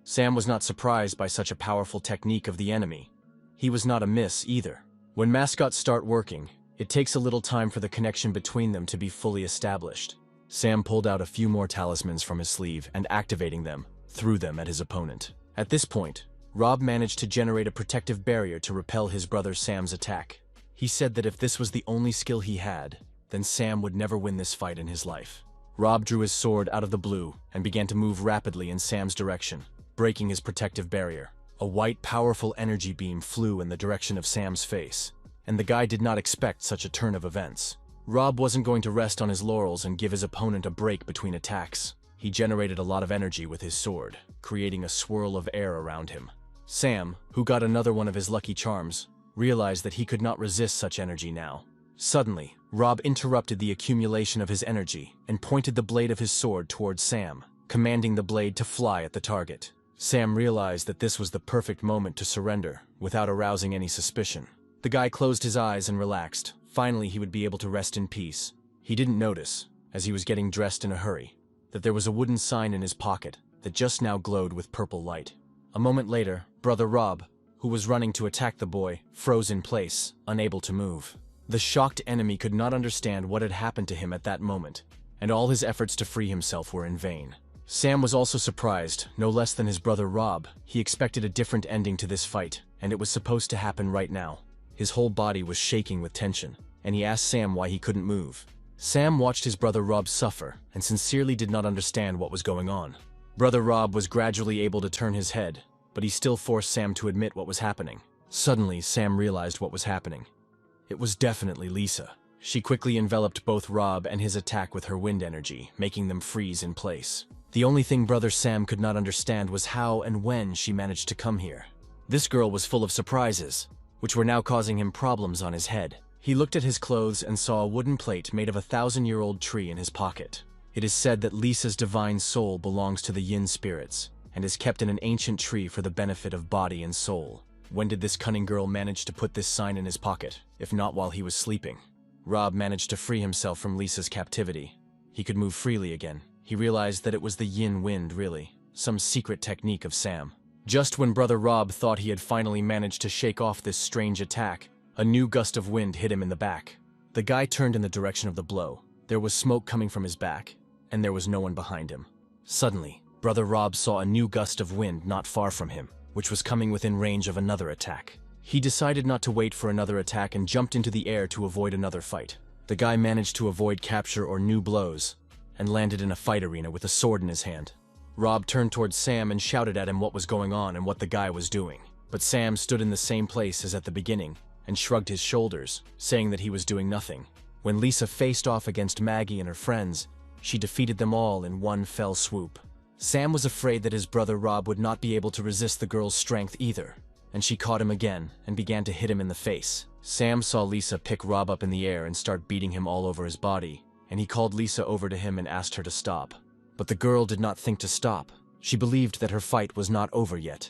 Sam was not surprised by such a powerful technique of the enemy. He was not amiss either. When mascots start working, it takes a little time for the connection between them to be fully established. Sam pulled out a few more talismans from his sleeve and, activating them, threw them at his opponent. At this point, Rob managed to generate a protective barrier to repel his brother Sam's attack. He said that if this was the only skill he had, then Sam would never win this fight in his life. Rob drew his sword out of the blue and began to move rapidly in Sam's direction, breaking his protective barrier. A white, powerful energy beam flew in the direction of Sam's face. and the guy did not expect such a turn of events. Rob wasn't going to rest on his laurels and give his opponent a break between attacks. He generated a lot of energy with his sword, creating a swirl of air around him. Sam, who got another one of his lucky charms, realized that he could not resist such energy now. Suddenly, Rob interrupted the accumulation of his energy and pointed the blade of his sword towards Sam, commanding the blade to fly at the target. Sam realized that this was the perfect moment to surrender, without arousing any suspicion. The guy closed his eyes and relaxed. Finally, he would be able to rest in peace. He didn't notice, as he was getting dressed in a hurry, that there was a wooden sign in his pocket that just now glowed with purple light. A moment later, Brother Rob, who was running to attack the boy, froze in place, unable to move. The shocked enemy could not understand what had happened to him at that moment, and all his efforts to free himself were in vain. Sam was also surprised, no less than his brother Rob. He expected a different ending to this fight, and it was supposed to happen right now. His whole body was shaking with tension, and he asked Sam why he couldn't move. Sam watched his brother Rob suffer, and sincerely did not understand what was going on. Brother Rob was gradually able to turn his head, but he still forced Sam to admit what was happening. Suddenly, Sam realized what was happening. It was definitely Lisa. She quickly enveloped both Rob and his attack with her wind energy, making them freeze in place. The only thing Brother Sam could not understand was how and when she managed to come here. This girl was full of surprises, which were now causing him problems on his head. He looked at his clothes and saw a wooden plate made of a 1,000-year-old tree in his pocket. It is said that Lisa's divine soul belongs to the yin spirits, and is kept in an ancient tree for the benefit of body and soul. When did this cunning girl manage to put this sign in his pocket, if not while he was sleeping? Rob managed to free himself from Lisa's captivity. He could move freely again. He realized that it was the yin wind, really, some secret technique of Sam. Just when Brother Rob thought he had finally managed to shake off this strange attack, a new gust of wind hit him in the back. The guy turned in the direction of the blow. There was smoke coming from his back, and there was no one behind him. Suddenly, Brother Rob saw a new gust of wind not far from him, which was coming within range of another attack. He decided not to wait for another attack and jumped into the air to avoid another fight. The guy managed to avoid capture or new blows, and landed in a fight arena with a sword in his hand. Rob turned towards Sam and shouted at him what was going on and what the guy was doing. But Sam stood in the same place as at the beginning and shrugged his shoulders, saying that he was doing nothing. When Lisa faced off against Maggie and her friends, she defeated them all in one fell swoop. Sam was afraid that his brother Rob would not be able to resist the girl's strength either, and she caught him again and began to hit him in the face. Sam saw Lisa pick Rob up in the air and start beating him all over his body, and he called Lisa over to him and asked her to stop. But the girl did not think to stop. She believed that her fight was not over yet.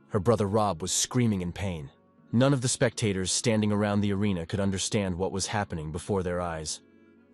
Her brother Rob was screaming in pain. None of the spectators standing around the arena could understand what was happening before their eyes.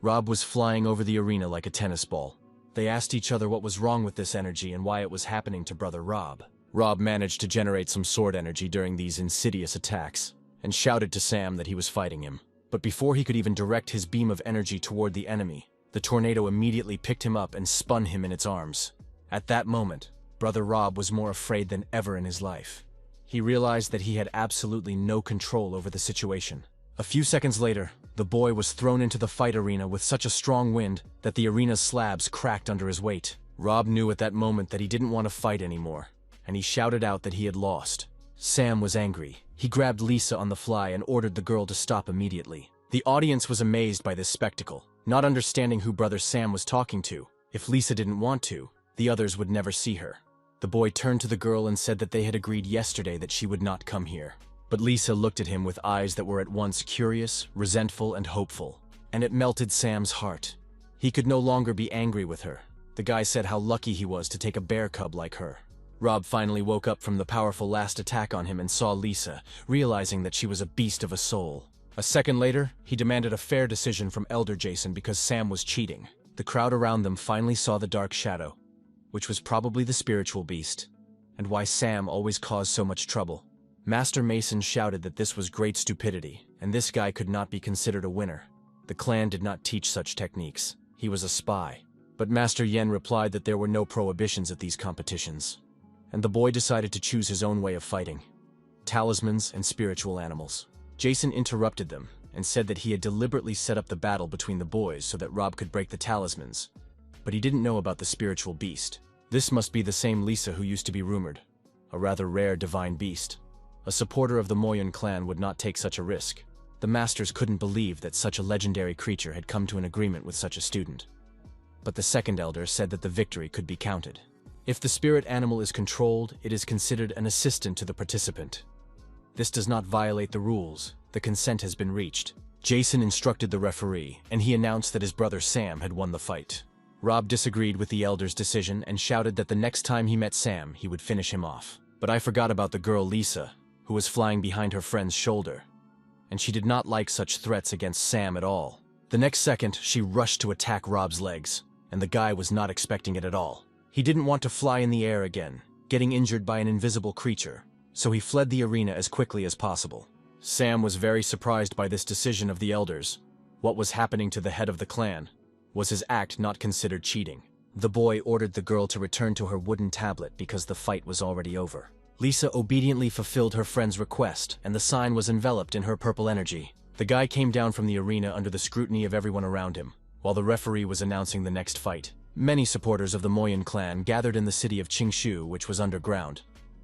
Rob was flying over the arena like a tennis ball. They asked each other what was wrong with this energy and why it was happening to Brother Rob. Rob managed to generate some sword energy during these insidious attacks, and shouted to Sam that he was fighting him. But before he could even direct his beam of energy toward the enemy, the tornado immediately picked him up and spun him in its arms. At that moment, Brother Rob was more afraid than ever in his life. He realized that he had absolutely no control over the situation. A few seconds later, the boy was thrown into the fight arena with such a strong wind that the arena's slabs cracked under his weight. Rob knew at that moment that he didn't want to fight anymore, and he shouted out that he had lost. Sam was angry. He grabbed Lisa on the fly and ordered the girl to stop immediately. The audience was amazed by this spectacle, not understanding who Brother Sam was talking to. If Lisa didn't want to, the others would never see her. The boy turned to the girl and said that they had agreed yesterday that she would not come here. But Lisa looked at him with eyes that were at once curious, resentful, and hopeful, and it melted Sam's heart. He could no longer be angry with her. The guy said how lucky he was to take a bear cub like her. Rob finally woke up from the powerful last attack on him and saw Lisa, realizing that she was a beast of a soul. A second later, he demanded a fair decision from Elder Jason because Sam was cheating. The crowd around them finally saw the dark shadow, which was probably the spiritual beast, and why Sam always caused so much trouble. Master Mason shouted that this was great stupidity, and this guy could not be considered a winner. The clan did not teach such techniques. He was a spy. But Master Yen replied that there were no prohibitions at these competitions, and the boy decided to choose his own way of fighting: talismans and spiritual animals. Jason interrupted them and said that he had deliberately set up the battle between the boys so that Rob could break the talismans, but he didn't know about the spiritual beast. This must be the same Lisa who used to be rumored, a rather rare divine beast. A supporter of the Moyun clan would not take such a risk. The masters couldn't believe that such a legendary creature had come to an agreement with such a student. But the second elder said that the victory could be counted. If the spirit animal is controlled, it is considered an assistant to the participant. This does not violate the rules. The consent has been reached. Jason instructed the referee, and he announced that his brother Sam had won the fight. Rob disagreed with the elder's decision and shouted that the next time he met Sam, he would finish him off. But I forgot about the girl Lisa, who was flying behind her friend's shoulder, and she did not like such threats against Sam at all. The next second, she rushed to attack Rob's legs, and the guy was not expecting it at all. He didn't want to fly in the air again, getting injured by an invisible creature, so he fled the arena as quickly as possible. Sam was very surprised by this decision of the elders. What was happening to the head of the clan? Was his act not considered cheating? The boy ordered the girl to return to her wooden tablet because the fight was already over. Lisa obediently fulfilled her friend's request, and the sign was enveloped in her purple energy. The guy came down from the arena under the scrutiny of everyone around him, while the referee was announcing the next fight. Many supporters of the Moyun clan gathered in the city of Qingshu, which was underground,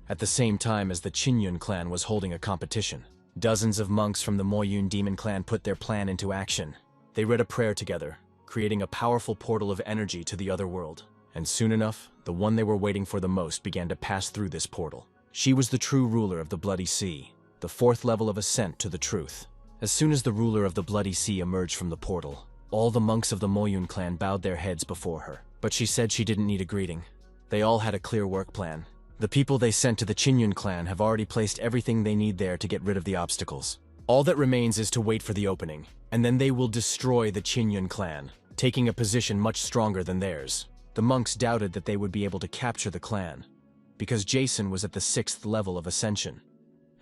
at the same time as the Qinyun clan was holding a competition. Dozens of monks from the Moyun demon clan put their plan into action. They read a prayer together, creating a powerful portal of energy to the other world. And soon enough, the one they were waiting for the most began to pass through this portal. She was the true ruler of the Bloody Sea, the fourth level of ascent to the truth. As soon as the ruler of the Bloody Sea emerged from the portal, all the monks of the Moyun clan bowed their heads before her. But she said she didn't need a greeting. They all had a clear work plan. The people they sent to the Qinyun clan have already placed everything they need there to get rid of the obstacles. All that remains is to wait for the opening, and then they will destroy the Qinyun clan, taking a position much stronger than theirs. The monks doubted that they would be able to capture the clan, because Jason was at the 6th level of ascension,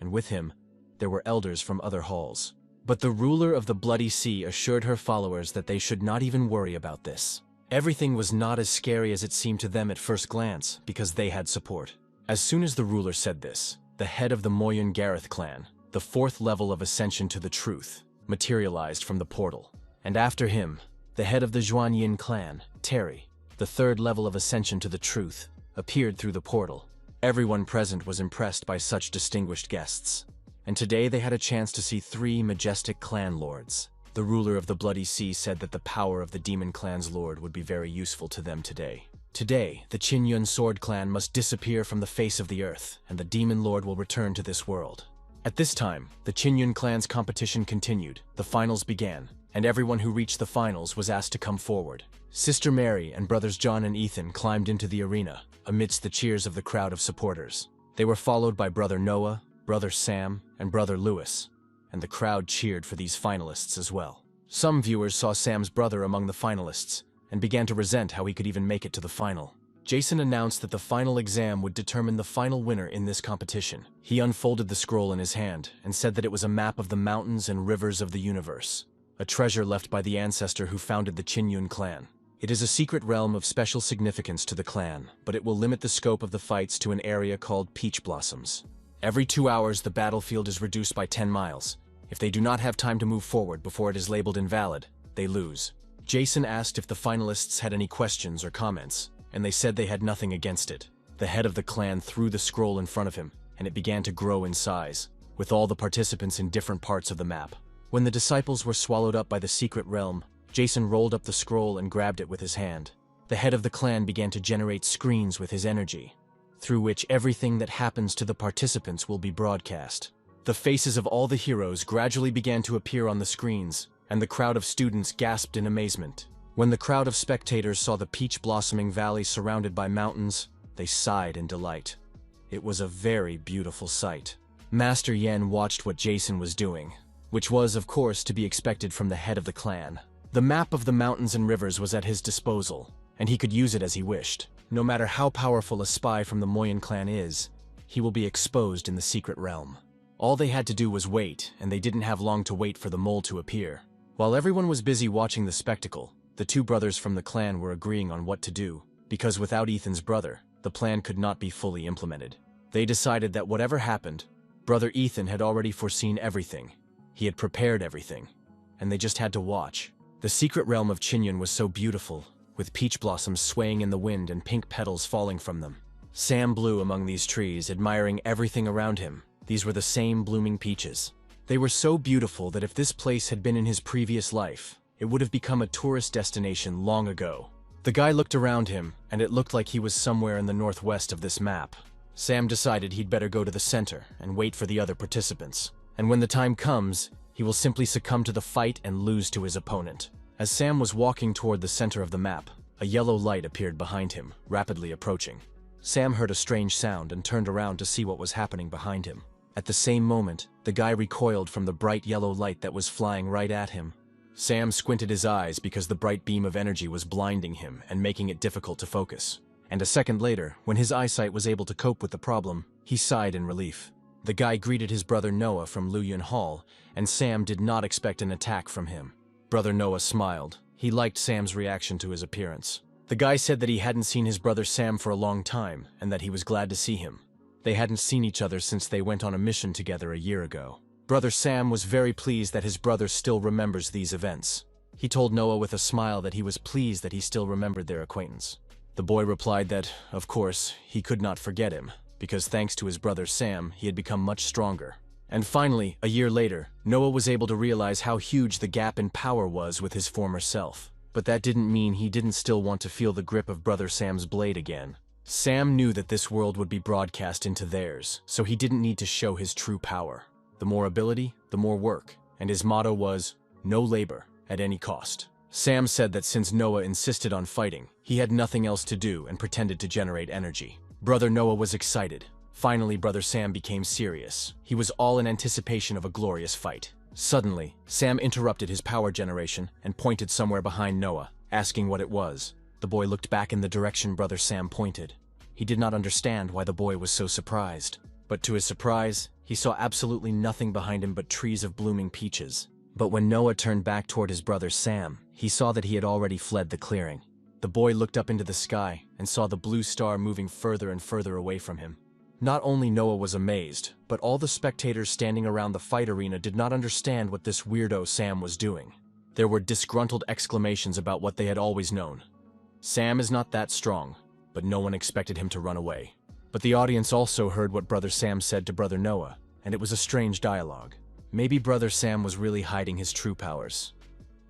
and with him, there were elders from other halls. But the ruler of the Bloody Sea assured her followers that they should not even worry about this. Everything was not as scary as it seemed to them at first glance, because they had support. As soon as the ruler said this, the head of the Moyun Gareth clan, the 4th level of ascension to the truth, materialized from the portal. And after him, the head of the Zhuanyin clan, Terry, the 3rd level of ascension to the truth, appeared through the portal. Everyone present was impressed by such distinguished guests. And today they had a chance to see 3 majestic clan lords. The ruler of the Bloody Sea said that the power of the demon clan's lord would be very useful to them today. Today, the Qinyun sword clan must disappear from the face of the earth, and the demon lord will return to this world. At this time, the Qinyun clan's competition continued, the finals began, and everyone who reached the finals was asked to come forward. Sister Mary and brothers John and Ethan climbed into the arena, amidst the cheers of the crowd of supporters. They were followed by brother Noah, brother Sam, and brother Lewis, and the crowd cheered for these finalists as well. Some viewers saw Sam's brother among the finalists, and began to resent how he could even make it to the final. Jason announced that the final exam would determine the final winner in this competition. He unfolded the scroll in his hand, and said that it was a map of the mountains and rivers of the universe, a treasure left by the ancestor who founded the Qinyun clan. It is a secret realm of special significance to the clan, but it will limit the scope of the fights to an area called Peach Blossoms. Every 2 hours, the battlefield is reduced by 10 miles. If they do not have time to move forward before it is labeled invalid, they lose. Jason asked if the finalists had any questions or comments, and they said they had nothing against it. The head of the clan threw the scroll in front of him, and it began to grow in size, with all the participants in different parts of the map. When the disciples were swallowed up by the secret realm, Jason rolled up the scroll and grabbed it with his hand. The head of the clan began to generate screens with his energy, through which everything that happens to the participants will be broadcast. The faces of all the heroes gradually began to appear on the screens, and the crowd of students gasped in amazement. When the crowd of spectators saw the peach-blossoming valley surrounded by mountains, they sighed in delight. It was a very beautiful sight. Master Yen watched what Jason was doing, which was, of course, to be expected from the head of the clan. The map of the mountains and rivers was at his disposal, and he could use it as he wished. No matter how powerful a spy from the Moyun clan is, he will be exposed in the secret realm. All they had to do was wait, and they didn't have long to wait for the mole to appear. While everyone was busy watching the spectacle, the 2 brothers from the clan were agreeing on what to do, because without Ethan's brother, the plan could not be fully implemented. They decided that whatever happened, brother Ethan had already foreseen everything. He had prepared everything, and they just had to watch. The secret realm of Qinyun was so beautiful, with peach blossoms swaying in the wind and pink petals falling from them. Sam blew among these trees, admiring everything around him. These were the same blooming peaches. They were so beautiful that if this place had been in his previous life, it would have become a tourist destination long ago. The guy looked around him, and it looked like he was somewhere in the northwest of this map. Sam decided he'd better go to the center and wait for the other participants. And when the time comes, he will simply succumb to the fight and lose to his opponent. As Sam was walking toward the center of the map, a yellow light appeared behind him, rapidly approaching. Sam heard a strange sound and turned around to see what was happening behind him. At the same moment, the guy recoiled from the bright yellow light that was flying right at him. Sam squinted his eyes because the bright beam of energy was blinding him and making it difficult to focus. And a second later, when his eyesight was able to cope with the problem, he sighed in relief. The guy greeted his brother Noah from Luyun Hall, and Sam did not expect an attack from him. Brother Noah smiled. He liked Sam's reaction to his appearance. The guy said that he hadn't seen his brother Sam for a long time, and that he was glad to see him. They hadn't seen each other since they went on a mission together a year ago. Brother Sam was very pleased that his brother still remembers these events. He told Noah with a smile that he was pleased that he still remembered their acquaintance. The boy replied that, of course, he could not forget him, because thanks to his brother Sam, he had become much stronger. And finally, a year later, Noah was able to realize how huge the gap in power was with his former self. But that didn't mean he didn't still want to feel the grip of brother Sam's blade again. Sam knew that this world would be broadcast into theirs, so he didn't need to show his true power. The more ability, the more work, and his motto was, no labor, at any cost. Sam said that since Noah insisted on fighting, he had nothing else to do and pretended to generate energy. Brother Noah was excited. Finally, brother Sam became serious. He was all in anticipation of a glorious fight. Suddenly, Sam interrupted his power generation and pointed somewhere behind Noah, asking what it was. The boy looked back in the direction brother Sam pointed. He did not understand why the boy was so surprised. But to his surprise, he saw absolutely nothing behind him but trees of blooming peaches. But when Noah turned back toward his brother Sam, he saw that he had already fled the clearing. The boy looked up into the sky and saw the blue star moving further and further away from him. Not only Noah was amazed, but all the spectators standing around the fight arena did not understand what this weirdo Sam was doing. There were disgruntled exclamations about what they had always known. Sam is not that strong, but no one expected him to run away. But the audience also heard what brother Sam said to brother Noah, and it was a strange dialogue. Maybe brother Sam was really hiding his true powers.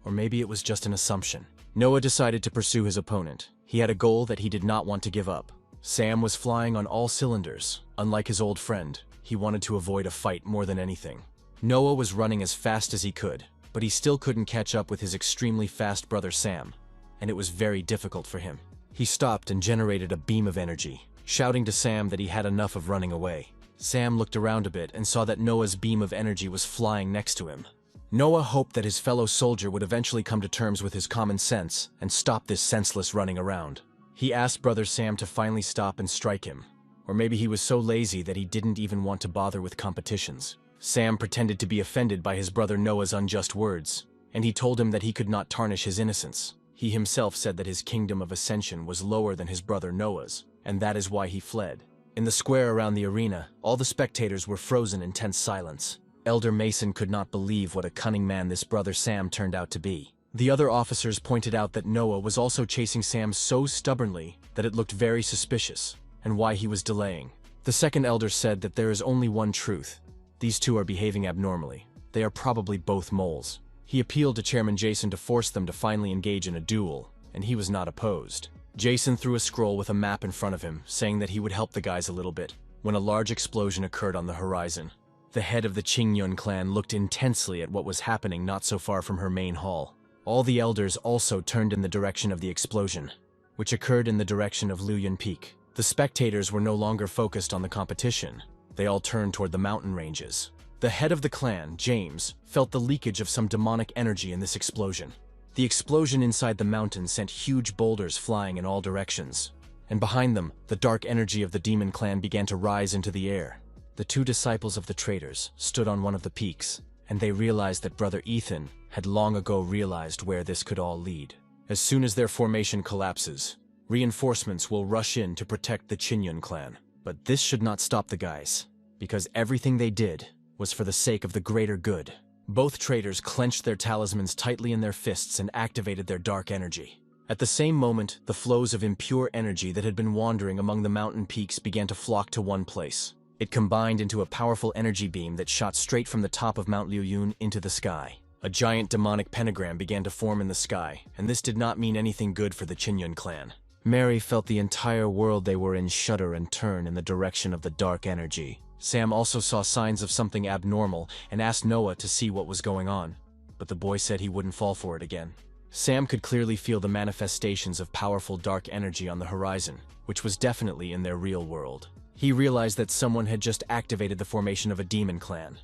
Or maybe it was just an assumption. Noah decided to pursue his opponent. He had a goal that he did not want to give up. Sam was flying on all cylinders. Unlike his old friend, he wanted to avoid a fight more than anything. Noah was running as fast as he could, but he still couldn't catch up with his extremely fast brother Sam, and it was very difficult for him. He stopped and generated a beam of energy, shouting to Sam that he had enough of running away. Sam looked around a bit and saw that Noah's beam of energy was flying next to him. Noah hoped that his fellow soldier would eventually come to terms with his common sense and stop this senseless running around. He asked brother Sam to finally stop and strike him, or maybe he was so lazy that he didn't even want to bother with competitions. Sam pretended to be offended by his brother Noah's unjust words, and he told him that he could not tarnish his innocence. He himself said that his kingdom of ascension was lower than his brother Noah's, and that is why he fled. In the square around the arena, all the spectators were frozen in tense silence. Elder Mason could not believe what a cunning man this brother Sam turned out to be. The other officers pointed out that Noah was also chasing Sam so stubbornly that it looked very suspicious, and why he was delaying. The second elder said that there is only one truth. These two are behaving abnormally. They are probably both moles. He appealed to Chairman Jason to force them to finally engage in a duel, and he was not opposed. Jason threw a scroll with a map in front of him, saying that he would help the guys a little bit, when a large explosion occurred on the horizon. The head of the Qingyun clan looked intensely at what was happening not so far from her main hall. All the elders also turned in the direction of the explosion, which occurred in the direction of Luyun Peak. The spectators were no longer focused on the competition. They all turned toward the mountain ranges. The head of the clan, James, felt the leakage of some demonic energy in this explosion. The explosion inside the mountain sent huge boulders flying in all directions, and behind them, the dark energy of the demon clan began to rise into the air. The two disciples of the traders stood on one of the peaks, and they realized that brother Ethan had long ago realized where this could all lead. As soon as their formation collapses, reinforcements will rush in to protect the Qingyun clan. But this should not stop the guys, because everything they did was for the sake of the greater good. Both traders clenched their talismans tightly in their fists and activated their dark energy. At the same moment, the flows of impure energy that had been wandering among the mountain peaks began to flock to one place. It combined into a powerful energy beam that shot straight from the top of Mount Liuyun into the sky. A giant demonic pentagram began to form in the sky, and this did not mean anything good for the Qinyun clan. Mary felt the entire world they were in shudder and turn in the direction of the dark energy. Sam also saw signs of something abnormal and asked Noah to see what was going on, but the boy said he wouldn't fall for it again. Sam could clearly feel the manifestations of powerful dark energy on the horizon, which was definitely in their real world. He realized that someone had just activated the formation of a demon clan,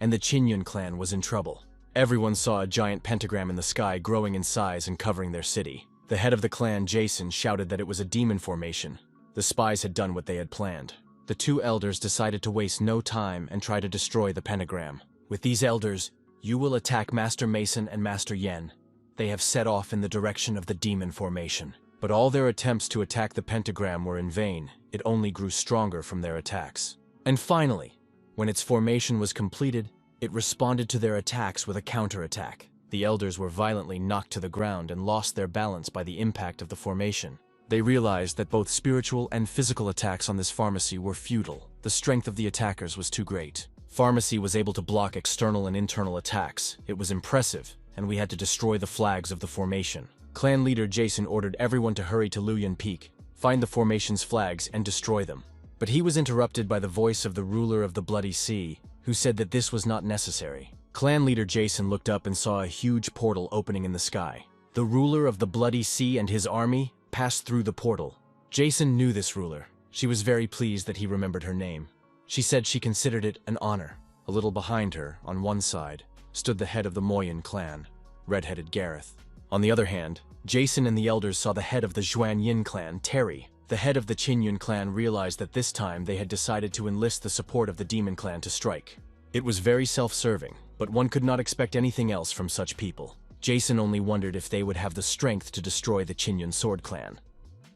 and the Qinyun clan was in trouble. Everyone saw a giant pentagram in the sky growing in size and covering their city. The head of the clan, Jason, shouted that it was a demon formation. The spies had done what they had planned. The two elders decided to waste no time and try to destroy the pentagram. With these elders, you will attack Master Mason and Master Yen. They have set off in the direction of the demon formation. But all their attempts to attack the pentagram were in vain. It only grew stronger from their attacks. And finally, when its formation was completed, it responded to their attacks with a counterattack. The elders were violently knocked to the ground and lost their balance by the impact of the formation. They realized that both spiritual and physical attacks on this pharmacy were futile. The strength of the attackers was too great. Pharmacy was able to block external and internal attacks. It was impressive, and we had to destroy the flags of the formation. Clan leader Jason ordered everyone to hurry to Luyan Peak, find the formation's flags, and destroy them. But he was interrupted by the voice of the ruler of the Bloody Sea, who said that this was not necessary. Clan leader Jason looked up and saw a huge portal opening in the sky. The ruler of the Bloody Sea and his army passed through the portal. Jason knew this ruler. She was very pleased that he remembered her name. She said she considered it an honor. A little behind her, on one side, stood the head of the Moyan clan, red-headed Gareth. On the other hand, Jason and the elders saw the head of the Zhuanyin clan, Terry. The head of the Qinyun clan realized that this time they had decided to enlist the support of the demon clan to strike. It was very self-serving, but one could not expect anything else from such people. Jason only wondered if they would have the strength to destroy the Qinyun sword clan.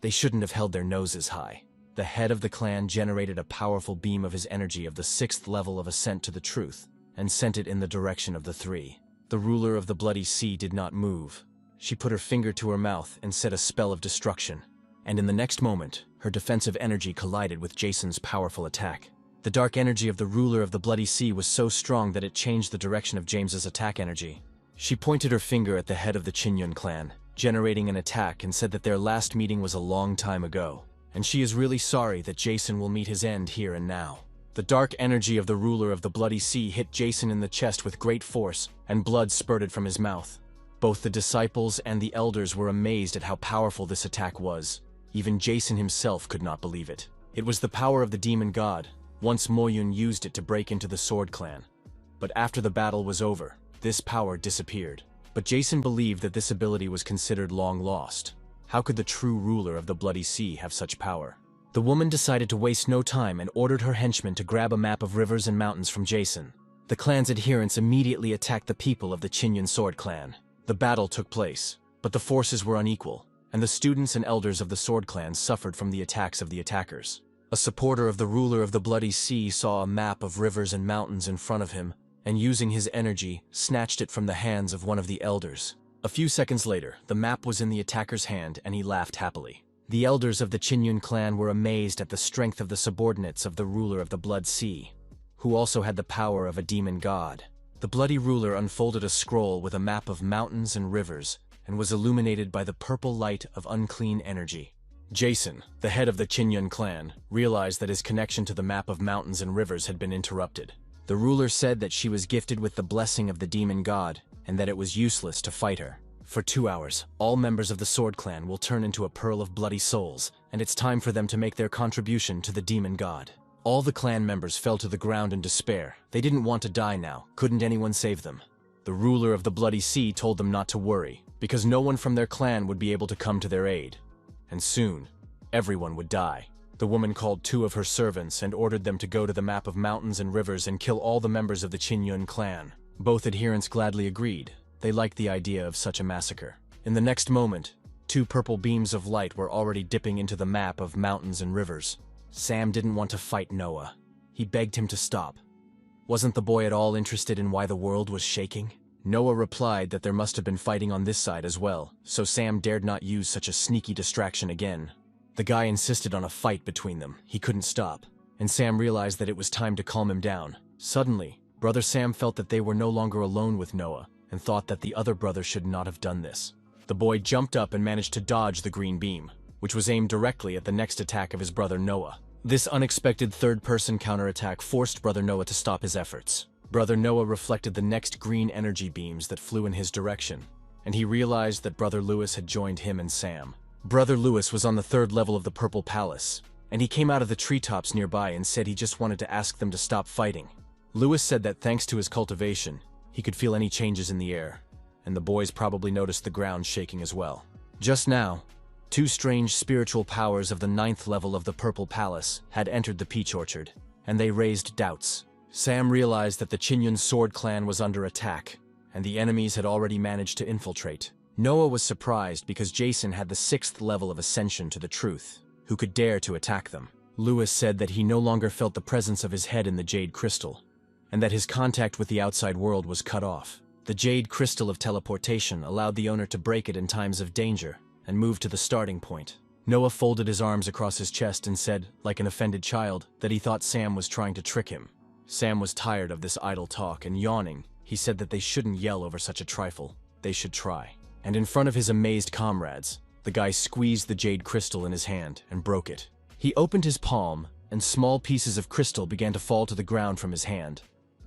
They shouldn't have held their noses high. The head of the clan generated a powerful beam of his energy of the 6th level of ascent to the truth, and sent it in the direction of the three. The ruler of the Bloody Sea did not move. She put her finger to her mouth and set a spell of destruction. And in the next moment, her defensive energy collided with Jason's powerful attack. The dark energy of the ruler of the Bloody Sea was so strong that it changed the direction of James's attack energy. She pointed her finger at the head of the Qinyun clan, generating an attack, and said that their last meeting was a long time ago, and she is really sorry that Jason will meet his end here and now. The dark energy of the ruler of the Bloody Sea hit Jason in the chest with great force, and blood spurted from his mouth. Both the disciples and the elders were amazed at how powerful this attack was. Even Jason himself could not believe it. It was the power of the demon god. Once Moyun used it to break into the Sword Clan. But after the battle was over, this power disappeared. But Jason believed that this ability was considered long lost. How could the true ruler of the Bloody Sea have such power? The woman decided to waste no time and ordered her henchmen to grab a map of rivers and mountains from Jason. The clan's adherents immediately attacked the people of the Qinyun Sword Clan. The battle took place, but the forces were unequal, and the students and elders of the Sword Clan suffered from the attacks of the attackers. A supporter of the ruler of the Bloody Sea saw a map of rivers and mountains in front of him, and using his energy, snatched it from the hands of one of the elders. A few seconds later, the map was in the attacker's hand, and he laughed happily. The elders of the Qinyun clan were amazed at the strength of the subordinates of the ruler of the Blood Sea, who also had the power of a demon god. The bloody ruler unfolded a scroll with a map of mountains and rivers, and was illuminated by the purple light of unclean energy. Jason, the head of the Qinyun clan, realized that his connection to the map of mountains and rivers had been interrupted. The ruler said that she was gifted with the blessing of the demon god, and that it was useless to fight her. For 2 hours, all members of the Sword Clan will turn into a pearl of bloody souls, and it's time for them to make their contribution to the demon god. All the clan members fell to the ground in despair. They didn't want to die now. Couldn't anyone save them? The ruler of the Bloody Sea told them not to worry, because no one from their clan would be able to come to their aid. And soon, everyone would die. The woman called 2 of her servants and ordered them to go to the map of mountains and rivers and kill all the members of the Qinyun clan. Both adherents gladly agreed. They liked the idea of such a massacre. In the next moment, 2 purple beams of light were already dipping into the map of mountains and rivers. Sam didn't want to fight Noah. He begged him to stop. Wasn't the boy at all interested in why the world was shaking? Noah replied that there must have been fighting on this side as well, so Sam dared not use such a sneaky distraction again. The guy insisted on a fight between them. He couldn't stop. and Sam realized that it was time to calm him down. Suddenly, Brother Sam felt that they were no longer alone with Noah and thought that the other brother should not have done this. The boy jumped up and managed to dodge the green beam, which was aimed directly at the next attack of his brother Noah. This unexpected third-person counterattack forced Brother Noah to stop his efforts. Brother Noah reflected the next green energy beams that flew in his direction, and he realized that Brother Lewis had joined him and Sam. Brother Lewis was on the 3rd level of the Purple Palace, and he came out of the treetops nearby and said he just wanted to ask them to stop fighting. Lewis said that thanks to his cultivation, he could feel any changes in the air, and the boys probably noticed the ground shaking as well. Just now, 2 strange spiritual powers of the 9th level of the Purple Palace had entered the peach orchard, and they raised doubts. Sam realized that the Chinyun Sword Clan was under attack, and the enemies had already managed to infiltrate. Noah was surprised because Jason had the 6th level of ascension to the truth, who could dare to attack them. Lewis said that he no longer felt the presence of his head in the jade crystal, and that his contact with the outside world was cut off. The jade crystal of teleportation allowed the owner to break it in times of danger, and moved to the starting point. Noah folded his arms across his chest and said, like an offended child, that he thought Sam was trying to trick him. Sam was tired of this idle talk, and yawning, he said that they shouldn't yell over such a trifle. They should try. And in front of his amazed comrades, the guy squeezed the jade crystal in his hand and broke it. He opened his palm, and small pieces of crystal began to fall to the ground from his hand.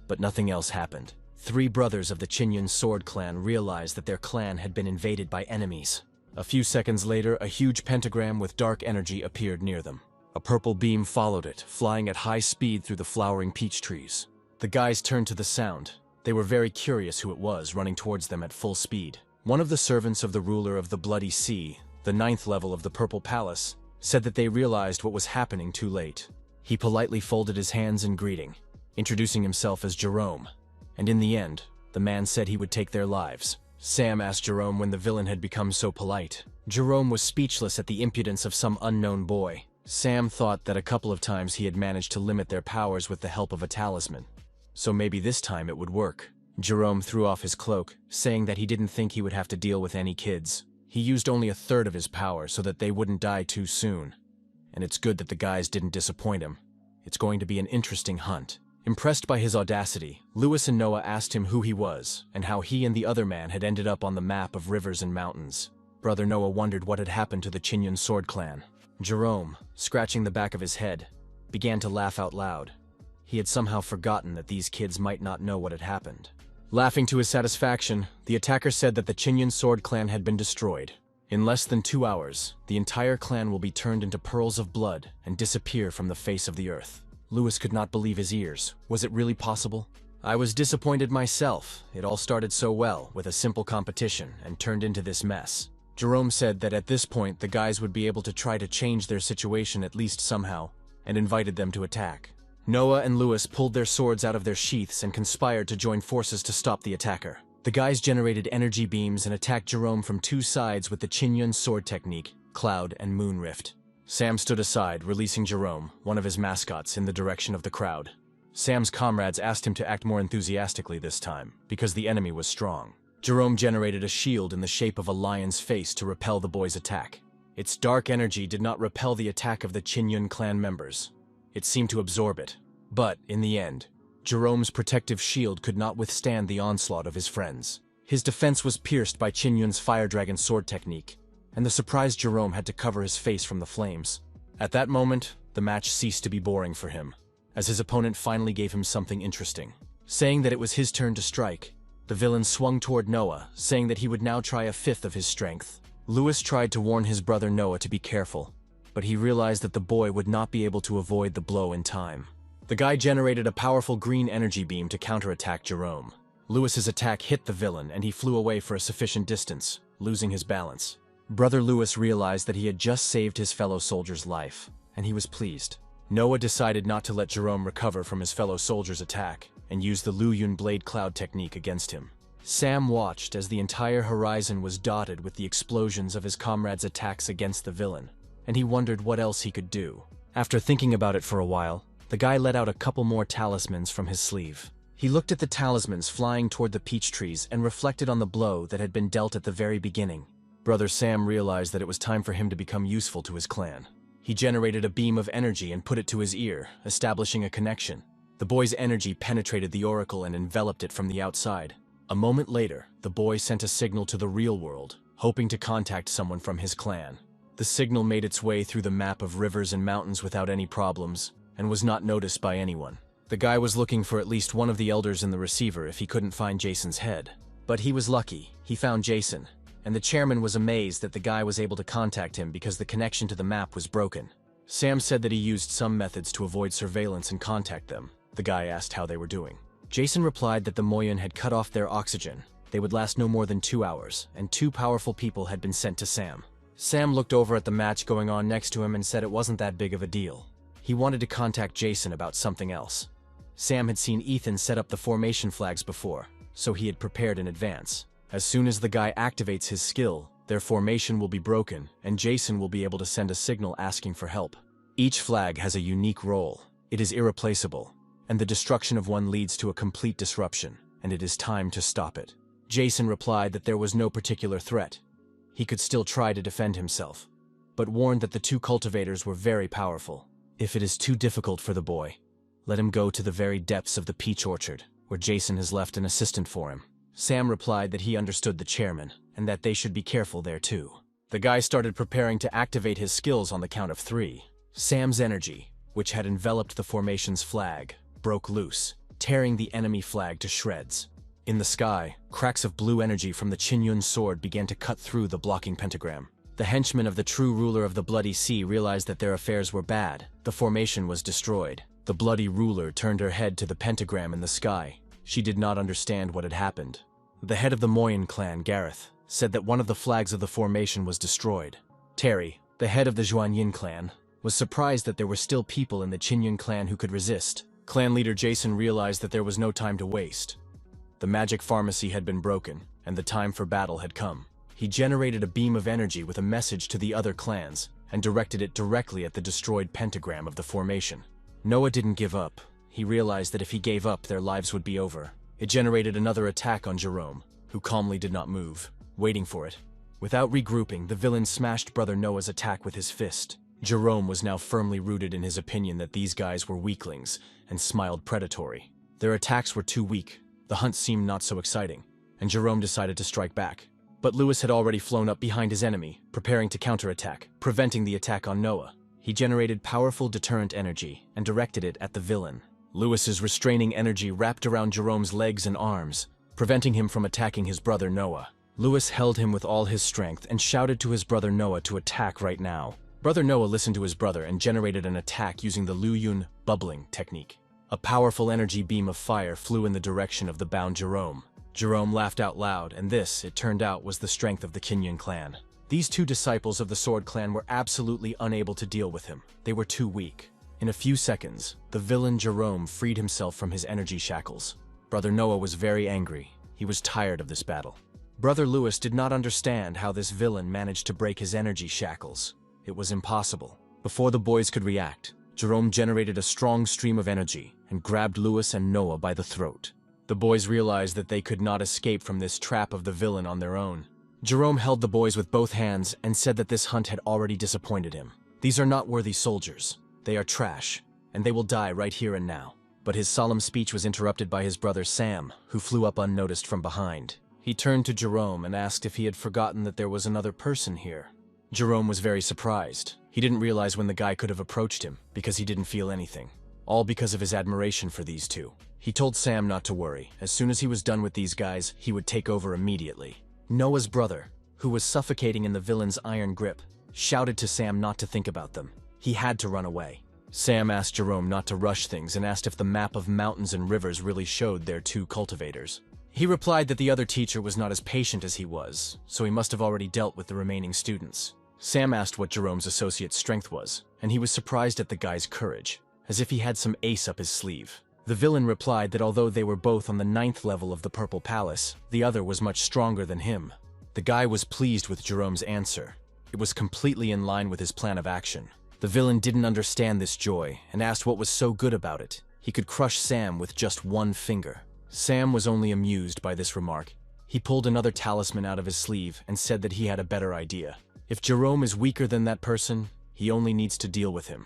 But nothing else happened. 3 brothers of the Chinyun Sword Clan realized that their clan had been invaded by enemies. A few seconds later, a huge pentagram with dark energy appeared near them. A purple beam followed it, flying at high speed through the flowering peach trees. The guys turned to the sound. They were very curious who it was running towards them at full speed. One of the servants of the ruler of the Bloody Sea, the 9th level of the Purple Palace, said that they realized what was happening too late. He politely folded his hands in greeting, introducing himself as Jerome, and in the end, the man said he would take their lives. Sam asked Jerome when the villain had become so polite. Jerome was speechless at the impudence of some unknown boy. Sam thought that a couple of times he had managed to limit their powers with the help of a talisman, so maybe this time it would work. Jerome threw off his cloak, saying that he didn't think he would have to deal with any kids. He used only 1/3 of his power so that they wouldn't die too soon, and it's good that the guys didn't disappoint him. It's going to be an interesting hunt. Impressed by his audacity, Lewis and Noah asked him who he was and how he and the other man had ended up on the map of rivers and mountains. Brother Noah wondered what had happened to the Chinyun Sword Clan. Jerome, scratching the back of his head, began to laugh out loud. He had somehow forgotten that these kids might not know what had happened. Laughing to his satisfaction, the attacker said that the Chinyun Sword Clan had been destroyed. In less than 2 hours, the entire clan will be turned into pearls of blood and disappear from the face of the earth. Lewis could not believe his ears. Was it really possible? I was disappointed myself. It all started so well, with a simple competition, and turned into this mess. Jerome said that at this point the guys would be able to try to change their situation at least somehow, and invited them to attack. Noah and Lewis pulled their swords out of their sheaths and conspired to join forces to stop the attacker. The guys generated energy beams and attacked Jerome from 2 sides with the Chinyun sword technique, Cloud and Moon Rift. Sam stood aside, releasing Jerome, one of his mascots, in the direction of the crowd. Sam's comrades asked him to act more enthusiastically this time, because the enemy was strong. Jerome generated a shield in the shape of a lion's face to repel the boys' attack. Its dark energy did not repel the attack of the Chinyun clan members. It seemed to absorb it. But, in the end, Jerome's protective shield could not withstand the onslaught of his friends. His defense was pierced by Chinyun's Fire Dragon sword technique, and the surprised Jerome had to cover his face from the flames. At that moment, the match ceased to be boring for him, as his opponent finally gave him something interesting. Saying that it was his turn to strike, the villain swung toward Noah, saying that he would now try 1/5 of his strength. Lewis tried to warn his brother Noah to be careful, but he realized that the boy would not be able to avoid the blow in time. The guy generated a powerful green energy beam to counterattack Jerome. Lewis's attack hit the villain, and he flew away for a sufficient distance, losing his balance. Brother Lewis realized that he had just saved his fellow soldier's life, and he was pleased. Noah decided not to let Jerome recover from his fellow soldier's attack, and used the Luyun Blade Cloud technique against him. Sam watched as the entire horizon was dotted with the explosions of his comrades' attacks against the villain, and he wondered what else he could do. After thinking about it for a while, the guy let out a couple more talismans from his sleeve. He looked at the talismans flying toward the peach trees and reflected on the blow that had been dealt at the very beginning. Brother Sam realized that it was time for him to become useful to his clan. He generated a beam of energy and put it to his ear, establishing a connection. The boy's energy penetrated the oracle and enveloped it from the outside. A moment later, the boy sent a signal to the real world, hoping to contact someone from his clan. The signal made its way through the map of rivers and mountains without any problems, and was not noticed by anyone. The guy was looking for at least one of the elders in the receiver if he couldn't find Jason's head. But he was lucky, he found Jason, and the chairman was amazed that the guy was able to contact him because the connection to the map was broken. Sam said that he used some methods to avoid surveillance and contact them. The guy asked how they were doing. Jason replied that the Moyen had cut off their oxygen. They would last no more than 2 hours, and 2 powerful people had been sent to Sam. Sam looked over at the match going on next to him and said it wasn't that big of a deal. He wanted to contact Jason about something else. Sam had seen Ethan set up the formation flags before, so he had prepared in advance. As soon as the guy activates his skill, their formation will be broken, and Jason will be able to send a signal asking for help. Each flag has a unique role. It is irreplaceable, and the destruction of one leads to a complete disruption, and it is time to stop it. Jason replied that there was no particular threat. He could still try to defend himself, but warned that the 2 cultivators were very powerful. If it is too difficult for the boy, let him go to the very depths of the peach orchard, where Jason has left an assistant for him. Sam replied that he understood the chairman, and that they should be careful there too. The guy started preparing to activate his skills on the count of 3. Sam's energy, which had enveloped the formation's flag, broke loose, tearing the enemy flag to shreds. In the sky, cracks of blue energy from the Qinyun sword began to cut through the blocking pentagram. The henchmen of the true ruler of the Bloody Sea realized that their affairs were bad. The formation was destroyed. The bloody ruler turned her head to the pentagram in the sky. She did not understand what had happened. The head of the Moyen clan, Gareth, said that one of the flags of the formation was destroyed. Terry, the head of the Zhuanyin clan, was surprised that there were still people in the Qinyun clan who could resist. Clan leader Jason realized that there was no time to waste. The magic pharmacy had been broken, and the time for battle had come. He generated a beam of energy with a message to the other clans, and directed it directly at the destroyed pentagram of the formation. Noah didn't give up. He realized that if he gave up, their lives would be over. It generated another attack on Jerome, who calmly did not move, waiting for it. Without regrouping, the villain smashed Brother Noah's attack with his fist. Jerome was now firmly rooted in his opinion that these guys were weaklings, and smiled predatory. Their attacks were too weak. The hunt seemed not so exciting, and Jerome decided to strike back. But Lewis had already flown up behind his enemy, preparing to counterattack, preventing the attack on Noah. He generated powerful deterrent energy and directed it at the villain. Lewis's restraining energy wrapped around Jerome's legs and arms, preventing him from attacking his brother Noah. Lewis held him with all his strength and shouted to his brother Noah to attack right now. Brother Noah listened to his brother and generated an attack using the Lu Yun bubbling technique. A powerful energy beam of fire flew in the direction of the bound Jerome. Jerome laughed out loud, and this, it turned out, was the strength of the Qinyun clan. These 2 disciples of the Sword Clan were absolutely unable to deal with him. They were too weak. In a few seconds, the villain Jerome freed himself from his energy shackles. Brother Noah was very angry. He was tired of this battle. Brother Lewis did not understand how this villain managed to break his energy shackles. It was impossible. Before the boys could react, Jerome generated a strong stream of energy and grabbed Lewis and Noah by the throat. The boys realized that they could not escape from this trap of the villain on their own. Jerome held the boys with both hands and said that this hunt had already disappointed him. These are not worthy soldiers. They are trash, and they will die right here and now. But his solemn speech was interrupted by his brother Sam, who flew up unnoticed from behind. He turned to Jerome and asked if he had forgotten that there was another person here. Jerome was very surprised. He didn't realize when the guy could have approached him, because he didn't feel anything. All because of his admiration for these 2. He told Sam not to worry. As soon as he was done with these guys, he would take over immediately. Noah's brother, who was suffocating in the villain's iron grip, shouted to Sam not to think about them. He had to run away. Sam asked Jerome not to rush things and asked if the map of mountains and rivers really showed their 2 cultivators. He replied that the other teacher was not as patient as he was, so he must have already dealt with the remaining students. Sam asked what Jerome's associate's strength was, and he was surprised at the guy's courage, as if he had some ace up his sleeve. The villain replied that although they were both on the 9th level of the Purple Palace, the other was much stronger than him. The guy was pleased with Jerome's answer. It was completely in line with his plan of action. The villain didn't understand this joy and asked what was so good about it. He could crush Sam with just 1 finger. Sam was only amused by this remark. He pulled another talisman out of his sleeve and said that he had a better idea. If Jerome is weaker than that person, he only needs to deal with him.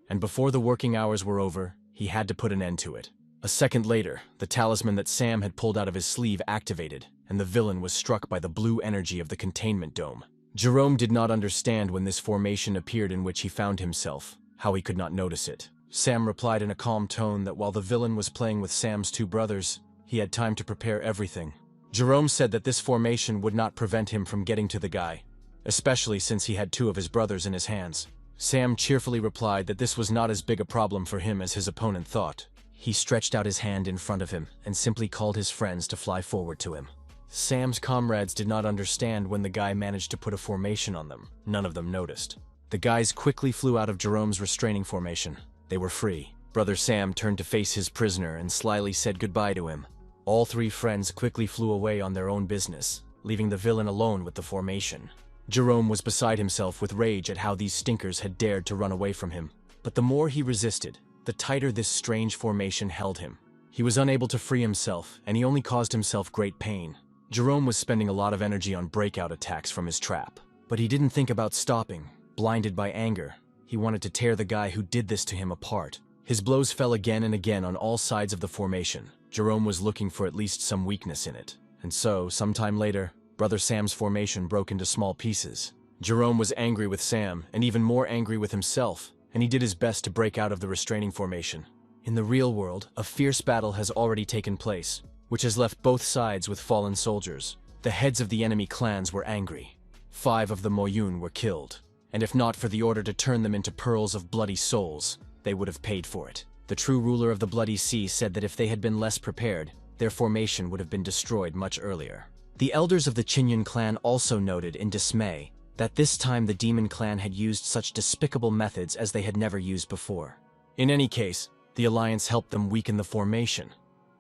And before the working hours were over, he had to put an end to it. A second later, the talisman that Sam had pulled out of his sleeve activated, and the villain was struck by the blue energy of the containment dome. Jerome did not understand when this formation appeared in which he found himself, how he could not notice it. Sam replied in a calm tone that while the villain was playing with Sam's two brothers, he had time to prepare everything. Jerome said that this formation would not prevent him from getting to the guy, especially since he had two of his brothers in his hands. Sam cheerfully replied that this was not as big a problem for him as his opponent thought. He stretched out his hand in front of him and simply called his friends to fly forward to him. Sam's comrades did not understand when the guy managed to put a formation on them. None of them noticed. The guys quickly flew out of Jerome's restraining formation. They were free. Brother Sam turned to face his prisoner and slyly said goodbye to him. All three friends quickly flew away on their own business, leaving the villain alone with the formation. Jerome was beside himself with rage at how these stinkers had dared to run away from him. But the more he resisted, the tighter this strange formation held him. He was unable to free himself, and he only caused himself great pain. Jerome was spending a lot of energy on breakout attacks from his trap, but he didn't think about stopping. Blinded by anger, he wanted to tear the guy who did this to him apart. His blows fell again and again on all sides of the formation. Jerome was looking for at least some weakness in it. And so, sometime later, Brother Sam's formation broke into small pieces. Jerome was angry with Sam, and even more angry with himself, and he did his best to break out of the restraining formation. In the real world, a fierce battle has already taken place, which has left both sides with fallen soldiers. The heads of the enemy clans were angry. 5 of the Moyun were killed, and if not for the order to turn them into pearls of bloody souls, they would have paid for it. The true ruler of the Bloody Sea said that if they had been less prepared, their formation would have been destroyed much earlier. The elders of the Qinyun clan also noted in dismay that this time the demon clan had used such despicable methods as they had never used before. In any case, the alliance helped them weaken the formation.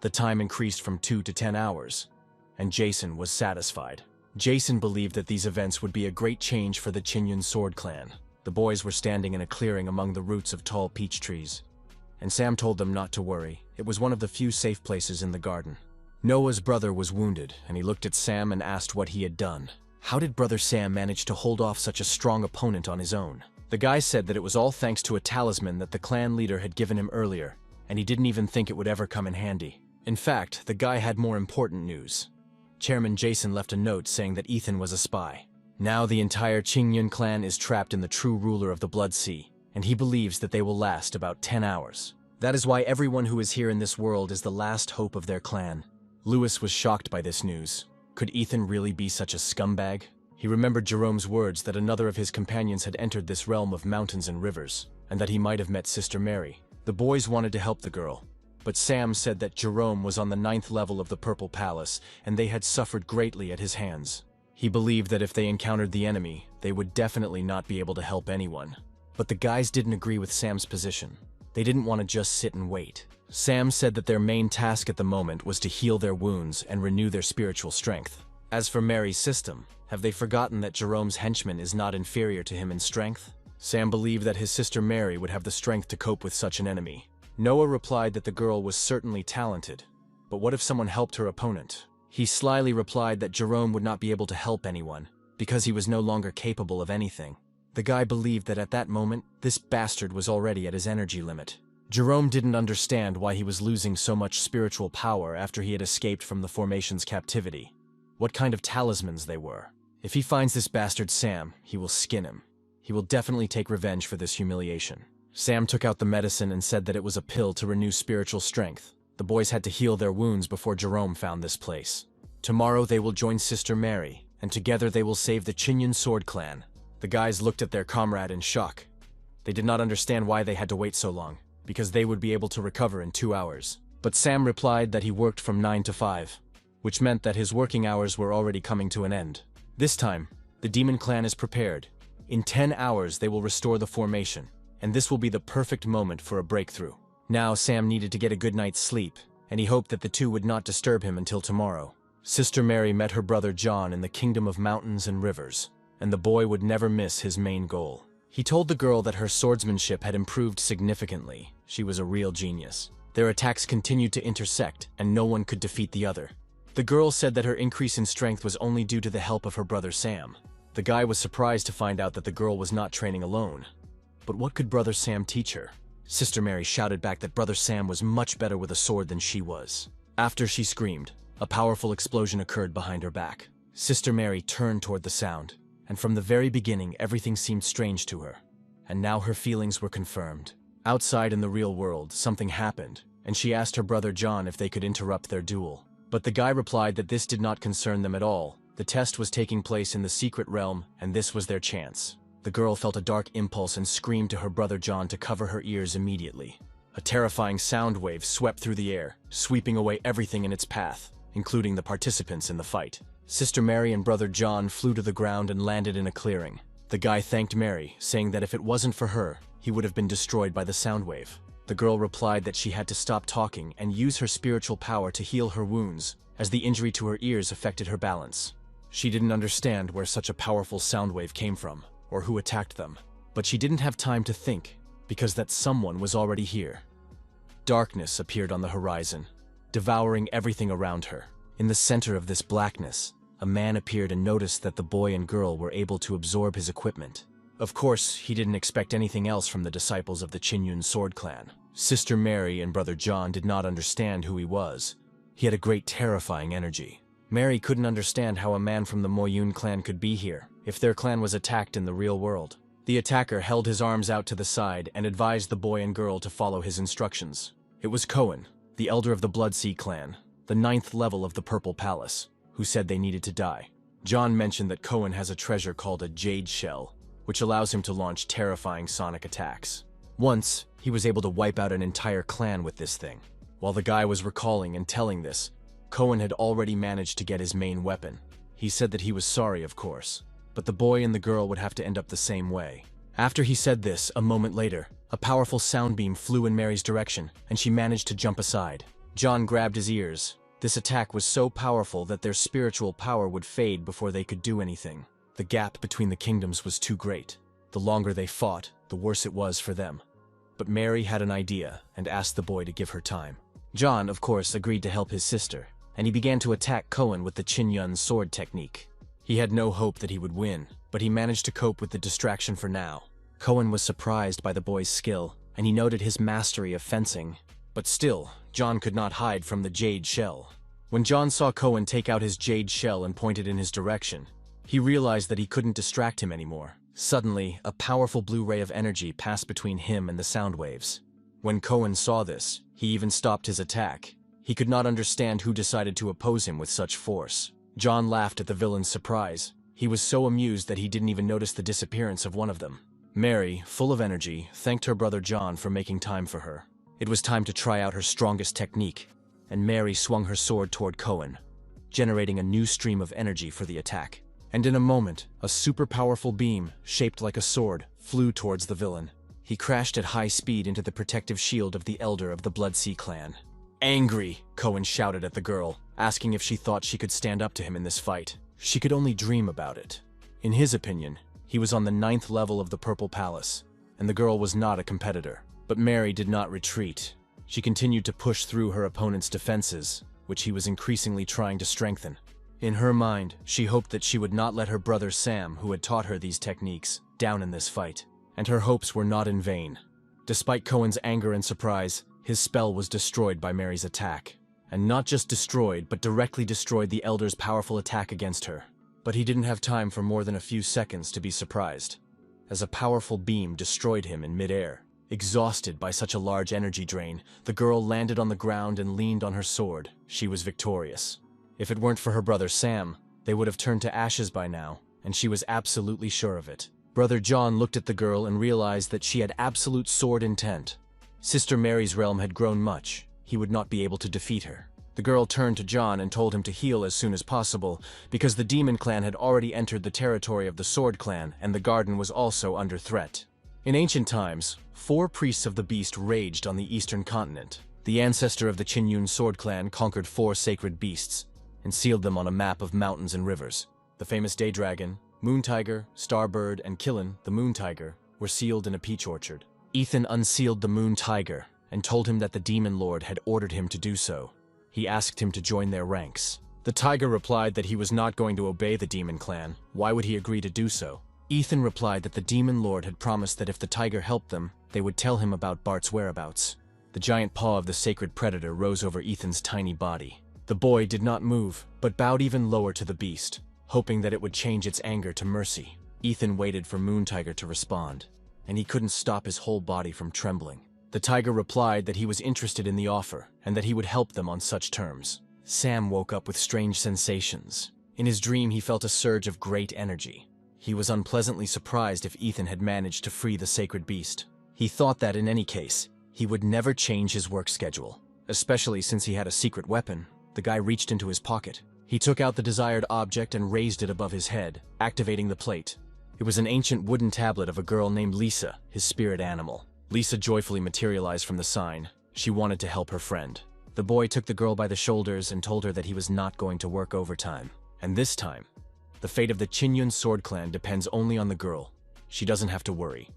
The time increased from 2 to 10 hours, and Jason was satisfied. Jason believed that these events would be a great change for the Qinyun sword clan. The boys were standing in a clearing among the roots of tall peach trees, and Sam told them not to worry. It was one of the few safe places in the garden. Noah's brother was wounded, and he looked at Sam and asked what he had done. How did Brother Sam manage to hold off such a strong opponent on his own? The guy said that it was all thanks to a talisman that the clan leader had given him earlier, and he didn't even think it would ever come in handy. In fact, the guy had more important news. Chairman Jason left a note saying that Ethan was a spy. Now the entire Qinyun clan is trapped in the true ruler of the Blood Sea, and he believes that they will last about 10 hours. That is why everyone who is here in this world is the last hope of their clan. Lewis was shocked by this news. Could Ethan really be such a scumbag? He remembered Jerome's words that another of his companions had entered this realm of mountains and rivers, and that he might have met Sister Mary. The boys wanted to help the girl, but Sam said that Jerome was on the 9th level of the Purple Palace, and they had suffered greatly at his hands. He believed that if they encountered the enemy, they would definitely not be able to help anyone. But the guys didn't agree with Sam's position. They didn't want to just sit and wait. Sam said that their main task at the moment was to heal their wounds and renew their spiritual strength. As for Mary's system, have they forgotten that Jerome's henchman is not inferior to him in strength? Sam believed that his sister Mary would have the strength to cope with such an enemy. Noah replied that the girl was certainly talented, but what if someone helped her opponent? He slyly replied that Jerome would not be able to help anyone, because he was no longer capable of anything. The guy believed that at that moment, this bastard was already at his energy limit. Jerome didn't understand why he was losing so much spiritual power after he had escaped from the formation's captivity. What kind of talismans they were. If he finds this bastard Sam, he will skin him. He will definitely take revenge for this humiliation. Sam took out the medicine and said that it was a pill to renew spiritual strength. The boys had to heal their wounds before Jerome found this place. Tomorrow they will join Sister Mary, and together they will save the Qinyun sword clan. The guys looked at their comrade in shock. They did not understand why they had to wait so long, because they would be able to recover in 2 hours. But Sam replied that he worked from 9 to 5, which meant that his working hours were already coming to an end. This time, the demon clan is prepared. In 10 hours they will restore the formation, and this will be the perfect moment for a breakthrough. Now Sam needed to get a good night's sleep, and he hoped that the two would not disturb him until tomorrow. Sister Mary met her brother John in the kingdom of mountains and rivers, and the boy would never miss his main goal. He told the girl that her swordsmanship had improved significantly. She was a real genius. Their attacks continued to intersect, and no one could defeat the other. The girl said that her increase in strength was only due to the help of her brother Sam. The guy was surprised to find out that the girl was not training alone. But what could Brother Sam teach her? Sister Mary shouted back that Brother Sam was much better with a sword than she was. After she screamed, a powerful explosion occurred behind her back. Sister Mary turned toward the sound, and from the very beginning everything seemed strange to her. And now her feelings were confirmed. Outside in the real world, something happened, and she asked her brother John if they could interrupt their duel. But the guy replied that this did not concern them at all. The test was taking place in the secret realm, and this was their chance. The girl felt a dark impulse and screamed to her brother John to cover her ears immediately. A terrifying sound wave swept through the air, sweeping away everything in its path, including the participants in the fight. Sister Mary and brother John flew to the ground and landed in a clearing. The guy thanked Mary, saying that if it wasn't for her, he would have been destroyed by the sound wave. The girl replied that she had to stop talking and use her spiritual power to heal her wounds, as the injury to her ears affected her balance. She didn't understand where such a powerful sound wave came from, or who attacked them. But she didn't have time to think, because that someone was already here. Darkness appeared on the horizon, devouring everything around her. In the center of this blackness, a man appeared and noticed that the boy and girl were able to absorb his equipment. Of course, he didn't expect anything else from the disciples of the Qinyun sword clan. Sister Mary and brother John did not understand who he was. He had a great terrifying energy. Mary couldn't understand how a man from the Moyun clan could be here, if their clan was attacked in the real world. The attacker held his arms out to the side and advised the boy and girl to follow his instructions. It was Cohen, the elder of the Bloodsea clan, the 9th level of the Purple Palace, who said they needed to die. John mentioned that Cohen has a treasure called a jade shell, which allows him to launch terrifying sonic attacks. Once, he was able to wipe out an entire clan with this thing. While the guy was recalling and telling this, Cohen had already managed to get his main weapon. He said that he was sorry, of course, but the boy and the girl would have to end up the same way. After he said this, a moment later, a powerful sound beam flew in Mary's direction, and she managed to jump aside. John grabbed his ears. This attack was so powerful that their spiritual power would fade before they could do anything. The gap between the kingdoms was too great. The longer they fought, the worse it was for them. But Mary had an idea and asked the boy to give her time. John, of course, agreed to help his sister, and he began to attack Cohen with the Qinyun sword technique. He had no hope that he would win, but he managed to cope with the distraction for now. Cohen was surprised by the boy's skill, and he noted his mastery of fencing. But still, John could not hide from the jade shell. When John saw Cohen take out his jade shell and point it in his direction, he realized that he couldn't distract him anymore. Suddenly, a powerful blue ray of energy passed between him and the sound waves. When Cohen saw this, he even stopped his attack. He could not understand who decided to oppose him with such force. John laughed at the villain's surprise. He was so amused that he didn't even notice the disappearance of one of them. Mary, full of energy, thanked her brother John for making time for her. It was time to try out her strongest technique, and Mary swung her sword toward Cohen, generating a new stream of energy for the attack. And in a moment, a super powerful beam, shaped like a sword, flew towards the villain. He crashed at high speed into the protective shield of the elder of the Bloodsea clan. Angry, Cohen shouted at the girl, asking if she thought she could stand up to him in this fight. She could only dream about it. In his opinion, he was on the 9th level of the Purple Palace, and the girl was not a competitor. But Mary did not retreat. She continued to push through her opponent's defenses, which he was increasingly trying to strengthen. In her mind, she hoped that she would not let her brother Sam, who had taught her these techniques, down in this fight. And her hopes were not in vain. Despite Cohen's anger and surprise, his spell was destroyed by Mary's attack. And not just destroyed, but directly destroyed the Elder's powerful attack against her. But he didn't have time for more than a few seconds to be surprised, as a powerful beam destroyed him in midair. Exhausted by such a large energy drain, the girl landed on the ground and leaned on her sword. She was victorious. If it weren't for her brother Sam, they would have turned to ashes by now, and she was absolutely sure of it. Brother John looked at the girl and realized that she had absolute sword intent. Sister Mary's realm had grown much. He would not be able to defeat her. The girl turned to John and told him to heal as soon as possible, because the Demon Clan had already entered the territory of the Sword Clan, and the garden was also under threat. In ancient times, 4 priests of the beast raged on the eastern continent. The ancestor of the Qinyun Sword Clan conquered 4 sacred beasts and sealed them on a map of mountains and rivers. The famous Day Dragon, Moon Tiger, Starbird, and Killen, the Moon Tiger, were sealed in a peach orchard. Ethan unsealed the Moon Tiger and told him that the Demon Lord had ordered him to do so. He asked him to join their ranks. The tiger replied that he was not going to obey the Demon Clan. Why would he agree to do so? Ethan replied that the demon lord had promised that if the tiger helped them, they would tell him about Bart's whereabouts. The giant paw of the sacred predator rose over Ethan's tiny body. The boy did not move, but bowed even lower to the beast, hoping that it would change its anger to mercy. Ethan waited for Moon Tiger to respond, and he couldn't stop his whole body from trembling. The tiger replied that he was interested in the offer, and that he would help them on such terms. Sam woke up with strange sensations. In his dream, he felt a surge of great energy. He was unpleasantly surprised if Ethan had managed to free the sacred beast. He thought that in any case, he would never change his work schedule, especially since he had a secret weapon. The guy reached into his pocket. He took out the desired object and raised it above his head, activating the plate. It was an ancient wooden tablet of a girl named Lisa, his spirit animal. Lisa joyfully materialized from the sign. She wanted to help her friend. The boy took the girl by the shoulders and told her that he was not going to work overtime. And this time, the fate of the Qinyun Sword Clan depends only on the girl. She doesn't have to worry.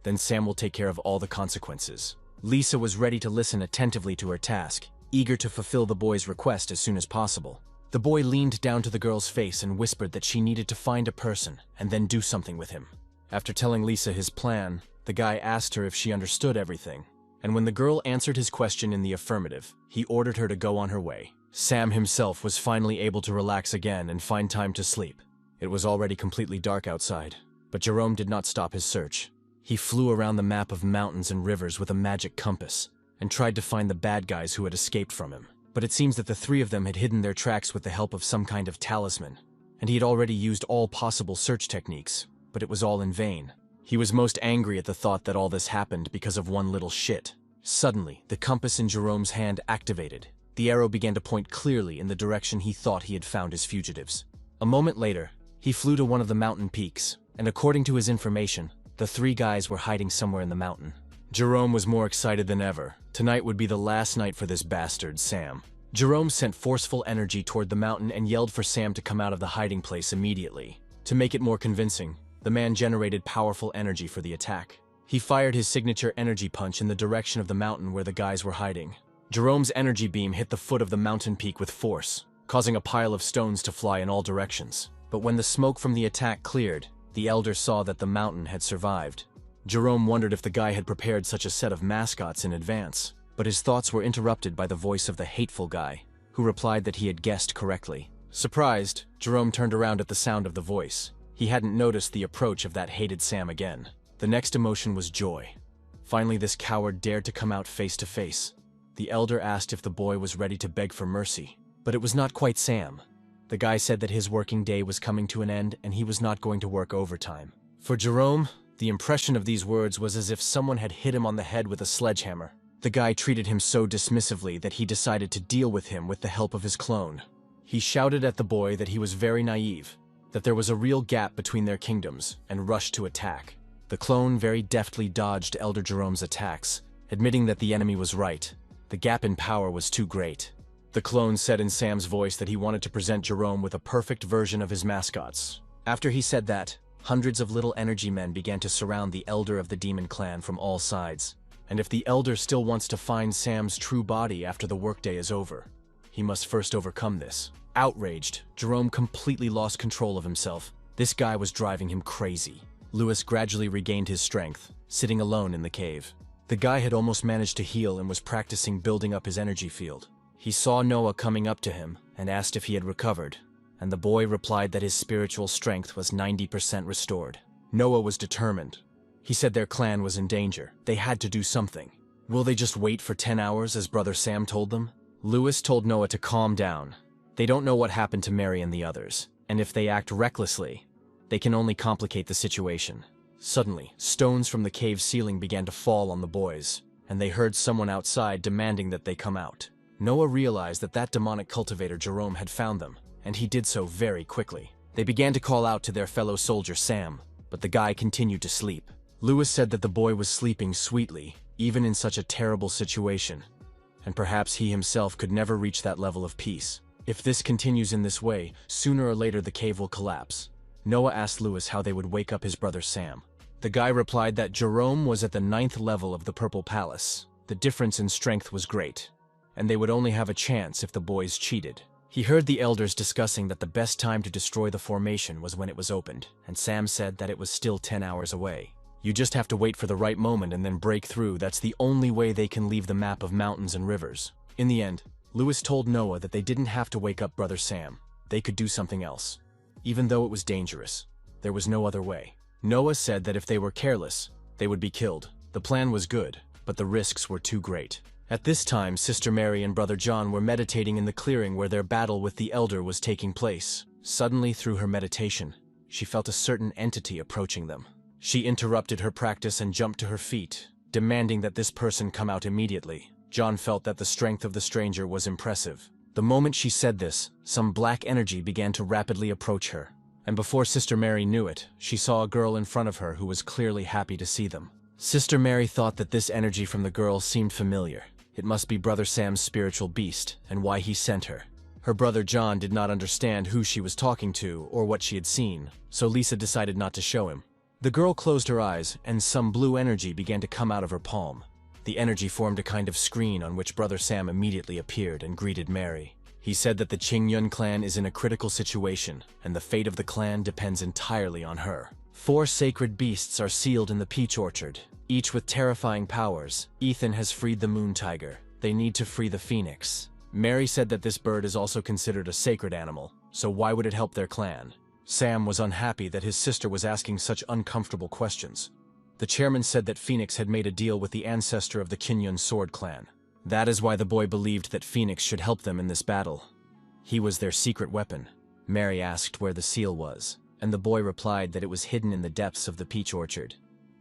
Then Sam will take care of all the consequences. Lisa was ready to listen attentively to her task, eager to fulfill the boy's request as soon as possible. The boy leaned down to the girl's face and whispered that she needed to find a person and then do something with him. After telling Lisa his plan, the guy asked her if she understood everything, and when the girl answered his question in the affirmative, he ordered her to go on her way. Sam himself was finally able to relax again and find time to sleep. It was already completely dark outside, but Jerome did not stop his search. He flew around the map of mountains and rivers with a magic compass and tried to find the bad guys who had escaped from him. But it seems that the three of them had hidden their tracks with the help of some kind of talisman, and he had already used all possible search techniques, but it was all in vain. He was most angry at the thought that all this happened because of one little shit. Suddenly, the compass in Jerome's hand activated. The arrow began to point clearly in the direction he thought he had found his fugitives. A moment later, he flew to one of the mountain peaks, and according to his information, the three guys were hiding somewhere in the mountain. Jerome was more excited than ever. Tonight would be the last night for this bastard, Sam. Jerome sent forceful energy toward the mountain and yelled for Sam to come out of the hiding place immediately. To make it more convincing, the man generated powerful energy for the attack. He fired his signature energy punch in the direction of the mountain where the guys were hiding. Jerome's energy beam hit the foot of the mountain peak with force, causing a pile of stones to fly in all directions. But when the smoke from the attack cleared, the elder saw that the mountain had survived. Jerome wondered if the guy had prepared such a set of mascots in advance, but his thoughts were interrupted by the voice of the hateful guy, who replied that he had guessed correctly. Surprised, Jerome turned around at the sound of the voice. He hadn't noticed the approach of that hated Sam again. The next emotion was joy. Finally, this coward dared to come out face to face. The elder asked if the boy was ready to beg for mercy, but it was not quite Sam. The guy said that his working day was coming to an end and he was not going to work overtime. For Jerome, the impression of these words was as if someone had hit him on the head with a sledgehammer. The guy treated him so dismissively that he decided to deal with him with the help of his clone. He shouted at the boy that he was very naive, that there was a real gap between their kingdoms, and rushed to attack. The clone very deftly dodged Elder Jerome's attacks, admitting that the enemy was right. The gap in power was too great. The clone said in Sam's voice that he wanted to present Jerome with a perfect version of his mascots. After he said that, hundreds of little energy men began to surround the elder of the demon clan from all sides. And if the elder still wants to find Sam's true body after the workday is over, he must first overcome this. Outraged, Jerome completely lost control of himself. This guy was driving him crazy. Lewis gradually regained his strength, sitting alone in the cave. The guy had almost managed to heal and was practicing building up his energy field. He saw Noah coming up to him and asked if he had recovered, and the boy replied that his spiritual strength was 90% restored. Noah was determined. He said their clan was in danger. They had to do something. Will they just wait for 10 hours as Brother Sam told them? Lewis told Noah to calm down. They don't know what happened to Mary and the others, and if they act recklessly, they can only complicate the situation. Suddenly, stones from the cave ceiling began to fall on the boys, and they heard someone outside demanding that they come out. Noah realized that that demonic cultivator Jerome had found them, and he did so very quickly. They began to call out to their fellow soldier Sam, but the guy continued to sleep. Lewis said that the boy was sleeping sweetly, even in such a terrible situation, and perhaps he himself could never reach that level of peace. If this continues in this way, sooner or later the cave will collapse. Noah asked Lewis how they would wake up his brother Sam. The guy replied that Jerome was at the 9th level of the Purple Palace. The difference in strength was great, and they would only have a chance if the boys cheated. He heard the elders discussing that the best time to destroy the formation was when it was opened, and Sam said that it was still 10 hours away. You just have to wait for the right moment and then break through. That's the only way they can leave the map of mountains and rivers. In the end, Lewis told Noah that they didn't have to wake up Brother Sam. They could do something else. Even though it was dangerous, there was no other way. Noah said that if they were careless, they would be killed. The plan was good, but the risks were too great. At this time, Sister Mary and Brother John were meditating in the clearing where their battle with the elder was taking place. Suddenly, through her meditation, she felt a certain entity approaching them. She interrupted her practice and jumped to her feet, demanding that this person come out immediately. John felt that the strength of the stranger was impressive. The moment she said this, some black energy began to rapidly approach her. And before Sister Mary knew it, she saw a girl in front of her who was clearly happy to see them. Sister Mary thought that this energy from the girl seemed familiar. It must be Brother Sam's spiritual beast, and why he sent her. Her brother John did not understand who she was talking to or what she had seen, so Lisa decided not to show him. The girl closed her eyes, and some blue energy began to come out of her palm. The energy formed a kind of screen on which Brother Sam immediately appeared and greeted Mary. He said that the Qingyun clan is in a critical situation, and the fate of the clan depends entirely on her. 4 sacred beasts are sealed in the peach orchard, each with terrifying powers. Ethan has freed the moon tiger. They need to free the phoenix. Mary said that this bird is also considered a sacred animal, so why would it help their clan? Sam was unhappy that his sister was asking such uncomfortable questions. The chairman said that Phoenix had made a deal with the ancestor of the Qingyun sword clan. That is why the boy believed that Phoenix should help them in this battle. He was their secret weapon. Mary asked where the seal was, and the boy replied that it was hidden in the depths of the peach orchard,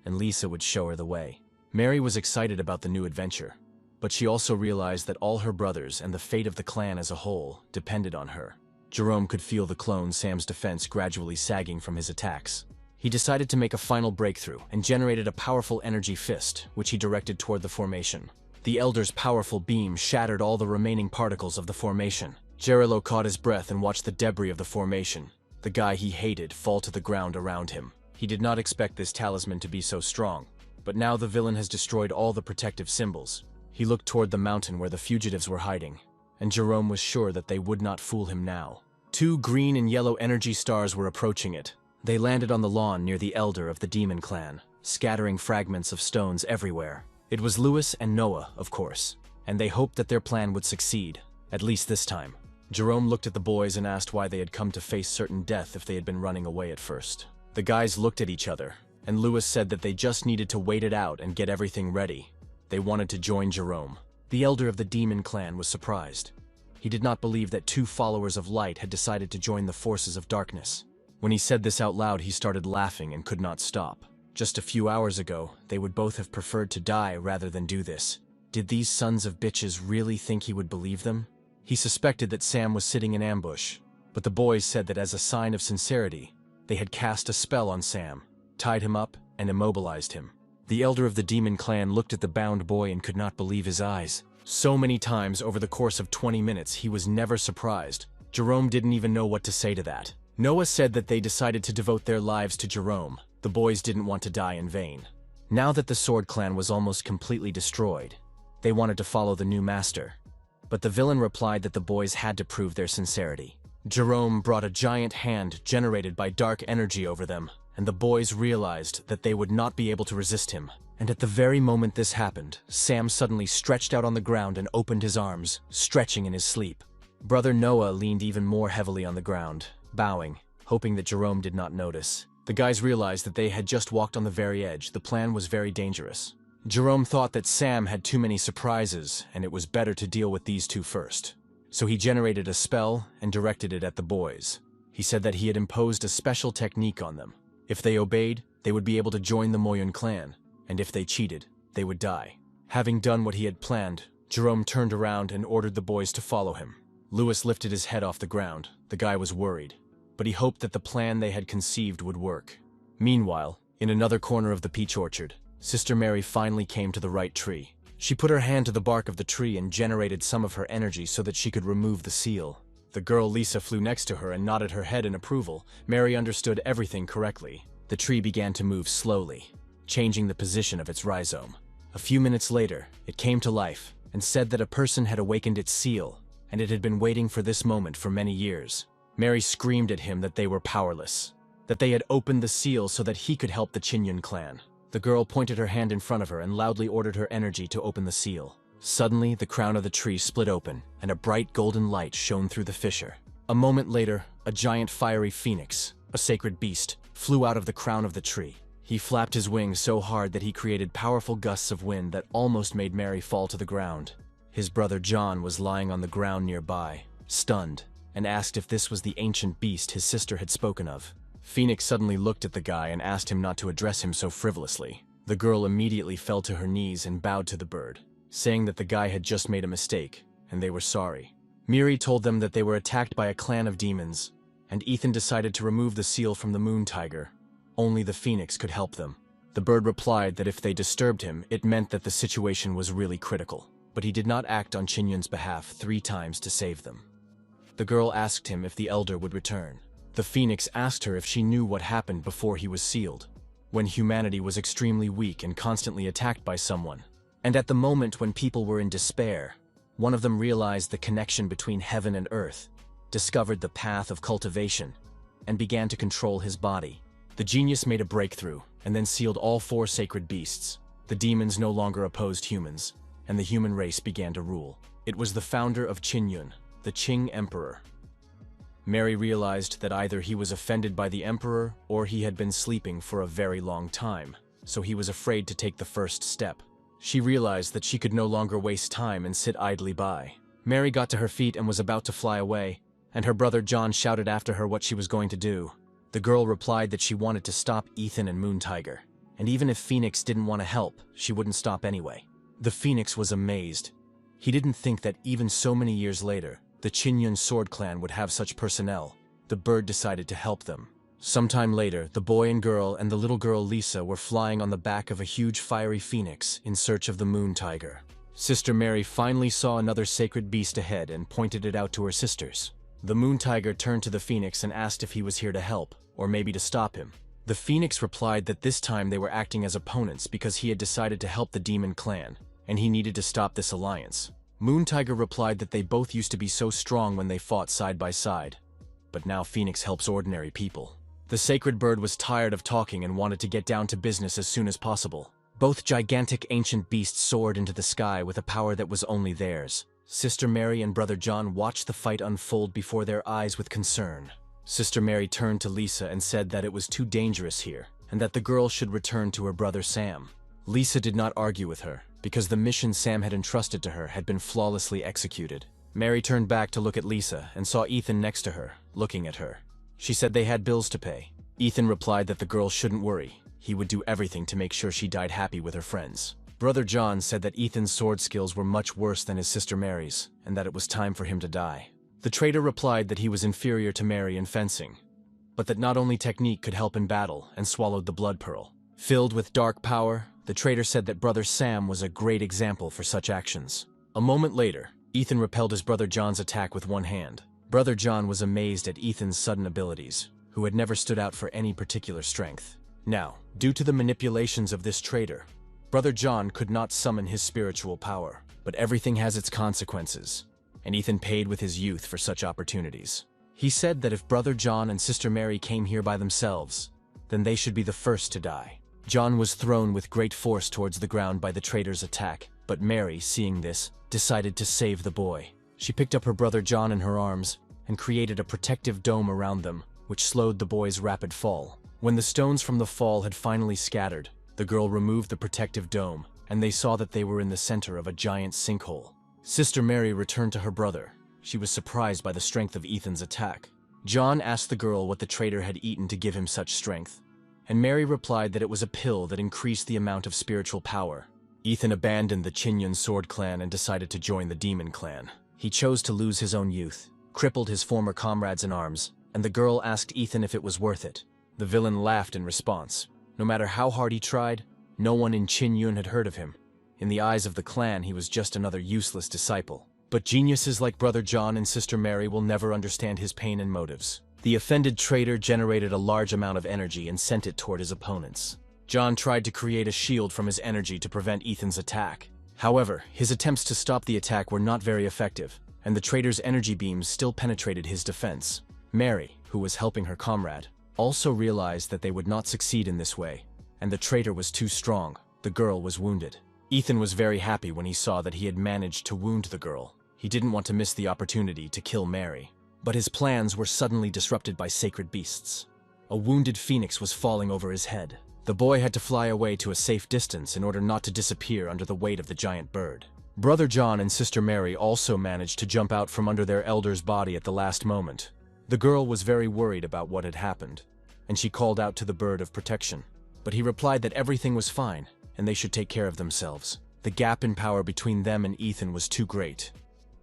and Lisa would show her the way. Mary was excited about the new adventure, but she also realized that all her brothers and the fate of the clan as a whole depended on her. Jerome could feel the clone Sam's defense gradually sagging from his attacks. He decided to make a final breakthrough and generated a powerful energy fist, which he directed toward the formation. The elder's powerful beam shattered all the remaining particles of the formation. Yahello caught his breath and watched the debris of the formation, the guy he hated, fall to the ground around him. He did not expect this talisman to be so strong, but now the villain has destroyed all the protective symbols. He looked toward the mountain where the fugitives were hiding, and Jerome was sure that they would not fool him now. 2 green and yellow energy stars were approaching it. They landed on the lawn near the elder of the demon clan, scattering fragments of stones everywhere. It was Lewis and Noah, of course, and they hoped that their plan would succeed, at least this time. Jerome looked at the boys and asked why they had come to face certain death if they had been running away at first. The guys looked at each other, and Lewis said that they just needed to wait it out and get everything ready. They wanted to join Jerome. The elder of the demon clan was surprised. He did not believe that 2 followers of light had decided to join the forces of darkness. When he said this out loud, he started laughing and could not stop. Just a few hours ago, they would both have preferred to die rather than do this. Did these sons of bitches really think he would believe them? He suspected that Sam was sitting in ambush, but the boys said that as a sign of sincerity, they had cast a spell on Sam, tied him up, and immobilized him. The elder of the demon clan looked at the bound boy and could not believe his eyes. So many times over the course of 20 minutes, he was never surprised. Jerome didn't even know what to say to that. Noah said that they decided to devote their lives to Jerome. The boys didn't want to die in vain. Now that the sword clan was almost completely destroyed, they wanted to follow the new master. But the villain replied that the boys had to prove their sincerity. Jerome brought a giant hand generated by dark energy over them, and the boys realized that they would not be able to resist him. And at the very moment this happened, Sam suddenly stretched out on the ground and opened his arms, stretching in his sleep. Brother Noah leaned even more heavily on the ground, bowing, hoping that Jerome did not notice. The guys realized that they had just walked on the very edge. The plan was very dangerous. Jerome thought that Sam had too many surprises, and it was better to deal with these 2 first. So he generated a spell and directed it at the boys. He said that he had imposed a special technique on them. If they obeyed, they would be able to join the Moyun clan, and if they cheated, they would die. Having done what he had planned, Jerome turned around and ordered the boys to follow him. Lewis lifted his head off the ground. The guy was worried, but he hoped that the plan they had conceived would work. Meanwhile, in another corner of the peach orchard, Sister Mary finally came to the right tree. She put her hand to the bark of the tree and generated some of her energy so that she could remove the seal. The girl Lisa flew next to her and nodded her head in approval. Mary understood everything correctly. The tree began to move slowly, changing the position of its rhizome. A few minutes later, it came to life and said that a person had awakened its seal and it had been waiting for this moment for many years. Mary screamed at him that they were powerless, that they had opened the seal so that he could help the Chinyon clan. The girl pointed her hand in front of her and loudly ordered her energy to open the seal. Suddenly, the crown of the tree split open, and a bright golden light shone through the fissure. A moment later, a giant fiery phoenix, a sacred beast, flew out of the crown of the tree. He flapped his wings so hard that he created powerful gusts of wind that almost made Mary fall to the ground. His brother John was lying on the ground nearby, stunned, and asked if this was the ancient beast his sister had spoken of. Phoenix suddenly looked at the guy and asked him not to address him so frivolously. The girl immediately fell to her knees and bowed to the bird, saying that the guy had just made a mistake, and they were sorry. Miri told them that they were attacked by a clan of demons, and Ethan decided to remove the seal from the moon tiger. Only the phoenix could help them. The bird replied that if they disturbed him, it meant that the situation was really critical, but he did not act on Chinyon's behalf 3 times to save them. The girl asked him if the elder would return. The phoenix asked her if she knew what happened before he was sealed, when humanity was extremely weak and constantly attacked by someone. And at the moment when people were in despair, one of them realized the connection between heaven and earth, discovered the path of cultivation, and began to control his body. The genius made a breakthrough, and then sealed all 4 sacred beasts. The demons no longer opposed humans, and the human race began to rule. It was the founder of Chinyon, the Qing Emperor. Mary realized that either he was offended by the Emperor, or he had been sleeping for a very long time, so he was afraid to take the first step. She realized that she could no longer waste time and sit idly by. Mary got to her feet and was about to fly away, and her brother John shouted after her what she was going to do. The girl replied that she wanted to stop Ethan and Moon Tiger, and even if Phoenix didn't want to help, she wouldn't stop anyway. The Phoenix was amazed. He didn't think that even so many years later, the Chinyon sword clan would have such personnel. The bird decided to help them. Sometime later, the boy and the little girl Lisa were flying on the back of a huge fiery phoenix in search of the Moon Tiger. Sister Mary finally saw another sacred beast ahead and pointed it out to her sisters. The Moon Tiger turned to the phoenix and asked if he was here to help, or maybe to stop him. The phoenix replied that this time they were acting as opponents because he had decided to help the demon clan, and he needed to stop this alliance. Moon Tiger replied that they both used to be so strong when they fought side by side, but now Phoenix helps ordinary people. The sacred bird was tired of talking and wanted to get down to business as soon as possible. Both gigantic ancient beasts soared into the sky with a power that was only theirs. Sister Mary and brother John watched the fight unfold before their eyes with concern. Sister Mary turned to Lisa and said that it was too dangerous here, and that the girl should return to her brother Sam. Lisa did not argue with her, because the mission Sam had entrusted to her had been flawlessly executed. Mary turned back to look at Lisa and saw Ethan next to her, looking at her. She said they had bills to pay. Ethan replied that the girl shouldn't worry. He would do everything to make sure she died happy with her friends. Brother John said that Ethan's sword skills were much worse than his sister Mary's, and that it was time for him to die. The traitor replied that he was inferior to Mary in fencing, but that not only technique could help in battle, and swallowed the blood pearl. Filled with dark power, the traitor said that brother Sam was a great example for such actions. A moment later, Ethan repelled his brother John's attack with one hand. Brother John was amazed at Ethan's sudden abilities, who had never stood out for any particular strength. Now, due to the manipulations of this traitor, brother John could not summon his spiritual power, but everything has its consequences, and Ethan paid with his youth for such opportunities. He said that if brother John and sister Mary came here by themselves, then they should be the first to die. John was thrown with great force towards the ground by the traitor's attack, but Mary, seeing this, decided to save the boy. She picked up her brother John in her arms and created a protective dome around them, which slowed the boy's rapid fall. When the stones from the fall had finally scattered, the girl removed the protective dome, and they saw that they were in the center of a giant sinkhole. Sister Mary returned to her brother. She was surprised by the strength of Ethan's attack. John asked the girl what the traitor had eaten to give him such strength, and Mary replied that it was a pill that increased the amount of spiritual power. Ethan abandoned the Chinyon sword clan and decided to join the demon clan. He chose to lose his own youth, crippled his former comrades in arms, and the girl asked Ethan if it was worth it. The villain laughed in response. No matter how hard he tried, no one in Chinyon had heard of him. In the eyes of the clan, he was just another useless disciple. But geniuses like brother John and sister Mary will never understand his pain and motives. The offended traitor generated a large amount of energy and sent it toward his opponents. John tried to create a shield from his energy to prevent Ethan's attack. However, his attempts to stop the attack were not very effective, and the traitor's energy beams still penetrated his defense. Mary, who was helping her comrade, also realized that they would not succeed in this way, and the traitor was too strong. The girl was wounded. Ethan was very happy when he saw that he had managed to wound the girl. He didn't want to miss the opportunity to kill Mary. But his plans were suddenly disrupted by sacred beasts. A wounded phoenix was falling over his head. The boy had to fly away to a safe distance in order not to disappear under the weight of the giant bird. Brother John and Sister Mary also managed to jump out from under their elder's body at the last moment. The girl was very worried about what had happened, and she called out to the bird of protection. But he replied that everything was fine, and they should take care of themselves. The gap in power between them and Ethan was too great.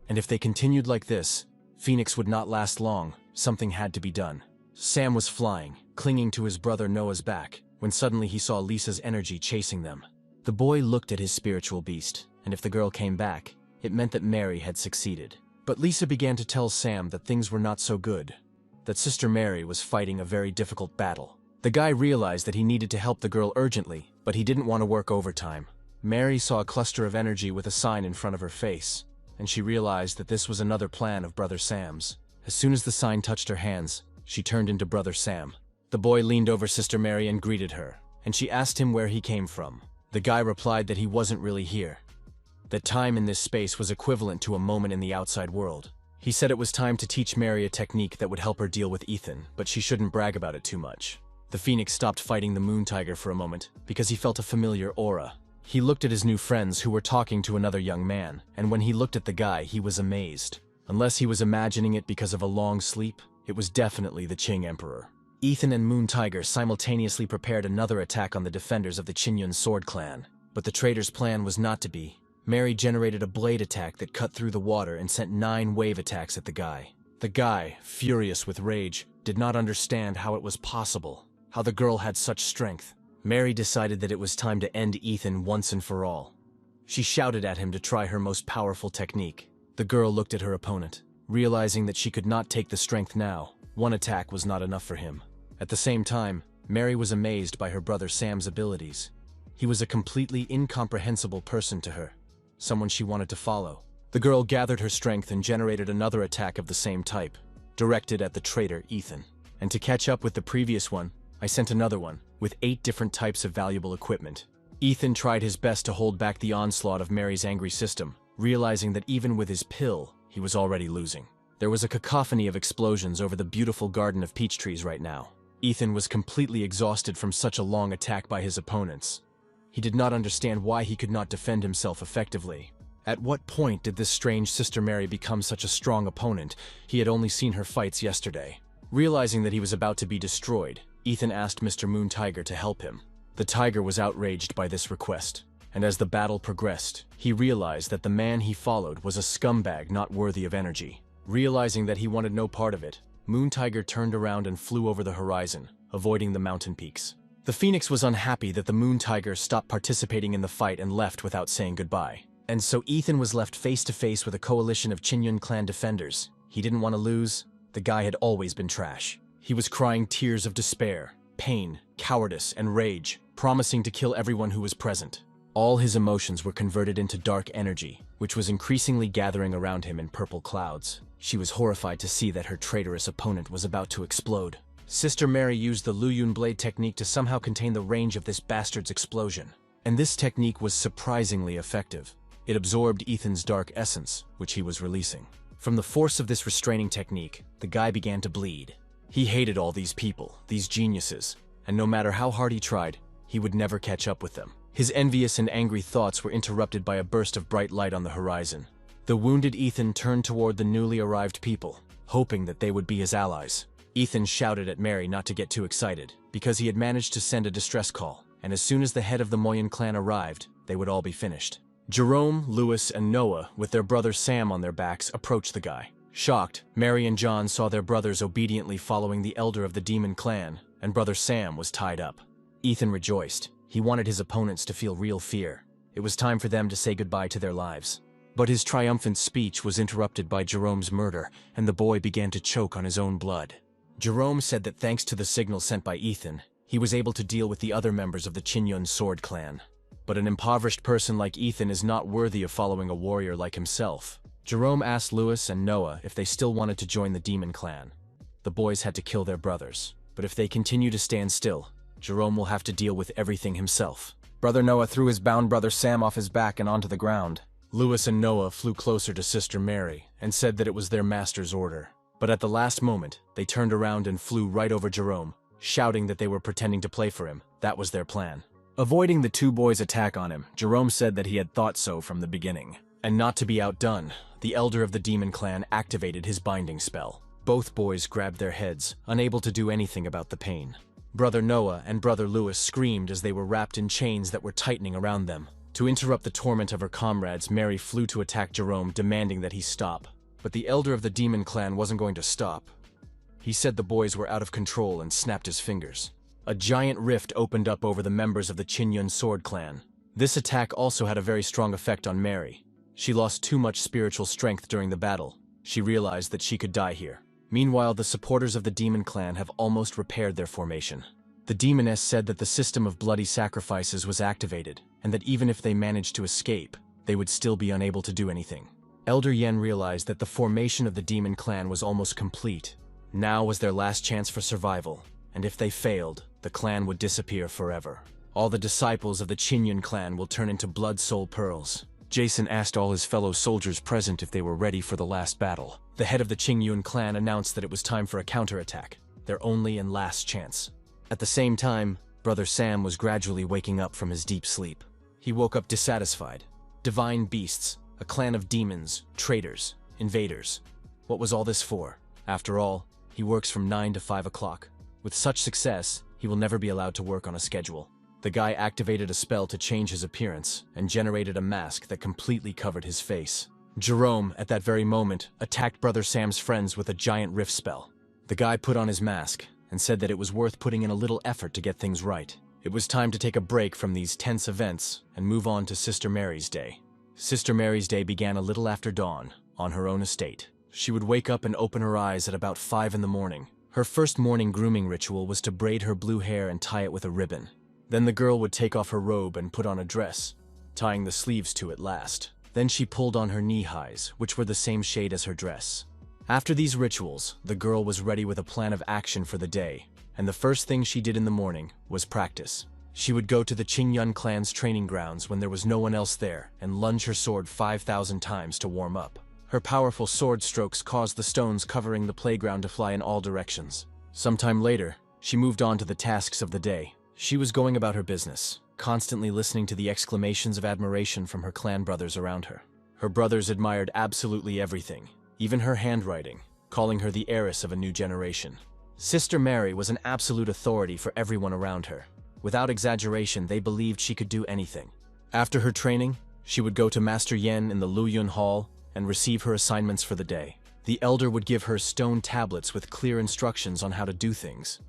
And if they continued like this, Phoenix would not last long. Something had to be done. Sam was flying, clinging to his brother Noah's back, when suddenly he saw Lisa's energy chasing them. The boy looked at his spiritual beast, and if the girl came back, it meant that Mary had succeeded. But Lisa began to tell Sam that things were not so good, that Sister Mary was fighting a very difficult battle. The guy realized that he needed to help the girl urgently, but he didn't want to work overtime. Mary saw a cluster of energy with a sign in front of her face, and she realized that this was another plan of Brother Sam's. As soon as the sign touched her hands, she turned into Brother Sam. The boy leaned over Sister Mary and greeted her, and she asked him where he came from. The guy replied that he wasn't really here, that time in this space was equivalent to a moment in the outside world. He said it was time to teach Mary a technique that would help her deal with Ethan, but she shouldn't brag about it too much. The Phoenix stopped fighting the Moon Tiger for a moment because he felt a familiar aura. He looked at his new friends who were talking to another young man, and when he looked at the guy, he was amazed. Unless he was imagining it because of a long sleep, it was definitely the Qing Emperor. Ethan and Moon Tiger simultaneously prepared another attack on the defenders of the Qinyun Sword Clan, but the traitor's plan was not to be. Mary generated a blade attack that cut through the water and sent 9 wave attacks at the guy. The guy, furious with rage, did not understand how it was possible, how the girl had such strength. Mary decided that it was time to end Ethan once and for all. She shouted at him to try her most powerful technique. The girl looked at her opponent, realizing that she could not take the strength now. One attack was not enough for him. At the same time, Mary was amazed by her brother Sam's abilities. He was a completely incomprehensible person to her, someone she wanted to follow. The girl gathered her strength and generated another attack of the same type, directed at the traitor Ethan. And to catch up with the previous one, I sent another one, with 8 different types of valuable equipment. Ethan tried his best to hold back the onslaught of Mary's angry system, realizing that even with his pill, he was already losing. There was a cacophony of explosions over the beautiful garden of peach trees right now. Ethan was completely exhausted from such a long attack by his opponents. He did not understand why he could not defend himself effectively. At what point did this strange Sister Mary become such a strong opponent? He had only seen her fights yesterday. Realizing that he was about to be destroyed, Ethan asked Mr. Moon Tiger to help him. The tiger was outraged by this request, and as the battle progressed, he realized that the man he followed was a scumbag not worthy of energy. Realizing that he wanted no part of it, Moon Tiger turned around and flew over the horizon, avoiding the mountain peaks. The Phoenix was unhappy that the Moon Tiger stopped participating in the fight and left without saying goodbye. And so Ethan was left face to face with a coalition of Qinyun clan defenders. He didn't want to lose. The guy had always been trash. He was crying tears of despair, pain, cowardice, and rage, promising to kill everyone who was present. All his emotions were converted into dark energy, which was increasingly gathering around him in purple clouds. She was horrified to see that her traitorous opponent was about to explode. Sister Mary used the Luyun blade technique to somehow contain the range of this bastard's explosion. And this technique was surprisingly effective. It absorbed Ethan's dark essence, which he was releasing. From the force of this restraining technique, the guy began to bleed. He hated all these people, these geniuses, and no matter how hard he tried, he would never catch up with them. His envious and angry thoughts were interrupted by a burst of bright light on the horizon. The wounded Ethan turned toward the newly arrived people, hoping that they would be his allies. Ethan shouted at Mary not to get too excited, because he had managed to send a distress call, and as soon as the head of the Moyen clan arrived, they would all be finished. Jerome, Louis, and Noah, with their brother Sam on their backs, approached the guy. Shocked, Mary and John saw their brothers obediently following the elder of the demon clan, and brother Sam was tied up. Ethan rejoiced. He wanted his opponents to feel real fear. It was time for them to say goodbye to their lives. But his triumphant speech was interrupted by Jerome's murder, and the boy began to choke on his own blood. Jerome said that thanks to the signal sent by Ethan, he was able to deal with the other members of the Qinyun Sword Clan. But an impoverished person like Ethan is not worthy of following a warrior like himself. Jerome asked Lewis and Noah if they still wanted to join the demon clan. The boys had to kill their brothers, but if they continue to stand still, Jerome will have to deal with everything himself. Brother Noah threw his bound brother Sam off his back and onto the ground. Lewis and Noah flew closer to Sister Mary and said that it was their master's order. But at the last moment, they turned around and flew right over Jerome, shouting that they were pretending to play for him. That was their plan. Avoiding the two boys' attack on him, Jerome said that he had thought so from the beginning. And not to be outdone, the elder of the demon clan activated his binding spell. Both boys grabbed their heads, unable to do anything about the pain. Brother Noah and Brother Lewis screamed as they were wrapped in chains that were tightening around them. To interrupt the torment of her comrades, Mary flew to attack Jerome, demanding that he stop. But the elder of the demon clan wasn't going to stop. He said the boys were out of control and snapped his fingers. A giant rift opened up over the members of the Qinyun Sword Clan. This attack also had a very strong effect on Mary. She lost too much spiritual strength during the battle. She realized that she could die here. Meanwhile, the supporters of the demon clan have almost repaired their formation. The demoness said that the system of bloody sacrifices was activated, and that even if they managed to escape, they would still be unable to do anything. Elder Yen realized that the formation of the demon clan was almost complete. Now was their last chance for survival, and if they failed, the clan would disappear forever. All the disciples of the Qinyun clan will turn into blood soul pearls. Jason asked all his fellow soldiers present if they were ready for the last battle. The head of the Qinyun clan announced that it was time for a counterattack, their only and last chance. At the same time, Brother Sam was gradually waking up from his deep sleep. He woke up dissatisfied. Divine beasts, a clan of demons, traitors, invaders. What was all this for? After all, he works from 9 to 5 o'clock. With such success, he will never be allowed to work on a schedule. The guy activated a spell to change his appearance and generated a mask that completely covered his face. Jerome, at that very moment, attacked Brother Sam's friends with a giant rift spell. The guy put on his mask and said that it was worth putting in a little effort to get things right. It was time to take a break from these tense events and move on to Sister Mary's Day. Sister Mary's Day began a little after dawn, on her own estate. She would wake up and open her eyes at about 5 in the morning. Her first morning grooming ritual was to braid her blue hair and tie it with a ribbon. Then the girl would take off her robe and put on a dress, tying the sleeves to it last. Then she pulled on her knee-highs, which were the same shade as her dress. After these rituals, the girl was ready with a plan of action for the day, and the first thing she did in the morning was practice. She would go to the Qinyun clan's training grounds when there was no one else there and lunge her sword 5,000 times to warm up. Her powerful sword strokes caused the stones covering the playground to fly in all directions. Sometime later, she moved on to the tasks of the day. She was going about her business, constantly listening to the exclamations of admiration from her clan brothers around her. Her brothers admired absolutely everything, even her handwriting, calling her the heiress of a new generation. Sister Mary was an absolute authority for everyone around her. Without exaggeration, they believed she could do anything. After her training, she would go to Master Yen in the Luyun Hall and receive her assignments for the day. The elder would give her stone tablets with clear instructions on how to do things,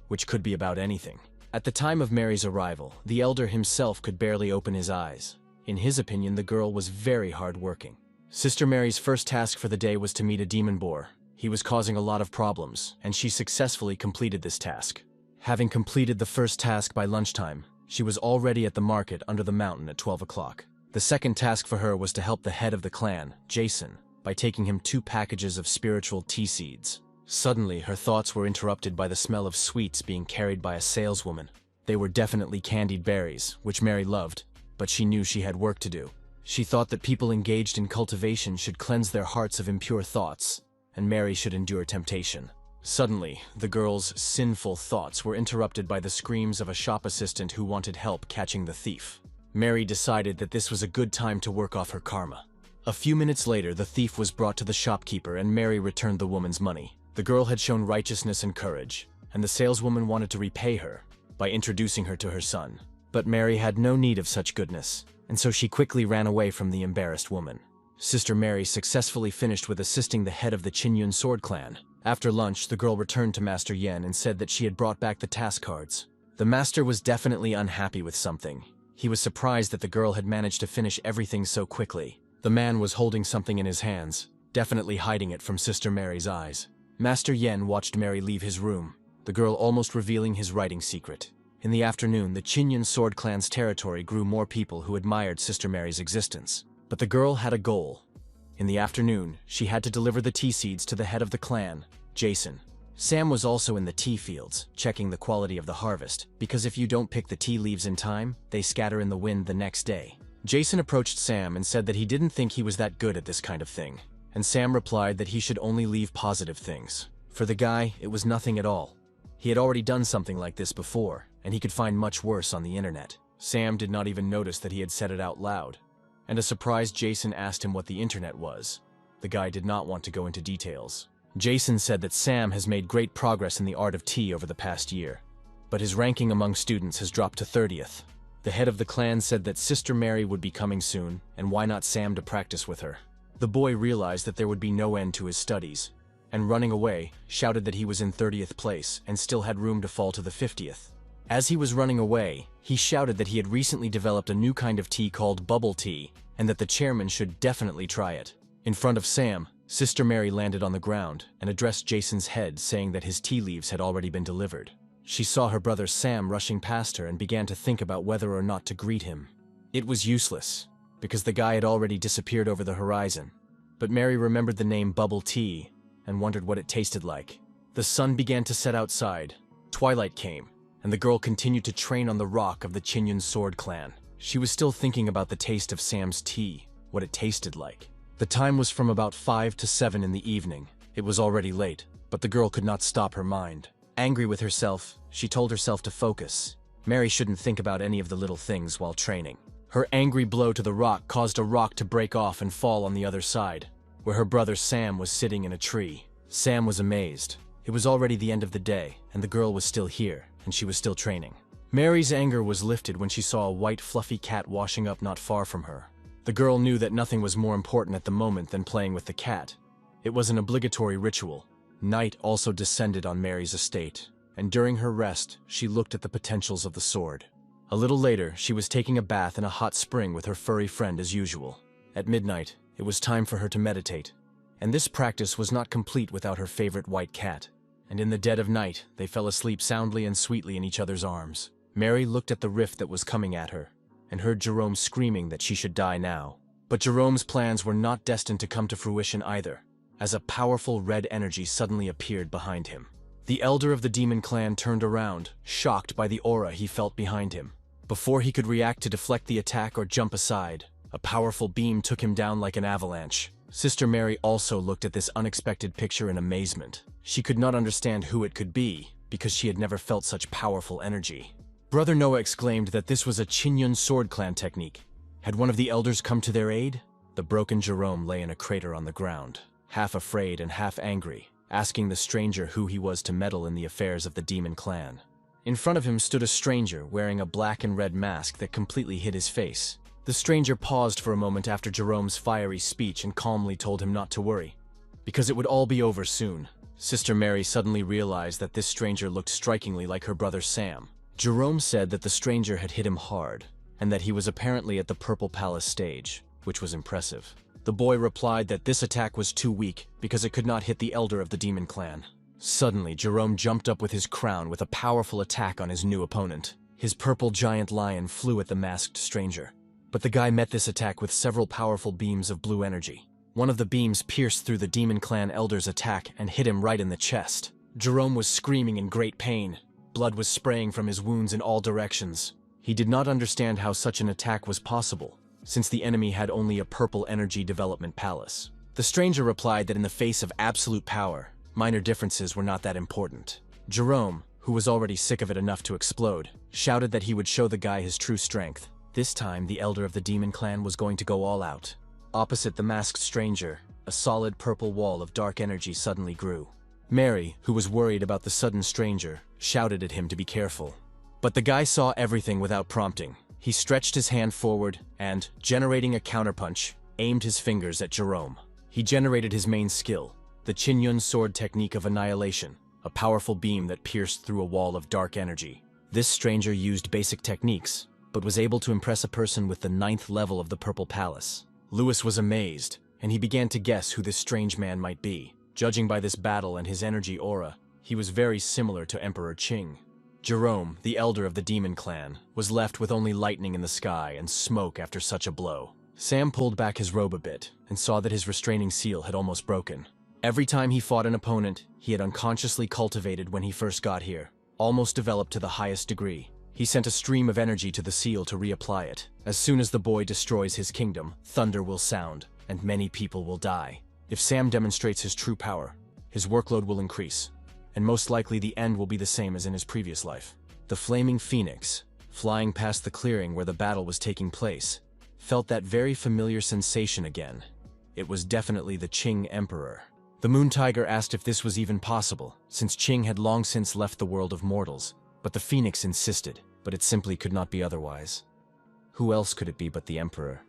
which could be about anything. At the time of Mary's arrival, the elder himself could barely open his eyes. In his opinion, the girl was very hard-working. Sister Mary's first task for the day was to meet a demon boar. He was causing a lot of problems, and she successfully completed this task. Having completed the first task by lunchtime, she was already at the market under the mountain at 12 o'clock. The second task for her was to help the head of the clan, Jason, by taking him 2 packages of spiritual tea seeds. Suddenly, her thoughts were interrupted by the smell of sweets being carried by a saleswoman. They were definitely candied berries, which Mary loved, but she knew she had work to do. She thought that people engaged in cultivation should cleanse their hearts of impure thoughts, and Mary should endure temptation. Suddenly, the girl's sinful thoughts were interrupted by the screams of a shop assistant who wanted help catching the thief. Mary decided that this was a good time to work off her karma. A few minutes later, the thief was brought to the shopkeeper and Mary returned the woman's money. The girl had shown righteousness and courage, and the saleswoman wanted to repay her by introducing her to her son. But Mary had no need of such goodness, and so she quickly ran away from the embarrassed woman. Sister Mary successfully finished with assisting the head of the Qinyun Sword Clan. After lunch, the girl returned to Master Yen and said that she had brought back the task cards. The master was definitely unhappy with something. He was surprised that the girl had managed to finish everything so quickly. The man was holding something in his hands, definitely hiding it from Sister Mary's eyes. Master Yen watched Mary leave his room, the girl almost revealing his writing secret. In the afternoon, the Qinyun Sword Clan's territory grew more people who admired Sister Mary's existence. But the girl had a goal. In the afternoon, she had to deliver the tea seeds to the head of the clan, Jason. Sam was also in the tea fields, checking the quality of the harvest, because if you don't pick the tea leaves in time, they scatter in the wind the next day. Jason approached Sam and said that he didn't think he was that good at this kind of thing, and Sam replied that he should only leave positive things. For the guy, it was nothing at all. He had already done something like this before, and he could find much worse on the internet. Sam did not even notice that he had said it out loud. And a surprised Jason asked him what the internet was. The guy did not want to go into details. Jason said that Sam has made great progress in the art of tea over the past year, but his ranking among students has dropped to 30th. The head of the clan said that Sister Mary would be coming soon, and why not Sam to practice with her. The boy realized that there would be no end to his studies, and running away, shouted that he was in 30th place and still had room to fall to the 50th. As he was running away, he shouted that he had recently developed a new kind of tea called bubble tea, and that the chairman should definitely try it. In front of Sam, Sister Mary landed on the ground and addressed Jason's head, saying that his tea leaves had already been delivered. She saw her brother Sam rushing past her and began to think about whether or not to greet him. It was useless, because the guy had already disappeared over the horizon. But Mary remembered the name bubble tea and wondered what it tasted like. The sun began to set outside, twilight came, and the girl continued to train on the rock of the Chinyan Sword Clan. She was still thinking about the taste of Sam's tea, what it tasted like. The time was from about 5 to 7 in the evening. It was already late, but the girl could not stop her mind. Angry with herself, she told herself to focus. Mary shouldn't think about any of the little things while training. Her angry blow to the rock caused a rock to break off and fall on the other side, where her brother Sam was sitting in a tree. Sam was amazed. It was already the end of the day, and the girl was still here, and she was still training. Mary's anger was lifted when she saw a white fluffy cat washing up not far from her. The girl knew that nothing was more important at the moment than playing with the cat. It was an obligatory ritual. Night also descended on Mary's estate, and during her rest, she looked at the potentials of the sword. A little later, she was taking a bath in a hot spring with her furry friend as usual. At midnight, it was time for her to meditate, and this practice was not complete without her favorite white cat. And in the dead of night, they fell asleep soundly and sweetly in each other's arms. Mary looked at the rift that was coming at her, and heard Jerome screaming that she should die now. But Jerome's plans were not destined to come to fruition either, as a powerful red energy suddenly appeared behind him. The elder of the demon clan turned around, shocked by the aura he felt behind him. Before he could react to deflect the attack or jump aside, a powerful beam took him down like an avalanche. Sister Mary also looked at this unexpected picture in amazement. She could not understand who it could be, because she had never felt such powerful energy. Brother Noah exclaimed that this was a Chinyan Sword Clan technique. Had one of the elders come to their aid? The broken Jerome lay in a crater on the ground, half afraid and half angry, asking the stranger who he was to meddle in the affairs of the demon clan. In front of him stood a stranger wearing a black and red mask that completely hid his face. The stranger paused for a moment after Jerome's fiery speech and calmly told him not to worry, because it would all be over soon. Sister Mary suddenly realized that this stranger looked strikingly like her brother Sam. Jerome said that the stranger had hit him hard, and that he was apparently at the Purple Palace stage, which was impressive. The boy replied that this attack was too weak because it could not hit the elder of the demon clan. Suddenly, Jerome jumped up with his crown with a powerful attack on his new opponent. His purple giant lion flew at the masked stranger, but the guy met this attack with several powerful beams of blue energy. One of the beams pierced through the demon clan elder's attack and hit him right in the chest. Jerome was screaming in great pain. Blood was spraying from his wounds in all directions. He did not understand how such an attack was possible, since the enemy had only a purple energy development palace. The stranger replied that in the face of absolute power, minor differences were not that important. Jerome, who was already sick of it enough to explode, shouted that he would show the guy his true strength. This time, the elder of the demon clan was going to go all out. Opposite the masked stranger, a solid purple wall of dark energy suddenly grew. Mary, who was worried about the sudden stranger, shouted at him to be careful. But the guy saw everything without prompting. He stretched his hand forward and, generating a counterpunch, aimed his fingers at Jerome. He generated his main skill, the Chinyan sword technique of annihilation, a powerful beam that pierced through a wall of dark energy. This stranger used basic techniques, but was able to impress a person with the 9th level of the Purple Palace. Lewis was amazed, and he began to guess who this strange man might be. Judging by this battle and his energy aura, he was very similar to Emperor Qing. Jerome, the elder of the demon clan, was left with only lightning in the sky and smoke after such a blow. Sam pulled back his robe a bit and saw that his restraining seal had almost broken. Every time he fought an opponent he had unconsciously cultivated when he first got here, almost developed to the highest degree. He sent a stream of energy to the seal to reapply it. As soon as the boy destroys his kingdom, thunder will sound, and many people will die. If Sam demonstrates his true power, his workload will increase, and most likely the end will be the same as in his previous life. The flaming phoenix, flying past the clearing where the battle was taking place, felt that very familiar sensation again. It was definitely the Qing Emperor. The Moon Tiger asked if this was even possible, since Qing had long since left the world of mortals. But the phoenix insisted, but it simply could not be otherwise. Who else could it be but the Emperor?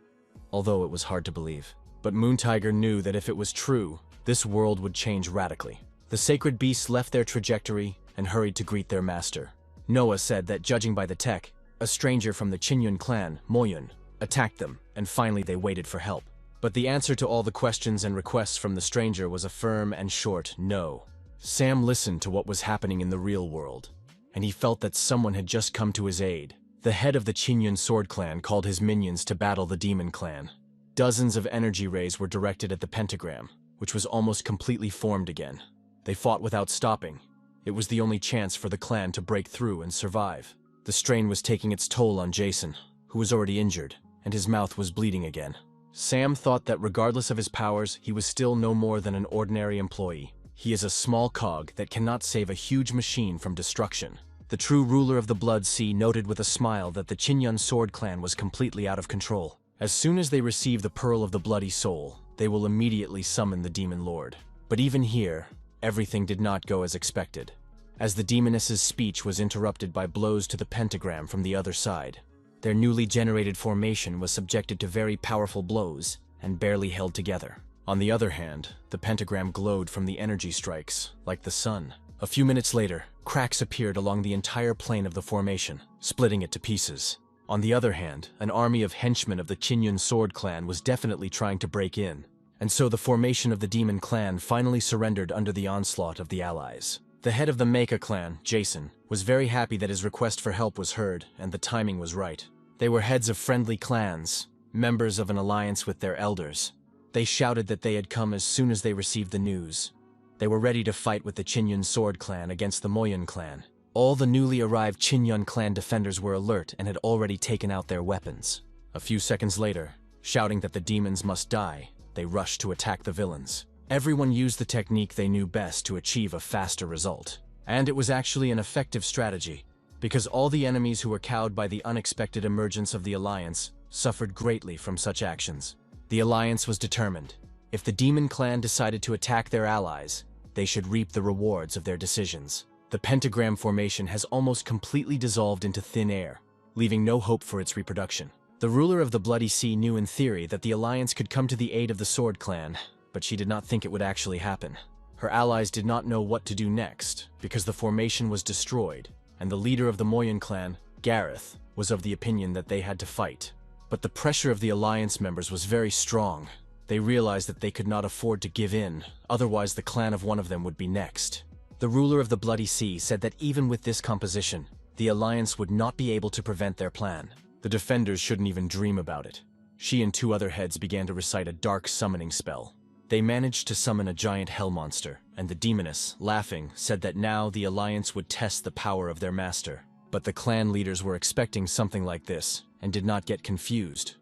Although it was hard to believe. But Moon Tiger knew that if it was true, this world would change radically. The sacred beasts left their trajectory and hurried to greet their master. Noah said that judging by the tech, a stranger from the Qinyun clan, Moyun, attacked them, and finally they waited for help. But the answer to all the questions and requests from the stranger was a firm and short no. Sam listened to what was happening in the real world, and he felt that someone had just come to his aid. The head of the Qinyun sword clan called his minions to battle the demon clan. Dozens of energy rays were directed at the pentagram, which was almost completely formed again. They fought without stopping. It was the only chance for the clan to break through and survive. The strain was taking its toll on Jason, who was already injured, and his mouth was bleeding again. Sam thought that regardless of his powers, he was still no more than an ordinary employee. He is a small cog that cannot save a huge machine from destruction. The true ruler of the Blood Sea noted with a smile that the Qinyun sword clan was completely out of control. As soon as they receive the Pearl of the Bloody Soul, they will immediately summon the Demon Lord. But even here, everything did not go as expected, as the demoness's speech was interrupted by blows to the pentagram from the other side. Their newly generated formation was subjected to very powerful blows and barely held together. On the other hand, the pentagram glowed from the energy strikes, like the sun. A few minutes later, cracks appeared along the entire plane of the formation, splitting it to pieces. On the other hand, an army of henchmen of the Qinyun sword clan was definitely trying to break in, and so the formation of the demon clan finally surrendered under the onslaught of the allies. The head of the Mecha clan, Jason, was very happy that his request for help was heard and the timing was right. They were heads of friendly clans, members of an alliance with their elders. They shouted that they had come as soon as they received the news. They were ready to fight with the Qinyun sword clan against the Moyun clan. All the newly arrived Qinyun clan defenders were alert and had already taken out their weapons. A few seconds later, shouting that the demons must die, they rushed to attack the villains. Everyone used the technique they knew best to achieve a faster result. And it was actually an effective strategy, because all the enemies who were cowed by the unexpected emergence of the Alliance suffered greatly from such actions. The Alliance was determined. If the Demon Clan decided to attack their allies, they should reap the rewards of their decisions. The pentagram formation has almost completely dissolved into thin air, leaving no hope for its reproduction. The ruler of the Bloody Sea knew in theory that the Alliance could come to the aid of the Sword Clan, but she did not think it would actually happen. Her allies did not know what to do next, because the formation was destroyed, and the leader of the Moyun clan, Gareth, was of the opinion that they had to fight. But the pressure of the Alliance members was very strong. They realized that they could not afford to give in, otherwise the clan of one of them would be next. The ruler of the Bloody Sea said that even with this composition, the Alliance would not be able to prevent their plan. The defenders shouldn't even dream about it. She and two other heads began to recite a dark summoning spell. They managed to summon a giant hell monster, and the demoness, laughing, said that now the Alliance would test the power of their master. But the clan leaders were expecting something like this, and did not get confused,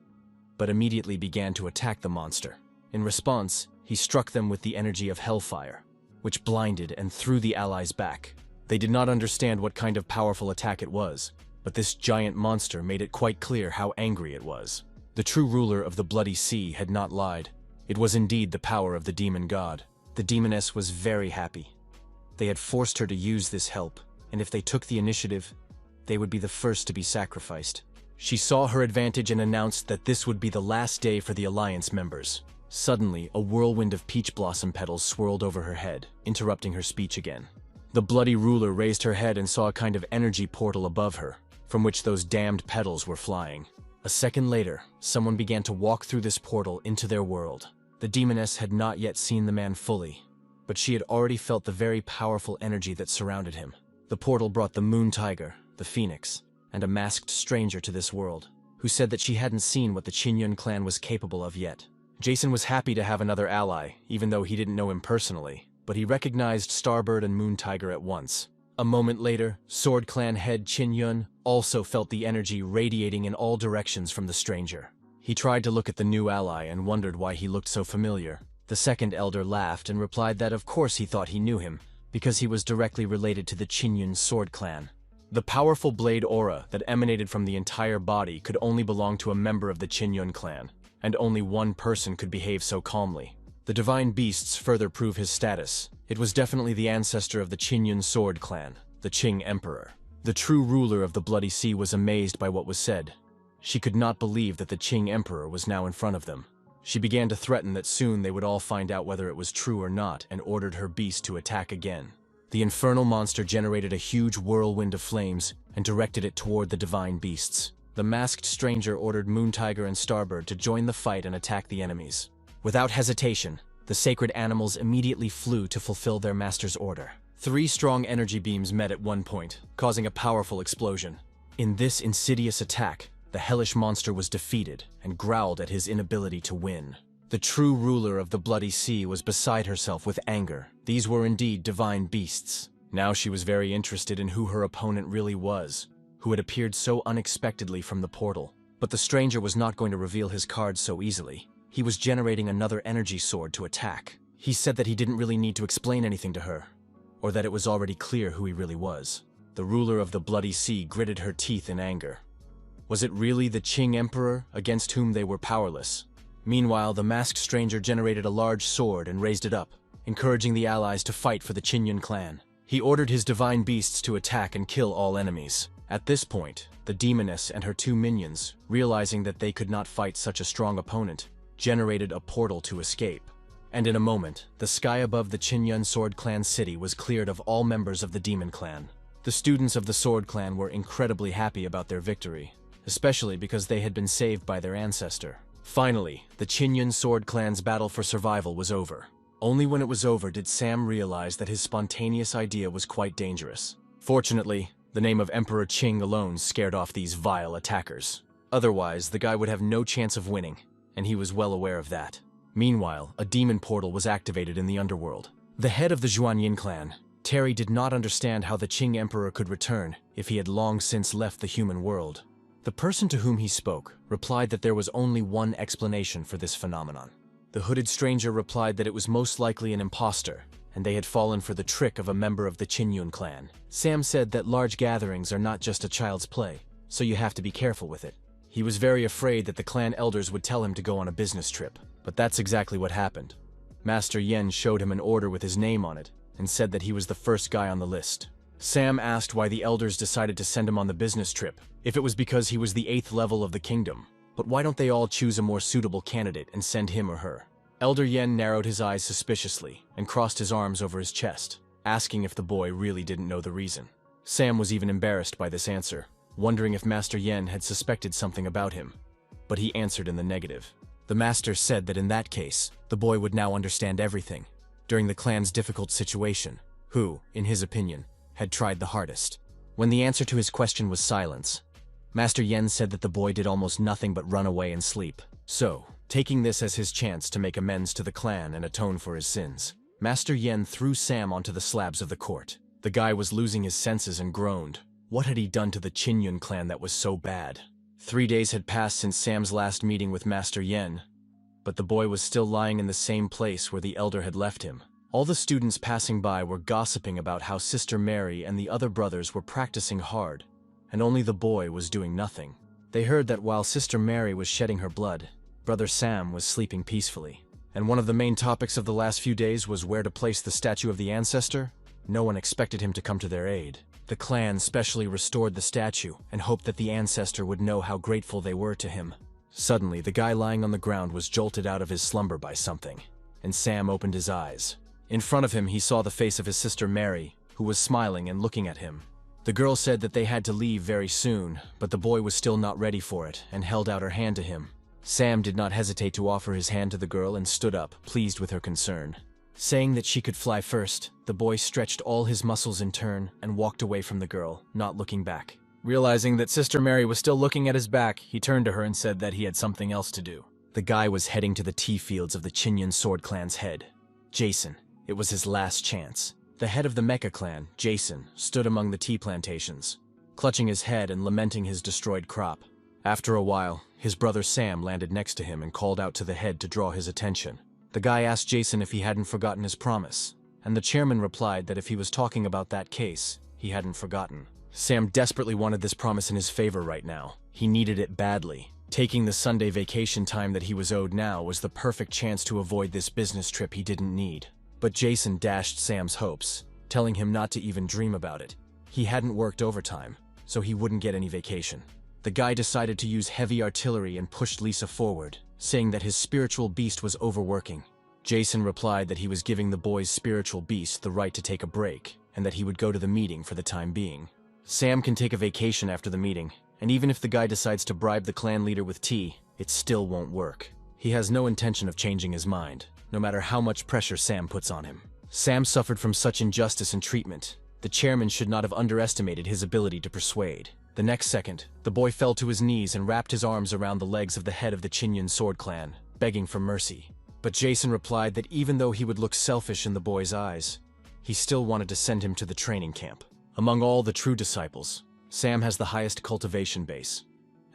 but immediately began to attack the monster. In response, he struck them with the energy of hellfire, which blinded and threw the allies back. They did not understand what kind of powerful attack it was, but this giant monster made it quite clear how angry it was. The true ruler of the Bloody Sea had not lied. It was indeed the power of the demon god. The demoness was very happy. They had forced her to use this help, and if they took the initiative, they would be the first to be sacrificed. She saw her advantage and announced that this would be the last day for the Alliance members. Suddenly, a whirlwind of peach blossom petals swirled over her head, interrupting her speech again. The bloody ruler raised her head and saw a kind of energy portal above her, from which those damned petals were flying. A second later, someone began to walk through this portal into their world. The demoness had not yet seen the man fully, but she had already felt the very powerful energy that surrounded him. The portal brought the moon tiger, the phoenix, and a masked stranger to this world, who said that she hadn't seen what the Qin clan was capable of yet. Jason was happy to have another ally, even though he didn't know him personally, but he recognized Starbird and Moon Tiger at once. A moment later, Sword Clan head Qin Yun also felt the energy radiating in all directions from the stranger. He tried to look at the new ally and wondered why he looked so familiar. The second elder laughed and replied that of course he thought he knew him, because he was directly related to the Qin Yun Sword Clan. The powerful blade aura that emanated from the entire body could only belong to a member of the Qin Yun clan, and only one person could behave so calmly. The divine beasts further prove his status. It was definitely the ancestor of the Qin Yun Sword Clan, the Qing Emperor. The true ruler of the Bloody Sea was amazed by what was said. She could not believe that the Qing Emperor was now in front of them. She began to threaten that soon they would all find out whether it was true or not, and ordered her beast to attack again. The infernal monster generated a huge whirlwind of flames and directed it toward the divine beasts. The masked stranger ordered Moon Tiger and Starbird to join the fight and attack the enemies. Without hesitation, the sacred animals immediately flew to fulfill their master's order. 3 strong energy beams met at one point, causing a powerful explosion. In this insidious attack, the hellish monster was defeated and growled at his inability to win. The true ruler of the Bloody Sea was beside herself with anger. These were indeed divine beasts. Now she was very interested in who her opponent really was, who had appeared so unexpectedly from the portal. But the stranger was not going to reveal his cards so easily. He was generating another energy sword to attack. He said that he didn't really need to explain anything to her, or that it was already clear who he really was. The ruler of the Bloody Sea gritted her teeth in anger. Was it really the Qing Emperor against whom they were powerless? Meanwhile, the masked stranger generated a large sword and raised it up, encouraging the allies to fight for the Qin Yun clan. He ordered his divine beasts to attack and kill all enemies. At this point, the demoness and her 2 minions, realizing that they could not fight such a strong opponent, generated a portal to escape. And in a moment, the sky above the Qin Yun Sword Clan city was cleared of all members of the Demon Clan. The students of the Sword Clan were incredibly happy about their victory, especially because they had been saved by their ancestor. Finally, the Qin Yun Sword Clan's battle for survival was over. Only when it was over did Sam realize that his spontaneous idea was quite dangerous. Fortunately, the name of Emperor Qing alone scared off these vile attackers. Otherwise, the guy would have no chance of winning, and he was well aware of that. Meanwhile, a demon portal was activated in the underworld. The head of the Zhuanyin clan, Terry, did not understand how the Qing Emperor could return if he had long since left the human world. The person to whom he spoke replied that there was only one explanation for this phenomenon. The hooded stranger replied that it was most likely an imposter, and they had fallen for the trick of a member of the Qin Yun clan. Sam said that large gatherings are not just a child's play, so you have to be careful with it. He was very afraid that the clan elders would tell him to go on a business trip, but that's exactly what happened. Master Yen showed him an order with his name on it, and said that he was the first guy on the list. Sam asked why the elders decided to send him on the business trip, if it was because he was the 8th level of the kingdom. But why don't they all choose a more suitable candidate and send him or her? Elder Yen narrowed his eyes suspiciously and crossed his arms over his chest, asking if the boy really didn't know the reason. Sam was even embarrassed by this answer, wondering if Master Yen had suspected something about him. But he answered in the negative. The master said that in that case, the boy would now understand everything during the clan's difficult situation, who, in his opinion, had tried the hardest. When the answer to his question was silence, Master Yen said that the boy did almost nothing but run away and sleep. So, taking this as his chance to make amends to the clan and atone for his sins, Master Yen threw Sam onto the slabs of the court. The guy was losing his senses and groaned. What had he done to the Qin Yun clan that was so bad? 3 days had passed since Sam's last meeting with Master Yen, but the boy was still lying in the same place where the elder had left him. All the students passing by were gossiping about how Sister Mary and the other brothers were practicing hard, and only the boy was doing nothing. They heard that while Sister Mary was shedding her blood, Brother Sam was sleeping peacefully. And one of the main topics of the last few days was where to place the statue of the ancestor. No one expected him to come to their aid. The clan specially restored the statue and hoped that the ancestor would know how grateful they were to him. Suddenly, the guy lying on the ground was jolted out of his slumber by something, and Sam opened his eyes. In front of him, he saw the face of his sister Mary, who was smiling and looking at him. The girl said that they had to leave very soon, but the boy was still not ready for it and held out her hand to him. Sam did not hesitate to offer his hand to the girl and stood up, pleased with her concern. Saying that she could fly first, the boy stretched all his muscles in turn and walked away from the girl, not looking back. Realizing that Sister Mary was still looking at his back, he turned to her and said that he had something else to do. The guy was heading to the tea fields of the Chinyan Sword Clan's head. Jason. It was his last chance. The head of the Mecha clan, Jason, stood among the tea plantations, clutching his head and lamenting his destroyed crop. After a while, his brother Sam landed next to him and called out to the head to draw his attention. The guy asked Jason if he hadn't forgotten his promise, and the chairman replied that if he was talking about that case, he hadn't forgotten. Sam desperately wanted this promise in his favor right now. He needed it badly. Taking the Sunday vacation time that he was owed now was the perfect chance to avoid this business trip he didn't need. But Jason dashed Sam's hopes, telling him not to even dream about it. He hadn't worked overtime, so he wouldn't get any vacation. The guy decided to use heavy artillery and pushed Lisa forward, saying that his spiritual beast was overworking. Jason replied that he was giving the boy's spiritual beast the right to take a break, and that he would go to the meeting for the time being. Sam can take a vacation after the meeting, and even if the guy decides to bribe the clan leader with tea, it still won't work. He has no intention of changing his mind, no matter how much pressure Sam puts on him. Sam suffered from such injustice and treatment. The chairman should not have underestimated his ability to persuade. The next second, the boy fell to his knees and wrapped his arms around the legs of the head of the Chinyan Sword Clan, begging for mercy. But Jason replied that even though he would look selfish in the boy's eyes, he still wanted to send him to the training camp. Among all the true disciples, Sam has the highest cultivation base,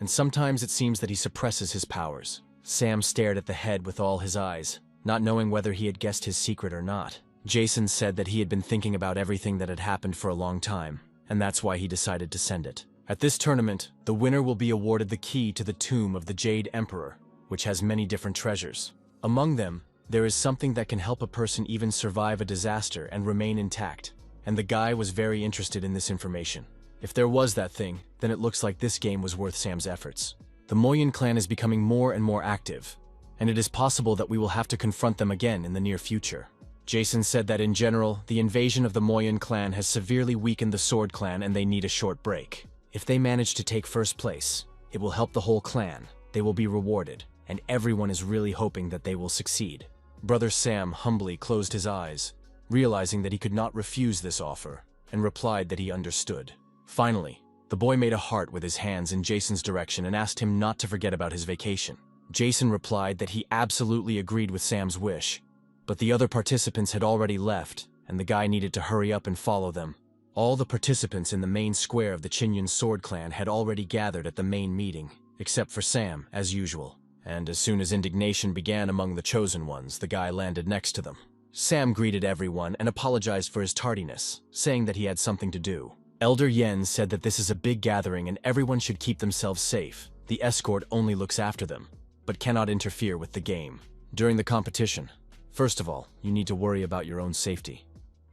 and sometimes it seems that he suppresses his powers. Sam stared at the head with all his eyes, not knowing whether he had guessed his secret or not. Jason said that he had been thinking about everything that had happened for a long time, and that's why he decided to send it. At this tournament, the winner will be awarded the key to the tomb of the Jade Emperor, which has many different treasures. Among them, there is something that can help a person even survive a disaster and remain intact, and the guy was very interested in this information. If there was that thing, then it looks like this game was worth Sam's efforts. The Moyen clan is becoming more and more active, and it is possible that we will have to confront them again in the near future. Jason said that in general, the invasion of the Moyen clan has severely weakened the Sword Clan and they need a short break. If they manage to take first place, it will help the whole clan, they will be rewarded, and everyone is really hoping that they will succeed. Brother Sam humbly closed his eyes, realizing that he could not refuse this offer, and replied that he understood. Finally, the boy made a heart with his hands in Jason's direction and asked him not to forget about his vacation. Jason replied that he absolutely agreed with Sam's wish, but the other participants had already left, and the guy needed to hurry up and follow them. All the participants in the main square of the Chinyan Sword Clan had already gathered at the main meeting, except for Sam, as usual. And as soon as indignation began among the chosen ones, the guy landed next to them. Sam greeted everyone and apologized for his tardiness, saying that he had something to do. Elder Yen said that this is a big gathering and everyone should keep themselves safe. The escort only looks after them, but cannot interfere with the game. During the competition, first of all, you need to worry about your own safety.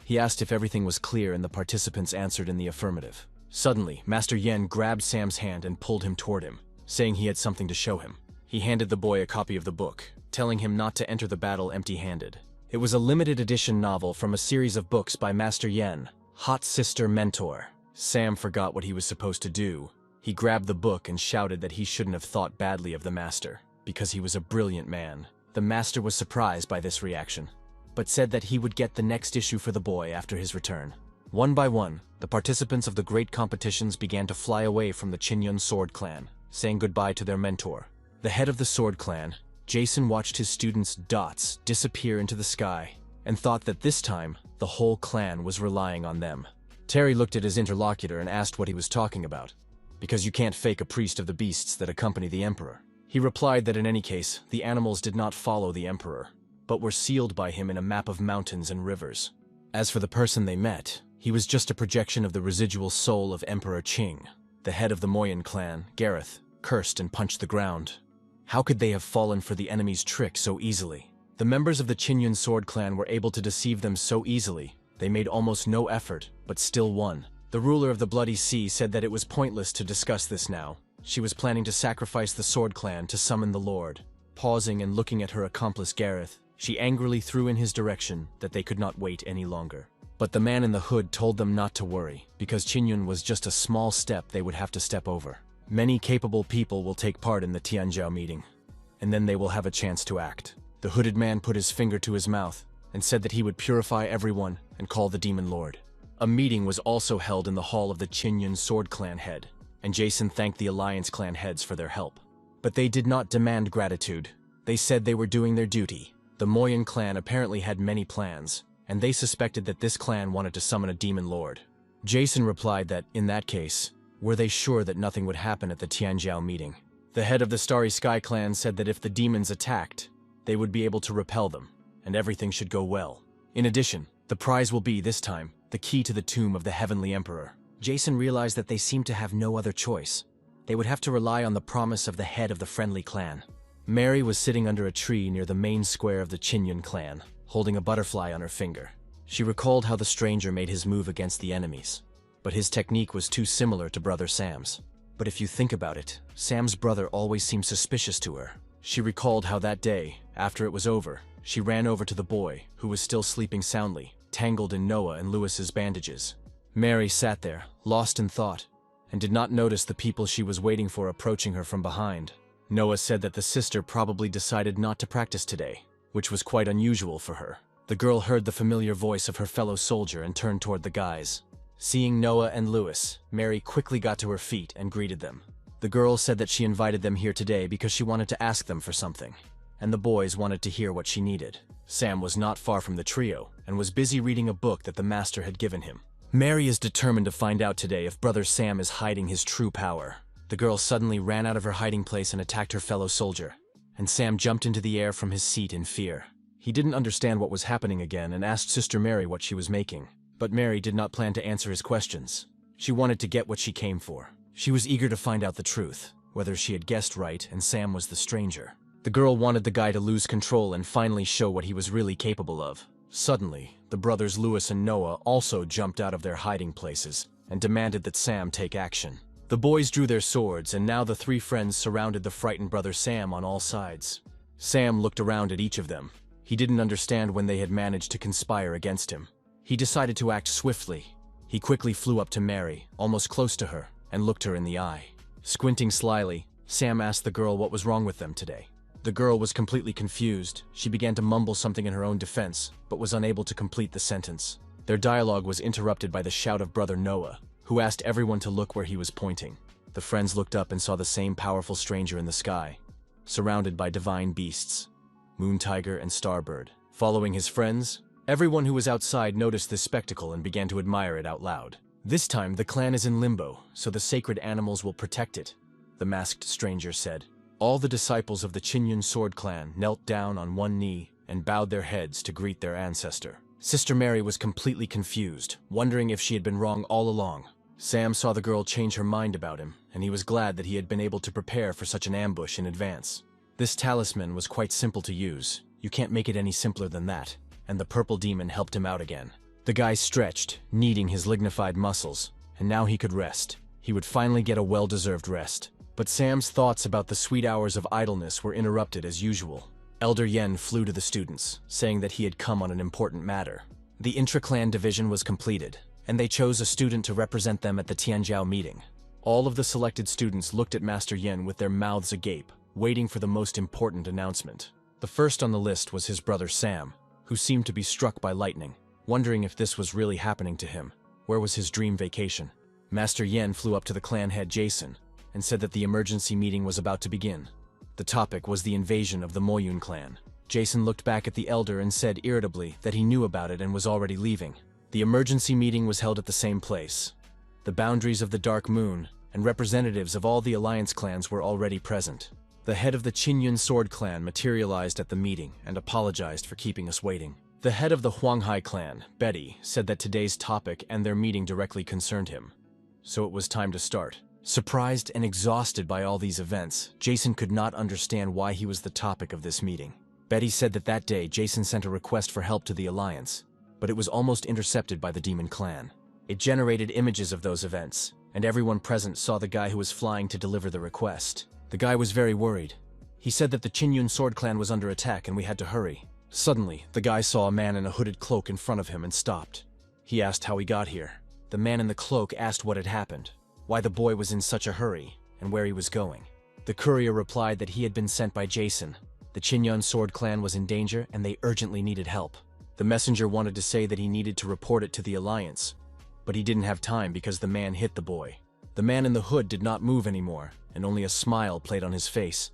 He asked if everything was clear and the participants answered in the affirmative. Suddenly, Master Yen grabbed Sam's hand and pulled him toward him, saying he had something to show him. He handed the boy a copy of the book, telling him not to enter the battle empty-handed. It was a limited edition novel from a series of books by Master Yen, Hot Sister Mentor. Sam forgot what he was supposed to do. He grabbed the book and shouted that he shouldn't have thought badly of the master, because he was a brilliant man. The master was surprised by this reaction, but said that he would get the next issue for the boy after his return. One by one, the participants of the great competitions began to fly away from the Chinyan Sword Clan, saying goodbye to their mentor. The head of the Sword Clan, Jason, watched his students' dots disappear into the sky and thought that this time, the whole clan was relying on them. Terry looked at his interlocutor and asked what he was talking about, because you can't fake a priest of the beasts that accompany the Emperor. He replied that in any case, the animals did not follow the Emperor, but were sealed by him in a map of mountains and rivers. As for the person they met, he was just a projection of the residual soul of Emperor Qing. The head of the Moyen clan, Gareth, cursed and punched the ground. How could they have fallen for the enemy's trick so easily? The members of the Chinyan Sword Clan were able to deceive them so easily. They made almost no effort, but still won. The ruler of the Bloody Sea said that it was pointless to discuss this now. She was planning to sacrifice the Sword Clan to summon the Lord. Pausing and looking at her accomplice Gareth, she angrily threw in his direction that they could not wait any longer. But the man in the hood told them not to worry, because Qingyun was just a small step they would have to step over. Many capable people will take part in the Tianjiao meeting, and then they will have a chance to act. The hooded man put his finger to his mouth and said that he would purify everyone and call the Demon Lord. A meeting was also held in the hall of the Chinyan Sword Clan head. and Jason thanked the Alliance clan heads for their help. But they did not demand gratitude. They said they were doing their duty. The Moyen clan apparently had many plans, and they suspected that this clan wanted to summon a demon lord. Jason replied that, in that case, were they sure that nothing would happen at the Tianjiao meeting. The head of the Starry Sky clan said that if the demons attacked, they would be able to repel them, and everything should go well. In addition, the prize will be, this time, the key to the tomb of the Heavenly Emperor. Jason realized that they seemed to have no other choice. They would have to rely on the promise of the head of the friendly clan. Mary was sitting under a tree near the main square of the Qinyun clan, holding a butterfly on her finger. She recalled how the stranger made his move against the enemies, but his technique was too similar to Brother Sam's. But if you think about it, Sam's brother always seemed suspicious to her. She recalled how that day, after it was over, she ran over to the boy, who was still sleeping soundly, tangled in Noah and Lewis's bandages. Mary sat there, lost in thought, and did not notice the people she was waiting for approaching her from behind. Noah said that the sister probably decided not to practice today, which was quite unusual for her. The girl heard the familiar voice of her fellow soldier and turned toward the guys. Seeing Noah and Lewis, Mary quickly got to her feet and greeted them. The girl said that she invited them here today because she wanted to ask them for something, and the boys wanted to hear what she needed. Sam was not far from the trio and was busy reading a book that the master had given him. Mary is determined to find out today if Brother Sam is hiding his true power. The girl suddenly ran out of her hiding place and attacked her fellow soldier, and Sam jumped into the air from his seat in fear. He didn't understand what was happening again and asked Sister Mary what she was making. But Mary did not plan to answer his questions. She wanted to get what she came for. She was eager to find out the truth, whether she had guessed right and Sam was the stranger. The girl wanted the guy to lose control and finally show what he was really capable of. Suddenly, the brothers Lewis and Noah also jumped out of their hiding places and demanded that Sam take action. The boys drew their swords, and now the three friends surrounded the frightened brother Sam on all sides. Sam looked around at each of them. He didn't understand when they had managed to conspire against him. He decided to act swiftly. He quickly flew up to Mary, almost close to her, and looked her in the eye. Squinting slyly, Sam asked the girl what was wrong with them today. The girl was completely confused. She began to mumble something in her own defense, but was unable to complete the sentence. Their dialogue was interrupted by the shout of Brother Noah, who asked everyone to look where he was pointing. The friends looked up and saw the same powerful stranger in the sky, surrounded by divine beasts, Moon Tiger and Starbird. Following his friends, everyone who was outside noticed this spectacle and began to admire it out loud. This time, the clan is in limbo, so the sacred animals will protect it, the masked stranger said. All the disciples of the Qinyun Sword clan knelt down on one knee and bowed their heads to greet their ancestor. Sister Mary was completely confused, wondering if she had been wrong all along. Sam saw the girl change her mind about him, and he was glad that he had been able to prepare for such an ambush in advance. This talisman was quite simple to use. You can't make it any simpler than that. And the purple demon helped him out again. The guy stretched, kneading his lignified muscles, and now he could rest. He would finally get a well-deserved rest. But Sam's thoughts about the sweet hours of idleness were interrupted as usual. Elder Yen flew to the students, saying that he had come on an important matter. The intra-clan division was completed, and they chose a student to represent them at the Tianjiao meeting. All of the selected students looked at Master Yen with their mouths agape, waiting for the most important announcement. The first on the list was his brother Sam, who seemed to be struck by lightning, wondering if this was really happening to him. Where was his dream vacation? Master Yen flew up to the clan head Jason and said that the emergency meeting was about to begin. The topic was the invasion of the Moyun clan. Jason looked back at the elder and said irritably that he knew about it and was already leaving. The emergency meeting was held at the same place. The boundaries of the Dark Moon and representatives of all the alliance clans were already present. The head of the Qinyun Sword clan materialized at the meeting and apologized for keeping us waiting. The head of the Huanghai clan, Betty, said that today's topic and their meeting directly concerned him. So it was time to start. Surprised and exhausted by all these events, Jason could not understand why he was the topic of this meeting. Betty said that day Jason sent a request for help to the Alliance, but it was almost intercepted by the Demon Clan. It generated images of those events, and everyone present saw the guy who was flying to deliver the request. The guy was very worried. He said that the Qinyun Sword clan was under attack and we had to hurry. Suddenly, the guy saw a man in a hooded cloak in front of him and stopped. He asked how he got here. The man in the cloak asked what had happened, why the boy was in such a hurry, and where he was going. The courier replied that he had been sent by Jason. The Qinyun Sword clan was in danger and they urgently needed help. The messenger wanted to say that he needed to report it to the Alliance, but he didn't have time because the man hit the boy. The man in the hood did not move anymore, and only a smile played on his face.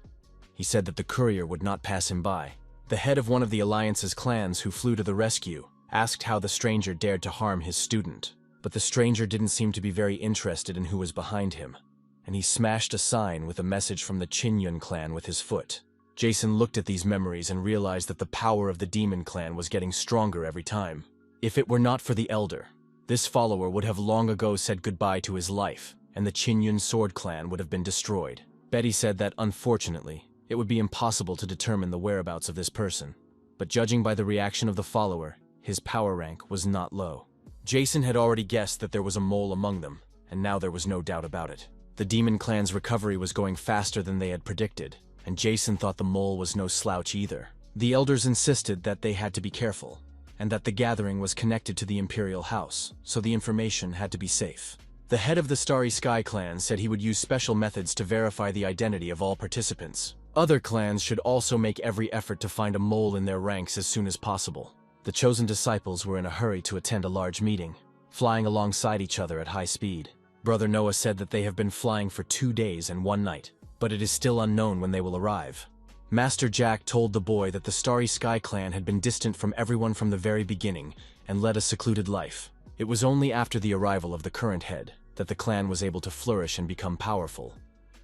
He said that the courier would not pass him by. The head of one of the Alliance's clans who flew to the rescue asked how the stranger dared to harm his student. But the stranger didn't seem to be very interested in who was behind him, and he smashed a sign with a message from the Chinyun clan with his foot. Jason looked at these memories and realized that the power of the demon clan was getting stronger every time. If it were not for the elder, this follower would have long ago said goodbye to his life, and the Chinyun sword clan would have been destroyed. Betty said that, unfortunately, it would be impossible to determine the whereabouts of this person, but judging by the reaction of the follower, his power rank was not low. Jason had already guessed that there was a mole among them, and now there was no doubt about it. The demon clan's recovery was going faster than they had predicted, and Jason thought the mole was no slouch either. The elders insisted that they had to be careful, and that the gathering was connected to the Imperial House, so the information had to be safe. The head of the Starry Sky clan said he would use special methods to verify the identity of all participants. Other clans should also make every effort to find a mole in their ranks as soon as possible. The chosen disciples were in a hurry to attend a large meeting, flying alongside each other at high speed. Brother Noah said that they have been flying for 2 days and 1 night, but it is still unknown when they will arrive. Master Jack told the boy that the Starry Sky clan had been distant from everyone from the very beginning and led a secluded life. It was only after the arrival of the current head that the clan was able to flourish and become powerful.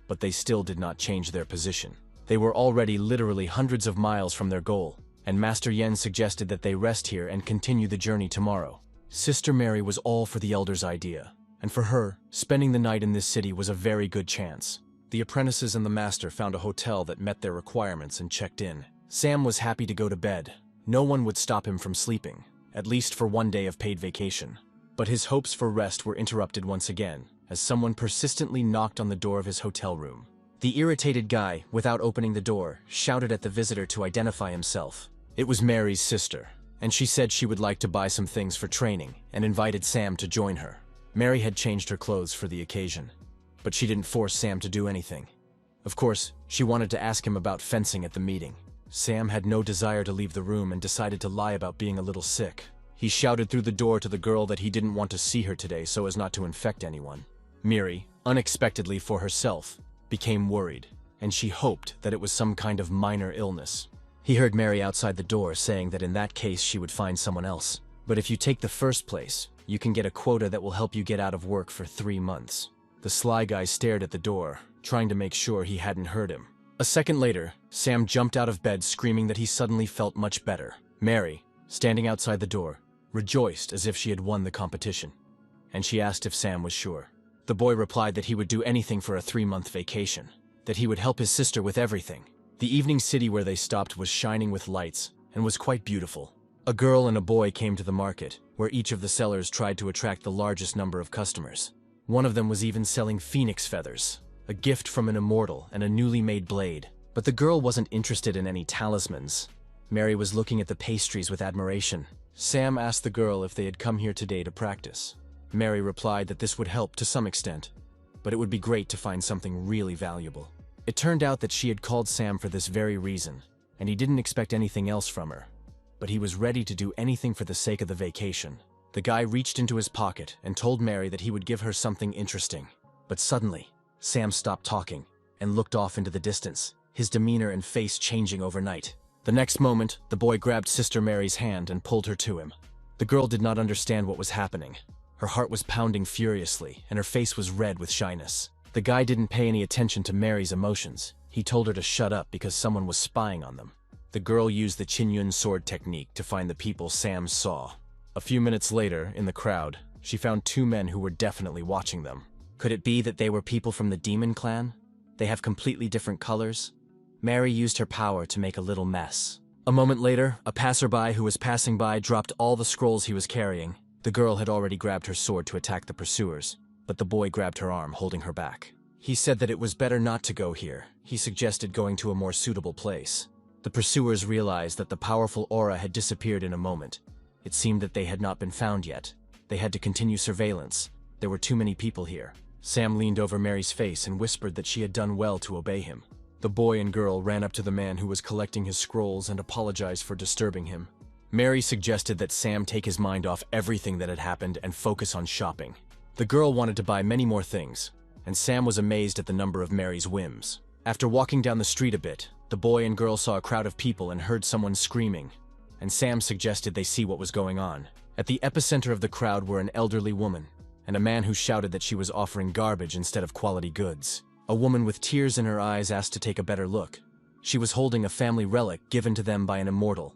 But they still did not change their position. They were already literally hundreds of miles from their goal, and Master Yen suggested that they rest here and continue the journey tomorrow. Sister Mary was all for the elder's idea, and for her, spending the night in this city was a very good chance. The apprentices and the master found a hotel that met their requirements and checked in. Sam was happy to go to bed. No one would stop him from sleeping, at least for 1 day of paid vacation. But his hopes for rest were interrupted once again, as someone persistently knocked on the door of his hotel room. The irritated guy, without opening the door, shouted at the visitor to identify himself. It was Mary's sister, and she said she would like to buy some things for training and invited Sam to join her. Mary had changed her clothes for the occasion, but she didn't force Sam to do anything. Of course, she wanted to ask him about fencing at the meeting. Sam had no desire to leave the room and decided to lie about being a little sick. He shouted through the door to the girl that he didn't want to see her today so as not to infect anyone. Mary, unexpectedly for herself, became worried, and she hoped that it was some kind of minor illness. He heard Mary outside the door saying that in that case she would find someone else. But if you take the first place, you can get a quota that will help you get out of work for 3 months. The sly guy stared at the door, trying to make sure he hadn't heard him. A second later, Sam jumped out of bed screaming that he suddenly felt much better. Mary, standing outside the door, rejoiced as if she had won the competition, and she asked if Sam was sure. The boy replied that he would do anything for a 3-month vacation, that he would help his sister with everything. The evening city where they stopped was shining with lights and was quite beautiful. A girl and a boy came to the market, where each of the sellers tried to attract the largest number of customers. One of them was even selling phoenix feathers, a gift from an immortal and a newly made blade. But the girl wasn't interested in any talismans. Mary was looking at the pastries with admiration. Sam asked the girl if they had come here today to practice. Mary replied that this would help to some extent, but it would be great to find something really valuable. It turned out that she had called Sam for this very reason, and he didn't expect anything else from her. But he was ready to do anything for the sake of the vacation. The guy reached into his pocket and told Mary that he would give her something interesting. But suddenly, Sam stopped talking and looked off into the distance, his demeanor and face changing overnight. The next moment, the boy grabbed Sister Mary's hand and pulled her to him. The girl did not understand what was happening. Her heart was pounding furiously, and her face was red with shyness. The guy didn't pay any attention to Mary's emotions. He told her to shut up because someone was spying on them. The girl used the Chinyun sword technique to find the people Sam saw. A few minutes later, in the crowd, she found 2 men who were definitely watching them. Could it be that they were people from the demon clan? They have completely different colors. Mary used her power to make a little mess. A moment later, a passerby who was passing by dropped all the scrolls he was carrying. The girl had already grabbed her sword to attack the pursuers, but the boy grabbed her arm, holding her back. He said that it was better not to go here. He suggested going to a more suitable place. The pursuers realized that the powerful aura had disappeared in a moment. It seemed that they had not been found yet. They had to continue surveillance. There were too many people here. Sam leaned over Mary's face and whispered that she had done well to obey him. The boy and girl ran up to the man who was collecting his scrolls and apologized for disturbing him. Mary suggested that Sam take his mind off everything that had happened and focus on shopping. The girl wanted to buy many more things, and Sam was amazed at the number of Mary's whims. After walking down the street a bit, the boy and girl saw a crowd of people and heard someone screaming, and Sam suggested they see what was going on. At the epicenter of the crowd were an elderly woman, and a man who shouted that she was offering garbage instead of quality goods. A woman with tears in her eyes asked to take a better look. She was holding a family relic given to them by an immortal,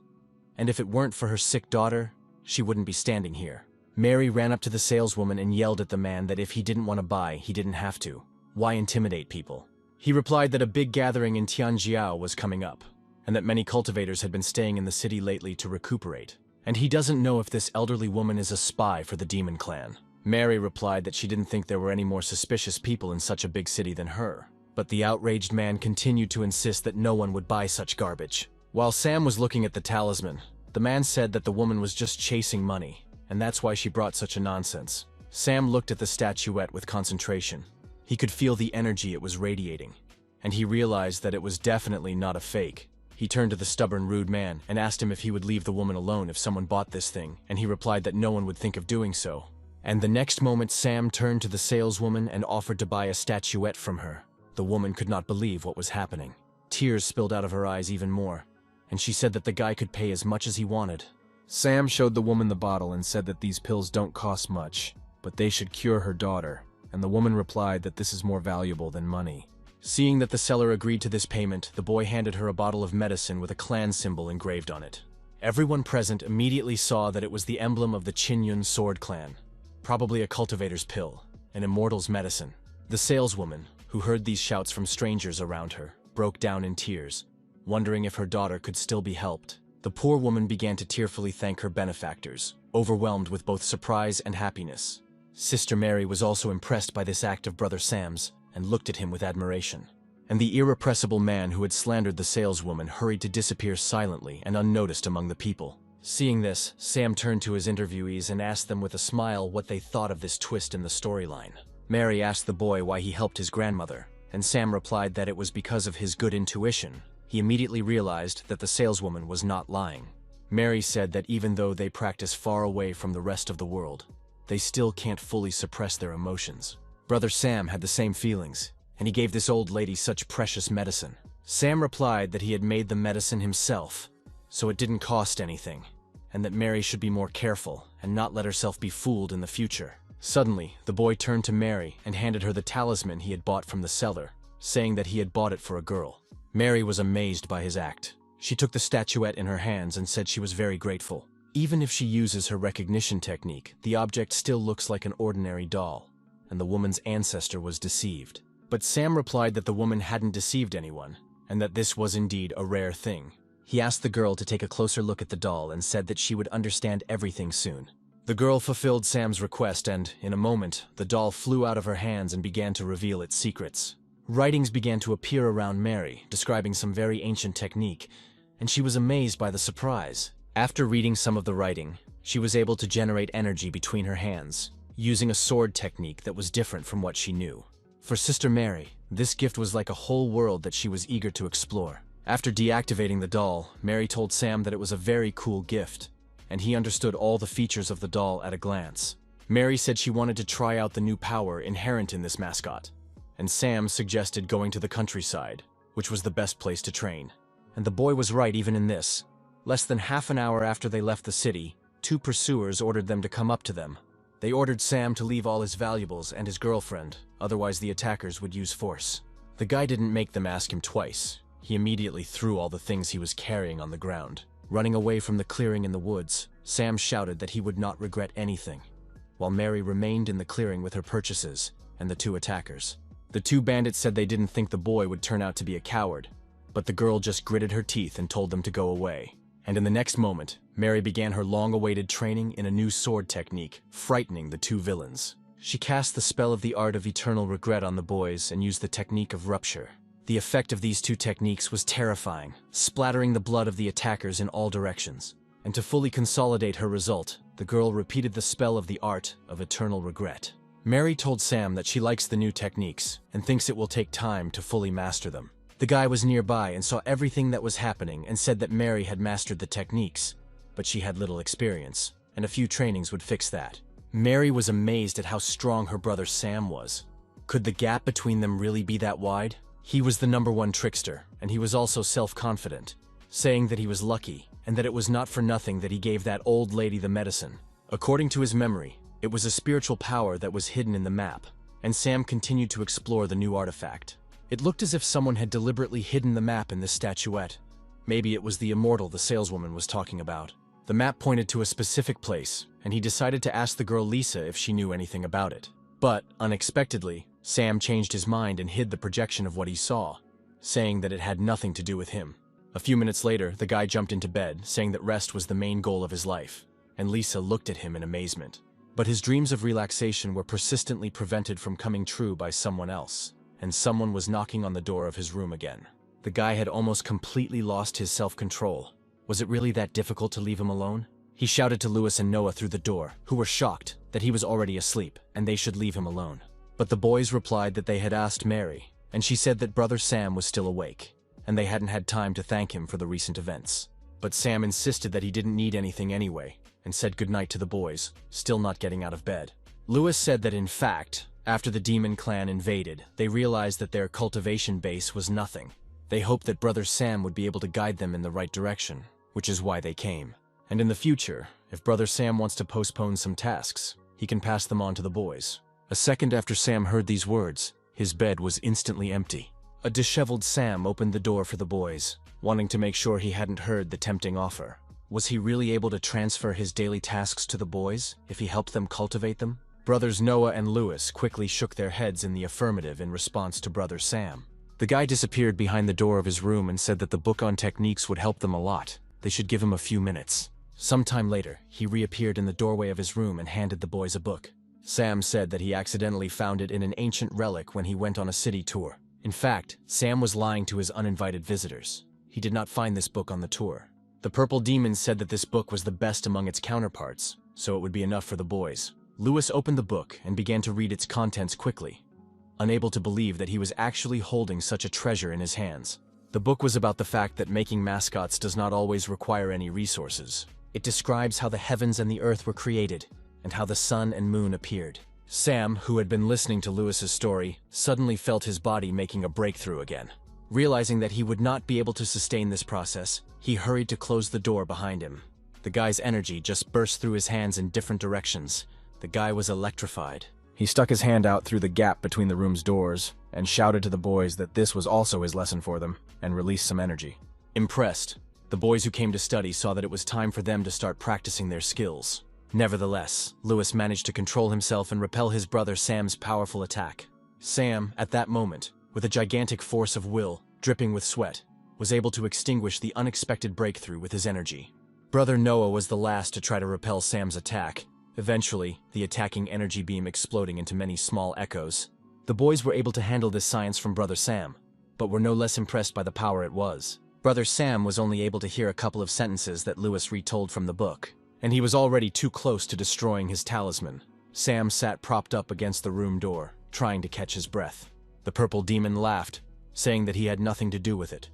and if it weren't for her sick daughter, she wouldn't be standing here. Mary ran up to the saleswoman and yelled at the man that if he didn't want to buy, he didn't have to. Why intimidate people? He replied that a big gathering in Tianjiao was coming up, and that many cultivators had been staying in the city lately to recuperate, and he doesn't know if this elderly woman is a spy for the demon clan. Mary replied that she didn't think there were any more suspicious people in such a big city than her, but the outraged man continued to insist that no one would buy such garbage. While Sam was looking at the talisman, the man said that the woman was just chasing money, and that's why she brought such a nonsense. Sam looked at the statuette with concentration. He could feel the energy it was radiating, and he realized that it was definitely not a fake. He turned to the stubborn, rude man and asked him if he would leave the woman alone if someone bought this thing, and he replied that no one would think of doing so. And the next moment, Sam turned to the saleswoman and offered to buy a statuette from her. The woman could not believe what was happening. Tears spilled out of her eyes even more, and she said that the guy could pay as much as he wanted. Sam showed the woman the bottle and said that these pills don't cost much, but they should cure her daughter, and the woman replied that this is more valuable than money. Seeing that the seller agreed to this payment, the boy handed her a bottle of medicine with a clan symbol engraved on it. Everyone present immediately saw that it was the emblem of the Qinyun sword clan, probably a cultivator's pill, an immortal's medicine. The saleswoman, who heard these shouts from strangers around her, broke down in tears, wondering if her daughter could still be helped. The poor woman began to tearfully thank her benefactors, overwhelmed with both surprise and happiness. Sister Mary was also impressed by this act of Brother Sam's, and looked at him with admiration. And the irrepressible man who had slandered the saleswoman hurried to disappear silently and unnoticed among the people. Seeing this, Sam turned to his interviewees and asked them with a smile what they thought of this twist in the storyline. Mary asked the boy why he helped his grandmother, and Sam replied that it was because of his good intuition. He immediately realized that the saleswoman was not lying. Mary said that even though they practice far away from the rest of the world, they still can't fully suppress their emotions. Brother Sam had the same feelings, and he gave this old lady such precious medicine. Sam replied that he had made the medicine himself, so it didn't cost anything, and that Mary should be more careful and not let herself be fooled in the future. Suddenly, the boy turned to Mary and handed her the talisman he had bought from the seller, saying that he had bought it for a girl. Mary was amazed by his act. She took the statuette in her hands and said she was very grateful. Even if she uses her recognition technique, the object still looks like an ordinary doll, and the woman's ancestor was deceived. But Sam replied that the woman hadn't deceived anyone, and that this was indeed a rare thing. He asked the girl to take a closer look at the doll and said that she would understand everything soon. The girl fulfilled Sam's request and, in a moment, the doll flew out of her hands and began to reveal its secrets. Writings began to appear around Mary, describing some very ancient technique, and she was amazed by the surprise. After reading some of the writing, she was able to generate energy between her hands, using a sword technique that was different from what she knew. For Sister Mary, this gift was like a whole world that she was eager to explore. After deactivating the doll, Mary told Sam that it was a very cool gift, and he understood all the features of the doll at a glance. Mary said she wanted to try out the new power inherent in this mascot, and Sam suggested going to the countryside, which was the best place to train. And the boy was right even in this. Less than half an hour after they left the city, two pursuers ordered them to come up to them. They ordered Sam to leave all his valuables and his girlfriend, otherwise the attackers would use force. The guy didn't make them ask him twice. He immediately threw all the things he was carrying on the ground. Running away from the clearing in the woods, Sam shouted that he would not regret anything, while Mary remained in the clearing with her purchases and the two attackers. The two bandits said they didn't think the boy would turn out to be a coward, but the girl just gritted her teeth and told them to go away. And in the next moment, Mary began her long-awaited training in a new sword technique, frightening the two villains. She cast the spell of the art of eternal regret on the boys and used the technique of rupture. The effect of these two techniques was terrifying, splattering the blood of the attackers in all directions. And to fully consolidate her result, the girl repeated the spell of the art of eternal regret. Mary told Sam that she likes the new techniques and thinks it will take time to fully master them. The guy was nearby and saw everything that was happening and said that Mary had mastered the techniques, but she had little experience, and a few trainings would fix that. Mary was amazed at how strong her brother Sam was. Could the gap between them really be that wide? He was the #1 trickster, and he was also self-confident, saying that he was lucky and that it was not for nothing that he gave that old lady the medicine. According to his memory, it was a spiritual power that was hidden in the map, and Sam continued to explore the new artifact. It looked as if someone had deliberately hidden the map in this statuette. Maybe it was the immortal the saleswoman was talking about. The map pointed to a specific place, and he decided to ask the girl Lisa if she knew anything about it. But, unexpectedly, Sam changed his mind and hid the projection of what he saw, saying that it had nothing to do with him. A few minutes later, the guy jumped into bed, saying that rest was the main goal of his life, and Lisa looked at him in amazement. But his dreams of relaxation were persistently prevented from coming true by someone else, and someone was knocking on the door of his room again. The guy had almost completely lost his self-control. Was it really that difficult to leave him alone? He shouted to Lewis and Noah through the door, who were shocked that he was already asleep and they should leave him alone. But the boys replied that they had asked Mary, and she said that brother Sam was still awake, and they hadn't had time to thank him for the recent events. But Sam insisted that he didn't need anything anyway, and said goodnight to the boys, still not getting out of bed. Lewis said that in fact, after the demon clan invaded, they realized that their cultivation base was nothing. They hoped that brother Sam would be able to guide them in the right direction, which is why they came. And in the future, if brother Sam wants to postpone some tasks, he can pass them on to the boys. A second after Sam heard these words, his bed was instantly empty. A disheveled Sam opened the door for the boys, wanting to make sure he hadn't heard the tempting offer. Was he really able to transfer his daily tasks to the boys if he helped them cultivate them? Brothers Noah and Lewis quickly shook their heads in the affirmative in response to brother Sam. The guy disappeared behind the door of his room and said that the book on techniques would help them a lot. They should give him a few minutes. Sometime later, he reappeared in the doorway of his room and handed the boys a book. Sam said that he accidentally found it in an ancient relic when he went on a city tour. In fact, Sam was lying to his uninvited visitors. He did not find this book on the tour. The purple demon said that this book was the best among its counterparts, so it would be enough for the boys. Lewis opened the book and began to read its contents quickly, unable to believe that he was actually holding such a treasure in his hands. The book was about the fact that making mascots does not always require any resources. It describes how the heavens and the earth were created, and how the sun and moon appeared. Sam, who had been listening to Lewis's story, suddenly felt his body making a breakthrough again. Realizing that he would not be able to sustain this process, he hurried to close the door behind him. The guy's energy just burst through his hands in different directions. The guy was electrified. He stuck his hand out through the gap between the room's doors and shouted to the boys that this was also his lesson for them, and released some energy. Impressed, the boys who came to study saw that it was time for them to start practicing their skills. Nevertheless, Lewis managed to control himself and repel his brother Sam's powerful attack. Sam, at that moment, with a gigantic force of will, dripping with sweat, was able to extinguish the unexpected breakthrough with his energy. Brother Noah was the last to try to repel Sam's attack, eventually the attacking energy beam exploding into many small echoes. The boys were able to handle this science from brother Sam, but were no less impressed by the power it was. Brother Sam was only able to hear a couple of sentences that Lewis retold from the book, and he was already too close to destroying his talisman. Sam sat propped up against the room door, trying to catch his breath. The purple demon laughed, saying that he had nothing to do with it,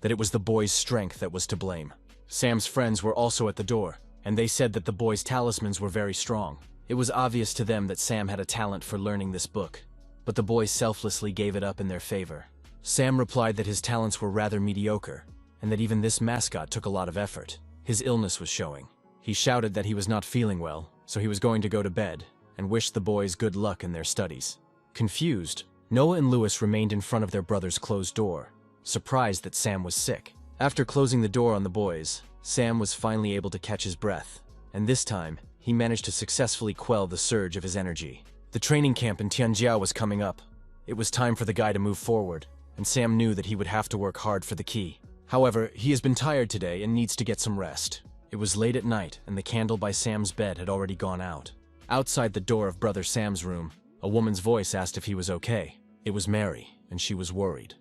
that it was the boy's strength that was to blame. Sam's friends were also at the door, and they said that the boy's talismans were very strong. It was obvious to them that Sam had a talent for learning this book, but the boys selflessly gave it up in their favor. Sam replied that his talents were rather mediocre, and that even this mascot took a lot of effort. His illness was showing. He shouted that he was not feeling well, so he was going to go to bed, and wished the boys good luck in their studies. Confused, Noah and Lewis remained in front of their brother's closed door, surprised that Sam was sick. After closing the door on the boys, Sam was finally able to catch his breath, and this time, he managed to successfully quell the surge of his energy. The training camp in Tianjia was coming up. It was time for the guy to move forward, and Sam knew that he would have to work hard for the key. However, he has been tired today and needs to get some rest. It was late at night, and the candle by Sam's bed had already gone out. Outside the door of brother Sam's room, a woman's voice asked if he was okay. It was Mary, and she was worried.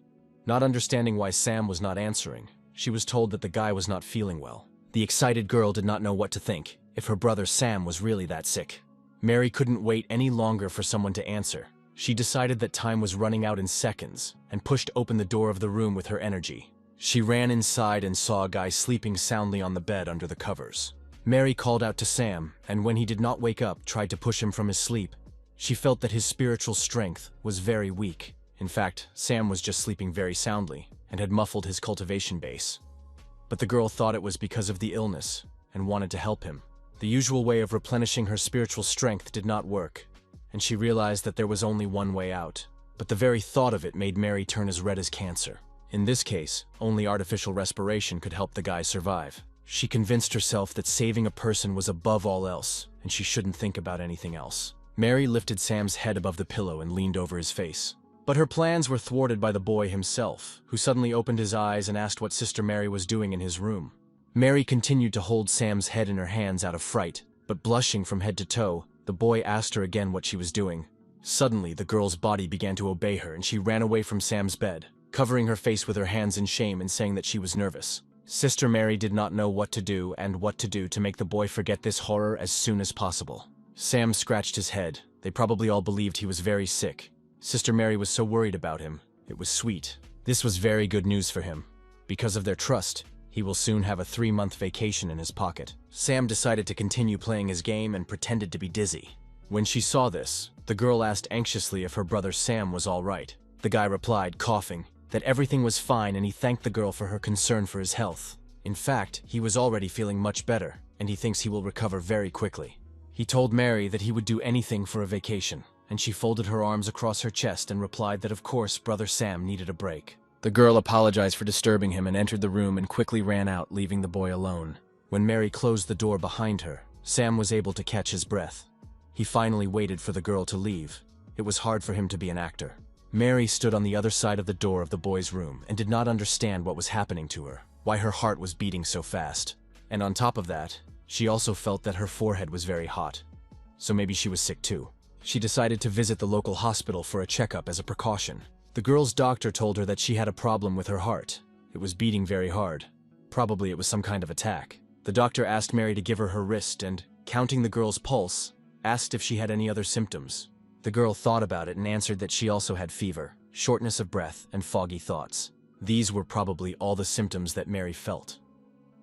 Not understanding why Sam was not answering, she was told that the guy was not feeling well. The excited girl did not know what to think, if her brother Sam was really that sick. Mary couldn't wait any longer for someone to answer. She decided that time was running out in seconds, and pushed open the door of the room with her energy. She ran inside and saw a guy sleeping soundly on the bed under the covers. Mary called out to Sam, and when he did not wake up, tried to push him from his sleep, She felt that his spiritual strength was very weak. In fact, Sam was just sleeping very soundly and had muffled his cultivation base. But the girl thought it was because of the illness and wanted to help him. The usual way of replenishing her spiritual strength did not work, and she realized that there was only one way out. But the very thought of it made Mary turn as red as cancer. In this case, only artificial respiration could help the guy survive. She convinced herself that saving a person was above all else, and she shouldn't think about anything else. Mary lifted Sam's head above the pillow and leaned over his face. But her plans were thwarted by the boy himself, who suddenly opened his eyes and asked what Sister Mary was doing in his room. Mary continued to hold Sam's head in her hands out of fright, but blushing from head to toe, the boy asked her again what she was doing. Suddenly, the girl's body began to obey her and she ran away from Sam's bed, covering her face with her hands in shame and saying that she was nervous. Sister Mary did not know what to do to make the boy forget this horror as soon as possible. Sam scratched his head. They probably all believed he was very sick. Sister Mary was so worried about him. It was sweet. This was very good news for him. Because of their trust, he will soon have a 3-month vacation in his pocket. Sam decided to continue playing his game and pretended to be dizzy. When she saw this, the girl asked anxiously if her brother Sam was all right. The guy replied, coughing, that everything was fine, and he thanked the girl for her concern for his health. In fact, he was already feeling much better, and he thinks he will recover very quickly. He told Mary that he would do anything for a vacation, and she folded her arms across her chest and replied that of course brother Sam needed a break. The girl apologized for disturbing him and entered the room and quickly ran out, leaving the boy alone. When Mary closed the door behind her, Sam was able to catch his breath. He finally waited for the girl to leave. It was hard for him to be an actor. Mary stood on the other side of the door of the boy's room and did not understand what was happening to her, why her heart was beating so fast. And on top of that, she also felt that her forehead was very hot. So maybe she was sick too. She decided to visit the local hospital for a checkup as a precaution. The girl's doctor told her that she had a problem with her heart. It was beating very hard. Probably it was some kind of attack. The doctor asked Mary to give her her wrist and, counting the girl's pulse, asked if she had any other symptoms. The girl thought about it and answered that she also had fever, shortness of breath, and foggy thoughts. These were probably all the symptoms that Mary felt.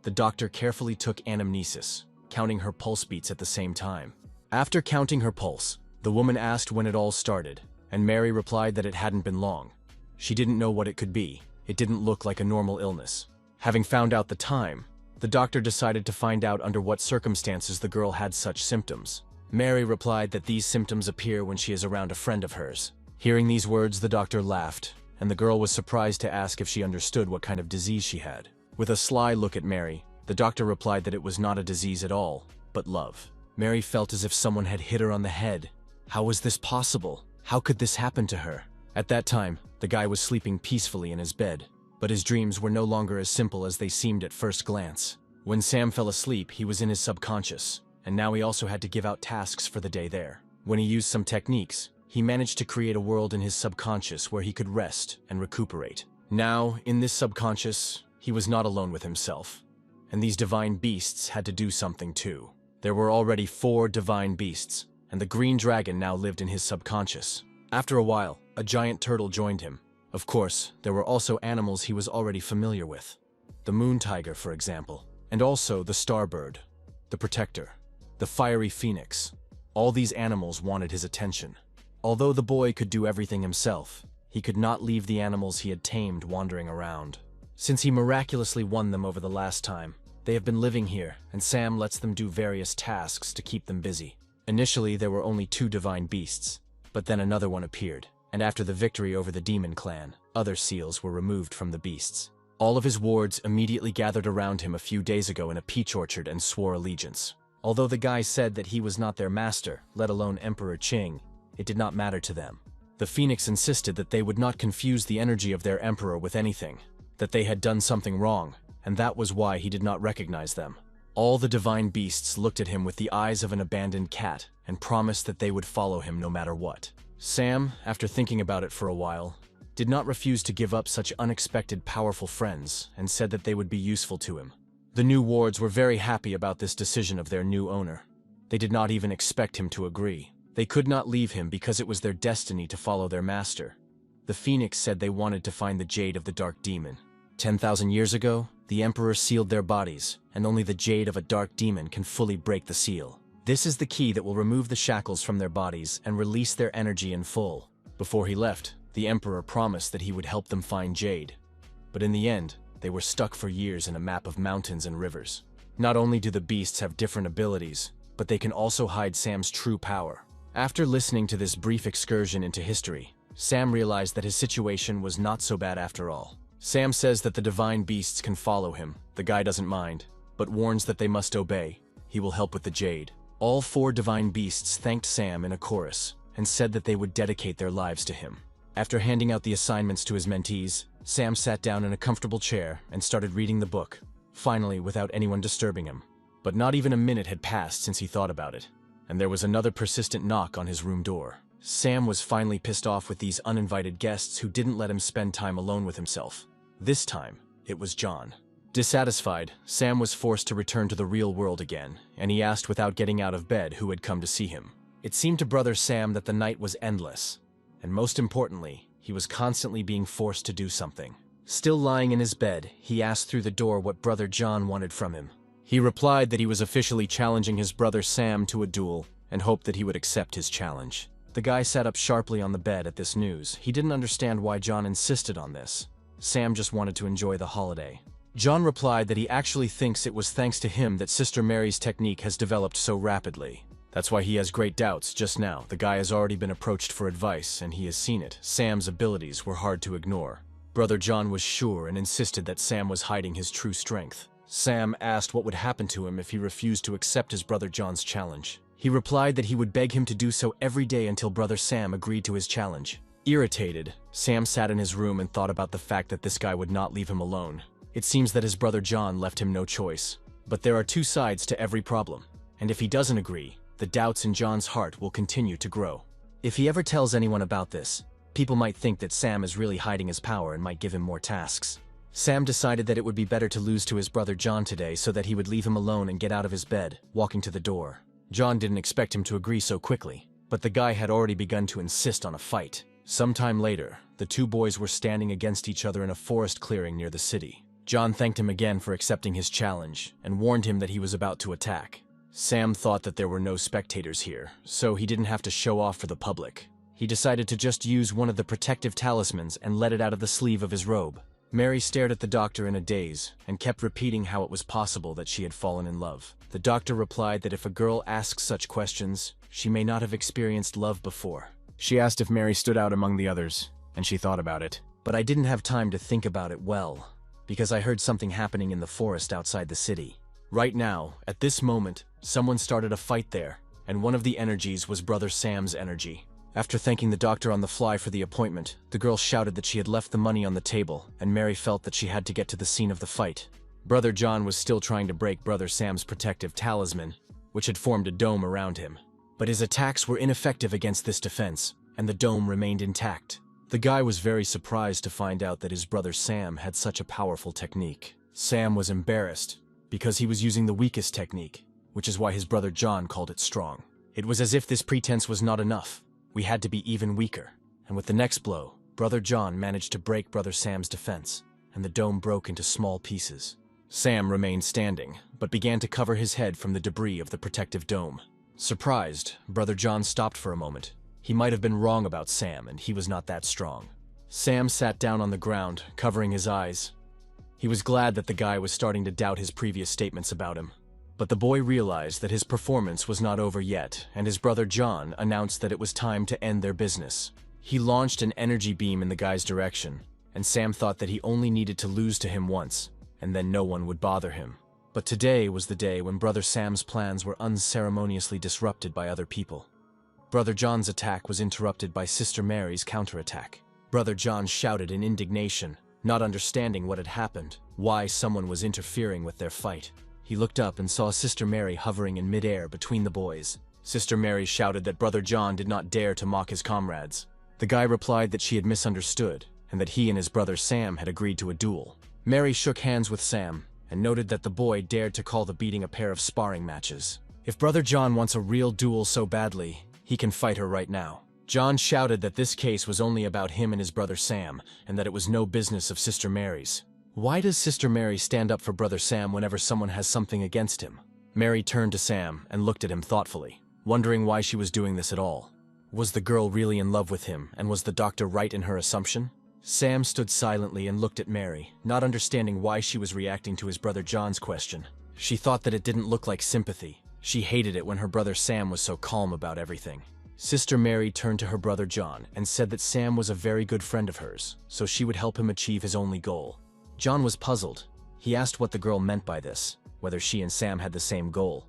The doctor carefully took anamnesis, counting her pulse beats at the same time. After counting her pulse, the woman asked when it all started, and Mary replied that it hadn't been long. She didn't know what it could be. It didn't look like a normal illness. Having found out the time, the doctor decided to find out under what circumstances the girl had such symptoms. Mary replied that these symptoms appear when she is around a friend of hers. Hearing these words, the doctor laughed, and the girl was surprised to ask if she understood what kind of disease she had. With a sly look at Mary, the doctor replied that it was not a disease at all, but love. Mary felt as if someone had hit her on the head. How was this possible? How could this happen to her? At that time, the guy was sleeping peacefully in his bed, but his dreams were no longer as simple as they seemed at first glance. When Sam fell asleep, he was in his subconscious, and now he also had to give out tasks for the day there. When he used some techniques, he managed to create a world in his subconscious where he could rest and recuperate. Now, in this subconscious, he was not alone with himself, and these divine beasts had to do something too. There were already 4 divine beasts, and the green dragon now lived in his subconscious. After a while, a giant turtle joined him. Of course, there were also animals he was already familiar with. The moon tiger, for example, and also the starbird, the protector, the fiery phoenix. All these animals wanted his attention. Although the boy could do everything himself, he could not leave the animals he had tamed wandering around. Since he miraculously won them over the last time, they have been living here, and Sam lets them do various tasks to keep them busy. Initially, there were only 2 divine beasts, but then another one appeared, and after the victory over the demon clan, other seals were removed from the beasts. All of his wards immediately gathered around him a few days ago in a peach orchard and swore allegiance. Although the guy said that he was not their master, let alone Emperor Qing, it did not matter to them. The phoenix insisted that they would not confuse the energy of their emperor with anything, that they had done something wrong, and that was why he did not recognize them. All the divine beasts looked at him with the eyes of an abandoned cat and promised that they would follow him no matter what. Sam, after thinking about it for a while, did not refuse to give up such unexpected powerful friends and said that they would be useful to him. The new wards were very happy about this decision of their new owner. They did not even expect him to agree. They could not leave him because it was their destiny to follow their master. The phoenix said they wanted to find the jade of the dark demon. 10,000 years ago, the emperor sealed their bodies, and only the jade of a dark demon can fully break the seal. This is the key that will remove the shackles from their bodies and release their energy in full. Before he left, the Emperor promised that he would help them find Jade. But in the end, they were stuck for years in a map of mountains and rivers. Not only do the beasts have different abilities, but they can also hide Sam's true power. After listening to this brief excursion into history, Sam realized that his situation was not so bad after all. Sam says that the divine beasts can follow him. The guy doesn't mind, but warns that they must obey. He will help with the Jade. All 4 divine beasts thanked Sam in a chorus and said that they would dedicate their lives to him. After handing out the assignments to his mentees, Sam sat down in a comfortable chair and started reading the book, finally without anyone disturbing him. But not even a minute had passed since he thought about it, and there was another persistent knock on his room door. Sam was finally pissed off with these uninvited guests who didn't let him spend time alone with himself. This time, it was John. Dissatisfied, Sam was forced to return to the real world again, and he asked without getting out of bed who had come to see him. It seemed to Brother Sam that the night was endless, and most importantly, he was constantly being forced to do something. Still lying in his bed, he asked through the door what Brother John wanted from him. He replied that he was officially challenging his brother Sam to a duel and hoped that he would accept his challenge. The guy sat up sharply on the bed at this news. He didn't understand why John insisted on this. Sam just wanted to enjoy the holiday. John replied that he actually thinks it was thanks to him that Sister Mary's technique has developed so rapidly. That's why he has great doubts just now. The guy has already been approached for advice, and he has seen it. Sam's abilities were hard to ignore. Brother John was sure and insisted that Sam was hiding his true strength. Sam asked what would happen to him if he refused to accept his brother John's challenge. He replied that he would beg him to do so every day until Brother Sam agreed to his challenge. Irritated, Sam sat in his room and thought about the fact that this guy would not leave him alone. It seems that his brother John left him no choice. But there are 2 sides to every problem, and if he doesn't agree, the doubts in John's heart will continue to grow. If he ever tells anyone about this, people might think that Sam is really hiding his power and might give him more tasks. Sam decided that it would be better to lose to his brother John today so that he would leave him alone and get out of his bed, walking to the door. John didn't expect him to agree so quickly, but the guy had already begun to insist on a fight. Sometime later, the 2 boys were standing against each other in a forest clearing near the city. John thanked him again for accepting his challenge and warned him that he was about to attack. Sam thought that there were no spectators here, so he didn't have to show off for the public. He decided to just use one of the protective talismans and let it out of the sleeve of his robe. Mary stared at the doctor in a daze and kept repeating how it was possible that she had fallen in love. The doctor replied that if a girl asks such questions, she may not have experienced love before. She asked if Mary stood out among the others, and she thought about it. But I didn't have time to think about it well, because I heard something happening in the forest outside the city. Right now, at this moment, someone started a fight there, and one of the energies was Brother Sam's energy. After thanking the doctor on the fly for the appointment, the girl shouted that she had left the money on the table, and Mary felt that she had to get to the scene of the fight. Brother John was still trying to break Brother Sam's protective talisman, which had formed a dome around him. But his attacks were ineffective against this defense, and the dome remained intact. The guy was very surprised to find out that his brother Sam had such a powerful technique. Sam was embarrassed, because he was using the weakest technique, which is why his brother John called it strong. It was as if this pretense was not enough. We had to be even weaker, and with the next blow, Brother John managed to break Brother Sam's defense, and the dome broke into small pieces. Sam remained standing, but began to cover his head from the debris of the protective dome. Surprised, Brother John stopped for a moment. He might have been wrong about Sam, and he was not that strong. Sam sat down on the ground, covering his eyes. He was glad that the guy was starting to doubt his previous statements about him. But the boy realized that his performance was not over yet, and his brother John announced that it was time to end their business. He launched an energy beam in the guy's direction, and Sam thought that he only needed to lose to him once, and then no one would bother him. But today was the day when Brother Sam's plans were unceremoniously disrupted by other people. Brother John's attack was interrupted by Sister Mary's counterattack. Brother John shouted in indignation, not understanding what had happened, why someone was interfering with their fight. He looked up and saw Sister Mary hovering in midair between the boys. Sister Mary shouted that Brother John did not dare to mock his comrades. The guy replied that she had misunderstood, and that he and his brother Sam had agreed to a duel. Mary shook hands with Sam, and noted that the boy dared to call the beating a pair of sparring matches. If Brother John wants a real duel so badly, he can fight her right now. John shouted that this case was only about him and his brother Sam, and that it was no business of Sister Mary's. Why does Sister Mary stand up for Brother Sam whenever someone has something against him? Mary turned to Sam and looked at him thoughtfully, wondering why she was doing this at all. Was the girl really in love with him, and was the doctor right in her assumption? Sam stood silently and looked at Mary, not understanding why she was reacting to his brother John's question. She thought that it didn't look like sympathy. She hated it when her brother Sam was so calm about everything. Sister Mary turned to her brother John and said that Sam was a very good friend of hers, so she would help him achieve his only goal. John was puzzled. He asked what the girl meant by this, whether she and Sam had the same goal.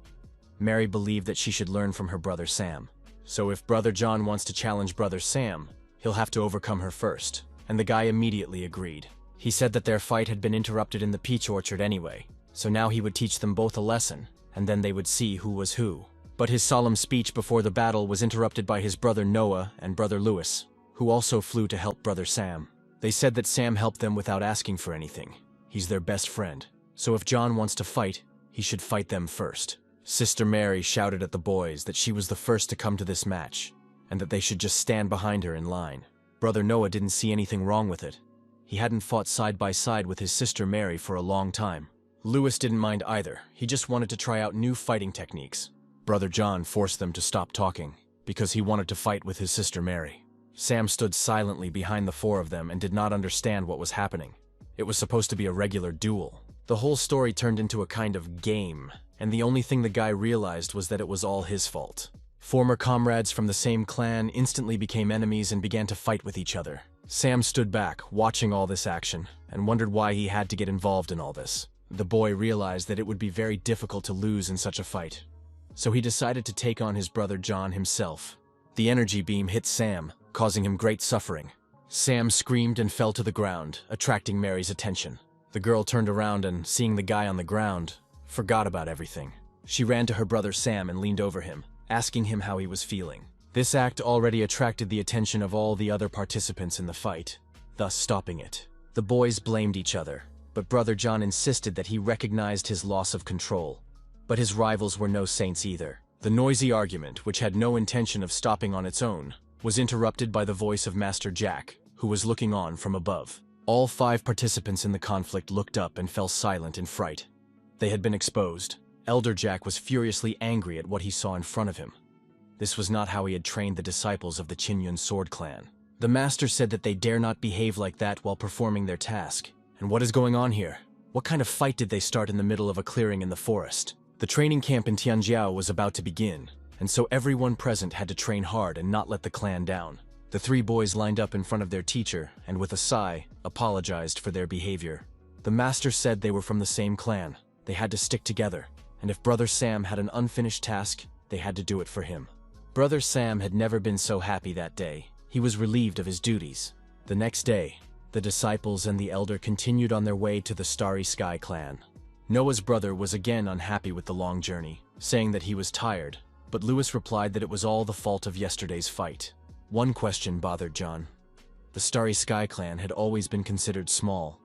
Mary believed that she should learn from her brother Sam. So if brother John wants to challenge brother Sam, he'll have to overcome her first. And the guy immediately agreed. He said that their fight had been interrupted in the peach orchard anyway, so now he would teach them both a lesson, and then they would see who was who. But his solemn speech before the battle was interrupted by his brother Noah and brother Lewis, who also flew to help brother Sam. They said that Sam helped them without asking for anything. He's their best friend. So if John wants to fight, he should fight them first. Sister Mary shouted at the boys that she was the first to come to this match, and that they should just stand behind her in line. Brother Noah didn't see anything wrong with it. He hadn't fought side by side with his sister Mary for a long time. Lewis didn't mind either. He just wanted to try out new fighting techniques. Brother John forced them to stop talking, because he wanted to fight with his sister Mary. Sam stood silently behind the four of them and did not understand what was happening. It was supposed to be a regular duel. The whole story turned into a kind of game, and the only thing the guy realized was that it was all his fault. Former comrades from the same clan instantly became enemies and began to fight with each other. Sam stood back, watching all this action, and wondered why he had to get involved in all this. The boy realized that it would be very difficult to lose in such a fight, so he decided to take on his brother John himself. The energy beam hit Sam, causing him great suffering. Sam screamed and fell to the ground, attracting Mary's attention. The girl turned around and, seeing the guy on the ground, forgot about everything. She ran to her brother Sam and leaned over him, asking him how he was feeling. This act already attracted the attention of all the other participants in the fight, thus stopping it. The boys blamed each other, but brother John insisted that he recognized his loss of control. But his rivals were no saints either. The noisy argument, which had no intention of stopping on its own, was interrupted by the voice of Master Jack, who was looking on from above. All 5 participants in the conflict looked up and fell silent in fright. They had been exposed. Elder Jack was furiously angry at what he saw in front of him. This was not how he had trained the disciples of the Qinyun Sword Clan. The master said that they dare not behave like that while performing their task. And what is going on here? What kind of fight did they start in the middle of a clearing in the forest? The training camp in Tianjiao was about to begin, and so everyone present had to train hard and not let the clan down. The 3 boys lined up in front of their teacher and, with a sigh, apologized for their behavior. The master said they were from the same clan. They had to stick together, and if brother Sam had an unfinished task, they had to do it for him. Brother Sam had never been so happy that day. He was relieved of his duties. The next day, the disciples and the elder continued on their way to the Starry Sky clan. Noah's brother was again unhappy with the long journey, saying that he was tired, but Lewis replied that it was all the fault of yesterday's fight. One question bothered John. The Starry Sky clan had always been considered small.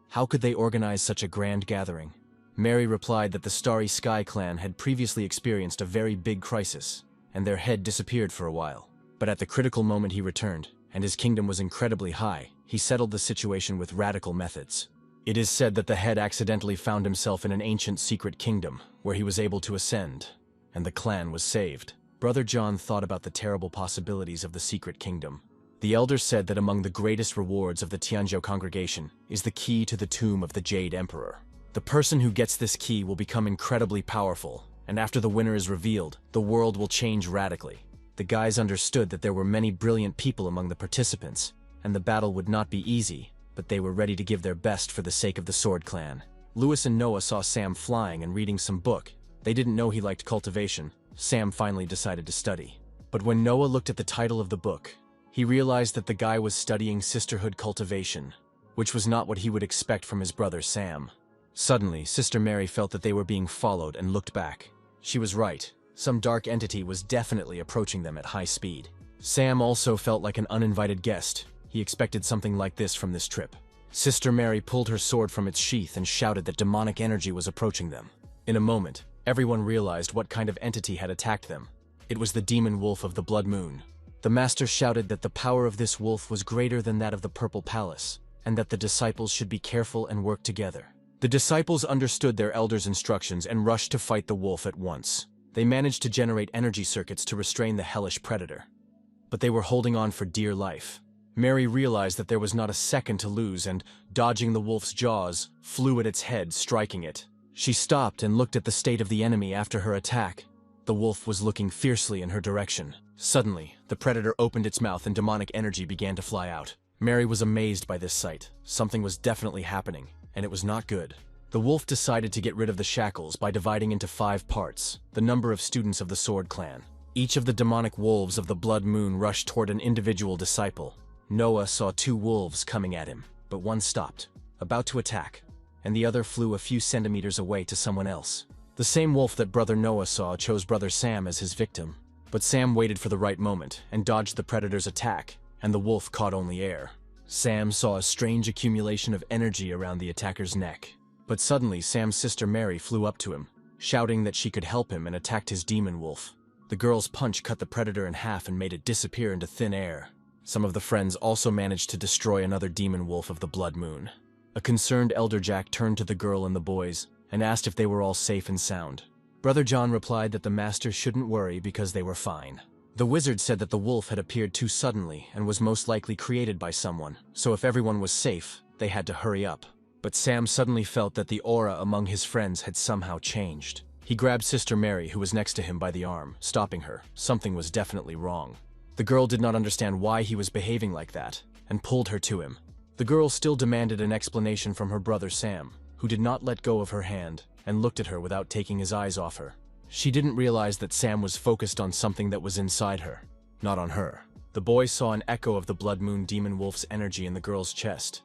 How could they organize such a grand gathering? Mary replied that the Starry Sky clan had previously experienced a very big crisis, and their head disappeared for a while. But at the critical moment he returned, and his kingdom was incredibly high. He settled the situation with radical methods. It is said that the head accidentally found himself in an ancient secret kingdom, where he was able to ascend, and the clan was saved. Brother John thought about the terrible possibilities of the secret kingdom. The elder said that among the greatest rewards of the Tianzhou congregation is the key to the tomb of the Jade Emperor. The person who gets this key will become incredibly powerful, and after the winner is revealed, the world will change radically. The guys understood that there were many brilliant people among the participants, and the battle would not be easy, but they were ready to give their best for the sake of the Sword Clan. Lewis and Noah saw Sam flying and reading some book. They didn't know he liked cultivation. Sam finally decided to study. But when Noah looked at the title of the book, he realized that the guy was studying sisterhood cultivation, which was not what he would expect from his brother Sam. Suddenly, Sister Mary felt that they were being followed and looked back. She was right. Some dark entity was definitely approaching them at high speed. Sam also felt like an uninvited guest. He expected something like this from this trip. Sister Mary pulled her sword from its sheath and shouted that demonic energy was approaching them. In a moment, everyone realized what kind of entity had attacked them. It was the demon wolf of the Blood Moon. The master shouted that the power of this wolf was greater than that of the Purple Palace, and that the disciples should be careful and work together. The disciples understood their elder's instructions and rushed to fight the wolf at once. They managed to generate energy circuits to restrain the hellish predator. But they were holding on for dear life. Mary realized that there was not a second to lose and, dodging the wolf's jaws, flew at its head, striking it. She stopped and looked at the state of the enemy after her attack. The wolf was looking fiercely in her direction. Suddenly, the predator opened its mouth and demonic energy began to fly out. Mary was amazed by this sight. Something was definitely happening, and it was not good. The wolf decided to get rid of the shackles by dividing into 5 parts, the number of students of the Sword Clan. Each of the demonic wolves of the Blood Moon rushed toward an individual disciple. Noah saw 2 wolves coming at him, but one stopped, about to attack, and the other flew a few centimeters away to someone else. The same wolf that Brother Noah saw chose Brother Sam as his victim, but Sam waited for the right moment and dodged the predator's attack, and the wolf caught only air. Sam saw a strange accumulation of energy around the attacker's neck, but suddenly Sam's sister Mary flew up to him, shouting that she could help him, and attacked his demon wolf. The girl's punch cut the predator in half and made it disappear into thin air. Some of the friends also managed to destroy another demon wolf of the Blood Moon. A concerned Elder Jack turned to the girl and the boys and asked if they were all safe and sound. Brother John replied that the master shouldn't worry because they were fine. The wizard said that the wolf had appeared too suddenly and was most likely created by someone, so if everyone was safe, they had to hurry up. But Sam suddenly felt that the aura among his friends had somehow changed. He grabbed Sister Mary, who was next to him, by the arm, stopping her. Something was definitely wrong. The girl did not understand why he was behaving like that, and pulled her to him. The girl still demanded an explanation from her brother Sam, who did not let go of her hand, and looked at her without taking his eyes off her. She didn't realize that Sam was focused on something that was inside her, not on her. The boys saw an echo of the Blood Moon demon wolf's energy in the girl's chest,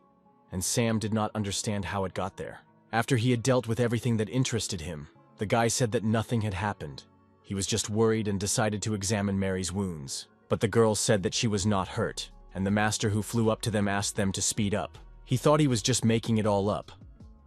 and Sam did not understand how it got there. After he had dealt with everything that interested him, the guy said that nothing had happened. He was just worried and decided to examine Mary's wounds. But the girl said that she was not hurt, and the master who flew up to them asked them to speed up. He thought he was just making it all up,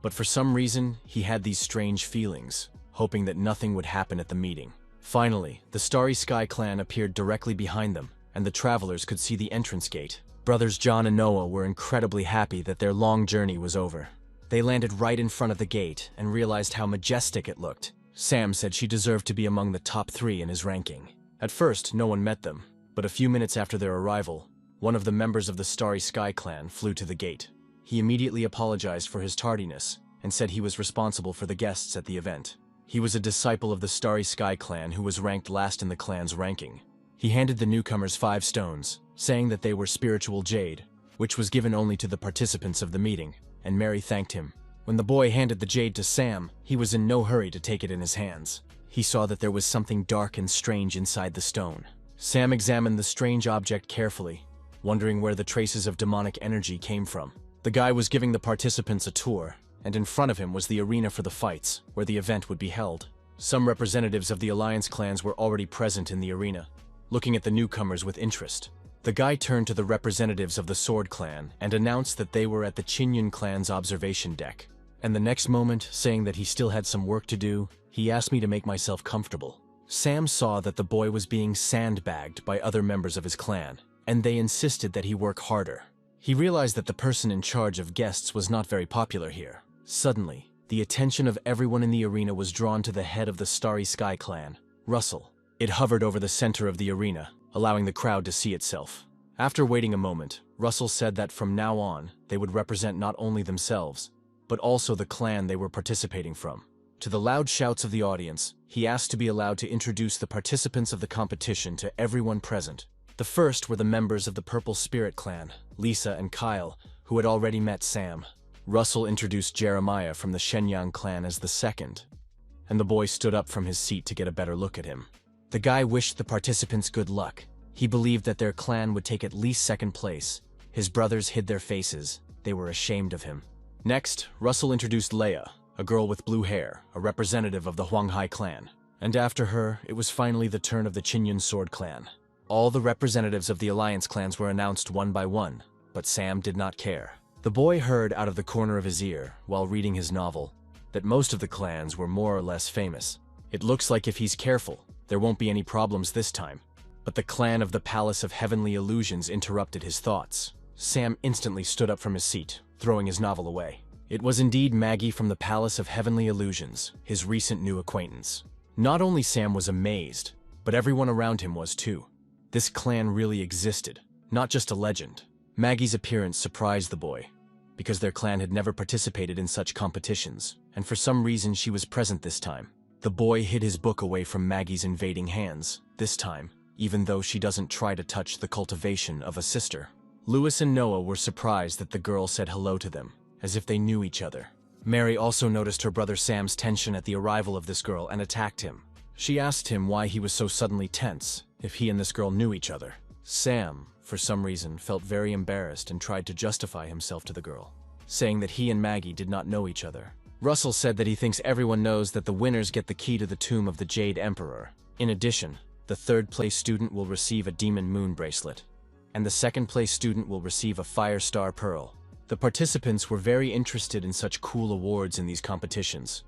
but for some reason, he had these strange feelings, hoping that nothing would happen at the meeting. Finally, the Starry Sky clan appeared directly behind them, and the travelers could see the entrance gate. Brothers John and Noah were incredibly happy that their long journey was over. They landed right in front of the gate and realized how majestic it looked. Sam said she deserved to be among the top 3 in his ranking. At first, no one met them. But a few minutes after their arrival, one of the members of the Starry Sky clan flew to the gate. He immediately apologized for his tardiness and said he was responsible for the guests at the event. He was a disciple of the Starry Sky clan who was ranked last in the clan's ranking. He handed the newcomers 5 stones, saying that they were spiritual jade, which was given only to the participants of the meeting, and Mary thanked him. When the boy handed the jade to Sam, he was in no hurry to take it in his hands. He saw that there was something dark and strange inside the stone. Sam examined the strange object carefully, wondering where the traces of demonic energy came from. The guy was giving the participants a tour, and in front of him was the arena for the fights, where the event would be held. Some representatives of the Alliance clans were already present in the arena, looking at the newcomers with interest. The guy turned to the representatives of the Sword Clan and announced that they were at the Chinyan clan's observation deck. And the next moment, saying that he still had some work to do, he asked me to make myself comfortable. Sam saw that the boy was being sandbagged by other members of his clan, and they insisted that he work harder. He realized that the person in charge of guests was not very popular here. Suddenly, the attention of everyone in the arena was drawn to the head of the Starry Sky clan, Russell. It hovered over the center of the arena, allowing the crowd to see itself. After waiting a moment, Russell said that from now on, they would represent not only themselves, but also the clan they were participating from. To the loud shouts of the audience, he asked to be allowed to introduce the participants of the competition to everyone present. The first were the members of the Purple Spirit clan, Lisa and Kyle, who had already met Sam. Russell introduced Jeremiah from the Shenyang clan as the second, and the boy stood up from his seat to get a better look at him. The guy wished the participants good luck. He believed that their clan would take at least second place. His brothers hid their faces. They were ashamed of him. Next, Russell introduced Leia, a girl with blue hair, a representative of the Huanghai clan. And after her, it was finally the turn of the Chinyan Sword clan. All the representatives of the Alliance clans were announced one by one, but Sam did not care. The boy heard out of the corner of his ear, while reading his novel, that most of the clans were more or less famous. It looks like if he's careful, there won't be any problems this time. But the clan of the Palace of Heavenly Illusions interrupted his thoughts. Sam instantly stood up from his seat, throwing his novel away. It was indeed Maggie from the Palace of Heavenly Illusions, his recent new acquaintance. Not only Sam was amazed, but everyone around him was too. This clan really existed, not just a legend. Maggie's appearance surprised the boy, because their clan had never participated in such competitions, and for some reason she was present this time. The boy hid his book away from Maggie's invading hands, this time, even though she doesn't try to touch the cultivation of a sister. Lewis and Noah were surprised that the girl said hello to them, as if they knew each other. Mary also noticed her brother Sam's tension at the arrival of this girl and attacked him. She asked him why he was so suddenly tense, if he and this girl knew each other. Sam, for some reason, felt very embarrassed and tried to justify himself to the girl, saying that he and Maggie did not know each other. Russell said that he thinks everyone knows that the winners get the key to the tomb of the Jade Emperor. In addition, the third-place student will receive a Demon Moon bracelet, and the second-place student will receive a Fire Star Pearl. The participants were very interested in such cool awards in these competitions.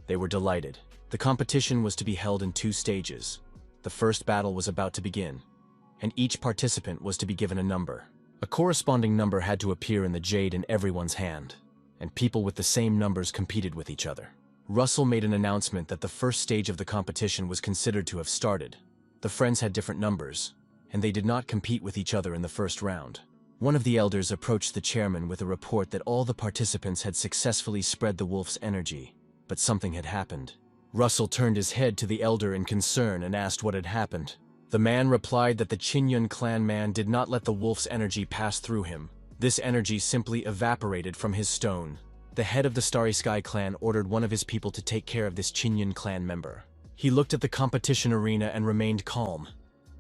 They were delighted. The competition was to be held in 2 stages. The first battle was about to begin, and each participant was to be given a number. A corresponding number had to appear in the jade in everyone's hand, and people with the same numbers competed with each other. Russell made an announcement that the first stage of the competition was considered to have started. The friends had different numbers, and they did not compete with each other in the first round. One of the elders approached the chairman with a report that all the participants had successfully spread the wolf's energy, but something had happened. Russell turned his head to the elder in concern and asked what had happened. The man replied that the Chinyun clan man did not let the wolf's energy pass through him. This energy simply evaporated from his stone. The head of the Starry Sky clan ordered one of his people to take care of this Chinyun clan member. He looked at the competition arena and remained calm.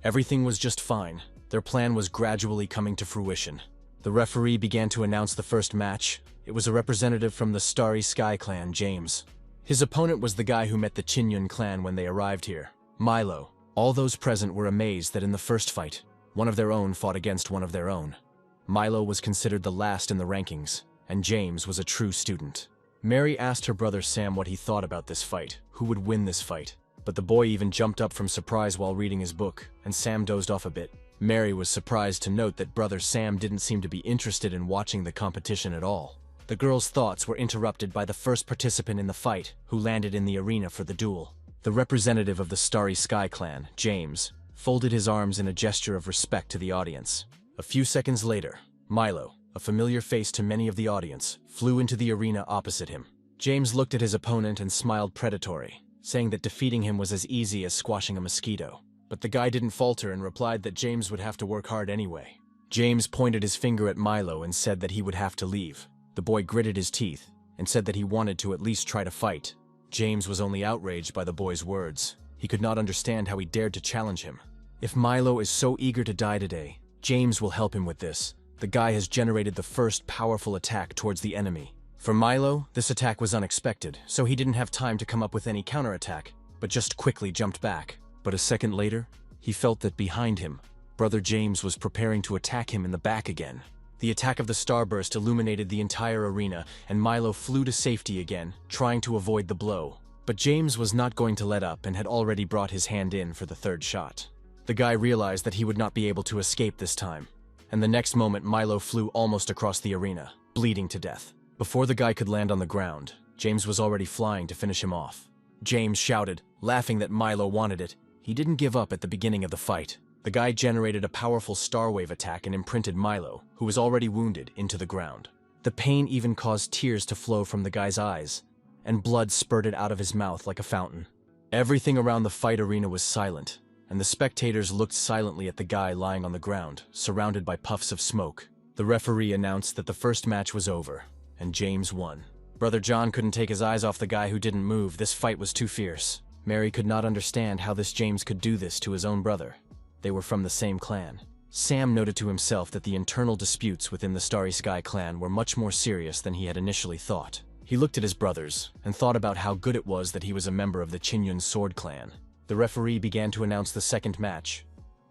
Everything was just fine. Their plan was gradually coming to fruition. The referee began to announce the first match. It was a representative from the Starry Sky clan, James. His opponent was the guy who met the Chinyun clan when they arrived here, Milo. All those present were amazed that in the first fight, one of their own fought against one of their own. Milo was considered the last in the rankings, and James was a true student. Mary asked her brother Sam what he thought about this fight, who would win this fight. But the boy even jumped up from surprise while reading his book, and Sam dozed off a bit. Mary was surprised to note that brother Sam didn't seem to be interested in watching the competition at all. The girl's thoughts were interrupted by the first participant in the fight, who landed in the arena for the duel. The representative of the Starry Sky clan, James, folded his arms in a gesture of respect to the audience. A few seconds later, Milo, a familiar face to many of the audience, flew into the arena opposite him. James looked at his opponent and smiled predatory, saying that defeating him was as easy as squashing a mosquito. But the guy didn't falter and replied that James would have to work hard anyway. James pointed his finger at Milo and said that he would have to leave. The boy gritted his teeth and said that he wanted to at least try to fight. James was only outraged by the boy's words. He could not understand how he dared to challenge him. If Milo is so eager to die today, James will help him with this. The guy has generated the first powerful attack towards the enemy. For Milo, this attack was unexpected, so he didn't have time to come up with any counterattack, but just quickly jumped back. But a second later, he felt that behind him, brother James was preparing to attack him in the back again. The attack of the starburst illuminated the entire arena, and Milo flew to safety again, trying to avoid the blow. But James was not going to let up and had already brought his hand in for the third shot. The guy realized that he would not be able to escape this time, and the next moment Milo flew almost across the arena, bleeding to death. Before the guy could land on the ground, James was already flying to finish him off. James shouted, laughing that Milo wanted it. He didn't give up at the beginning of the fight. The guy generated a powerful star wave attack and imprinted Milo, who was already wounded, into the ground. The pain even caused tears to flow from the guy's eyes, and blood spurted out of his mouth like a fountain. Everything around the fight arena was silent, and the spectators looked silently at the guy lying on the ground, surrounded by puffs of smoke. The referee announced that the first match was over, and James won. Brother John couldn't take his eyes off the guy who didn't move. This fight was too fierce. Mary could not understand how this James could do this to his own brother. They were from the same clan. Sam noted to himself that the internal disputes within the Starry Sky clan were much more serious than he had initially thought. He looked at his brothers and thought about how good it was that he was a member of the Chinyun Sword clan. The referee began to announce the second match,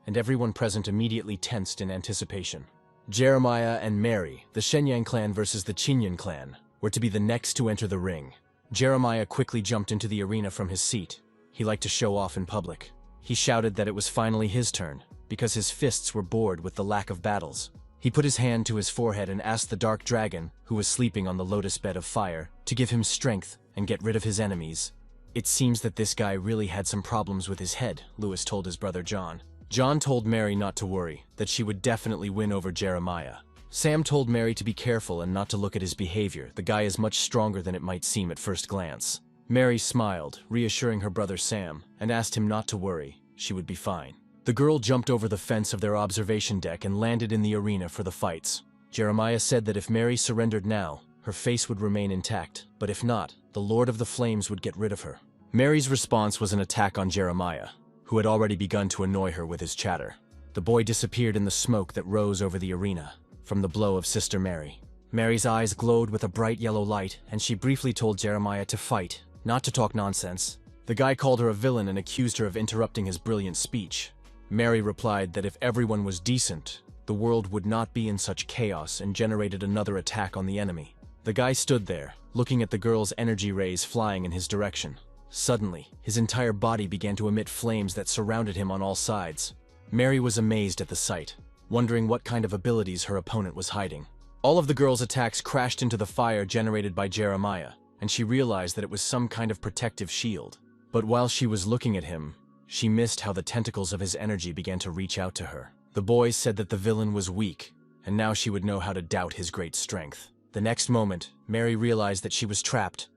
and everyone present immediately tensed in anticipation. Jeremiah and Mary, the Shenyang clan versus the Chinyun clan, were to be the next to enter the ring. Jeremiah quickly jumped into the arena from his seat. He liked to show off in public. He shouted that it was finally his turn, because his fists were bored with the lack of battles. He put his hand to his forehead and asked the dark dragon, who was sleeping on the lotus bed of fire, to give him strength and get rid of his enemies. It seems that this guy really had some problems with his head, Lewis told his brother John. John told Mary not to worry, that she would definitely win over Jeremiah. Sam told Mary to be careful and not to look at his behavior. The guy is much stronger than it might seem at first glance. Mary smiled, reassuring her brother Sam, and asked him not to worry. She would be fine. The girl jumped over the fence of their observation deck and landed in the arena for the fights. Jeremiah said that if Mary surrendered now, her face would remain intact, but if not, the Lord of the Flames would get rid of her. Mary's response was an attack on Jeremiah, who had already begun to annoy her with his chatter. The boy disappeared in the smoke that rose over the arena from the blow of Sister Mary. Mary's eyes glowed with a bright yellow light, and she briefly told Jeremiah to fight, not to talk nonsense. The guy called her a villain and accused her of interrupting his brilliant speech. Mary replied that if everyone was decent, the world would not be in such chaos, and generated another attack on the enemy. The guy stood there, looking at the girl's energy rays flying in his direction. Suddenly, his entire body began to emit flames that surrounded him on all sides. Mary was amazed at the sight, wondering what kind of abilities her opponent was hiding. All of the girl's attacks crashed into the fire generated by Jeremiah, and she realized that it was some kind of protective shield. But while she was looking at him, she missed how the tentacles of his energy began to reach out to her. The boy said that the villain was weak, and now she would know how to doubt his great strength. The next moment, Mary realized that she was trapped,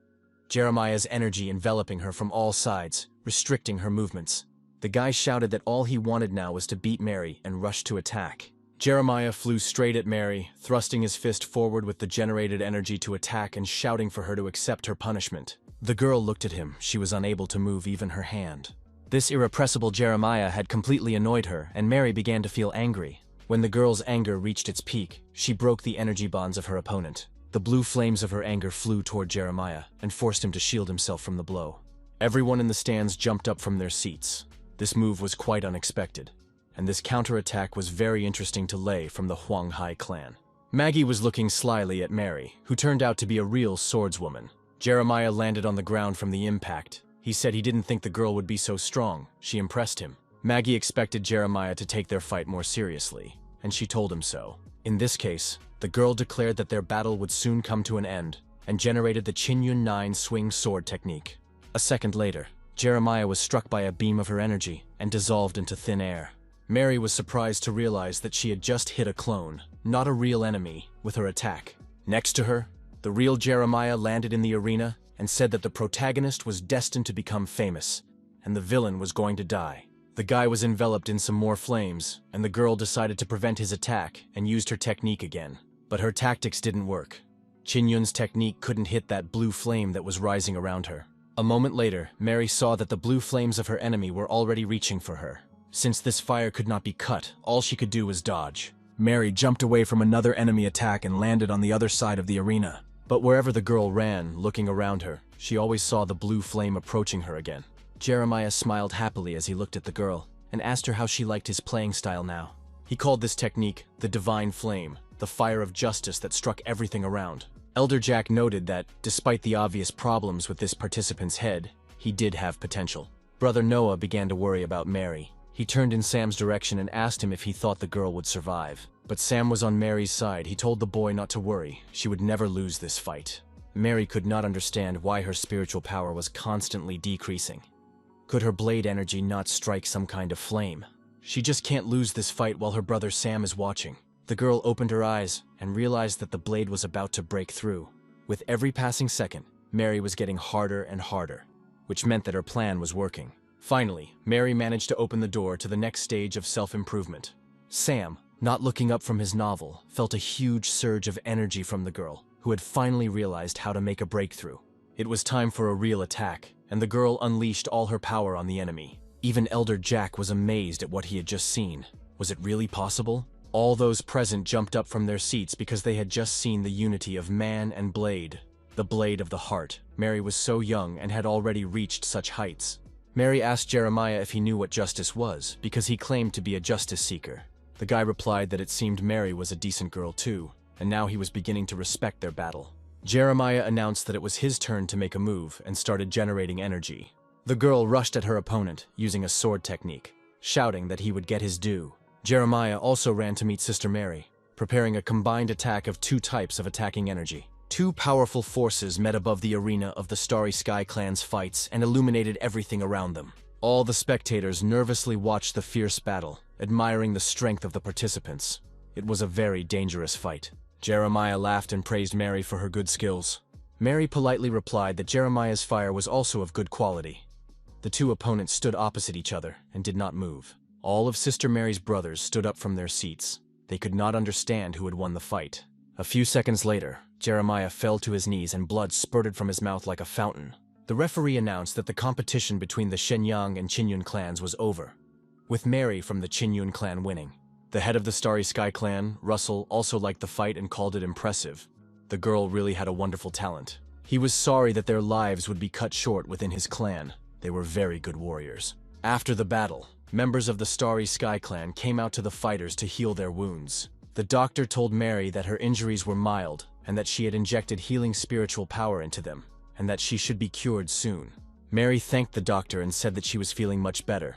Jeremiah's energy enveloping her from all sides, restricting her movements. The guy shouted that all he wanted now was to beat Mary and rush to attack. Jeremiah flew straight at Mary, thrusting his fist forward with the generated energy to attack and shouting for her to accept her punishment. The girl looked at him. She was unable to move even her hand. This irrepressible Jeremiah had completely annoyed her, and Mary began to feel angry. When the girl's anger reached its peak, she broke the energy bonds of her opponent. The blue flames of her anger flew toward Jeremiah and forced him to shield himself from the blow. Everyone in the stands jumped up from their seats. This move was quite unexpected, and this counterattack was very interesting to Lei from the Huang Hai clan. Maggie was looking slyly at Mary, who turned out to be a real swordswoman. Jeremiah landed on the ground from the impact. He said he didn't think the girl would be so strong. She impressed him. Maggie expected Jeremiah to take their fight more seriously, and she told him so. In this case, the girl declared that their battle would soon come to an end, and generated the Qinyun 9 swing sword technique. A second later, Jeremiah was struck by a beam of her energy and dissolved into thin air. Mary was surprised to realize that she had just hit a clone, not a real enemy, with her attack. Next to her, the real Jeremiah landed in the arena and said that the protagonist was destined to become famous, and the villain was going to die. The guy was enveloped in some more flames, and the girl decided to prevent his attack and used her technique again. But her tactics didn't work. Qinyun's technique couldn't hit that blue flame that was rising around her. A moment later, Mary saw that the blue flames of her enemy were already reaching for her. Since this fire could not be cut, all she could do was dodge. Mary jumped away from another enemy attack and landed on the other side of the arena. But wherever the girl ran, looking around her, she always saw the blue flame approaching her again. Jeremiah smiled happily as he looked at the girl, and asked her how she liked his playing style now. He called this technique the Divine Flame, the fire of justice that struck everything around. Elder Jack noted that, despite the obvious problems with this participant's head, he did have potential. Brother Noah began to worry about Mary. He turned in Sam's direction and asked him if he thought the girl would survive. But Sam was on Mary's side. He told the boy not to worry. She would never lose this fight. Mary could not understand why her spiritual power was constantly decreasing. Could her blade energy not strike some kind of flame? She just can't lose this fight while her brother Sam is watching. The girl opened her eyes and realized that the blade was about to break through. With every passing second, Mary was getting harder and harder, which meant that her plan was working. Finally, Mary managed to open the door to the next stage of self-improvement. Sam, not looking up from his novel, felt a huge surge of energy from the girl, who had finally realized how to make a breakthrough. It was time for a real attack, and the girl unleashed all her power on the enemy. Even Elder Jack was amazed at what he had just seen. Was it really possible? All those present jumped up from their seats because they had just seen the unity of man and blade. The blade of the heart. Mary was so young and had already reached such heights. Mary asked Jeremiah if he knew what justice was, because he claimed to be a justice seeker. The guy replied that it seemed Mary was a decent girl too, and now he was beginning to respect their battle. Jeremiah announced that it was his turn to make a move and started generating energy. The girl rushed at her opponent, using a sword technique, shouting that he would get his due. Jeremiah also ran to meet Sister Mary, preparing a combined attack of two types of attacking energy. Two powerful forces met above the arena of the Starry Sky Clan's fights and illuminated everything around them. All the spectators nervously watched the fierce battle, admiring the strength of the participants. It was a very dangerous fight. Jeremiah laughed and praised Mary for her good skills. Mary politely replied that Jeremiah's fire was also of good quality. The two opponents stood opposite each other and did not move. All of Sister Mary's brothers stood up from their seats. They could not understand who had won the fight. A few seconds later, Jeremiah fell to his knees and blood spurted from his mouth like a fountain. The referee announced that the competition between the Shenyang and Qinyun clans was over, with Mary from the Qinyun clan winning. The head of the Starry Sky clan, Russell, also liked the fight and called it impressive. The girl really had a wonderful talent. He was sorry that their lives would be cut short within his clan. They were very good warriors. After the battle, members of the Starry Sky clan came out to the fighters to heal their wounds. The doctor told Mary that her injuries were mild and that she had injected healing spiritual power into them, and that she should be cured soon. Mary thanked the doctor and said that she was feeling much better.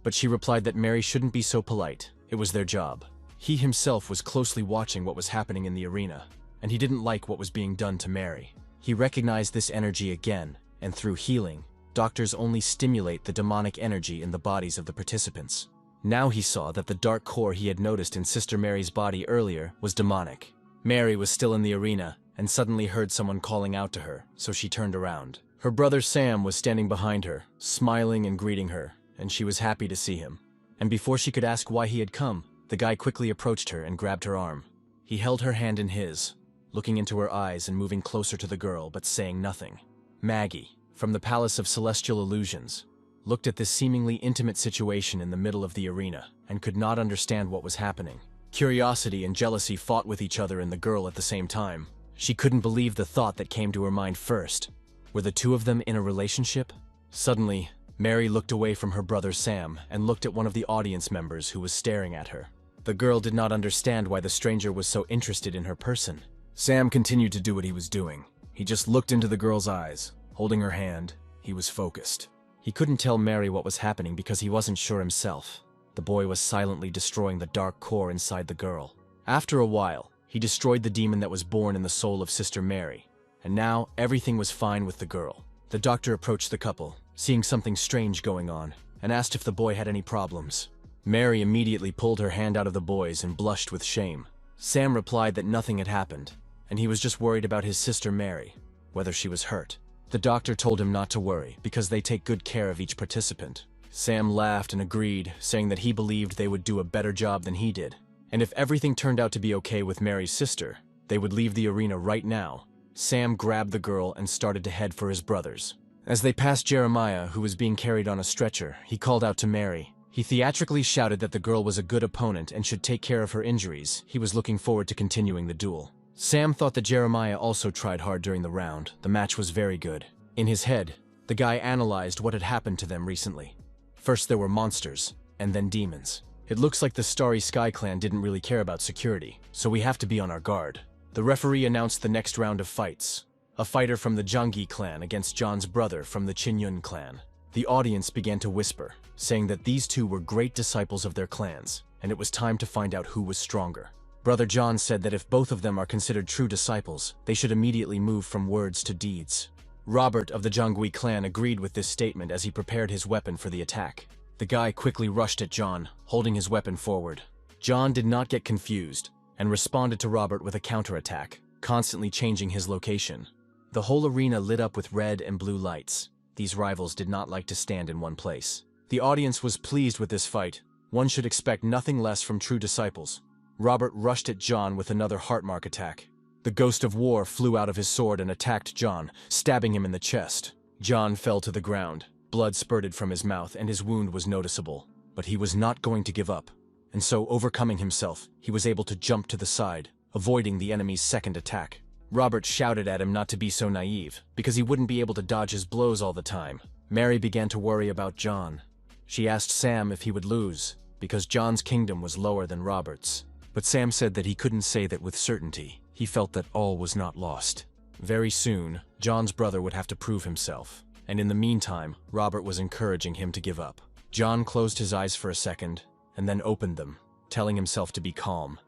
But she replied that Mary shouldn't be so polite. It was their job. He himself was closely watching what was happening in the arena, and he didn't like what was being done to Mary. He recognized this energy again, and through healing, doctors only stimulate the demonic energy in the bodies of the participants. Now he saw that the dark core he had noticed in Sister Mary's body earlier was demonic. Mary was still in the arena and suddenly heard someone calling out to her, so she turned around. Her brother Sam was standing behind her, smiling and greeting her, and she was happy to see him. And before she could ask why he had come, the guy quickly approached her and grabbed her arm. He held her hand in his, looking into her eyes and moving closer to the girl but saying nothing. Maggie, from the Palace of Celestial Illusions, looked at this seemingly intimate situation in the middle of the arena and could not understand what was happening. Curiosity and jealousy fought with each other in the girl at the same time. She couldn't believe the thought that came to her mind first. Were the two of them in a relationship? Suddenly, Mary looked away from her brother Sam and looked at one of the audience members who was staring at her. The girl did not understand why the stranger was so interested in her person. Sam continued to do what he was doing. He just looked into the girl's eyes. Holding her hand, he was focused. He couldn't tell Mary what was happening because he wasn't sure himself. The boy was silently destroying the dark core inside the girl. After a while, he destroyed the demon that was born in the soul of Sister Mary, and now everything was fine with the girl. The doctor approached the couple, seeing something strange going on, and asked if the boy had any problems. Mary immediately pulled her hand out of the boy's and blushed with shame. Sam replied that nothing had happened, and he was just worried about his sister Mary, whether she was hurt. The doctor told him not to worry, because they take good care of each participant. Sam laughed and agreed, saying that he believed they would do a better job than he did. And if everything turned out to be okay with Mary's sister, they would leave the arena right now. Sam grabbed the girl and started to head for his brothers. As they passed Jeremiah, who was being carried on a stretcher, he called out to Mary. He theatrically shouted that the girl was a good opponent and should take care of her injuries. He was looking forward to continuing the duel. Sam thought that Jeremiah also tried hard during the round. The match was very good. In his head, the guy analyzed what had happened to them recently. First there were monsters, and then demons. It looks like the Starry Sky clan didn't really care about security, so we have to be on our guard. The referee announced the next round of fights. A fighter from the Zhangyi clan against John's brother from the Qinyun clan. The audience began to whisper, saying that these two were great disciples of their clans, and it was time to find out who was stronger. Brother John said that if both of them are considered true disciples, they should immediately move from words to deeds. Robert of the Zhangyi clan agreed with this statement as he prepared his weapon for the attack. The guy quickly rushed at John, holding his weapon forward. John did not get confused, and responded to Robert with a counterattack, constantly changing his location. The whole arena lit up with red and blue lights. These rivals did not like to stand in one place. The audience was pleased with this fight. One should expect nothing less from true disciples. Robert rushed at John with another heartmark attack. The Ghost of War flew out of his sword and attacked John, stabbing him in the chest. John fell to the ground. Blood spurted from his mouth and his wound was noticeable. But he was not going to give up. And so, overcoming himself, he was able to jump to the side, avoiding the enemy's second attack. Robert shouted at him not to be so naive, because he wouldn't be able to dodge his blows all the time. Mary began to worry about John. She asked Sam if he would lose, because John's kingdom was lower than Robert's. But Sam said that he couldn't say that with certainty. He felt that all was not lost. Very soon, John's brother would have to prove himself, and in the meantime, Robert was encouraging him to give up. John closed his eyes for a second, and then opened them, telling himself to be calm.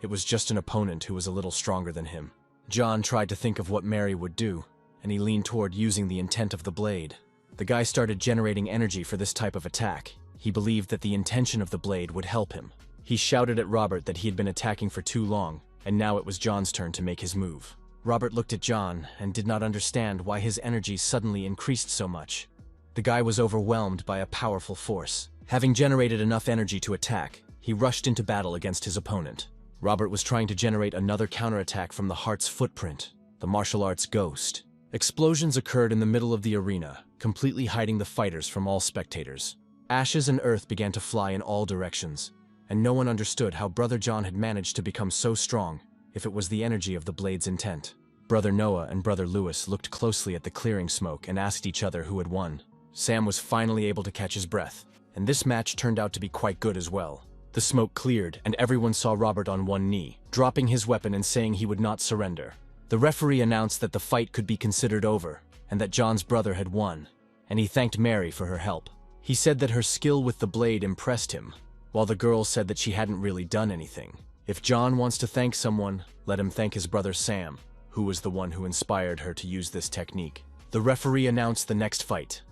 It was just an opponent who was a little stronger than him. John tried to think of what Mary would do, and he leaned toward using the intent of the blade. The guy started generating energy for this type of attack. He believed that the intention of the blade would help him. He shouted at Robert that he had been attacking for too long, and now it was John's turn to make his move. Robert looked at John and did not understand why his energy suddenly increased so much. The guy was overwhelmed by a powerful force. Having generated enough energy to attack, he rushed into battle against his opponent. Robert was trying to generate another counterattack from the Heart's footprint, the martial arts ghost. Explosions occurred in the middle of the arena, completely hiding the fighters from all spectators. Ashes and earth began to fly in all directions, and no one understood how Brother John had managed to become so strong, if it was the energy of the blade's intent. Brother Noah and Brother Lewis looked closely at the clearing smoke and asked each other who had won. Sam was finally able to catch his breath, and this match turned out to be quite good as well. The smoke cleared, and everyone saw Robert on one knee, dropping his weapon and saying he would not surrender. The referee announced that the fight could be considered over, and that John's brother had won, and he thanked Mary for her help. He said that her skill with the blade impressed him, while the girl said that she hadn't really done anything. If John wants to thank someone, let him thank his brother Sam, who was the one who inspired her to use this technique. The referee announced the next fight.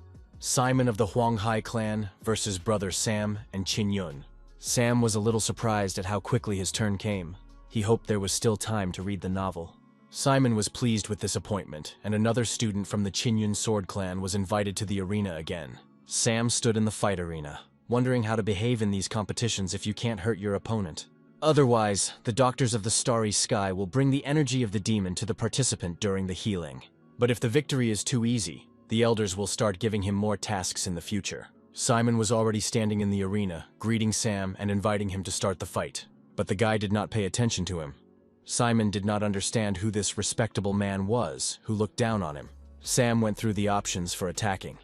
Simon of the Huanghai clan versus brother Sam and Qin Yun. Sam was a little surprised at how quickly his turn came. He hoped there was still time to read the novel. Simon was pleased with this appointment, and another student from the Qin Yun sword clan was invited to the arena again. Sam stood in the fight arena, wondering how to behave in these competitions if you can't hurt your opponent. Otherwise, the doctors of the starry sky will bring the energy of the demon to the participant during the healing. But if the victory is too easy, the elders will start giving him more tasks in the future. Simon was already standing in the arena, greeting Sam and inviting him to start the fight. But the guy did not pay attention to him. Simon did not understand who this respectable man was, who looked down on him. Sam went through the options for attacking.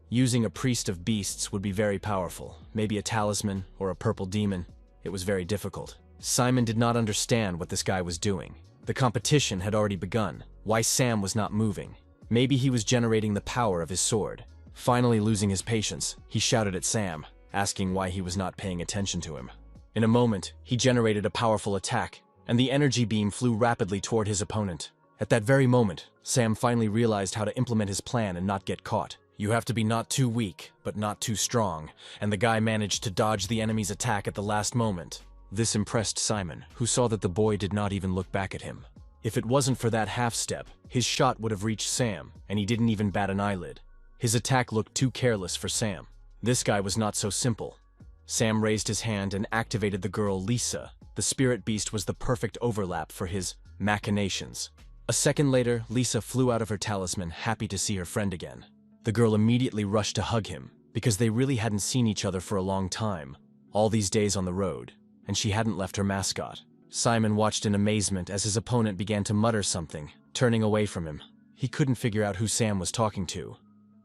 Using a priest of beasts would be very powerful, maybe a talisman or a purple demon. It was very difficult. Simon did not understand what this guy was doing. The competition had already begun. Why Sam was not moving? Maybe he was generating the power of his sword. Finally losing his patience, he shouted at Sam, asking why he was not paying attention to him. In a moment, he generated a powerful attack, and the energy beam flew rapidly toward his opponent. At that very moment, Sam finally realized how to implement his plan and not get caught. You have to be not too weak, but not too strong, and the guy managed to dodge the enemy's attack at the last moment. This impressed Simon, who saw that the boy did not even look back at him. If it wasn't for that half-step, his shot would have reached Sam, and he didn't even bat an eyelid. His attack looked too careless for Sam. This guy was not so simple. Sam raised his hand and activated the girl Lisa. The spirit beast was the perfect overlap for his machinations. A second later, Lisa flew out of her talisman, happy to see her friend again. The girl immediately rushed to hug him, because they really hadn't seen each other for a long time, all these days on the road, and she hadn't left her mascot. Simon watched in amazement as his opponent began to mutter something, turning away from him. He couldn't figure out who Sam was talking to,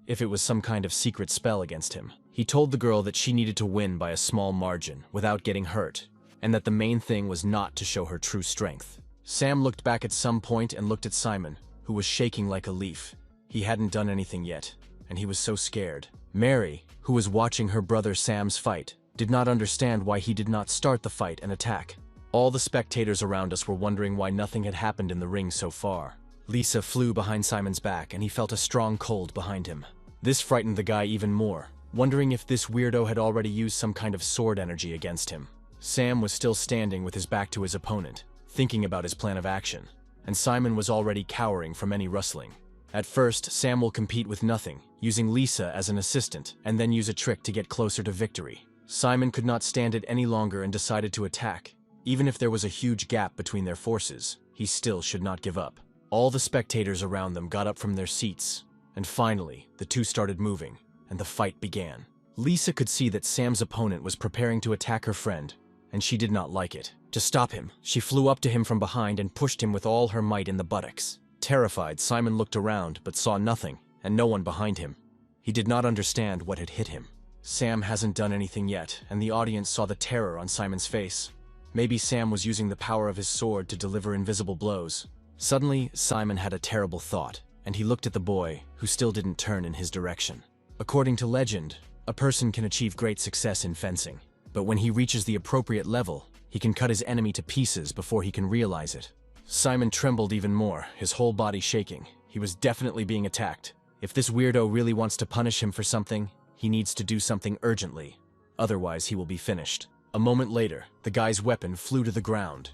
if it was some kind of secret spell against him. He told the girl that she needed to win by a small margin, without getting hurt, and that the main thing was not to show her true strength. Sam looked back at some point and looked at Simon, who was shaking like a leaf. He hadn't done anything yet, and he was so scared. Mary, who was watching her brother Sam's fight, did not understand why he did not start the fight and attack. All the spectators around us were wondering why nothing had happened in the ring so far. Lisa flew behind Simon's back, and he felt a strong cold behind him. This frightened the guy even more, wondering if this weirdo had already used some kind of sword energy against him. Sam was still standing with his back to his opponent, thinking about his plan of action, and Simon was already cowering from any rustling. At first, Sam will compete with nothing, using Lisa as an assistant, and then use a trick to get closer to victory. Simon could not stand it any longer and decided to attack. Even if there was a huge gap between their forces, he still should not give up. All the spectators around them got up from their seats, and finally, the two started moving, and the fight began. Lisa could see that Sam's opponent was preparing to attack her friend, and she did not like it. To stop him, she flew up to him from behind and pushed him with all her might in the buttocks. Terrified, Simon looked around but saw nothing, and no one behind him. He did not understand what had hit him. Sam hasn't done anything yet, and the audience saw the terror on Simon's face. Maybe Sam was using the power of his sword to deliver invisible blows. Suddenly, Simon had a terrible thought, and he looked at the boy, who still didn't turn in his direction. According to legend, a person can achieve great success in fencing, but when he reaches the appropriate level, He can cut his enemy to pieces before he can realize it. Simon trembled even more, his whole body shaking. He was definitely being attacked. If this weirdo really wants to punish him for something, he needs to do something urgently. Otherwise, he will be finished. A moment later, the guy's weapon flew to the ground.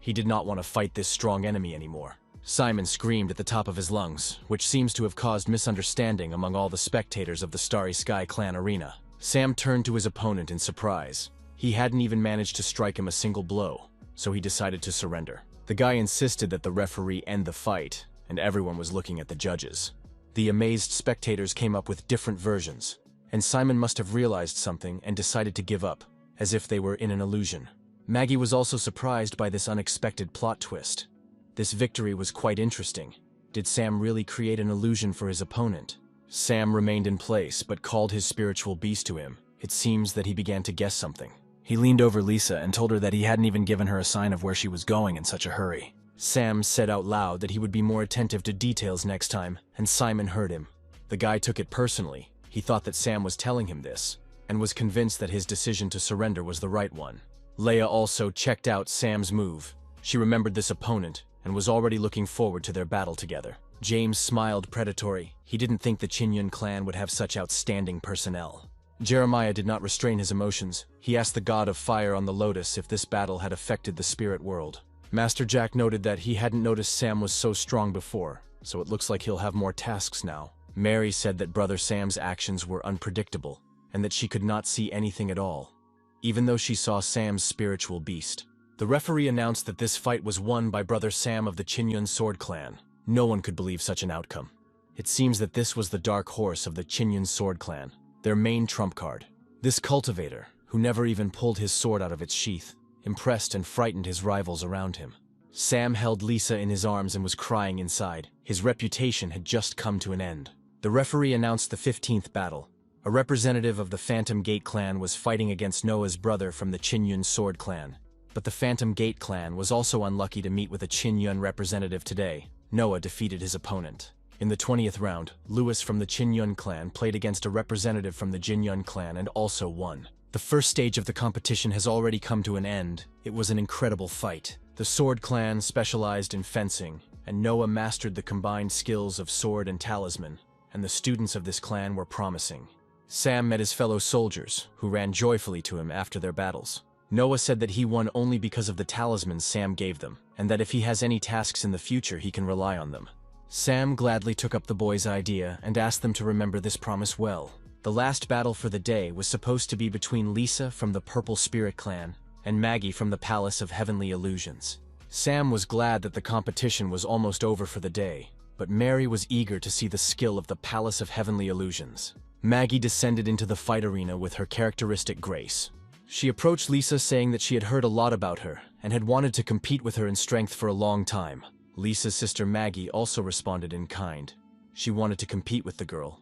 He did not want to fight this strong enemy anymore. Simon screamed at the top of his lungs, which seems to have caused misunderstanding among all the spectators of the Starry Sky clan arena. Sam turned to his opponent in surprise. He hadn't even managed to strike him a single blow, so he decided to surrender. The guy insisted that the referee end the fight, and everyone was looking at the judges. The amazed spectators came up with different versions, and Simon must have realized something and decided to give up, as if they were in an illusion. Maggie was also surprised by this unexpected plot twist. This victory was quite interesting. Did Sam really create an illusion for his opponent? Sam remained in place, but called his spiritual beast to him. It seems that he began to guess something. He leaned over Lisa and told her that he hadn't even given her a sign of where she was going in such a hurry. Sam said out loud that he would be more attentive to details next time, and Simon heard him. The guy took it personally. He thought that Sam was telling him this, and was convinced that his decision to surrender was the right one. Leia also checked out Sam's move. She remembered this opponent, and was already looking forward to their battle together. James smiled predatory. He didn't think the Qinyun clan would have such outstanding personnel. Jeremiah did not restrain his emotions. He asked the god of fire on the lotus if this battle had affected the spirit world. Master Jack noted that he hadn't noticed Sam was so strong before, so it looks like he'll have more tasks now. Mary said that Brother Sam's actions were unpredictable, and that she could not see anything at all, even though she saw Sam's spiritual beast. The referee announced that this fight was won by Brother Sam of the Qinyun Sword Clan. No one could believe such an outcome. It seems that this was the dark horse of the Qinyun Sword Clan, their main trump card. This cultivator, who never even pulled his sword out of its sheath, impressed and frightened his rivals around him. Sam held Lisa in his arms and was crying inside. His reputation had just come to an end. The referee announced the 15th battle. A representative of the Phantom Gate clan was fighting against Noah's brother from the Qinyun Sword Clan. But the Phantom Gate clan was also unlucky to meet with a Qinyun representative today. Noah defeated his opponent. In the 20th round, Lewis from the Qinyun clan played against a representative from the Jinyun clan and also won. The first stage of the competition has already come to an end. It was an incredible fight. The Sword Clan specialized in fencing, and Noah mastered the combined skills of sword and talisman, and the students of this clan were promising. Sam met his fellow soldiers, who ran joyfully to him after their battles. Noah said that he won only because of the talismans Sam gave them, and that if he has any tasks in the future he can rely on them. Sam gladly took up the boys' idea and asked them to remember this promise well. The last battle for the day was supposed to be between Lisa from the Purple Spirit Clan and Maggie from the Palace of Heavenly Illusions. Sam was glad that the competition was almost over for the day, but Mary was eager to see the skill of the Palace of Heavenly Illusions. Maggie descended into the fight arena with her characteristic grace. She approached Lisa saying that she had heard a lot about her and had wanted to compete with her in strength for a long time. Lisa's sister Maggie also responded in kind. She wanted to compete with the girl.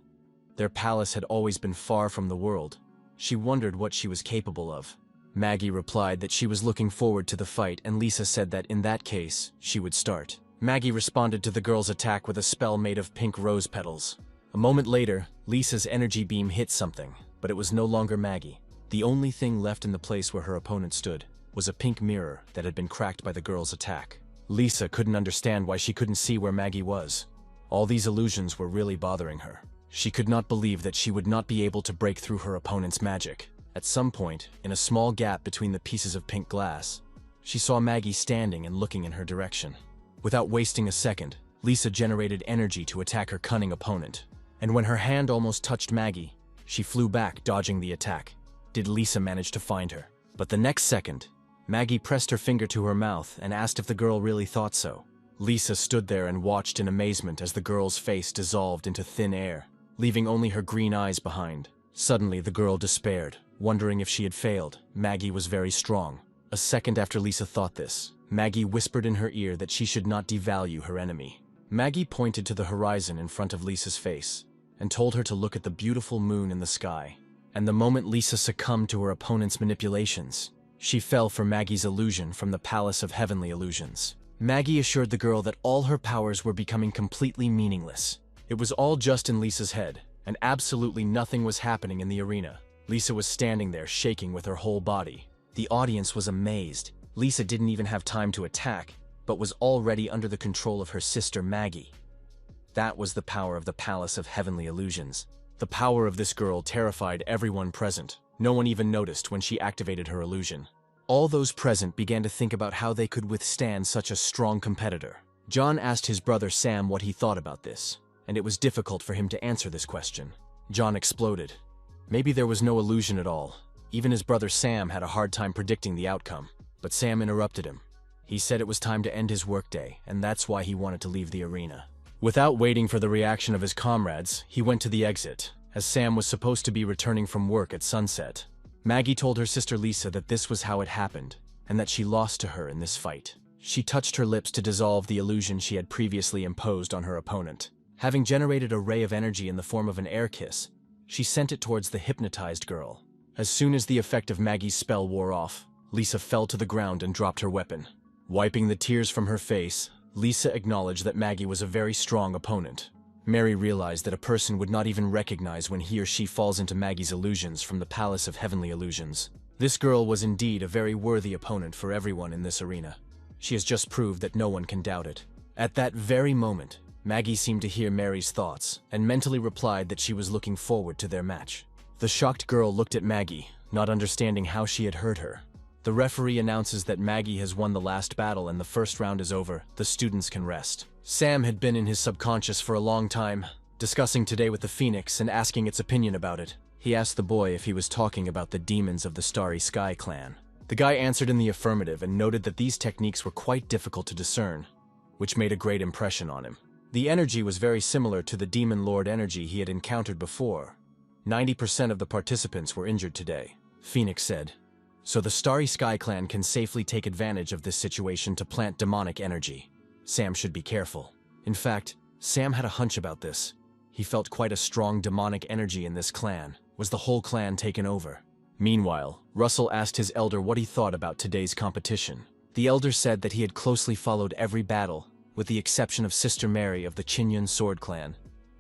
Their palace had always been far from the world. She wondered what she was capable of. Maggie replied that she was looking forward to the fight, and Lisa said that in that case, she would start. Maggie responded to the girl's attack with a spell made of pink rose petals. A moment later, Lisa's energy beam hit something, but it was no longer Maggie. The only thing left in the place where her opponent stood was a pink mirror that had been cracked by the girl's attack. Lisa couldn't understand why she couldn't see where Maggie was. All these illusions were really bothering her. She could not believe that she would not be able to break through her opponent's magic. At some point, in a small gap between the pieces of pink glass, she saw Maggie standing and looking in her direction. Without wasting a second, Lisa generated energy to attack her cunning opponent. And when her hand almost touched Maggie, she flew back, dodging the attack. Did Lisa manage to find her? But the next second, Maggie pressed her finger to her mouth and asked if the girl really thought so. Lisa stood there and watched in amazement as the girl's face dissolved into thin air, leaving only her green eyes behind. Suddenly, the girl despaired, wondering if she had failed. Maggie was very strong. A second after Lisa thought this, Maggie whispered in her ear that she should not devalue her enemy. Maggie pointed to the horizon in front of Lisa's face and told her to look at the beautiful moon in the sky. And the moment Lisa succumbed to her opponent's manipulations, she fell for Maggie's illusion from the Palace of Heavenly Illusions. Maggie assured the girl that all her powers were becoming completely meaningless. It was all just in Lisa's head, and absolutely nothing was happening in the arena. Lisa was standing there, shaking with her whole body. The audience was amazed. Lisa didn't even have time to attack, but was already under the control of her sister Maggie. That was the power of the Palace of Heavenly Illusions. The power of this girl terrified everyone present. No one even noticed when she activated her illusion. All those present began to think about how they could withstand such a strong competitor. John asked his brother Sam what he thought about this, and it was difficult for him to answer this question. John exploded. Maybe there was no illusion at all. Even his brother Sam had a hard time predicting the outcome. But Sam interrupted him. He said it was time to end his workday, and that's why he wanted to leave the arena. Without waiting for the reaction of his comrades, he went to the exit, as Sam was supposed to be returning from work at sunset. Maggie told her sister Lisa that this was how it happened, and that she lost to her in this fight. She touched her lips to dissolve the illusion she had previously imposed on her opponent. Having generated a ray of energy in the form of an air kiss, she sent it towards the hypnotized girl. As soon as the effect of Maggie's spell wore off, Lisa fell to the ground and dropped her weapon. Wiping the tears from her face, Lisa acknowledged that Maggie was a very strong opponent. Mary realized that a person would not even recognize when he or she falls into Maggie's illusions from the Palace of Heavenly Illusions. This girl was indeed a very worthy opponent for everyone in this arena. She has just proved that no one can doubt it. At that very moment, Maggie seemed to hear Mary's thoughts and mentally replied that she was looking forward to their match. The shocked girl looked at Maggie, not understanding how she had heard her. The referee announces that Maggie has won the last battle and the first round is over. The students can rest. Sam had been in his subconscious for a long time, discussing today with the Phoenix and asking its opinion about it. He asked the boy if he was talking about the demons of the Starry Sky clan. The guy answered in the affirmative and noted that these techniques were quite difficult to discern, which made a great impression on him. The energy was very similar to the Demon Lord energy he had encountered before. 90% of the participants were injured today, Phoenix said. So the Starry Sky clan can safely take advantage of this situation to plant demonic energy. Sam should be careful. In fact, Sam had a hunch about this. He felt quite a strong demonic energy in this clan. Was the whole clan taken over? Meanwhile, Russell asked his elder what he thought about today's competition. The elder said that he had closely followed every battle, with the exception of Sister Mary of the Chinyan Sword Clan.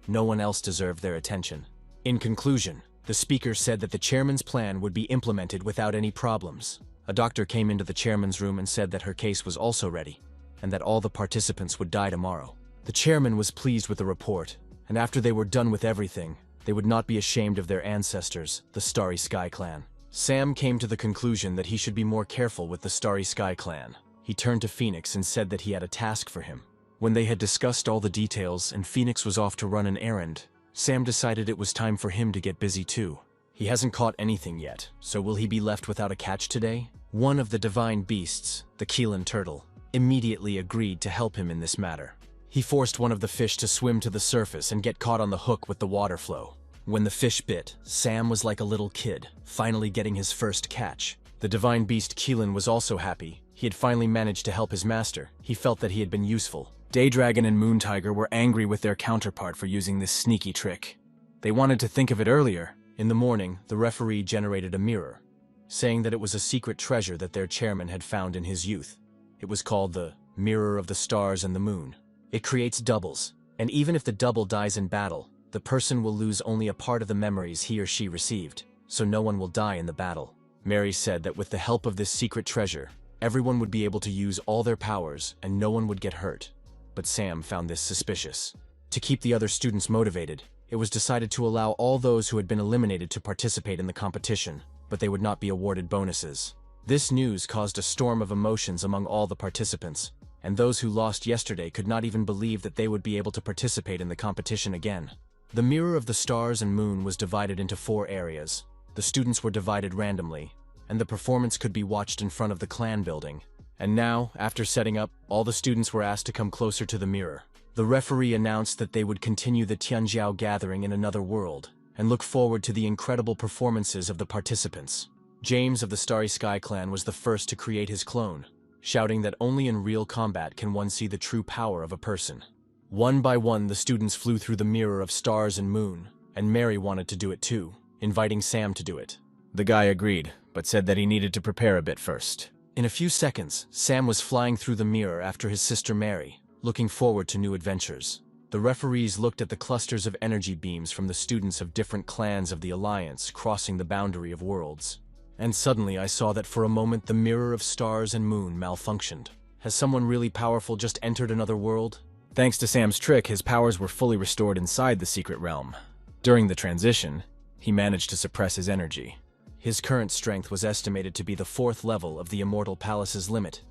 No one else deserved their attention. In conclusion, the speaker said that the chairman's plan would be implemented without any problems. A doctor came into the chairman's room and said that her case was also ready, and that all the participants would die tomorrow. The chairman was pleased with the report, and after they were done with everything, they would not be ashamed of their ancestors, the Starry Sky clan. Sam came to the conclusion that he should be more careful with the Starry Sky clan. He turned to Phoenix and said that he had a task for him. When they had discussed all the details and Phoenix was off to run an errand, Sam decided it was time for him to get busy too. He hasn't caught anything yet, so will he be left without a catch today? One of the divine beasts, the Keelan turtle, immediately agreed to help him in this matter. He forced one of the fish to swim to the surface and get caught on the hook with the water flow. When the fish bit, Sam was like a little kid, finally getting his first catch. The divine beast Keelan was also happy. He had finally managed to help his master. He felt that he had been useful. Daydragon and Moontiger were angry with their counterpart for using this sneaky trick. They wanted to think of it earlier. In the morning, the referee generated a mirror, saying that it was a secret treasure that their chairman had found in his youth. It was called the Mirror of the Stars and the Moon. It creates doubles, and even if the double dies in battle, the person will lose only a part of the memories he or she received, so no one will die in the battle. Mary said that with the help of this secret treasure, everyone would be able to use all their powers and no one would get hurt. But Sam found this suspicious. To keep the other students motivated, it was decided to allow all those who had been eliminated to participate in the competition, but they would not be awarded bonuses. This news caused a storm of emotions among all the participants, and those who lost yesterday could not even believe that they would be able to participate in the competition again. The Mirror of the Stars and Moon was divided into 4 areas. The students were divided randomly, and the performance could be watched in front of the clan building. And now, after setting up, all the students were asked to come closer to the mirror. The referee announced that they would continue the Tianjiao gathering in another world, and look forward to the incredible performances of the participants. James of the Starry Sky clan was the first to create his clone, shouting that only in real combat can one see the true power of a person. One by one, the students flew through the Mirror of Stars and Moon, and Mary wanted to do it too, inviting Sam to do it. The guy agreed, but said that he needed to prepare a bit first. In a few seconds, Sam was flying through the mirror after his sister Mary, looking forward to new adventures. The referees looked at the clusters of energy beams from the students of different clans of the Alliance crossing the boundary of worlds. And suddenly I saw that for a moment the mirror of stars and moon malfunctioned. Has someone really powerful just entered another world? Thanks to Sam's trick, his powers were fully restored inside the secret realm. During the transition, he managed to suppress his energy. His current strength was estimated to be the 4th level of the Immortal Palace's limit,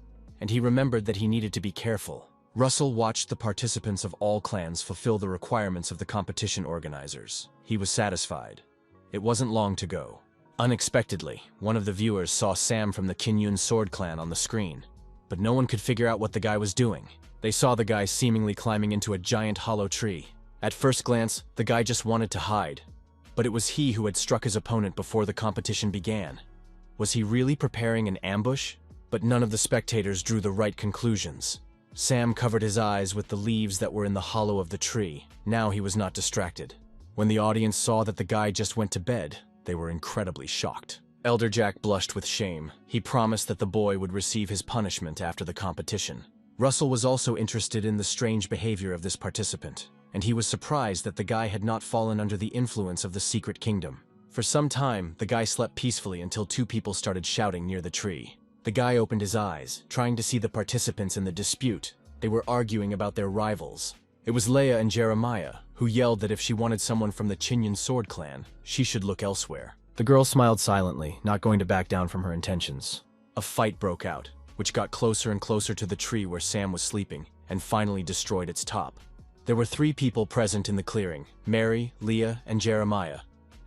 and he remembered that he needed to be careful. Russell watched the participants of all clans fulfill the requirements of the competition organizers. He was satisfied. It wasn't long to go. Unexpectedly, one of the viewers saw Sam from the Kinyun Sword Clan on the screen, but no one could figure out what the guy was doing. They saw the guy seemingly climbing into a giant hollow tree. At first glance, the guy just wanted to hide, but it was he who had struck his opponent before the competition began. Was he really preparing an ambush? But none of the spectators drew the right conclusions. Sam covered his eyes with the leaves that were in the hollow of the tree. Now he was not distracted. When the audience saw that the guy just went to bed, they were incredibly shocked. Elder Jack blushed with shame. He promised that the boy would receive his punishment after the competition. Russell was also interested in the strange behavior of this participant, and he was surprised that the guy had not fallen under the influence of the secret kingdom. For some time, the guy slept peacefully until 2 people started shouting near the tree. The guy opened his eyes, trying to see the participants in the dispute. They were arguing about their rivals. It was Leia and Jeremiah, who yelled that if she wanted someone from the Chinyan Sword Clan, she should look elsewhere. The girl smiled silently, not going to back down from her intentions. A fight broke out, which got closer and closer to the tree where Sam was sleeping, and finally destroyed its top. There were 3 people present in the clearing, Mary, Leah, and Jeremiah,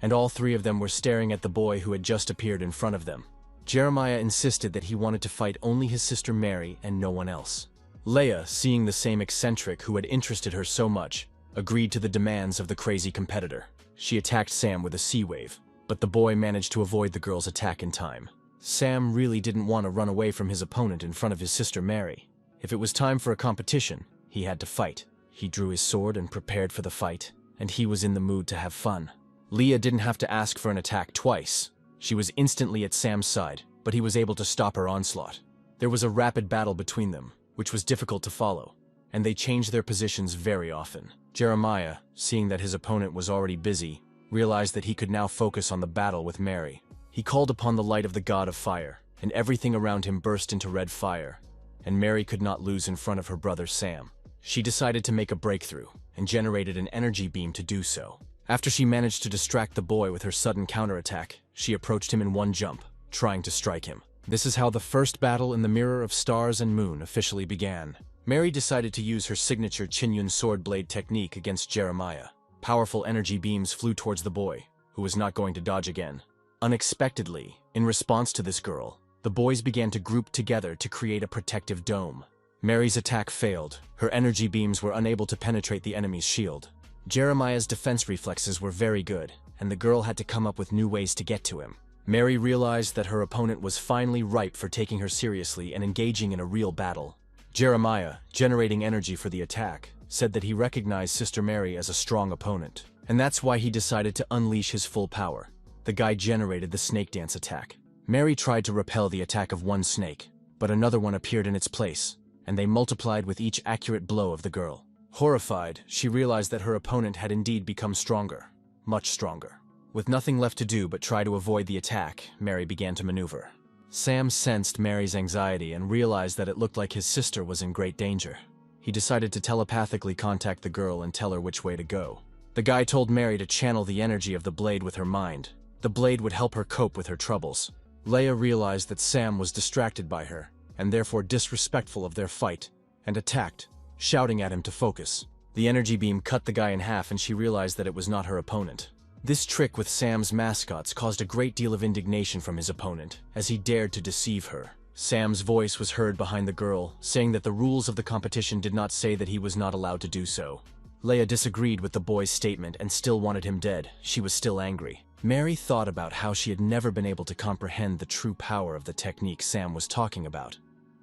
and all 3 of them were staring at the boy who had just appeared in front of them. Jeremiah insisted that he wanted to fight only his sister Mary and no one else. Leia, seeing the same eccentric who had interested her so much, agreed to the demands of the crazy competitor. She attacked Sam with a sea wave, but the boy managed to avoid the girl's attack in time. Sam really didn't want to run away from his opponent in front of his sister Mary. If it was time for a competition, he had to fight. He drew his sword and prepared for the fight, and he was in the mood to have fun. Leah didn't have to ask for an attack twice. She was instantly at Sam's side, but he was able to stop her onslaught. There was a rapid battle between them, which was difficult to follow, and they changed their positions very often. Jeremiah, seeing that his opponent was already busy, realized that he could now focus on the battle with Mary. He called upon the light of the god of fire, and everything around him burst into red fire, and Mary could not lose in front of her brother Sam. She decided to make a breakthrough, and generated an energy beam to do so. After she managed to distract the boy with her sudden counterattack, she approached him in one jump, trying to strike him. This is how the first battle in the Mirror of Stars and Moon officially began. Mary decided to use her signature Chinyun sword blade technique against Jeremiah. Powerful energy beams flew towards the boy, who was not going to dodge again. Unexpectedly, in response to this girl, the boys began to group together to create a protective dome. Mary's attack failed. Her energy beams were unable to penetrate the enemy's shield. Jeremiah's defense reflexes were very good, and the girl had to come up with new ways to get to him. Mary realized that her opponent was finally ripe for taking her seriously and engaging in a real battle. Jeremiah, generating energy for the attack, said that he recognized Sister Mary as a strong opponent, and that's why he decided to unleash his full power. The guy generated the snake dance attack. Mary tried to repel the attack of one snake, but another one appeared in its place, and they multiplied with each accurate blow of the girl. Horrified, she realized that her opponent had indeed become stronger, much stronger. With nothing left to do but try to avoid the attack, Mary began to maneuver. Sam sensed Mary's anxiety and realized that it looked like his sister was in great danger. He decided to telepathically contact the girl and tell her which way to go. The guy told Mary to channel the energy of the blade with her mind. The blade would help her cope with her troubles. Leia realized that Sam was distracted by her, and therefore disrespectful of their fight, and attacked, shouting at him to focus. The energy beam cut the guy in half and she realized that it was not her opponent. This trick with Sam's mascots caused a great deal of indignation from his opponent, as he dared to deceive her. Sam's voice was heard behind the girl, saying that the rules of the competition did not say that he was not allowed to do so. Leia disagreed with the boy's statement and still wanted him dead. She was still angry. Mary thought about how she had never been able to comprehend the true power of the technique Sam was talking about.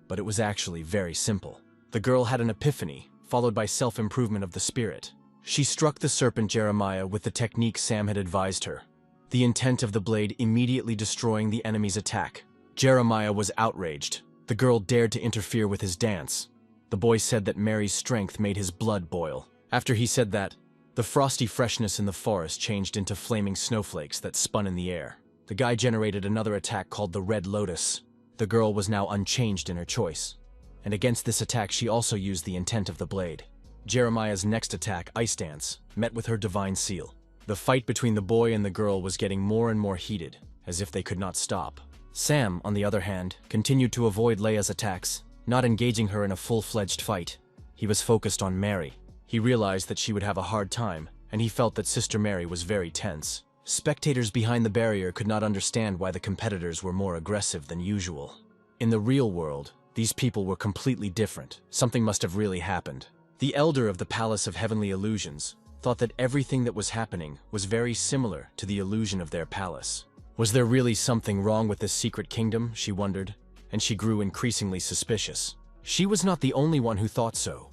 But it was actually very simple. The girl had an epiphany, followed by self-improvement of the spirit. She struck the serpent Jeremiah with the technique Sam had advised her, the intent of the blade immediately destroying the enemy's attack. Jeremiah was outraged. The girl dared to interfere with his dance. The boy said that Mary's strength made his blood boil. After he said that, the frosty freshness in the forest changed into flaming snowflakes that spun in the air. The guy generated another attack called the Red Lotus. The girl was now unchanged in her choice. And against this attack she also used the intent of the blade. Jeremiah's next attack, Ice Dance, met with her divine seal. The fight between the boy and the girl was getting more and more heated, as if they could not stop. Sam, on the other hand, continued to avoid Leia's attacks, not engaging her in a full-fledged fight. He was focused on Mary. He realized that she would have a hard time, and he felt that Sister Mary was very tense. Spectators behind the barrier could not understand why the competitors were more aggressive than usual. In the real world, these people were completely different. Something must have really happened. The elder of the Palace of Heavenly Illusions thought that everything that was happening was very similar to the illusion of their palace. Was there really something wrong with this secret kingdom, she wondered, and she grew increasingly suspicious. She was not the only one who thought so.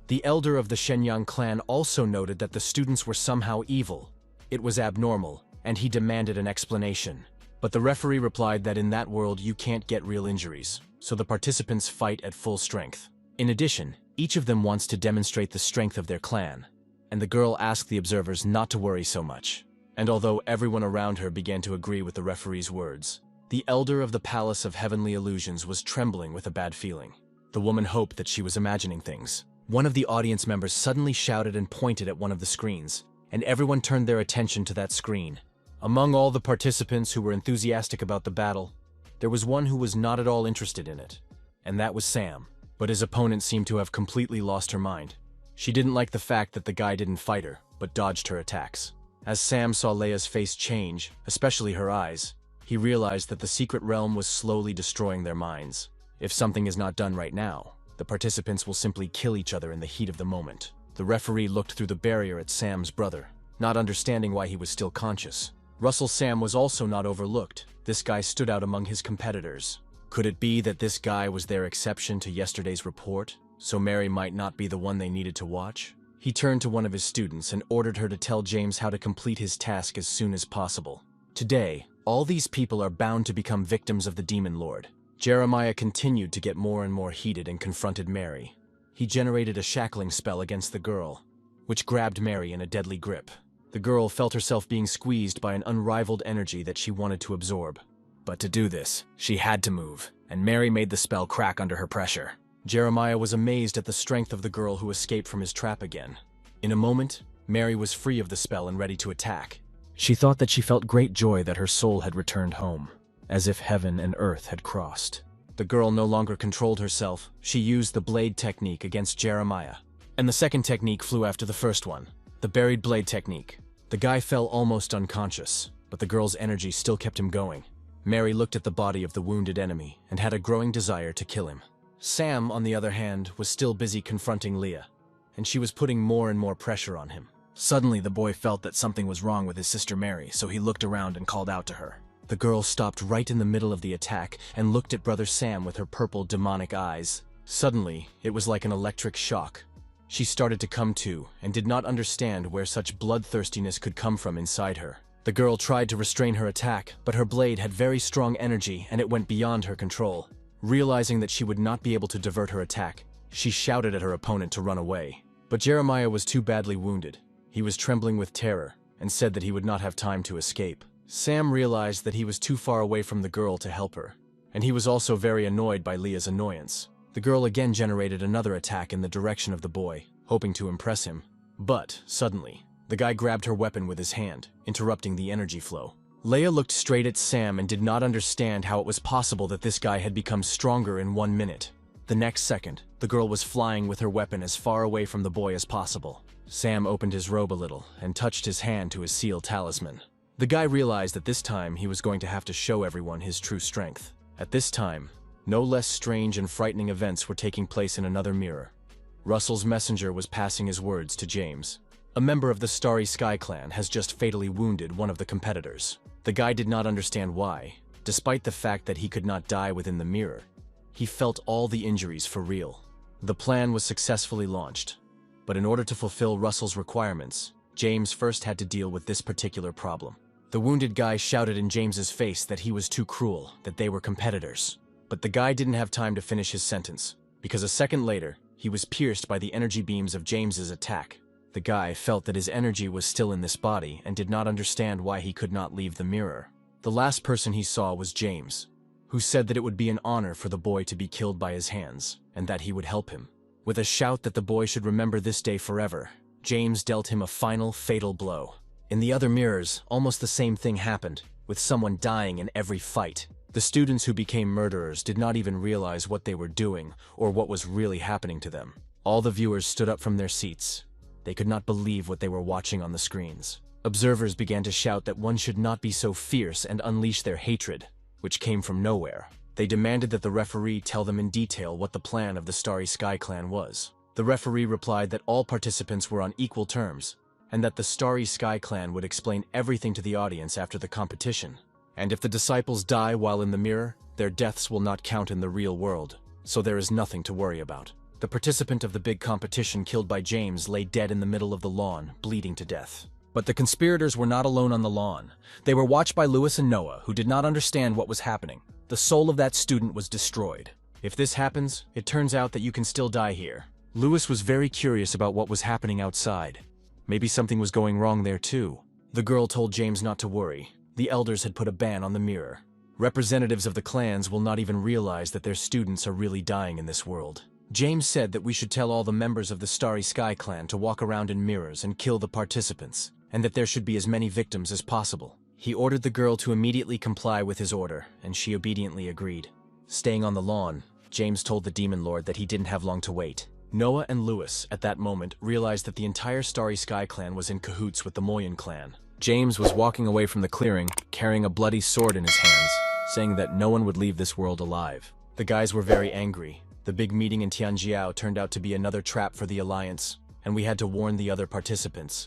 The elder of the Shenyang clan also noted that the students were somehow evil. It was abnormal, and he demanded an explanation. But the referee replied that in that world you can't get real injuries, so the participants fight at full strength. In addition, each of them wants to demonstrate the strength of their clan, and the girl asked the observers not to worry so much. And although everyone around her began to agree with the referee's words, the elder of the Palace of Heavenly Illusions was trembling with a bad feeling. The woman hoped that she was imagining things. One of the audience members suddenly shouted and pointed at one of the screens, and everyone turned their attention to that screen. Among all the participants who were enthusiastic about the battle, there was one who was not at all interested in it, and that was Sam. But his opponent seemed to have completely lost her mind. She didn't like the fact that the guy didn't fight her, but dodged her attacks. As Sam saw Leia's face change, especially her eyes, he realized that the secret realm was slowly destroying their minds. If something is not done right now, the participants will simply kill each other in the heat of the moment. The referee looked through the barrier at Sam's brother, not understanding why he was still conscious. Russell Sam was also not overlooked. This guy stood out among his competitors. Could it be that this guy was their exception to yesterday's report, so Mary might not be the one they needed to watch? He turned to one of his students and ordered her to tell James how to complete his task as soon as possible. Today, all these people are bound to become victims of the Demon Lord. Jeremiah continued to get more and more heated and confronted Mary. He generated a shackling spell against the girl, which grabbed Mary in a deadly grip. The girl felt herself being squeezed by an unrivaled energy that she wanted to absorb. But to do this, she had to move, and Mary made the spell crack under her pressure. Jeremiah was amazed at the strength of the girl who escaped from his trap again. In a moment, Mary was free of the spell and ready to attack. She thought that she felt great joy that her soul had returned home, as if heaven and earth had crossed. The girl no longer controlled herself. She used the blade technique against Jeremiah. And the second technique flew after the first one, the buried blade technique. The guy fell almost unconscious, but the girl's energy still kept him going. Mary looked at the body of the wounded enemy and had a growing desire to kill him. Sam, on the other hand, was still busy confronting Leah, and she was putting more and more pressure on him. Suddenly, the boy felt that something was wrong with his sister Mary, so he looked around and called out to her. The girl stopped right in the middle of the attack and looked at Brother Sam with her purple demonic eyes. Suddenly, it was like an electric shock. She started to come to and did not understand where such bloodthirstiness could come from inside her. The girl tried to restrain her attack, but her blade had very strong energy and it went beyond her control. Realizing that she would not be able to divert her attack, she shouted at her opponent to run away. But Jeremiah was too badly wounded. He was trembling with terror and said that he would not have time to escape. Sam realized that he was too far away from the girl to help her, and he was also very annoyed by Leah's annoyance. The girl again generated another attack in the direction of the boy, hoping to impress him. But, suddenly, the guy grabbed her weapon with his hand, interrupting the energy flow. Leia looked straight at Sam and did not understand how it was possible that this guy had become stronger in 1 minute. The next second, the girl was flying with her weapon as far away from the boy as possible. Sam opened his robe a little and touched his hand to his seal talisman. The guy realized that this time he was going to have to show everyone his true strength. At this time, no less strange and frightening events were taking place in another mirror. Russell's messenger was passing his words to James. A member of the Starry Sky clan has just fatally wounded one of the competitors. The guy did not understand why. Despite the fact that he could not die within the mirror, he felt all the injuries for real. The plan was successfully launched, but in order to fulfill Russell's requirements, James first had to deal with this particular problem. The wounded guy shouted in James's face that he was too cruel, that they were competitors. But the guy didn't have time to finish his sentence, because a second later, he was pierced by the energy beams of James's attack. The guy felt that his energy was still in this body and did not understand why he could not leave the mirror. The last person he saw was James, who said that it would be an honor for the boy to be killed by his hands, and that he would help him. With a shout that the boy should remember this day forever, James dealt him a final, fatal blow. In the other mirrors, almost the same thing happened, with someone dying in every fight. The students who became murderers did not even realize what they were doing or what was really happening to them. All the viewers stood up from their seats. They could not believe what they were watching on the screens. Observers began to shout that one should not be so fierce and unleash their hatred, which came from nowhere. They demanded that the referee tell them in detail what the plan of the Starry Sky Clan was. The referee replied that all participants were on equal terms, and that the Starry Sky Clan would explain everything to the audience after the competition. And if the disciples die while in the mirror, their deaths will not count in the real world, so there is nothing to worry about. The participant of the big competition killed by James lay dead in the middle of the lawn, bleeding to death. But the conspirators were not alone on the lawn. They were watched by Lewis and Noah, who did not understand what was happening. The soul of that student was destroyed. If this happens, it turns out that you can still die here. Lewis was very curious about what was happening outside. Maybe something was going wrong there too. The girl told James not to worry. The elders had put a ban on the mirror. Representatives of the clans will not even realize that their students are really dying in this world. James said that we should tell all the members of the Starry Sky Clan to walk around in mirrors and kill the participants, and that there should be as many victims as possible. He ordered the girl to immediately comply with his order, and she obediently agreed. Staying on the lawn, James told the Demon Lord that he didn't have long to wait. Noah and Lewis, at that moment, realized that the entire Starry Sky Clan was in cahoots with the Moyen clan. James was walking away from the clearing, carrying a bloody sword in his hands, saying that no one would leave this world alive. The guys were very angry. The big meeting in Tianjiao turned out to be another trap for the Alliance, and we had to warn the other participants.